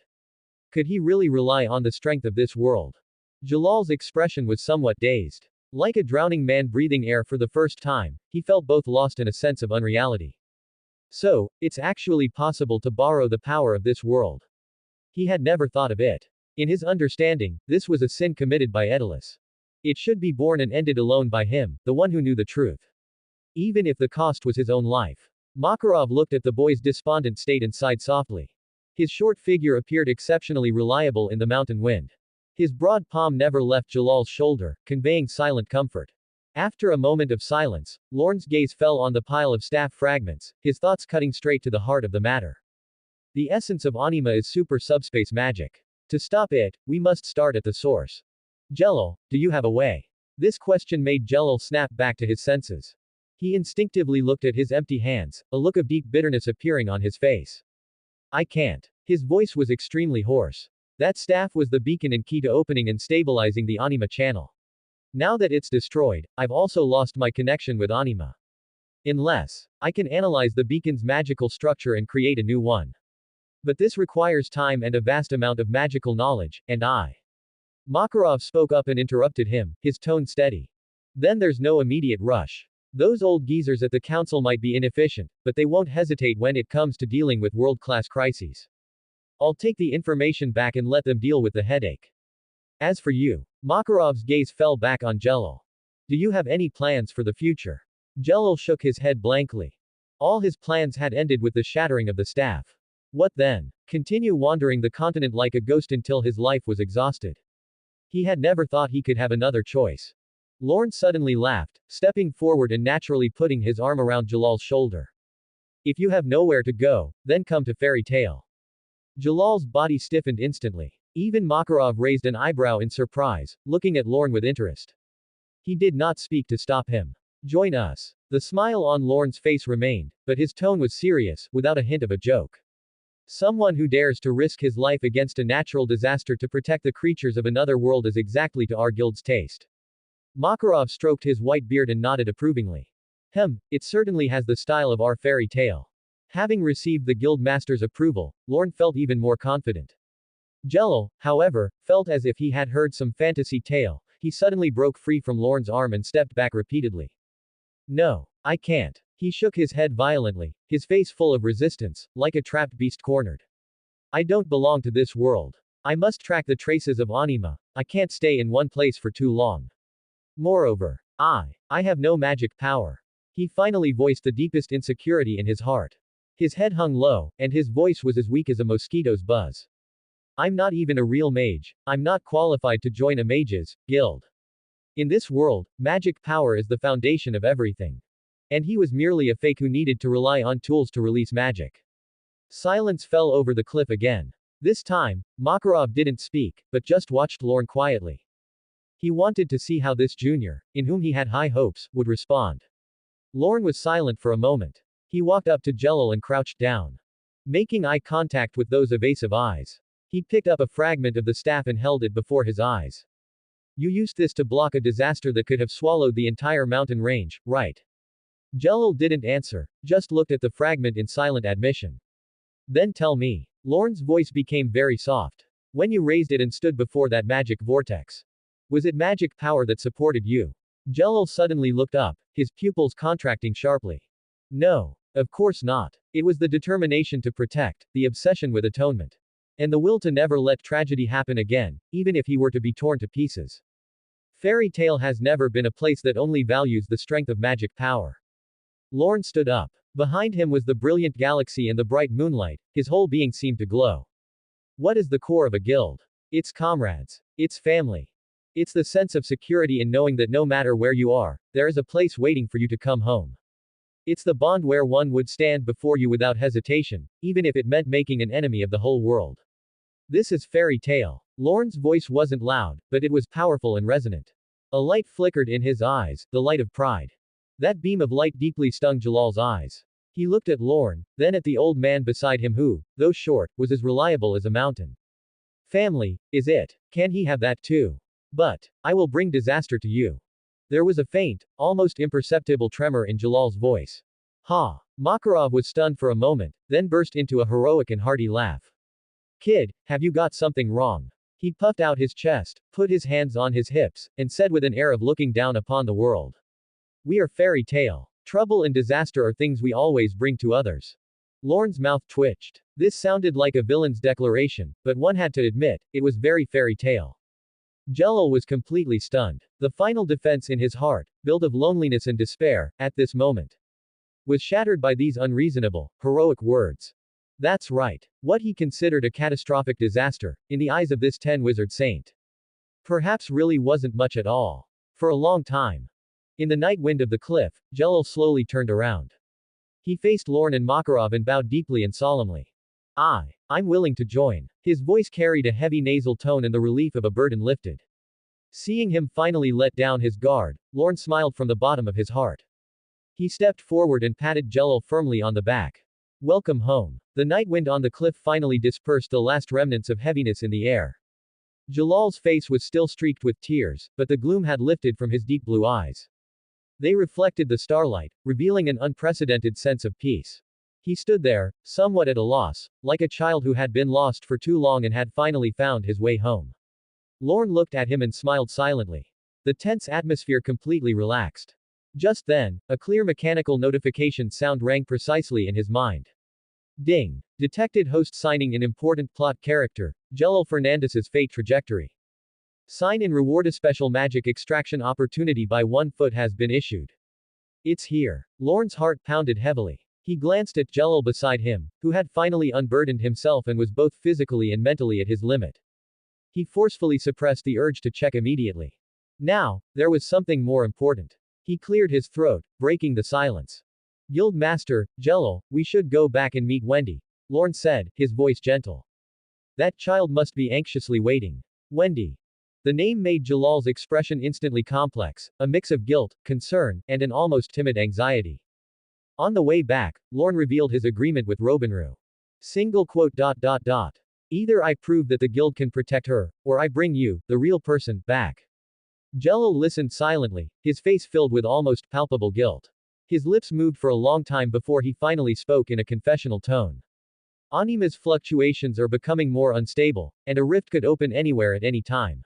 [SPEAKER 2] Could he really rely on the strength of this world? Jalal's expression was somewhat dazed. Like a drowning man breathing air for the first time, he felt both lost and a sense of unreality. So, it's actually possible to borrow the power of this world. He had never thought of it. In his understanding, this was a sin committed by Aedolis. It should be borne and ended alone by him, the one who knew the truth. Even if the cost was his own life. Makarov looked at the boy's despondent state and sighed softly. His short figure appeared exceptionally reliable in the mountain wind. His broad palm never left Jalal's shoulder, conveying silent comfort. After a moment of silence, Lorn's gaze fell on the pile of staff fragments, his thoughts cutting straight to the heart of the matter. The essence of Anima is super subspace magic. To stop it, we must start at the source. Jello, do you have a way? This question made Jello snap back to his senses. He instinctively looked at his empty hands, a look of deep bitterness appearing on his face. I can't. His voice was extremely hoarse. That staff was the beacon and key to opening and stabilizing the Anima channel. Now that it's destroyed, I've also lost my connection with Anima. Unless I can analyze the beacon's magical structure and create a new one. But this requires time and a vast amount of magical knowledge, and Makarov spoke up and interrupted him, his tone steady. Then there's no immediate rush. Those old geezers at the council might be inefficient, but they won't hesitate when it comes to dealing with world-class crises. I'll take the information back and let them deal with the headache. As for you, Makarov's gaze fell back on Jello. Do you have any plans for the future? Jello shook his head blankly. All his plans had ended with the shattering of the staff. What then? Continue wandering the continent like a ghost until his life was exhausted. He had never thought he could have another choice. Lorn suddenly laughed, stepping forward and naturally putting his arm around Jalal's shoulder. If you have nowhere to go, then come to Fairy Tale. Jalal's body stiffened instantly. Even Makarov raised an eyebrow in surprise, looking at Lorn with interest. He did not speak to stop him. Join us. The smile on Lorn's face remained, but his tone was serious, without a hint of a joke. Someone who dares to risk his life against a natural disaster to protect the creatures of another world is exactly to our guild's taste. Makarov stroked his white beard and nodded approvingly. It certainly has the style of our fairy tale. Having received the guild master's approval, Lorn felt even more confident. Jello, however, felt as if he had heard some fantasy tale. He suddenly broke free from Lorn's arm and stepped back repeatedly. No, I can't. He shook his head violently, his face full of resistance, like a trapped beast cornered. I don't belong to this world. I must track the traces of Anima. I can't stay in one place for too long. Moreover, I have no magic power. He finally voiced the deepest insecurity in his heart. His head hung low, and his voice was as weak as a mosquito's buzz. I'm not even a real mage. I'm not qualified to join a mage's guild. In this world, magic power is the foundation of everything. And he was merely a fake who needed to rely on tools to release magic. Silence fell over the cliff again. This time, Makarov didn't speak, but just watched Lorn quietly. He wanted to see how this junior, in whom he had high hopes, would respond. Lorn was silent for a moment. He walked up to Jello and crouched down. Making eye contact with those evasive eyes. He picked up a fragment of the staff and held it before his eyes. You used this to block a disaster that could have swallowed the entire mountain range, right? Jello didn't answer, just looked at the fragment in silent admission. Then tell me. Lorn's voice became very soft. When you raised it and stood before that magic vortex. Was it magic power that supported you? Jello suddenly looked up, his pupils contracting sharply. No. Of course not. It was the determination to protect, the obsession with atonement. And the will to never let tragedy happen again, even if he were to be torn to pieces. Fairy Tale has never been a place that only values the strength of magic power. Lorn stood up. Behind him was the brilliant galaxy and the bright moonlight, his whole being seemed to glow. What is the core of a guild? It's comrades. It's family. It's the sense of security in knowing that no matter where you are, there is a place waiting for you to come home. It's the bond where one would stand before you without hesitation, even if it meant making an enemy of the whole world. This is Fairy Tale. Lorn's voice wasn't loud, but it was powerful and resonant. A light flickered in his eyes, the light of pride. That beam of light deeply stung Jalal's eyes. He looked at Lorn, then at the old man beside him who, though short, was as reliable as a mountain. Family, is it? Can he have that too? But I will bring disaster to you. There was a faint, almost imperceptible tremor in Jalal's voice. Ha! Makarov was stunned for a moment, then burst into a heroic and hearty laugh. Kid, have you got something wrong? He puffed out his chest, put his hands on his hips, and said with an air of looking down upon the world. We are Fairy Tale. Trouble and disaster are things we always bring to others. Lorn's mouth twitched. This sounded like a villain's declaration, but one had to admit, it was very Fairy Tale. Jello was completely stunned. The final defense in his heart, built of loneliness and despair, at this moment, was shattered by these unreasonable, heroic words. That's right. What he considered a catastrophic disaster, in the eyes of this 10-wizard saint, perhaps really wasn't much at all. For a long time. In the night wind of the cliff, Jello slowly turned around. He faced Lorn and Makarov and bowed deeply and solemnly. I'm willing to join. His voice carried a heavy nasal tone and the relief of a burden lifted. Seeing him finally let down his guard, Lorn smiled from the bottom of his heart. He stepped forward and patted Jello firmly on the back. Welcome home. The night wind on the cliff finally dispersed the last remnants of heaviness in the air. Jalal's face was still streaked with tears, but the gloom had lifted from his deep blue eyes. They reflected the starlight, revealing an unprecedented sense of peace. He stood there, somewhat at a loss, like a child who had been lost for too long and had finally found his way home. Lorn looked at him and smiled silently. The tense atmosphere completely relaxed. Just then, a clear mechanical notification sound rang precisely in his mind. Ding! Detected host signing in important plot character, Jello Fernandez's fate trajectory. Sign in reward a special magic extraction opportunity by 1 foot has been issued. It's here. Lorn's heart pounded heavily. He glanced at Jello beside him, who had finally unburdened himself and was both physically and mentally at his limit. He forcefully suppressed the urge to check immediately. Now, there was something more important. He cleared his throat, breaking the silence. Guild Master, Jello, we should go back and meet Wendy, Lorn said, his voice gentle. That child must be anxiously waiting. Wendy. The name made Jalal's expression instantly complex, a mix of guilt, concern, and an almost timid anxiety. On the way back, Lorn revealed his agreement with Robinru. Single quote. Either I prove that the guild can protect her, or I bring you, the real person, back. Jello listened silently, his face filled with almost palpable guilt. His lips moved for a long time before he finally spoke in a confessional tone. Anima's fluctuations are becoming more unstable, and a rift could open anywhere at any time.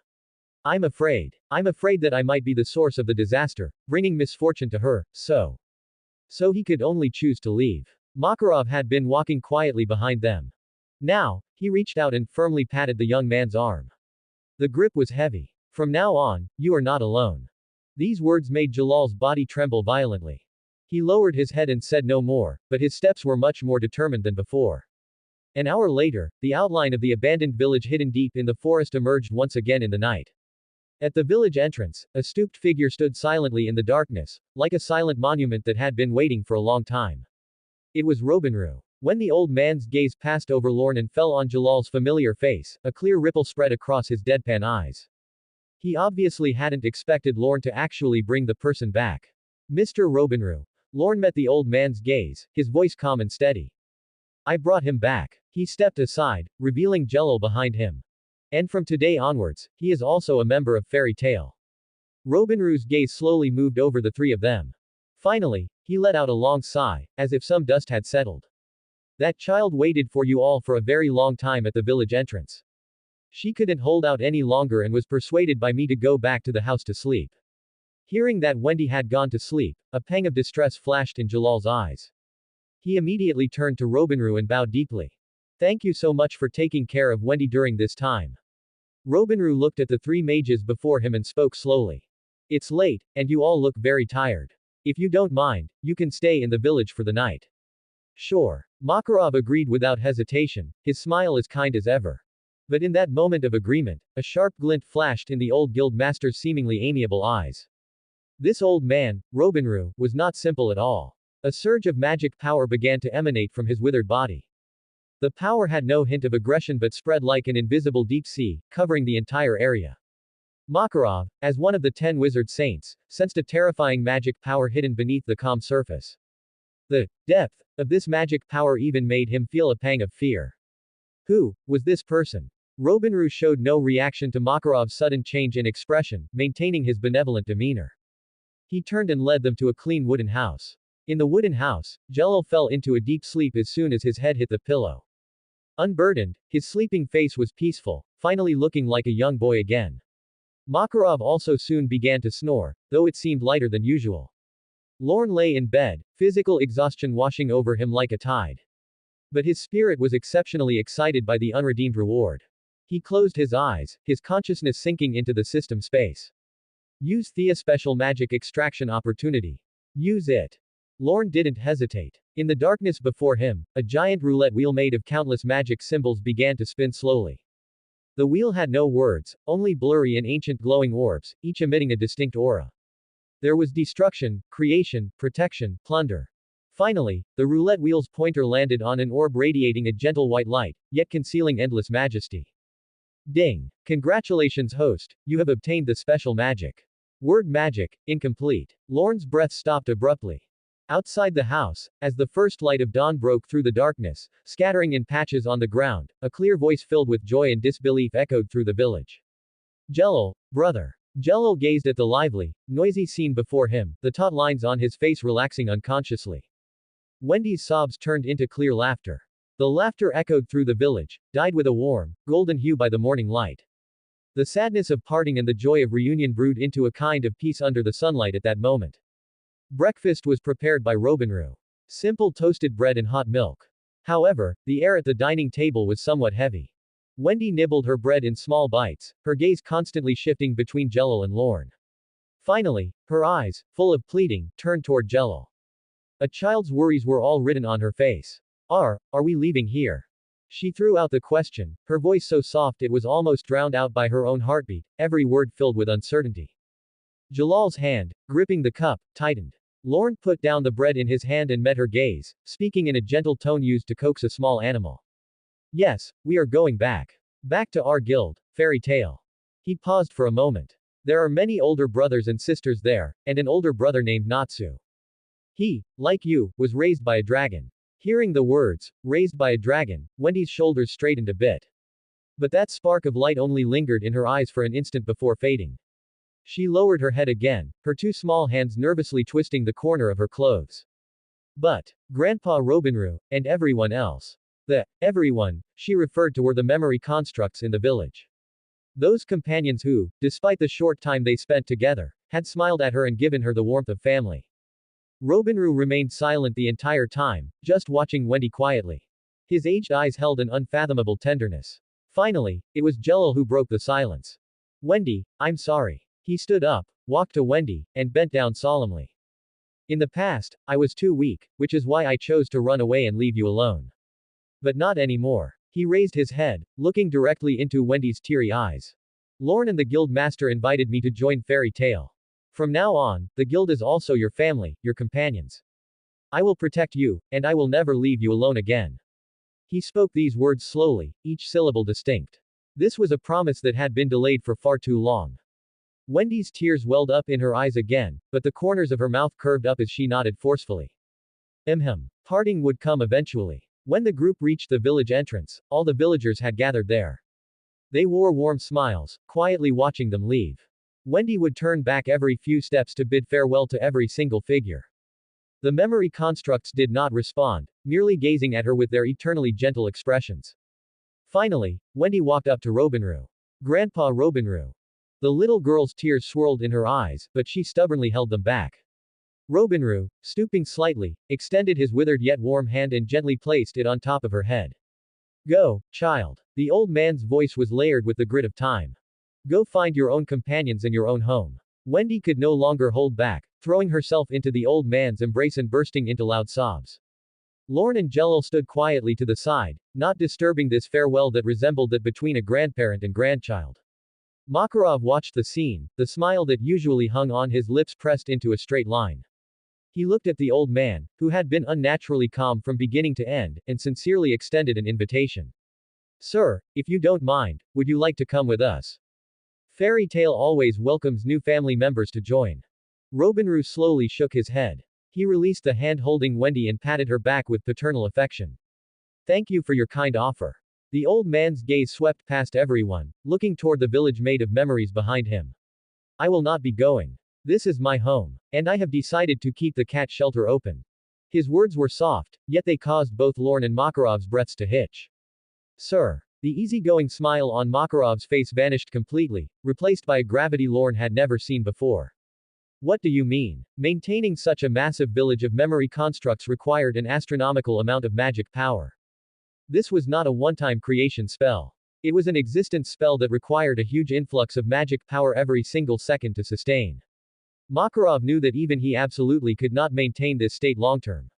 [SPEAKER 2] I'm afraid that I might be the source of the disaster, bringing misfortune to her, so he could only choose to leave. Makarov had been walking quietly behind them. Now, he reached out and firmly patted the young man's arm. The grip was heavy. From now on, you are not alone. These words made Jalal's body tremble violently. He lowered his head and said no more, but his steps were much more determined than before. An hour later, the outline of the abandoned village hidden deep in the forest emerged once again in the night. At the village entrance, a stooped figure stood silently in the darkness, like a silent monument that had been waiting for a long time. It was Robinru. When the old man's gaze passed over Lorn and fell on Jalal's familiar face, a clear ripple spread across his deadpan eyes. He obviously hadn't expected Lorn to actually bring the person back. Mr. Robinru. Lorn met the old man's gaze, his voice calm and steady. I brought him back. He stepped aside, revealing Jello behind him. And from today onwards, he is also a member of Fairy Tale. Robinru's gaze slowly moved over the three of them. Finally, he let out a long sigh, as if some dust had settled. That child waited for you all for a very long time at the village entrance. She couldn't hold out any longer and was persuaded by me to go back to the house to sleep. Hearing that Wendy had gone to sleep, a pang of distress flashed in Jalal's eyes. He immediately turned to Robinru and bowed deeply. Thank you so much for taking care of Wendy during this time. Robinru looked at the three mages before him and spoke slowly. It's late, and you all look very tired. If you don't mind, you can stay in the village for the night. Sure. Makarov agreed without hesitation, his smile as kind as ever. But in that moment of agreement, a sharp glint flashed in the old guild master's seemingly amiable eyes. This old man, Robinru, was not simple at all. A surge of magic power began to emanate from his withered body. The power had no hint of aggression but spread like an invisible deep sea, covering the entire area. Makarov, as one of the 10 wizard saints, sensed a terrifying magic power hidden beneath the calm surface. The depth of this magic power even made him feel a pang of fear. Who was this person? Robinru showed no reaction to Makarov's sudden change in expression, maintaining his benevolent demeanor. He turned and led them to a clean wooden house. In the wooden house, Jello fell into a deep sleep as soon as his head hit the pillow. Unburdened, his sleeping face was peaceful, finally looking like a young boy again. Makarov also soon began to snore, though it seemed lighter than usual. Lorn lay in bed, physical exhaustion washing over him like a tide. But his spirit was exceptionally excited by the unredeemed reward. He closed his eyes, his consciousness sinking into the system space. Use Thea special magic extraction opportunity. Use it. Lorn didn't hesitate. In the darkness before him, a giant roulette wheel made of countless magic symbols began to spin slowly. The wheel had no words, only blurry and ancient glowing orbs, each emitting a distinct aura. There was destruction, creation, protection, plunder. Finally, the roulette wheel's pointer landed on an orb radiating a gentle white light, yet concealing endless majesty. Ding! Congratulations, host, you have obtained the special magic. Word magic, incomplete. Lorn's breath stopped abruptly. Outside the house, as the first light of dawn broke through the darkness, scattering in patches on the ground, a clear voice filled with joy and disbelief echoed through the village. Jello, brother. Jello gazed at the lively, noisy scene before him, the taut lines on his face relaxing unconsciously. Wendy's sobs turned into clear laughter. The laughter echoed through the village, dyed with a warm, golden hue by the morning light. The sadness of parting and the joy of reunion brewed into a kind of peace under the sunlight at that moment. Breakfast was prepared by Robinru. Simple toasted bread and hot milk. However, the air at the dining table was somewhat heavy. Wendy nibbled her bread in small bites, her gaze constantly shifting between Jello and Lorn. Finally, her eyes, full of pleading, turned toward Jello. A child's worries were all written on her face. Are we leaving here? She threw out the question, her voice so soft it was almost drowned out by her own heartbeat, every word filled with uncertainty. Jalal's hand, gripping the cup, tightened. Lorn put down the bread in his hand and met her gaze, speaking in a gentle tone used to coax a small animal. Yes, we are going back. Back to our guild, fairy tale. He paused for a moment. There are many older brothers and sisters there, and an older brother named Natsu. He, like you, was raised by a dragon. Hearing the words, raised by a dragon, Wendy's shoulders straightened a bit. But that spark of light only lingered in her eyes for an instant before fading. She lowered her head again, her two small hands nervously twisting the corner of her clothes. But, Grandpa Robinru, and everyone else. The everyone she referred to were the memory constructs in the village. Those companions who, despite the short time they spent together, had smiled at her and given her the warmth of family. Robinru remained silent the entire time, just watching Wendy quietly. His aged eyes held an unfathomable tenderness. Finally, it was Jello who broke the silence. Wendy, I'm sorry. He stood up, walked to Wendy, and bent down solemnly. In the past, I was too weak, which is why I chose to run away and leave you alone. But not anymore. He raised his head, looking directly into Wendy's teary eyes. Lorn and the guild master invited me to join Fairy Tale. From now on, the guild is also your family, your companions. I will protect you, and I will never leave you alone again. He spoke these words slowly, each syllable distinct. This was a promise that had been delayed for far too long. Wendy's tears welled up in her eyes again, but the corners of her mouth curved up as she nodded forcefully. Parting would come eventually. When the group reached the village entrance, all the villagers had gathered there. They wore warm smiles, quietly watching them leave. Wendy would turn back every few steps to bid farewell to every single figure. The memory constructs did not respond, merely gazing at her with their eternally gentle expressions. Finally, Wendy walked up to Robinru. Grandpa Robinru. The little girl's tears swirled in her eyes, but she stubbornly held them back. Robinru, stooping slightly, extended his withered yet warm hand and gently placed it on top of her head. Go, child. The old man's voice was layered with the grit of time. Go find your own companions and your own home. Wendy could no longer hold back, throwing herself into the old man's embrace and bursting into loud sobs. Lorn and Jello stood quietly to the side, not disturbing this farewell that resembled that between a grandparent and grandchild. Makarov watched the scene, the smile that usually hung on his lips pressed into a straight line. He looked at the old man, who had been unnaturally calm from beginning to end, and sincerely extended an invitation. Sir, if you don't mind, would you like to come with us? Fairy Tale always welcomes new family members to join. Robinru slowly shook his head. He released the hand holding Wendy and patted her back with paternal affection. Thank you for your kind offer. The old man's gaze swept past everyone, looking toward the village made of memories behind him. I will not be going. This is my home. And I have decided to keep the cat shelter open. His words were soft, yet they caused both Lorn and Makarov's breaths to hitch. Sir. The easygoing smile on Makarov's face vanished completely, replaced by a gravity Lorn had never seen before. What do you mean? Maintaining such a massive village of memory constructs required an astronomical amount of magic power. This was not a one-time creation spell. It was an existence spell that required a huge influx of magic power every single second to sustain. Makarov knew that even he absolutely could not maintain this state long-term.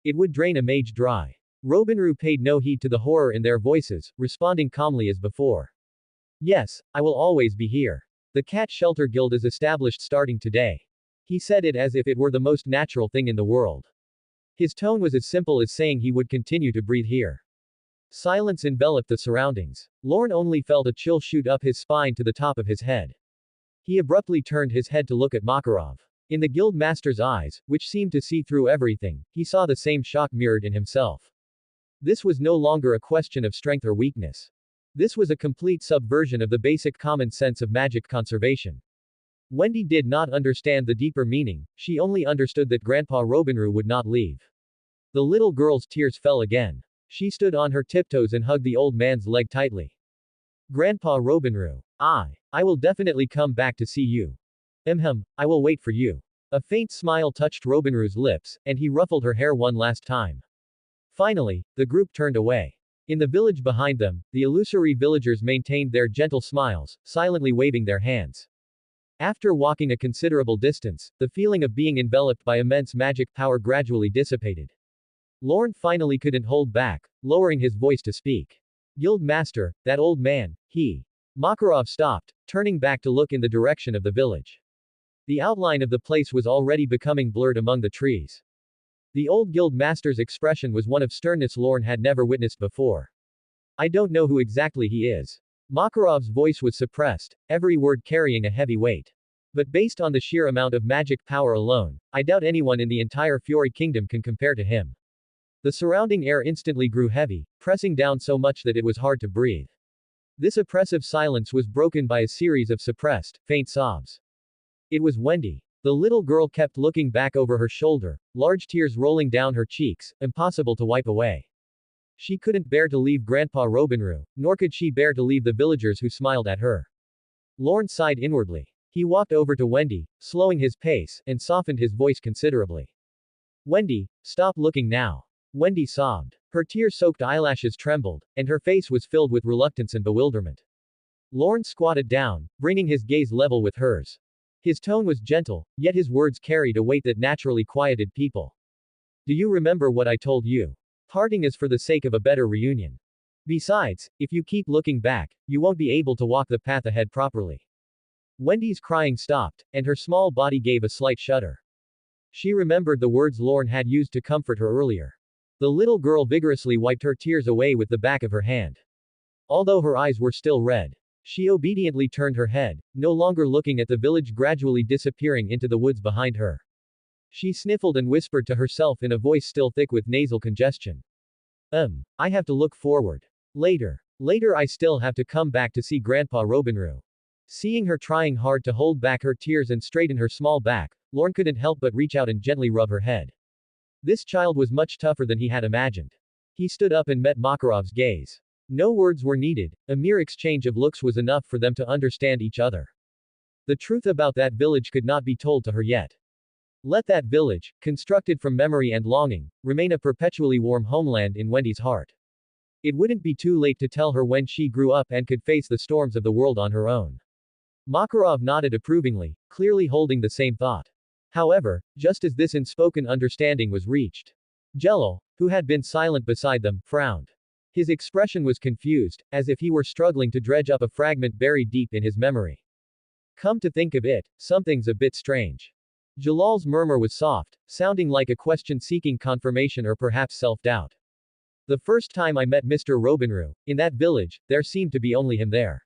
[SPEAKER 2] It would drain a mage dry. Robinru paid no heed to the horror in their voices, responding calmly as before. Yes, I will always be here. The Cat Shelter Guild is established starting today. He said it as if it were the most natural thing in the world. His tone was as simple as saying he would continue to breathe here. Silence enveloped the surroundings. Lorn only felt a chill shoot up his spine to the top of his head. He abruptly turned his head to look at Makarov. In the guild master's eyes, which seemed to see through everything, he saw the same shock mirrored in himself. This was no longer a question of strength or weakness. This was a complete subversion of the basic common sense of magic conservation. Wendy did not understand the deeper meaning, she only understood that Grandpa Robinroo would not leave. The little girl's tears fell again. She stood on her tiptoes and hugged the old man's leg tightly. Grandpa Robinroo. I will definitely come back to see you. I will wait for you. A faint smile touched Robinroo's lips, and he ruffled her hair one last time. Finally, the group turned away. In the village behind them, the illusory villagers maintained their gentle smiles, silently waving their hands. After walking a considerable distance, the feeling of being enveloped by immense magic power gradually dissipated. Lorn finally couldn't hold back, lowering his voice to speak. Guild Master, that old man, he. Makarov stopped, turning back to look in the direction of the village. The outline of the place was already becoming blurred among the trees. The old guild master's expression was one of sternness Lorn had never witnessed before. I don't know who exactly he is. Makarov's voice was suppressed, every word carrying a heavy weight. But based on the sheer amount of magic power alone, I doubt anyone in the entire Fury Kingdom can compare to him. The surrounding air instantly grew heavy, pressing down so much that it was hard to breathe. This oppressive silence was broken by a series of suppressed, faint sobs. It was Wendy. The little girl kept looking back over her shoulder, large tears rolling down her cheeks, impossible to wipe away. She couldn't bear to leave Grandpa Robinroo, nor could she bear to leave the villagers who smiled at her. Lorn sighed inwardly. He walked over to Wendy, slowing his pace, and softened his voice considerably. Wendy, stop looking now. Wendy sobbed. Her tear-soaked eyelashes trembled, and her face was filled with reluctance and bewilderment. Lorn squatted down, bringing his gaze level with hers. His tone was gentle, yet his words carried a weight that naturally quieted people. Do you remember what I told you? Parting is for the sake of a better reunion. Besides, if you keep looking back, you won't be able to walk the path ahead properly. Wendy's crying stopped, and her small body gave a slight shudder. She remembered the words Lorn had used to comfort her earlier. The little girl vigorously wiped her tears away with the back of her hand. Although her eyes were still red, she obediently turned her head, no longer looking at the village gradually disappearing into the woods behind her. She sniffled and whispered to herself in a voice still thick with nasal congestion. I have to look forward. Later I still have to come back to see Grandpa Robinroo. Seeing her trying hard to hold back her tears and straighten her small back, Lorn couldn't help but reach out and gently rub her head. This child was much tougher than he had imagined. He stood up and met Makarov's gaze. No words were needed, a mere exchange of looks was enough for them to understand each other. The truth about that village could not be told to her yet. Let that village, constructed from memory and longing, remain a perpetually warm homeland in Wendy's heart. It wouldn't be too late to tell her when she grew up and could face the storms of the world on her own. Makarov nodded approvingly, clearly holding the same thought. However, just as this unspoken understanding was reached, Jello, who had been silent beside them, frowned. His expression was confused, as if he were struggling to dredge up a fragment buried deep in his memory. Come to think of it, something's a bit strange. Jalal's murmur was soft, sounding like a question seeking confirmation or perhaps self-doubt. The first time I met Mr. Robinroo, in that village, there seemed to be only him there.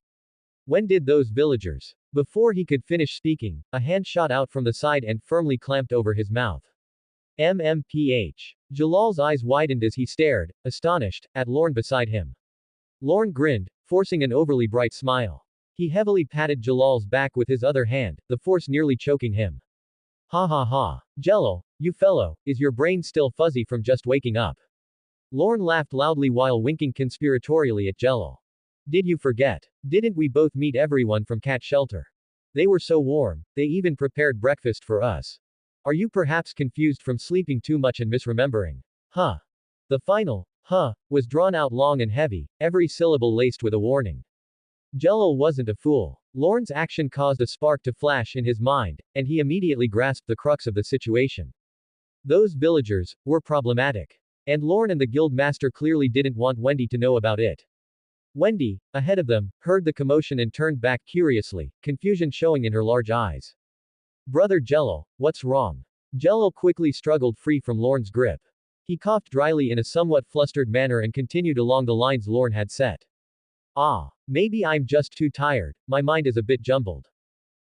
[SPEAKER 2] When did those villagers? Before he could finish speaking, a hand shot out from the side and firmly clamped over his mouth. MMPH. Jalal's eyes widened as he stared, astonished, at Lorn beside him. Lorn grinned, forcing an overly bright smile. He heavily patted Jalal's back with his other hand, the force nearly choking him. Ha ha ha. Jello, you fellow, is your brain still fuzzy from just waking up? Lorn laughed loudly while winking conspiratorially at Jello. Did you forget? Didn't we both meet everyone from Cat Shelter? They were so warm, they even prepared breakfast for us. Are you perhaps confused from sleeping too much and misremembering? Huh. The final, huh, was drawn out long and heavy, every syllable laced with a warning. Jello wasn't a fool. Lorn's action caused a spark to flash in his mind, and he immediately grasped the crux of the situation. Those villagers were problematic. And Lorn and the guild master clearly didn't want Wendy to know about it. Wendy, ahead of them, heard the commotion and turned back curiously, confusion showing in her large eyes. Brother Jello, what's wrong? Jello quickly struggled free from Lorn's grip. He coughed dryly in a somewhat flustered manner and continued along the lines Lorn had set. Ah, maybe I'm just too tired, my mind is a bit jumbled.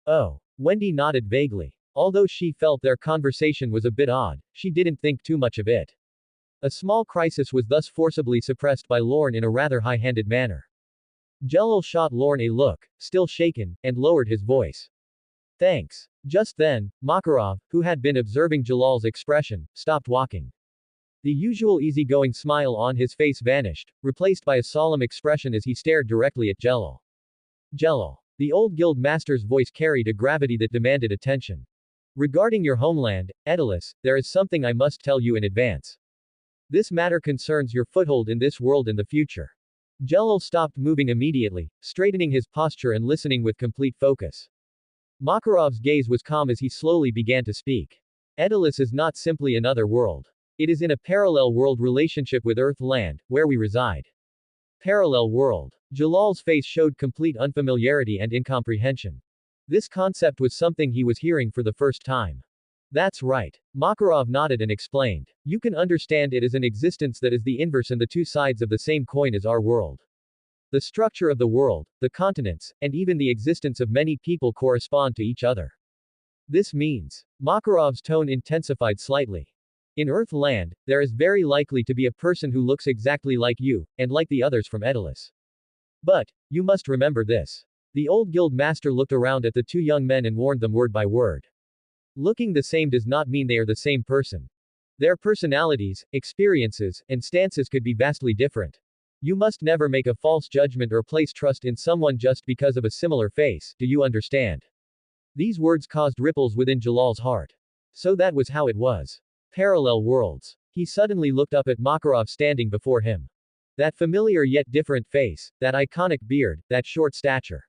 [SPEAKER 2] Oh. Wendy nodded vaguely. Although she felt their conversation was a bit odd, she didn't think too much of it. A small crisis was thus forcibly suppressed by Lorn in a rather high-handed manner. Jello shot Lorn a look, still shaken, and lowered his voice. Thanks. Just then, Makarov, who had been observing Jalal's expression, stopped walking. The usual easygoing smile on his face vanished, replaced by a solemn expression as he stared directly at Jello. Jello. The old guild master's voice carried a gravity that demanded attention. Regarding your homeland, Daedalus, there is something I must tell you in advance. This matter concerns your foothold in this world in the future. Jello stopped moving immediately, straightening his posture and listening with complete focus. Makarov's gaze was calm as he slowly began to speak. Daedalus is not simply another world. It is in a parallel world relationship with Earth-land, where we reside. Parallel world. Jalal's face showed complete unfamiliarity and incomprehension. This concept was something he was hearing for the first time. That's right. Makarov nodded and explained. You can understand it as an existence that is the inverse and the two sides of the same coin as our world. The structure of the world, the continents, and even the existence of many people correspond to each other. This means. Makarov's tone intensified slightly. In Earth-land, there is very likely to be a person who looks exactly like you, and like the others from Daedalus. But, you must remember this. The old guild master looked around at the two young men and warned them word by word. Looking the same does not mean they are the same person. Their personalities, experiences, and stances could be vastly different. You must never make a false judgment or place trust in someone just because of a similar face, do you understand? These words caused ripples within Jalal's heart. So that was how it was. Parallel worlds. He suddenly looked up at Makarov standing before him. That familiar yet different face, that iconic beard, that short stature.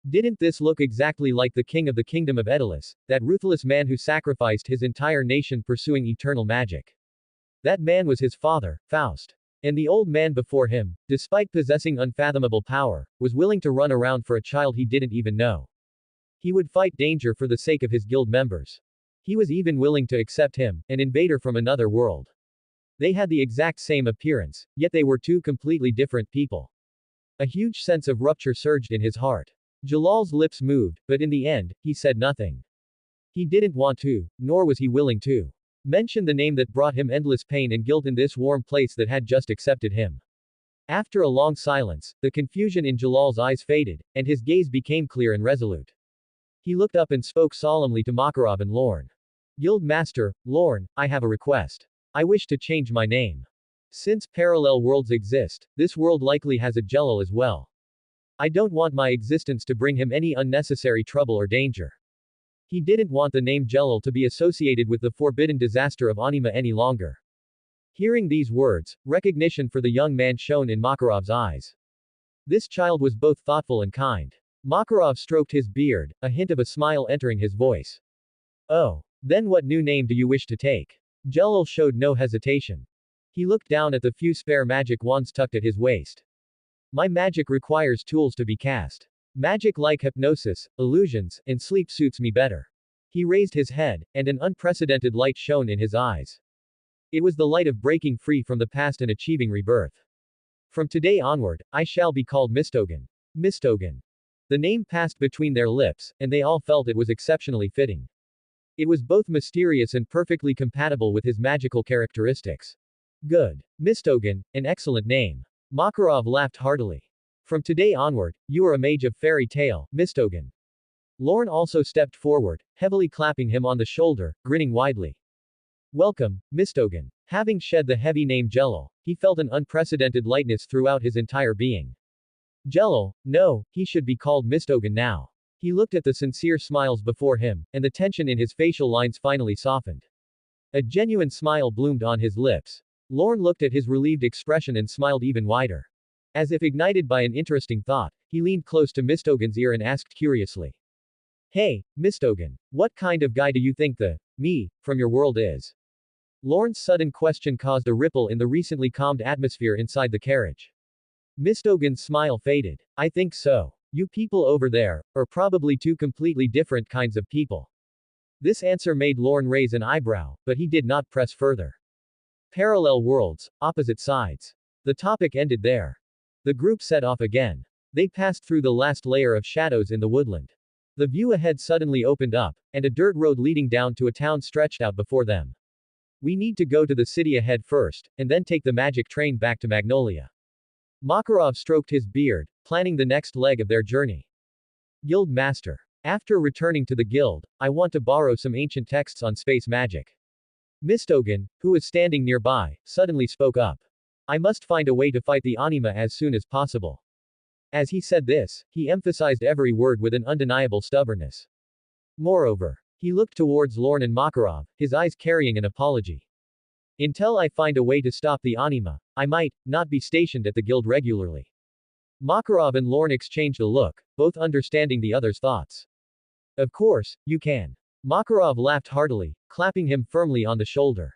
[SPEAKER 2] Didn't this look exactly like the king of the kingdom of Daedalus, that ruthless man who sacrificed his entire nation pursuing eternal magic? That man was his father, Faust. And the old man before him, despite possessing unfathomable power, was willing to run around for a child he didn't even know. He would fight danger for the sake of his guild members. He was even willing to accept him, an invader from another world. They had the exact same appearance, yet they were two completely different people. A huge sense of rupture surged in his heart. Jalal's lips moved, but in the end, he said nothing. He didn't want to, nor was he willing to mention the name that brought him endless pain and guilt in this warm place that had just accepted him. After a long silence, the confusion in Jalal's eyes faded, and his gaze became clear and resolute. He looked up and spoke solemnly to Makarov and Lorn. Guild Master, Lorn, I have a request. I wish to change my name. Since parallel worlds exist, this world likely has a Jello as well. I don't want my existence to bring him any unnecessary trouble or danger. He didn't want the name Jello to be associated with the forbidden disaster of Anima any longer. Hearing these words, recognition for the young man shone in Makarov's eyes. This child was both thoughtful and kind. Makarov stroked his beard, a hint of a smile entering his voice. Oh. Then what new name do you wish to take? Jello showed no hesitation. He looked down at the few spare magic wands tucked at his waist. My magic requires tools to be cast. Magic like hypnosis, illusions, and sleep suits me better. He raised his head, and an unprecedented light shone in his eyes. It was the light of breaking free from the past and achieving rebirth. From today onward, I shall be called Mistogen. Mistogen. The name passed between their lips, and they all felt it was exceptionally fitting. It was both mysterious and perfectly compatible with his magical characteristics. Good. Mistogen, an excellent name. Makarov laughed heartily. From today onward, you are a mage of fairy tale, Mistogen. Lorn also stepped forward, heavily clapping him on the shoulder, grinning widely. Welcome, Mistogen. Having shed the heavy name Jello, he felt an unprecedented lightness throughout his entire being. Jello, no, he should be called Mistogen now. He looked at the sincere smiles before him, and the tension in his facial lines finally softened. A genuine smile bloomed on his lips. Lorn looked at his relieved expression and smiled even wider. As if ignited by an interesting thought, he leaned close to Mistogen's ear and asked curiously. Hey, Mistogen, what kind of guy do you think the me from your world is? Lorn's sudden question caused a ripple in the recently calmed atmosphere inside the carriage. Mistogen's smile faded. I think so. You people over there are probably two completely different kinds of people. This answer made Lorn raise an eyebrow, but he did not press further. Parallel worlds, opposite sides. The topic ended there. The group set off again. They passed through the last layer of shadows in the woodland. The view ahead suddenly opened up, and a dirt road leading down to a town stretched out before them. We need to go to the city ahead first, and then take the magic train back to Magnolia. Makarov stroked his beard, planning the next leg of their journey. Guild Master. After returning to the guild, I want to borrow some ancient texts on space magic. Mistogen, who was standing nearby, suddenly spoke up. I must find a way to fight the Anima as soon as possible. As he said this, he emphasized every word with an undeniable stubbornness. Moreover, he looked towards Lorn and Makarov, his eyes carrying an apology. Until I find a way to stop the Anima, I might not be stationed at the guild regularly. Makarov and Lorn exchanged a look, both understanding the other's thoughts. Of course, you can. Makarov laughed heartily, clapping him firmly on the shoulder.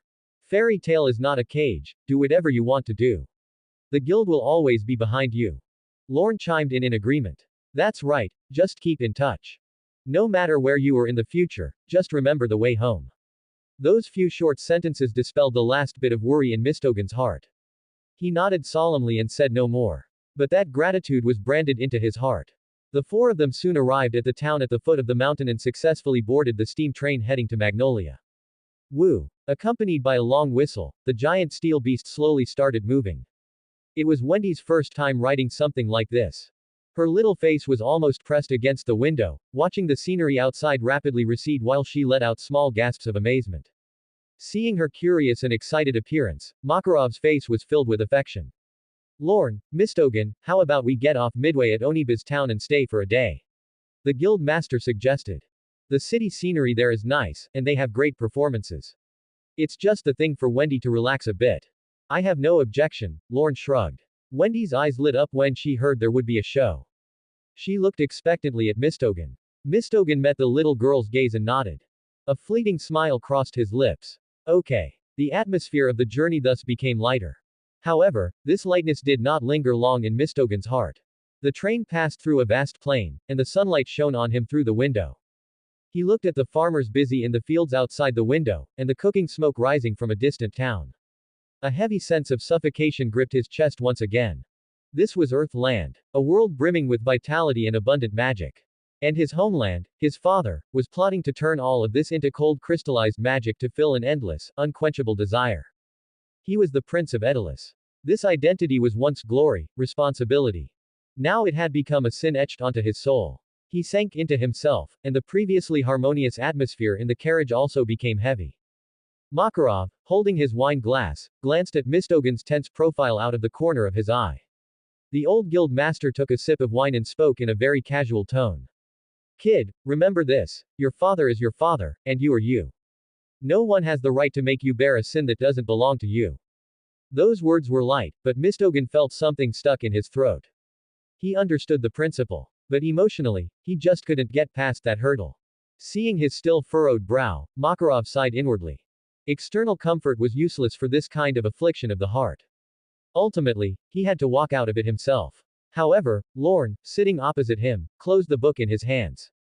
[SPEAKER 2] Fairy tale is not a cage, do whatever you want to do. The guild will always be behind you. Lorn chimed in agreement. That's right, just keep in touch. No matter where you are in the future, just remember the way home. Those few short sentences dispelled the last bit of worry in Mistogen's heart. He nodded solemnly and said no more. But that gratitude was branded into his heart. The four of them soon arrived at the town at the foot of the mountain and successfully boarded the steam train heading to Magnolia. Woo! Accompanied by a long whistle, the giant steel beast slowly started moving. It was Wendy's first time riding something like this. Her little face was almost pressed against the window, watching the scenery outside rapidly recede while she let out small gasps of amazement. Seeing her curious and excited appearance, Makarov's face was filled with affection. Lorn, Mistogen, how about we get off midway at Oniba's town and stay for a day? The guild master suggested. The city scenery there is nice, and they have great performances. It's just the thing for Wendy to relax a bit. I have no objection, Lorn shrugged. Wendy's eyes lit up when she heard there would be a show. She looked expectantly at Mistogen. Mistogen met the little girl's gaze and nodded. A fleeting smile crossed his lips. Okay. The atmosphere of the journey thus became lighter. However, this lightness did not linger long in Mistogen's heart. The train passed through a vast plain, and the sunlight shone on him through the window. He looked at the farmers busy in the fields outside the window, and the cooking smoke rising from a distant town. A heavy sense of suffocation gripped his chest once again. This was Earthland, a world brimming with vitality and abundant magic. And his homeland, his father, was plotting to turn all of this into cold crystallized magic to fill an endless, unquenchable desire. He was the Prince of Edelis. This identity was once glory, responsibility. Now it had become a sin etched onto his soul. He sank into himself, and the previously harmonious atmosphere in the carriage also became heavy. Makarov, holding his wine glass, glanced at Mistogen's tense profile out of the corner of his eye. The old guild master took a sip of wine and spoke in a very casual tone. Kid, remember this, your father is your father, and you are you. No one has the right to make you bear a sin that doesn't belong to you. Those words were light, but Mistogen felt something stuck in his throat. He understood the principle. But emotionally, he just couldn't get past that hurdle. Seeing his still furrowed brow, Makarov sighed inwardly. External comfort was useless for this kind of affliction of the heart. Ultimately, he had to walk out of it himself. However, Lorn, sitting opposite him, closed the book in his hands.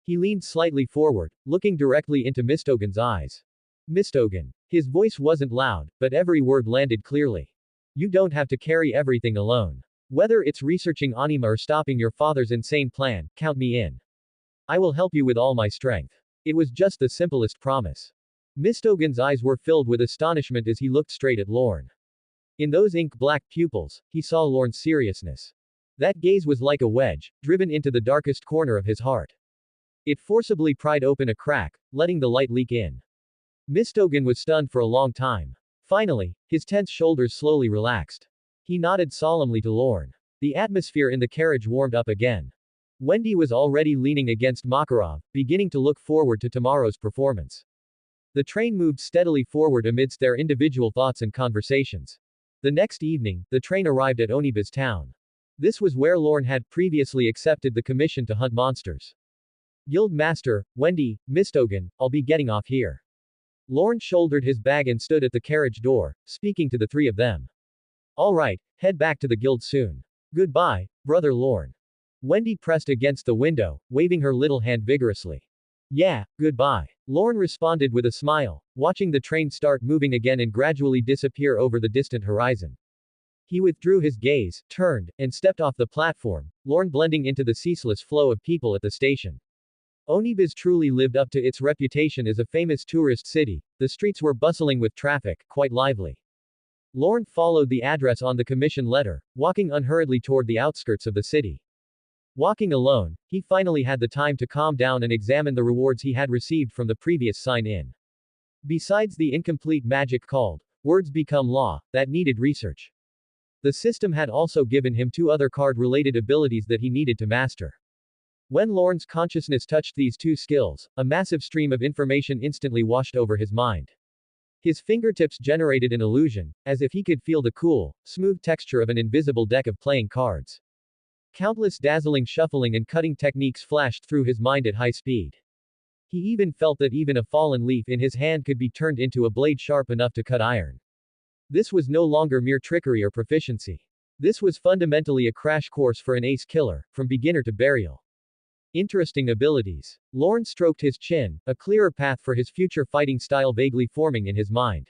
[SPEAKER 2] He leaned slightly forward, looking directly into Mistogen's eyes. Mistogen. His voice wasn't loud, but every word landed clearly. You don't have to carry everything alone. Whether it's researching Anima or stopping your father's insane plan, count me in. I will help you with all my strength. It was just the simplest promise. Mistogen's eyes were filled with astonishment as he looked straight at Lorn. In those ink-black pupils, he saw Lorn's seriousness. That gaze was like a wedge, driven into the darkest corner of his heart. It forcibly pried open a crack, letting the light leak in. Mistogen was stunned for a long time. Finally, his tense shoulders slowly relaxed. He nodded solemnly to Lorn. The atmosphere in the carriage warmed up again. Wendy was already leaning against Makarov, beginning to look forward to tomorrow's performance. The train moved steadily forward amidst their individual thoughts and conversations. The next evening, the train arrived at Oniba's town. This was where Lorn had previously accepted the commission to hunt monsters. Guild Master, Wendy, Mistogen, I'll be getting off here. Lorn shouldered his bag and stood at the carriage door, speaking to the three of them. All right, head back to the guild soon. Goodbye, brother Lorn. Wendy pressed against the window, waving her little hand vigorously. Yeah, goodbye. Lorn responded with a smile, watching the train start moving again and gradually disappear over the distant horizon. He withdrew his gaze, turned, and stepped off the platform, Lorn blending into the ceaseless flow of people at the station. Onibus truly lived up to its reputation as a famous tourist city. The streets were bustling with traffic, quite lively. Lorn followed the address on the commission letter, walking unhurriedly toward the outskirts of the city. Walking alone, he finally had the time to calm down and examine the rewards he had received from the previous sign-in. Besides the incomplete magic called Words Become Law, that needed research. The system had also given him 2 other card-related abilities that he needed to master. When Lorn's consciousness touched these 2 skills, a massive stream of information instantly washed over his mind. His fingertips generated an illusion, as if he could feel the cool, smooth texture of an invisible deck of playing cards. Countless dazzling shuffling and cutting techniques flashed through his mind at high speed. He even felt that even a fallen leaf in his hand could be turned into a blade sharp enough to cut iron. This was no longer mere trickery or proficiency. This was fundamentally a crash course for an ace killer, from beginner to burial. Interesting abilities. Lorn stroked his chin, a clearer path for his future fighting style vaguely forming in his mind.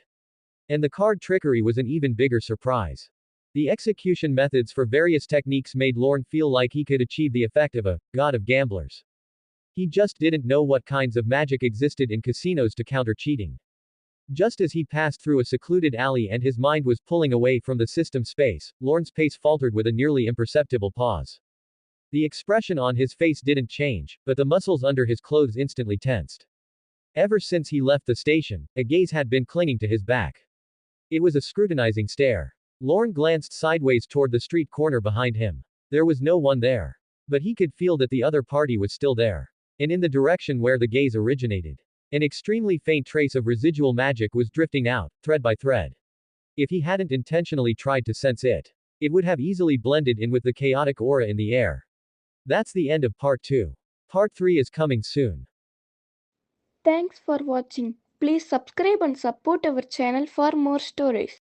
[SPEAKER 2] And the card trickery was an even bigger surprise. The execution methods for various techniques made Lorn feel like he could achieve the effect of a god of gamblers. He just didn't know what kinds of magic existed in casinos to counter cheating. Just as he passed through a secluded alley and his mind was pulling away from the system space, Lorn's pace faltered with a nearly imperceptible pause. The expression on his face didn't change, but the muscles under his clothes instantly tensed. Ever since he left the station, a gaze had been clinging to his back. It was a scrutinizing stare. Lorn glanced sideways toward the street corner behind him. There was no one there. But he could feel that the other party was still there. And in the direction where the gaze originated. An extremely faint trace of residual magic was drifting out, thread by thread. If he hadn't intentionally tried to sense it, it would have easily blended in with the chaotic aura in the air. That's the end of part 2. Part 3 is coming soon.
[SPEAKER 1] Thanks for watching. Please subscribe and support our channel for more stories.